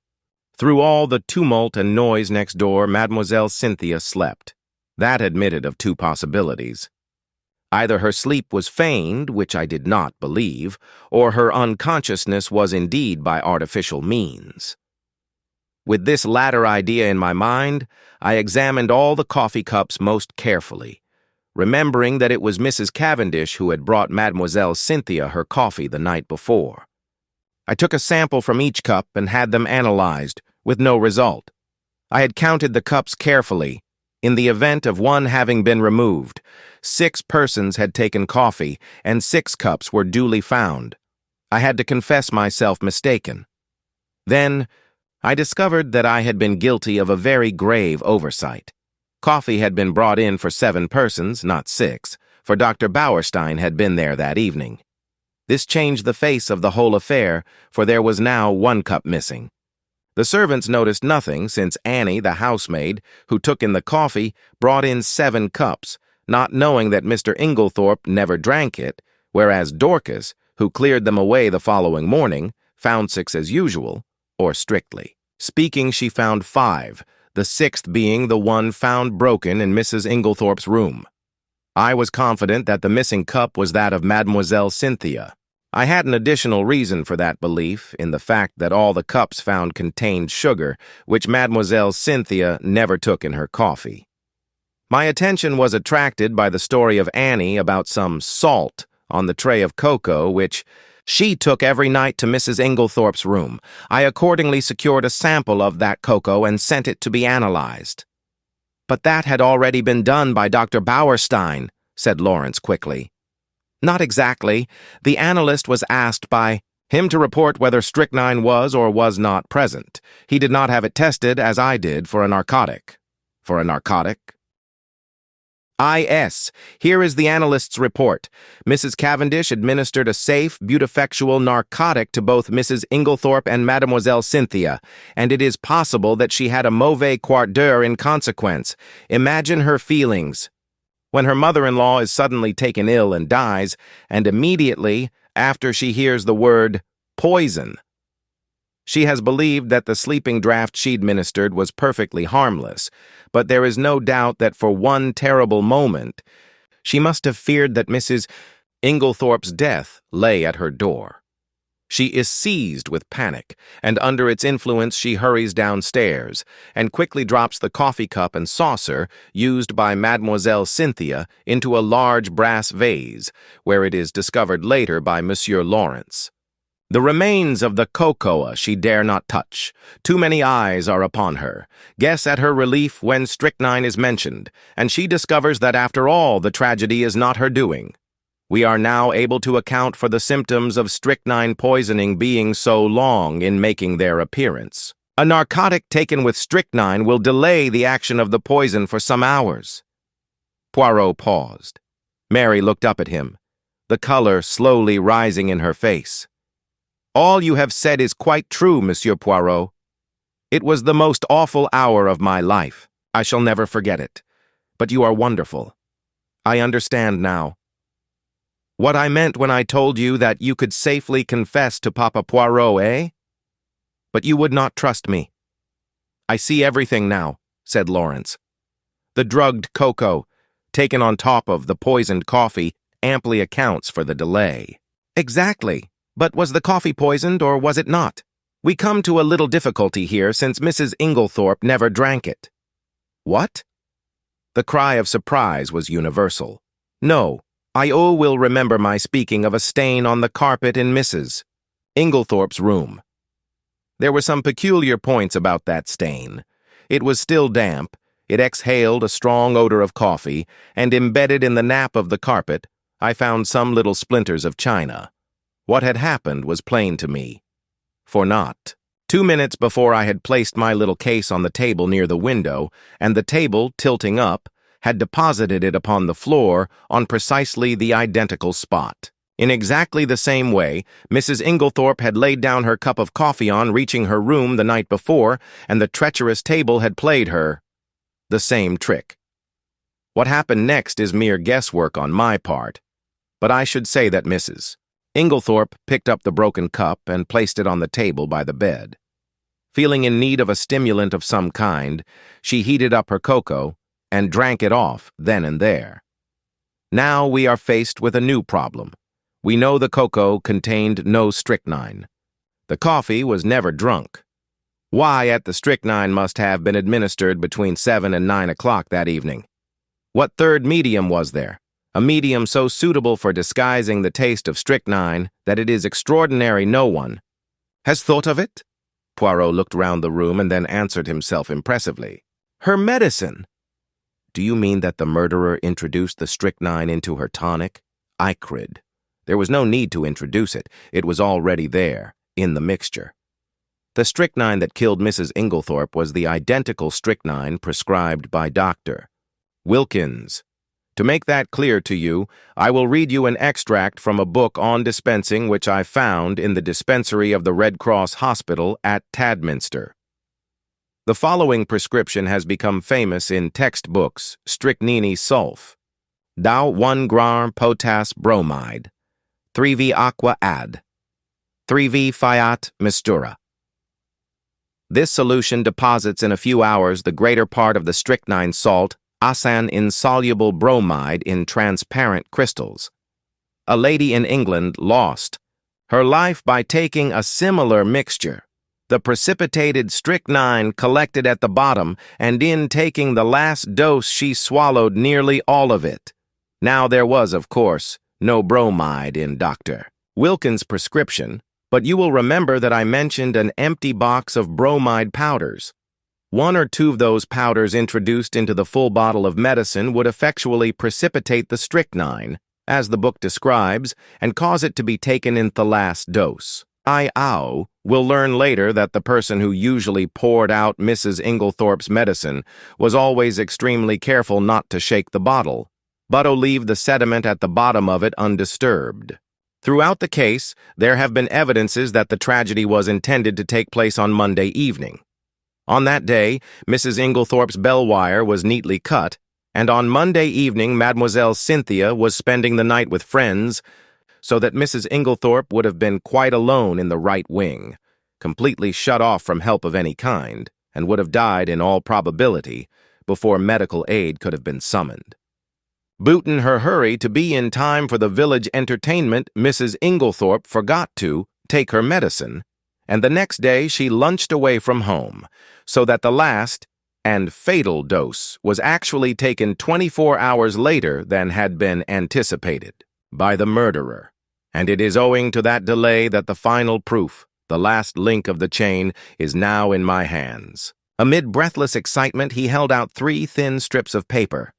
Through all the tumult and noise next door, Mademoiselle Cynthia slept. That admitted of two possibilities. Either her sleep was feigned, which I did not believe, or her unconsciousness was indeed by artificial means. With this latter idea in my mind, I examined all the coffee cups most carefully, remembering that it was Mrs. Cavendish who had brought Mademoiselle Cynthia her coffee the night before. I took a sample from each cup and had them analyzed, with no result. I had counted the cups carefully. In the event of one having been removed, 6 persons had taken coffee, and 6 cups were duly found. I had to confess myself mistaken. Then, I discovered that I had been guilty of a very grave oversight. Coffee had been brought in for 7 persons, not 6, for Dr. Bauerstein had been there that evening. This changed the face of the whole affair, for there was now 1 cup missing. The servants noticed nothing, since Annie, the housemaid, who took in the coffee, brought in 7 cups, not knowing that Mr. Inglethorpe never drank it, whereas Dorcas, who cleared them away the following morning, found 6 as usual, or strictly speaking, she found 5, the 6th being the one found broken in Mrs. Inglethorpe's room. I was confident that the missing cup was that of Mademoiselle Cynthia. I had an additional reason for that belief in the fact that all the cups found contained sugar, which Mademoiselle Cynthia never took in her coffee. My attention was attracted by the story of Annie about some salt on the tray of cocoa, which she took every night to Mrs. Inglethorpe's room. I accordingly secured a sample of that cocoa and sent it to be analyzed. "But that had already been done by Dr. Bauerstein," said Lawrence quickly. "Not exactly. The analyst was asked by him to report whether strychnine was or was not present. He did not have it tested, as I did, for a narcotic." "For a narcotic?" I.S. Here is the analyst's report. Mrs. Cavendish administered a safe, beautifactual narcotic to both Mrs. Inglethorpe and Mademoiselle Cynthia, and it is possible that she had a mauvais quart d'heure in consequence. Imagine her feelings when her mother-in-law is suddenly taken ill and dies, and immediately after she hears the word poison. She has believed that the sleeping draught she administered was perfectly harmless, but there is no doubt that for one terrible moment she must have feared that Mrs. Inglethorpe's death lay at her door. She is seized with panic, and under its influence she hurries downstairs and quickly drops the coffee cup and saucer used by Mademoiselle Cynthia into a large brass vase, where it is discovered later by Monsieur Lawrence. The remains of the cocoa she dare not touch. Too many eyes are upon her. Guess at her relief when strychnine is mentioned, and she discovers that after all the tragedy is not her doing. We are now able to account for the symptoms of strychnine poisoning being so long in making their appearance. A narcotic taken with strychnine will delay the action of the poison for some hours. Poirot paused. Mary looked up at him, the color slowly rising in her face. All you have said is quite true, Monsieur Poirot. It was the most awful hour of my life. I shall never forget it. But you are wonderful. I understand now. What I meant when I told you that you could safely confess to Papa Poirot, eh? But you would not trust me. I see everything now, said Lawrence. The drugged cocoa, taken on top of the poisoned coffee, amply accounts for the delay. Exactly. But was the coffee poisoned, or was it not? We come to a little difficulty here, since Mrs. Inglethorpe never drank it. What? The cry of surprise was universal. No, I will remember my speaking of a stain on the carpet in Mrs. Inglethorpe's room. There were some peculiar points about that stain. It was still damp, it exhaled a strong odor of coffee, and embedded in the nap of the carpet, I found some little splinters of china. What had happened was plain to me. For not 2 minutes before I had placed my little case on the table near the window, and the table, tilting up, had deposited it upon the floor on precisely the identical spot. In exactly the same way, Mrs. Inglethorpe had laid down her cup of coffee on reaching her room the night before, and the treacherous table had played her the same trick. What happened next is mere guesswork on my part, but I should say that Mrs. Inglethorpe picked up the broken cup and placed it on the table by the bed. Feeling in need of a stimulant of some kind, she heated up her cocoa and drank it off then and there. Now we are faced with a new problem. We know the cocoa contained no strychnine. The coffee was never drunk. Wyatt, the strychnine must have been administered between 7 and 9 o'clock that evening. What third medium was there? A medium so suitable for disguising the taste of strychnine that it is extraordinary no one has thought of it? Poirot looked round the room and then answered himself impressively. Her medicine! Do you mean that the murderer introduced the strychnine into her tonic? I crid. There was no need to introduce it. It was already there, in the mixture. The strychnine that killed Mrs. Inglethorpe was the identical strychnine prescribed by Dr. Wilkins. To make that clear to you, I will read you an extract from a book on dispensing which I found in the dispensary of the Red Cross Hospital at Tadminster. The following prescription has become famous in textbooks: strychnine sulph, thou 1 gram potass bromide, 3v aqua add, 3v fiat mistura. This solution deposits in a few hours the greater part of the strychnine salt, asan insoluble bromide in transparent crystals. A lady in England lost her life by taking a similar mixture. The precipitated strychnine collected at the bottom, and in taking the last dose she swallowed nearly all of it. Now there was, of course, no bromide in Dr. Wilkins' prescription, but you will remember that I mentioned an empty box of bromide powders. 1 or 2 of those powders introduced into the full bottle of medicine would effectually precipitate the strychnine, as the book describes, and cause it to be taken in the last dose. I will learn later that the person who usually poured out Mrs. Inglethorpe's medicine was always extremely careful not to shake the bottle, but leave the sediment at the bottom of it undisturbed. Throughout the case, there have been evidences that the tragedy was intended to take place on Monday evening. On that day, Mrs. Inglethorpe's bell wire was neatly cut, and on Monday evening Mademoiselle Cynthia was spending the night with friends, so that Mrs. Inglethorpe would have been quite alone in the right wing, completely shut off from help of any kind, and would have died in all probability before medical aid could have been summoned. Boot in her hurry to be in time for the village entertainment, Mrs. Inglethorpe forgot to take her medicine, and the next day she lunched away from home, so that the last and fatal dose was actually taken 24 hours later than had been anticipated by the murderer. And it is owing to that delay that the final proof, the last link of the chain, is now in my hands. Amid breathless excitement, he held out 3 thin strips of paper.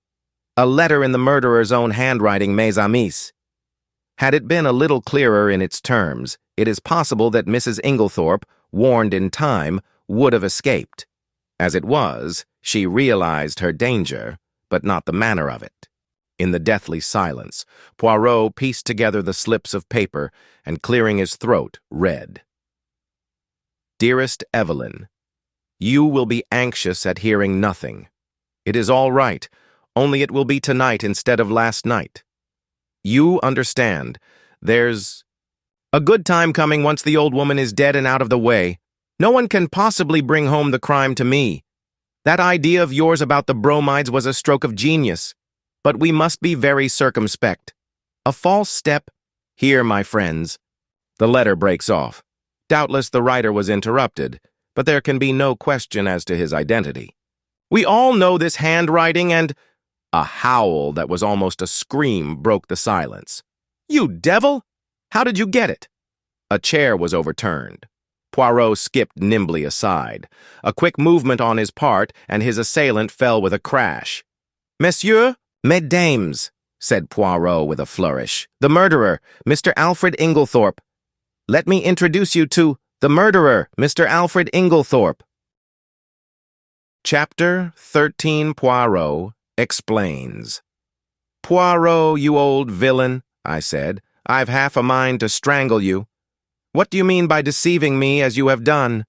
A letter in the murderer's own handwriting, mes amis. Had it been a little clearer in its terms, it is possible that Mrs. Inglethorpe, warned in time, would have escaped. As it was, she realized her danger, but not the manner of it. In the deathly silence, Poirot pieced together the slips of paper and, clearing his throat, read, "Dearest Evelyn, you will be anxious at hearing nothing. It is all right, only it will be tonight instead of last night. You understand, there's a good time coming once the old woman is dead and out of the way. No one can possibly bring home the crime to me. That idea of yours about the bromides was a stroke of genius, but we must be very circumspect. A false step—" Here, my friends. The letter breaks off. Doubtless the writer was interrupted, but there can be no question as to his identity. "We all know this handwriting and—" A howl that was almost a scream broke the silence. "You devil! How did you get it?" A chair was overturned. Poirot skipped nimbly aside. A quick movement on his part, and his assailant fell with a crash. "Messieurs, mesdames," said Poirot with a flourish. "The murderer, Mr. Alfred Inglethorpe. Let me introduce you to the murderer, Mr. Alfred Inglethorpe." Chapter 13. Poirot explains. "Poirot, you old villain," I said, "I've half a mind to strangle you. What do you mean by deceiving me as you have done?"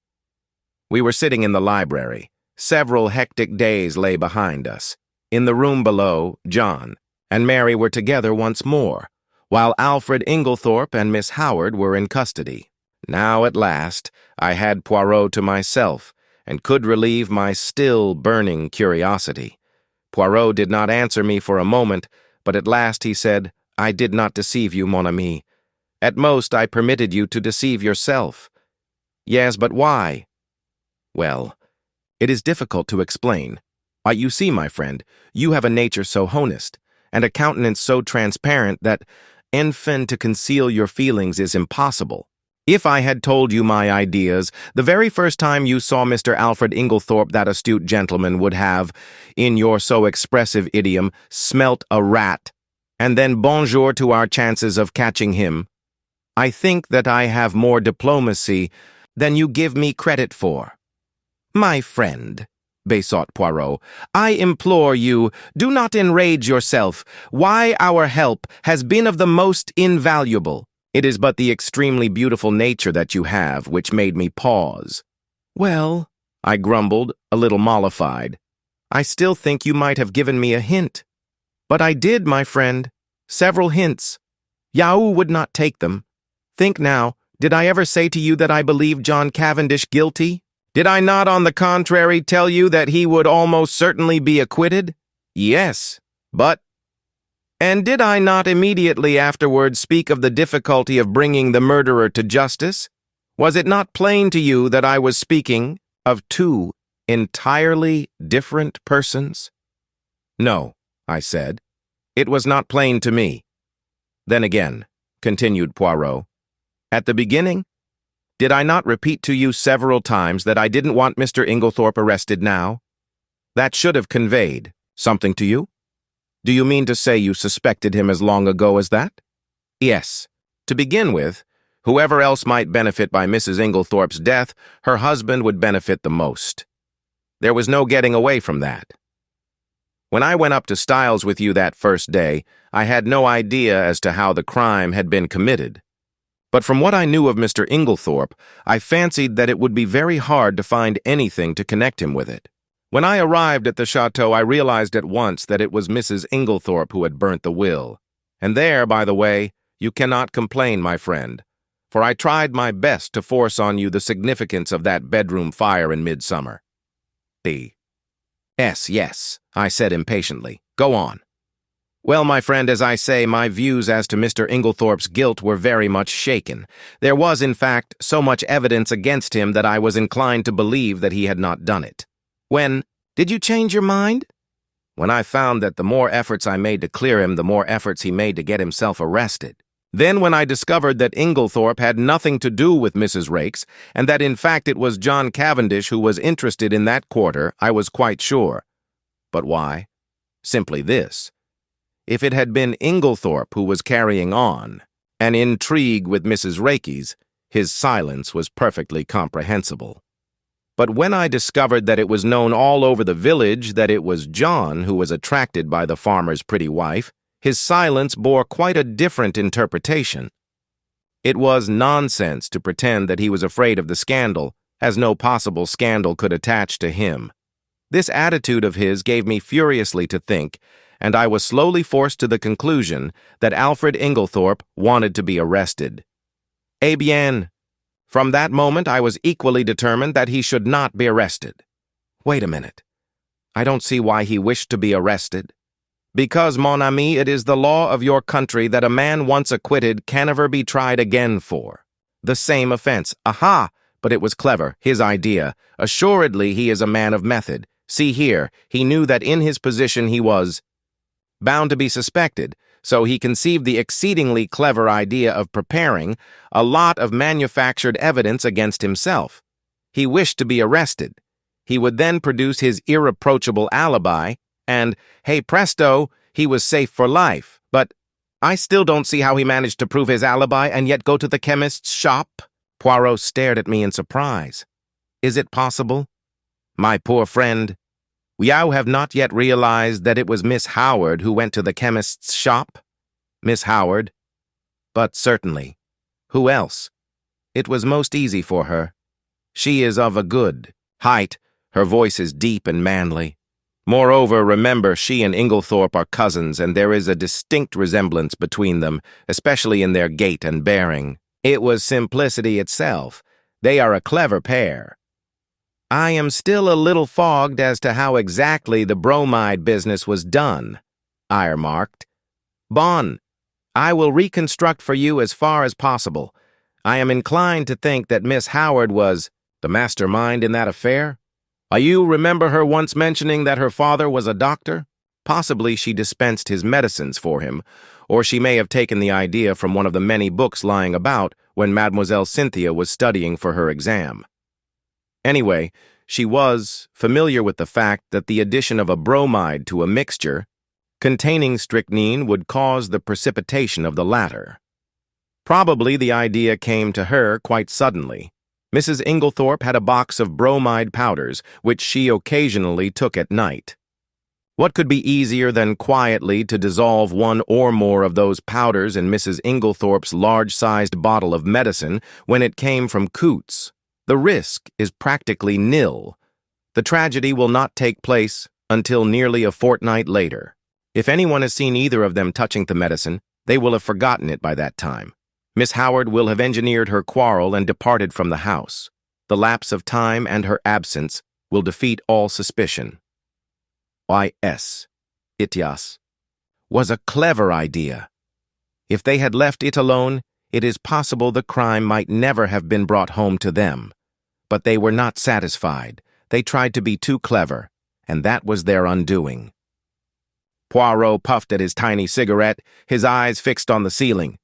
We were sitting in the library. Several hectic days lay behind us. In the room below, John and Mary were together once more, while Alfred Inglethorpe and Miss Howard were in custody. Now, at last, I had Poirot to myself, and could relieve my still burning curiosity. Poirot did not answer me for a moment, but at last he said, "I did not deceive you, mon ami. At most, I permitted you to deceive yourself." "Yes, but why?" "Well, it is difficult to explain. Why, you see, my friend, you have a nature so honest, and a countenance so transparent that, enfin, to conceal your feelings is impossible. If I had told you my ideas, the very first time you saw Mr. Alfred Inglethorpe, that astute gentleman would have, in your so expressive idiom, smelt a rat, and then bonjour to our chances of catching him. I think that I have more diplomacy than you give me credit for." "My friend," besought Poirot, "I implore you, do not enrage yourself. Why, our help has been of the most invaluable. It is but the extremely beautiful nature that you have which made me pause." "Well," I grumbled, a little mollified, "I still think you might have given me a hint." "But I did, my friend. Several hints. Yahoo would not take them. Think now, did I ever say to you that I believed John Cavendish guilty? Did I not, on the contrary, tell you that he would almost certainly be acquitted? Yes, but— And did I not immediately afterward speak of the difficulty of bringing the murderer to justice? Was it not plain to you that I was speaking of 2 entirely different persons?" "No," I said, "it was not plain to me." "Then again," continued Poirot, "at the beginning, did I not repeat to you several times that I didn't want Mr. Inglethorpe arrested now? That should have conveyed something to you? Do you mean to say you suspected him as long ago as that?" "Yes. To begin with, Whoever else might benefit by Mrs. Inglethorpe's death, her husband would benefit the most. There was no getting away from that. When I went up to Styles with you that first day, I had no idea as to how the crime had been committed. But from what I knew of Mr. Inglethorpe, I fancied that it would be very hard to find anything to connect him with it. When I arrived at the chateau, I realized at once that it was Mrs. Inglethorpe who had burnt the will. And there, by the way, you cannot complain, my friend, for I tried my best to force on you the significance of that bedroom fire in midsummer. Yes, I said impatiently. Go on. Well, my friend, as I say, my views as to Mr. Inglethorpe's guilt were very much shaken. There was, in fact, so much evidence against him that I was inclined to believe that he had not done it. When did you change your mind? When I found that the more efforts I made to clear him, the more efforts he made to get himself arrested. Then when I discovered that Inglethorpe had nothing to do with Mrs. Raikes, and that in fact it was John Cavendish who was interested in that quarter, I was quite sure. But why? Simply this. If it had been Inglethorpe who was carrying on an intrigue with Mrs. Raikes, his silence was perfectly comprehensible. But when I discovered that it was known all over the village that it was John who was attracted by the farmer's pretty wife, his silence bore quite a different interpretation. It was nonsense to pretend that he was afraid of the scandal, as no possible scandal could attach to him. This attitude of his gave me furiously to think, and I was slowly forced to the conclusion that Alfred Inglethorpe wanted to be arrested. Eh bien. From that moment, I was equally determined that he should not be arrested. Wait a minute. I don't see why he wished to be arrested. Because, mon ami, it is the law of your country that a man once acquitted can never be tried again for the same offense. Aha! But it was clever, his idea. Assuredly, he is a man of method. See here, he knew that in his position he was bound to be suspected, so he conceived the exceedingly clever idea of preparing a lot of manufactured evidence against himself. He wished to be arrested. He would then produce his irreproachable alibi, and, hey presto, he was safe for life. But I still don't see how he managed to prove his alibi and yet go to the chemist's shop. Poirot stared at me in surprise. Is it possible? My poor friend, you have not yet realized that it was Miss Howard who went to the chemist's shop? Miss Howard? But certainly. Who else? It was most easy for her. She is of a good height. Her voice is deep and manly. Moreover, remember, she and Inglethorpe are cousins, and there is a distinct resemblance between them, especially in their gait and bearing. It was simplicity itself. They are a clever pair. I am still a little fogged as to how exactly the bromide business was done, I remarked. Bon, I will reconstruct for you as far as possible. I am inclined to think that Miss Howard was the mastermind in that affair. You remember her once mentioning that her father was a doctor? Possibly she dispensed his medicines for him, or she may have taken the idea from one of the many books lying about when Mademoiselle Cynthia was studying for her exam. Anyway, she was familiar with the fact that the addition of a bromide to a mixture containing strychnine would cause the precipitation of the latter. Probably the idea came to her quite suddenly. Mrs. Inglethorpe had a box of bromide powders, which she occasionally took at night. What could be easier than quietly to dissolve one or more of those powders in Mrs. Inglethorpe's large-sized bottle of medicine when it came from Coots? The risk is practically nil. The tragedy will not take place until nearly a fortnight later. If anyone has seen either of them touching the medicine, they will have forgotten it by that time. Miss Howard will have engineered her quarrel and departed from the house. The lapse of time and her absence will defeat all suspicion. Itias was a clever idea. If they had left it alone, it is possible the crime might never have been brought home to them. But they were not satisfied. They tried to be too clever, and that was their undoing. Poirot puffed at his tiny cigarette, his eyes fixed on the ceiling.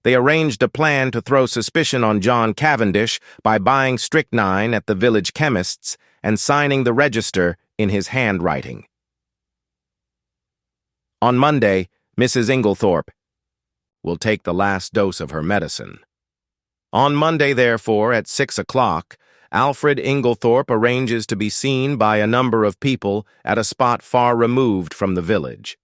They arranged a plan to throw suspicion on John Cavendish by buying strychnine at the village chemist's and signing the register in his handwriting. On Monday, Mrs. Inglethorpe will take the last dose of her medicine. On Monday, therefore, at 6 o'clock, Alfred Inglethorpe arranges to be seen by a number of people at a spot far removed from the village.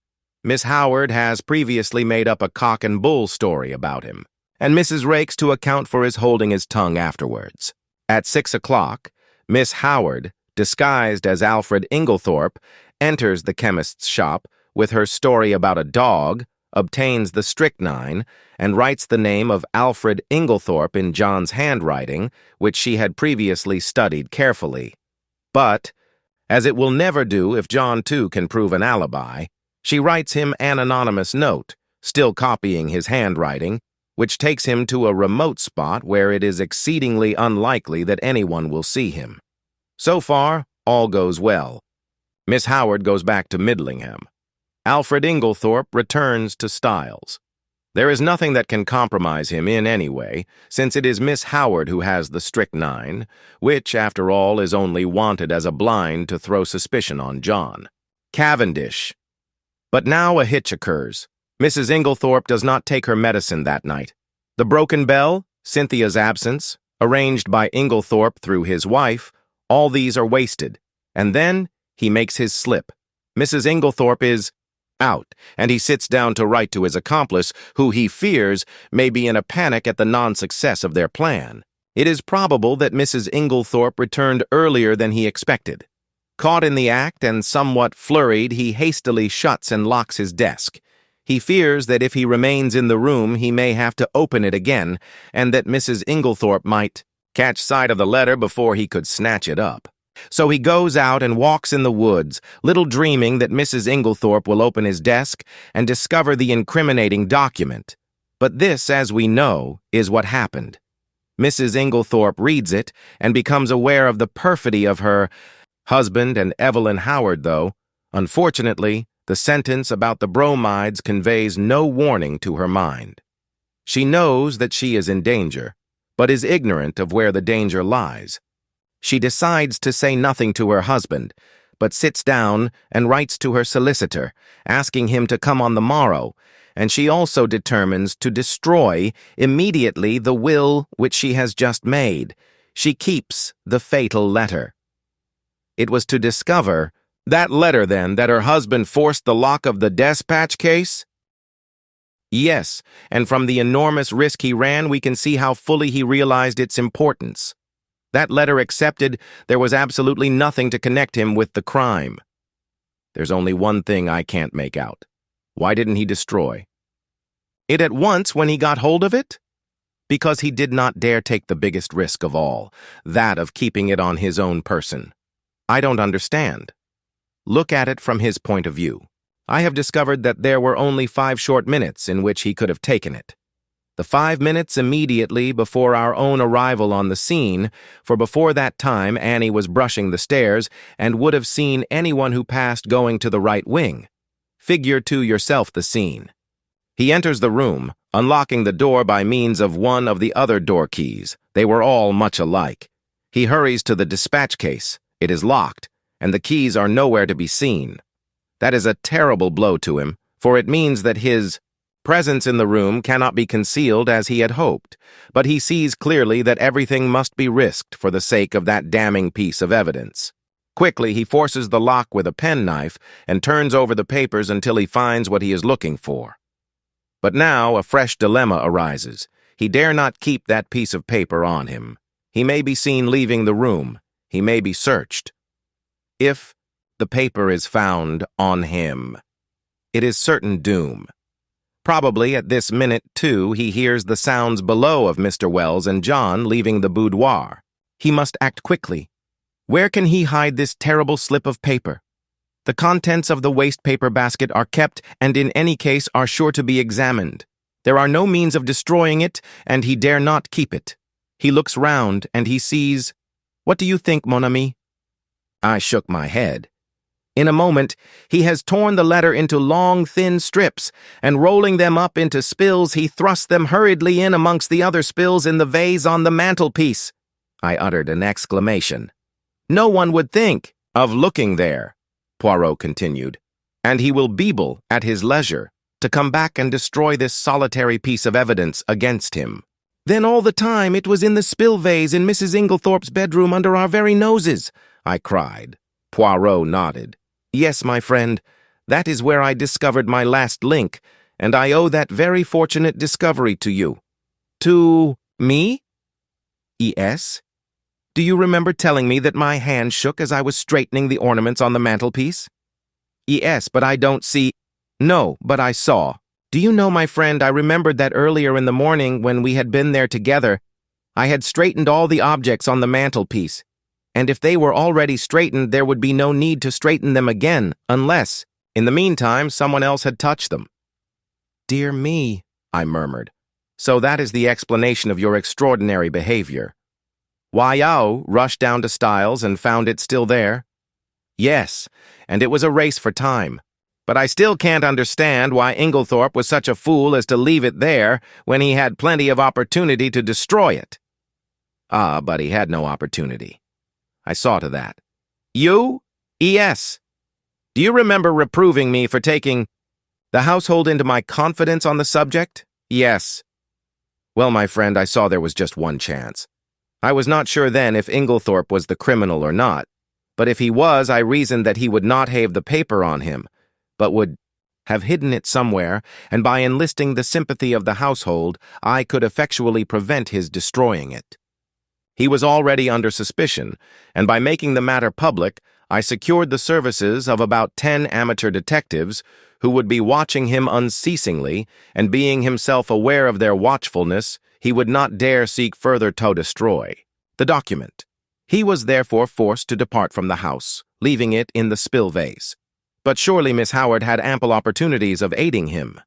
Miss Howard has previously made up a cock and bull story about him, and Mrs. Raikes to account for his holding his tongue afterwards. At 6 o'clock, Miss Howard, disguised as Alfred Inglethorpe, enters the chemist's shop with her story about a dog, obtains the strychnine, and writes the name of Alfred Inglethorpe in John's handwriting, which she had previously studied carefully. But, as it will never do if John too can prove an alibi, she writes him an anonymous note, still copying his handwriting, which takes him to a remote spot where it is exceedingly unlikely that anyone will see him. So far, all goes well. Miss Howard goes back to Middlingham. Alfred Inglethorpe returns to Styles. There is nothing that can compromise him in any way, since it is Miss Howard who has the strychnine, which, after all, is only wanted as a blind to throw suspicion on John. Cavendish. But now a hitch occurs. Mrs. Inglethorpe does not take her medicine that night. The broken bell, Cynthia's absence, arranged by Inglethorpe through his wife, all these are wasted. And then he makes his slip. Mrs. Inglethorpe is out, and he sits down to write to his accomplice, who he fears may be in a panic at the non-success of their plan. It is probable that Mrs. Inglethorpe returned earlier than he expected. Caught in the act and somewhat flurried, he hastily shuts and locks his desk. He fears that if he remains in the room, he may have to open it again, and that Mrs. Inglethorpe might catch sight of the letter before he could snatch it up. So he goes out and walks in the woods, little dreaming that Mrs. Inglethorpe will open his desk and discover the incriminating document. But this, as we know, is what happened. Mrs. Inglethorpe reads it and becomes aware of the perfidy of her husband and Evelyn Howard, though, unfortunately, the sentence about the bromides conveys no warning to her mind. She knows that she is in danger, but is ignorant of where the danger lies. She decides to say nothing to her husband, but sits down and writes to her solicitor, asking him to come on the morrow, and she also determines to destroy immediately the will which she has just made. She keeps the fatal letter. It was to discover that letter, then, that her husband forced the lock of the despatch case? Yes, and from the enormous risk he ran, we can see how fully he realized its importance. That letter accepted, there was absolutely nothing to connect him with the crime. There's only one thing I can't make out. Why didn't he destroy it at once when he got hold of it? Because he did not dare take the biggest risk of all, that of keeping it on his own person. I don't understand. Look at it from his point of view. I have discovered that there were only 5 short minutes in which he could have taken it. The 5 minutes immediately before our own arrival on the scene, for before that time Annie was brushing the stairs and would have seen anyone who passed going to the right wing. Figure to yourself the scene. He enters the room, unlocking the door by means of one of the other door keys. They were all much alike. He hurries to the dispatch case. It is locked, and the keys are nowhere to be seen. That is a terrible blow to him, for it means that his presence in the room cannot be concealed as he had hoped, but he sees clearly that everything must be risked for the sake of that damning piece of evidence. Quickly, he forces the lock with a penknife and turns over the papers until he finds what he is looking for. But now a fresh dilemma arises. He dare not keep that piece of paper on him. He may be seen leaving the room. He may be searched. If the paper is found on him, it is certain doom. Probably at this minute, too, he hears the sounds below of Mr. Wells and John leaving the boudoir. He must act quickly. Where can he hide this terrible slip of paper? The contents of the waste paper basket are kept and in any case are sure to be examined. There are no means of destroying it, and he dare not keep it. He looks round and he sees— What do you think, mon ami? I shook my head. In a moment, he has torn the letter into long, thin strips, and rolling them up into spills, he thrust them hurriedly in amongst the other spills in the vase on the mantelpiece. I uttered an exclamation. No one would think of looking there, Poirot continued, and he will be able, at his leisure, to come back and destroy this solitary piece of evidence against him. Then all the time it was in the spill vase in Mrs. Inglethorpe's bedroom under our very noses, I cried. Poirot nodded. Yes, my friend, that is where I discovered my last link, and I owe that very fortunate discovery to you. To me? Yes. Do you remember telling me that my hand shook as I was straightening the ornaments on the mantelpiece? Yes, but I don't see— No, but I saw. Do you know, my friend, I remembered that earlier in the morning when we had been there together, I had straightened all the objects on the mantelpiece, and if they were already straightened, there would be no need to straighten them again, unless, in the meantime, someone else had touched them. Dear me, I murmured. So that is the explanation of your extraordinary behavior. Wai Yao rushed down to Styles and found it still there? Yes, and it was a race for time. But I still can't understand why Inglethorpe was such a fool as to leave it there when he had plenty of opportunity to destroy it. Ah, but he had no opportunity. I saw to that. You? Yes. Do you remember reproving me for taking the household into my confidence on the subject? Yes. Well, my friend, I saw there was just one chance. I was not sure then if Inglethorpe was the criminal or not, but if he was, I reasoned that he would not have the paper on him, but would have hidden it somewhere, and by enlisting the sympathy of the household, I could effectually prevent his destroying it. He was already under suspicion, and by making the matter public, I secured the services of about 10 amateur detectives who would be watching him unceasingly, and being himself aware of their watchfulness, he would not dare seek further to destroy the document. He was therefore forced to depart from the house, leaving it in the spill vase. But surely Miss Howard had ample opportunities of aiding him.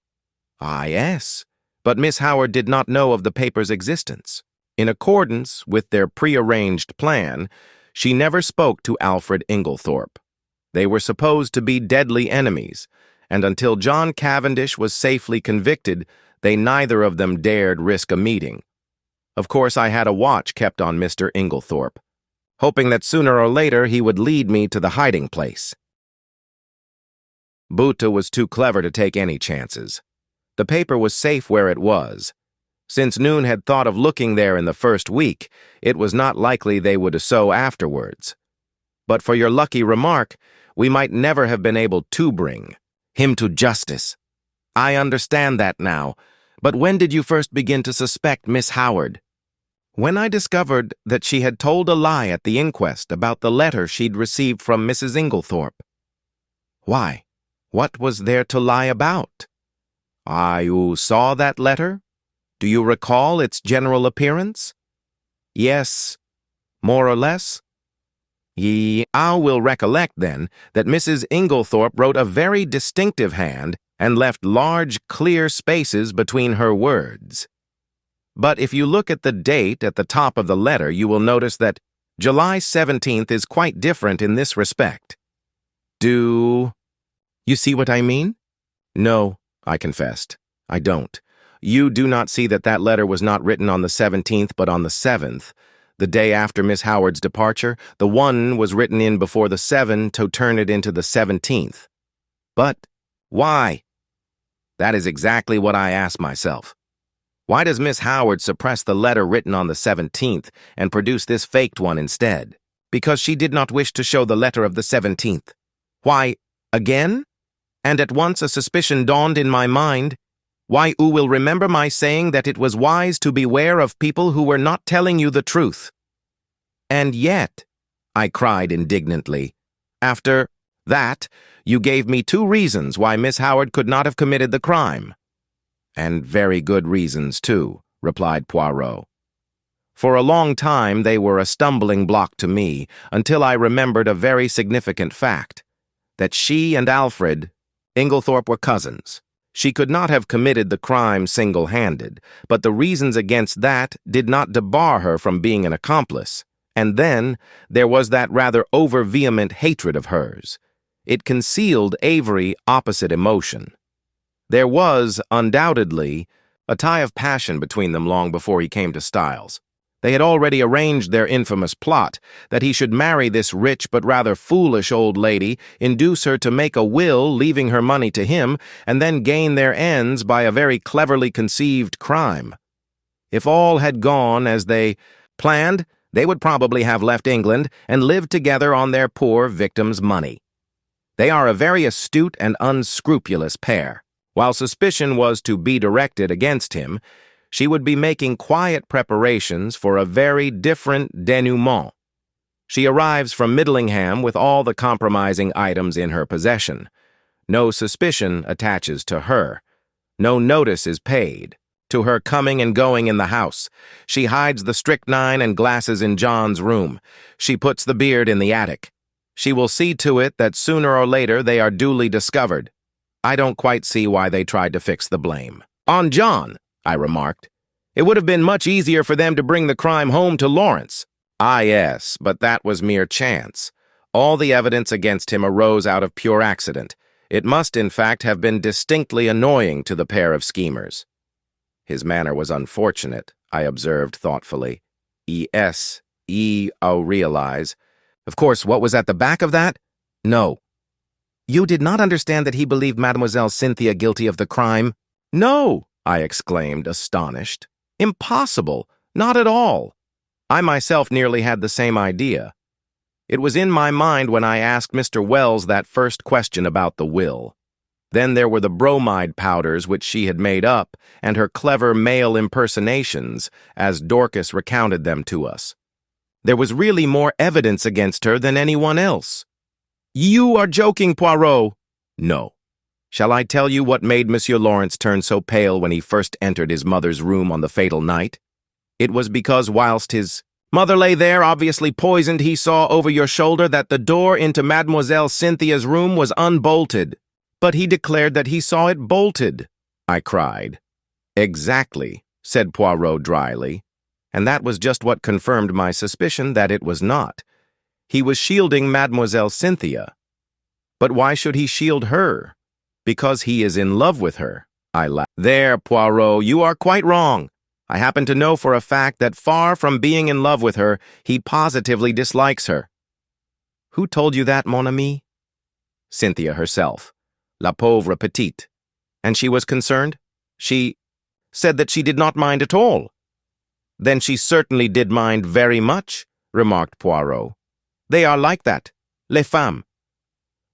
Ah, yes, but Miss Howard did not know of the paper's existence. In accordance with their prearranged plan, she never spoke to Alfred Inglethorpe. They were supposed to be deadly enemies, and until John Cavendish was safely convicted, they neither of them dared risk a meeting. Of course, I had a watch kept on Mr. Inglethorpe, hoping that sooner or later he would lead me to the hiding place. Buta was too clever to take any chances. The paper was safe where it was. Since Noon had thought of looking there in the first week, it was not likely they would do so afterwards. But for your lucky remark, we might never have been able to bring him to justice. I understand that now, but when did you first begin to suspect Miss Howard? When I discovered that she had told a lie at the inquest about the letter she'd received from Mrs. Inglethorpe. Why? What was there to lie about? You saw that letter? Do you recall its general appearance? Yes, more or less. I will recollect, then, that Mrs. Inglethorpe wrote a very distinctive hand and left large, clear spaces between her words. But if you look at the date at the top of the letter, you will notice that July 17th is quite different in this respect. Do you see what I mean? No, I confessed. I don't. You do not see that that letter was not written on the 17th, but on the 7th, the day after Miss Howard's departure. The 1 was written in before the 7 to turn it into the 17th. But why? That is exactly what I ask myself. Why does Miss Howard suppress the letter written on the 17th and produce this faked one instead? Because she did not wish to show the letter of the 17th. Why, again? And at once a suspicion dawned in my mind. Why, you will remember my saying that it was wise to beware of people who were not telling you the truth. And yet, I cried indignantly, after that, you gave me 2 reasons why Miss Howard could not have committed the crime. And very good reasons, too, replied Poirot. For a long time they were a stumbling block to me, until I remembered a very significant fact, that she and Alfred Inglethorpe were cousins. She could not have committed the crime single-handed, but the reasons against that did not debar her from being an accomplice. And then there was that rather over-vehement hatred of hers. It concealed every opposite emotion. There was, undoubtedly, a tie of passion between them long before he came to Styles. They had already arranged their infamous plot, that he should marry this rich but rather foolish old lady, induce her to make a will leaving her money to him, and then gain their ends by a very cleverly conceived crime. If all had gone as they planned, they would probably have left England and lived together on their poor victim's money. They are a very astute and unscrupulous pair. While suspicion was to be directed against him, she would be making quiet preparations for a very different denouement. She arrives from Middlingham with all the compromising items in her possession. No suspicion attaches to her. No notice is paid to her coming and going in the house. She hides the strychnine and glasses in John's room. She puts the beard in the attic. She will see to it that sooner or later they are duly discovered. I don't quite see why they tried to fix the blame on John, I remarked. It would have been much easier for them to bring the crime home to Lawrence. Ah, yes, but that was mere chance. All the evidence against him arose out of pure accident. It must, in fact, have been distinctly annoying to the pair of schemers. His manner was unfortunate, I observed thoughtfully. Realize. Of course, what was at the back of that? No. You did not understand that he believed Mademoiselle Cynthia guilty of the crime? No, I exclaimed, astonished. Impossible. Not at all. I myself nearly had the same idea. It was in my mind when I asked Mr. Wells that first question about the will. Then there were the bromide powders which she had made up, and her clever male impersonations, as Dorcas recounted them to us. There was really more evidence against her than anyone else. You are joking, Poirot. No. Shall I tell you what made Monsieur Lawrence turn so pale when he first entered his mother's room on the fatal night? It was because whilst his mother lay there, obviously poisoned, he saw over your shoulder that the door into Mademoiselle Cynthia's room was unbolted. But he declared that he saw it bolted, I cried. Exactly, said Poirot dryly, and that was just what confirmed my suspicion that it was not. He was shielding Mademoiselle Cynthia. But why should he shield her? Because he is in love with her, I laughed. There, Poirot, you are quite wrong. I happen to know for a fact that far from being in love with her, he positively dislikes her. Who told you that, mon ami? Cynthia herself. La pauvre petite. And she was concerned? She said that she did not mind at all. Then she certainly did mind very much, remarked Poirot. They are like that, les femmes.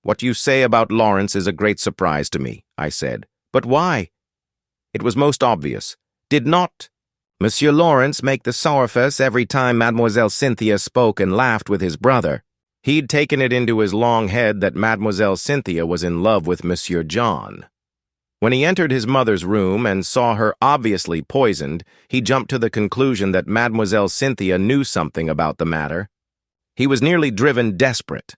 What you say about Lawrence is a great surprise to me, I said. But why? It was most obvious. Did not Monsieur Lawrence make the sourpuss every time Mademoiselle Cynthia spoke and laughed with his brother? He'd taken it into his long head that Mademoiselle Cynthia was in love with Monsieur John. When he entered his mother's room and saw her obviously poisoned, he jumped to the conclusion that Mademoiselle Cynthia knew something about the matter. He was nearly driven desperate.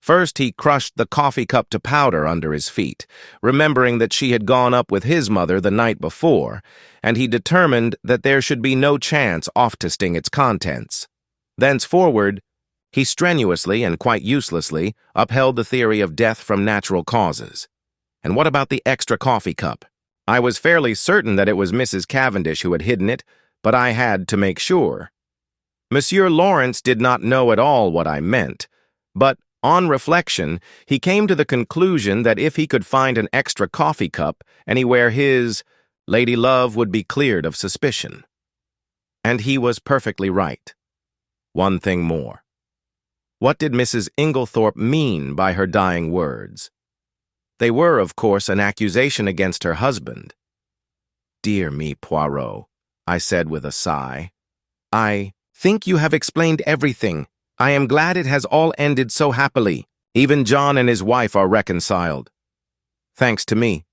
First, he crushed the coffee cup to powder under his feet, remembering that she had gone up with his mother the night before, and he determined that there should be no chance off-testing its contents. Thenceforward, he strenuously and quite uselessly upheld the theory of death from natural causes. And what about the extra coffee cup? I was fairly certain that it was Mrs. Cavendish who had hidden it, but I had to make sure. Monsieur Lawrence did not know at all what I meant, but on reflection, he came to the conclusion that if he could find an extra coffee cup anywhere, his lady love would be cleared of suspicion. And he was perfectly right. One thing more. What did Mrs. Inglethorpe mean by her dying words? They were, of course, an accusation against her husband. Dear me, Poirot, I said with a sigh. I think you have explained everything. I am glad it has all ended so happily. Even John and his wife are reconciled. Thanks to me.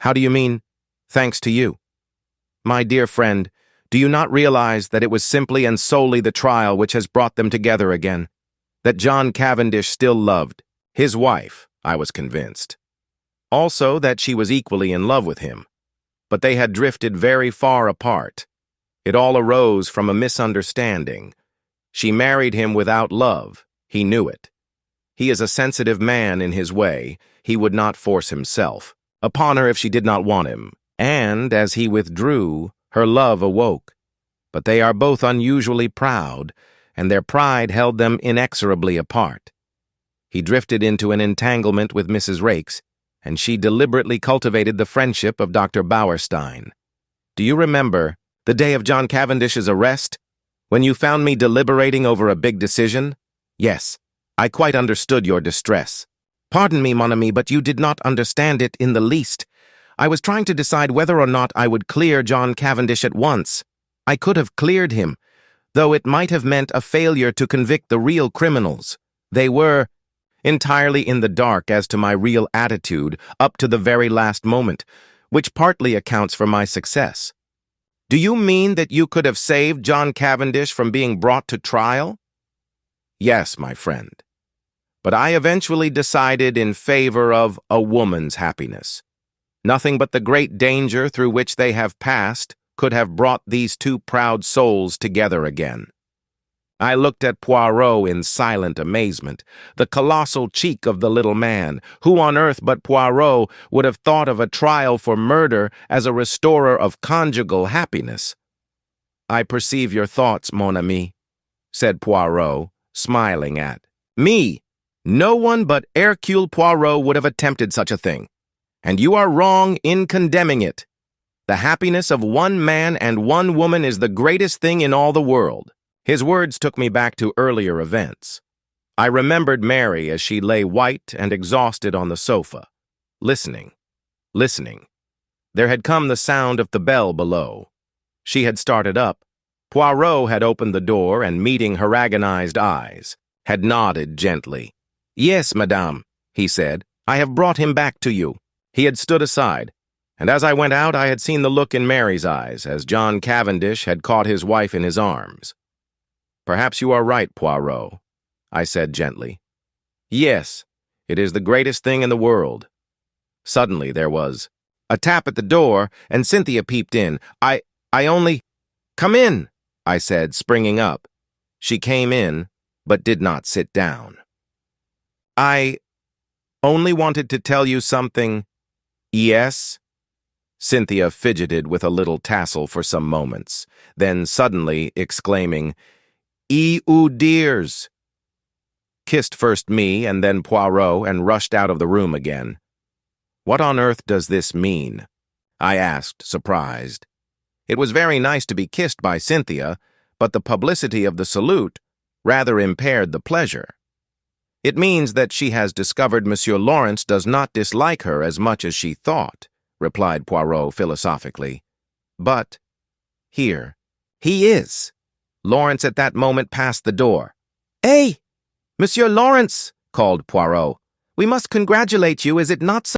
How do you mean, thanks to you? My dear friend, do you not realize that it was simply and solely the trial which has brought them together again? That John Cavendish still loved his wife, I was convinced. Also that she was equally in love with him. But they had drifted very far apart. It all arose from a misunderstanding. She married him without love. He knew it. He is a sensitive man in his way. He would not force himself upon her if she did not want him. And as he withdrew, her love awoke. But they are both unusually proud, and their pride held them inexorably apart. He drifted into an entanglement with Mrs. Raikes, and she deliberately cultivated the friendship of Dr. Bauerstein. Do you remember The day of John Cavendish's arrest? When you found me deliberating over a big decision? Yes, I quite understood your distress. Pardon me, mon ami, but you did not understand it in the least. I was trying to decide whether or not I would clear John Cavendish at once. I could have cleared him, though it might have meant a failure to convict the real criminals. They were entirely in the dark as to my real attitude up to the very last moment, which partly accounts for my success. Do you mean that you could have saved John Cavendish from being brought to trial? Yes, my friend. But I eventually decided in favor of a woman's happiness. Nothing but the great danger through which they have passed could have brought these two proud souls together again. I looked at Poirot in silent amazement, the colossal cheek of the little man. Who on earth but Poirot would have thought of a trial for murder as a restorer of conjugal happiness? I perceive your thoughts, mon ami, said Poirot, smiling at me. No one but Hercule Poirot would have attempted such a thing, and you are wrong in condemning it. The happiness of one man and one woman is the greatest thing in all the world. His words took me back to earlier events. I remembered Mary as she lay white and exhausted on the sofa, listening. There had come the sound of the bell below. She had started up. Poirot had opened the door and, meeting her agonized eyes, had nodded gently. "Yes, madame," he said. "I have brought him back to you." He had stood aside, and as I went out I had seen the look in Mary's eyes as John Cavendish had caught his wife in his arms. "Perhaps you are right, Poirot," I said gently. "Yes, it is the greatest thing in the world." Suddenly there was a tap at the door, and Cynthia peeped in. I only— "Come in," I said, springing up. She came in, but did not sit down. "I only wanted to tell you something." "Yes?" Cynthia fidgeted with a little tassel for some moments, then suddenly exclaiming, dears," kissed first me and then Poirot and rushed out of the room again. "What on earth does this mean?" I asked, surprised. It was very nice to be kissed by Cynthia, but the publicity of the salute rather impaired the pleasure. "It means that she has discovered Monsieur Lawrence does not dislike her as much as she thought," replied Poirot philosophically. "But here, he is." Lawrence at that moment passed the door. "Hey, Monsieur Lawrence," called Poirot. "We must congratulate you, is it not so?"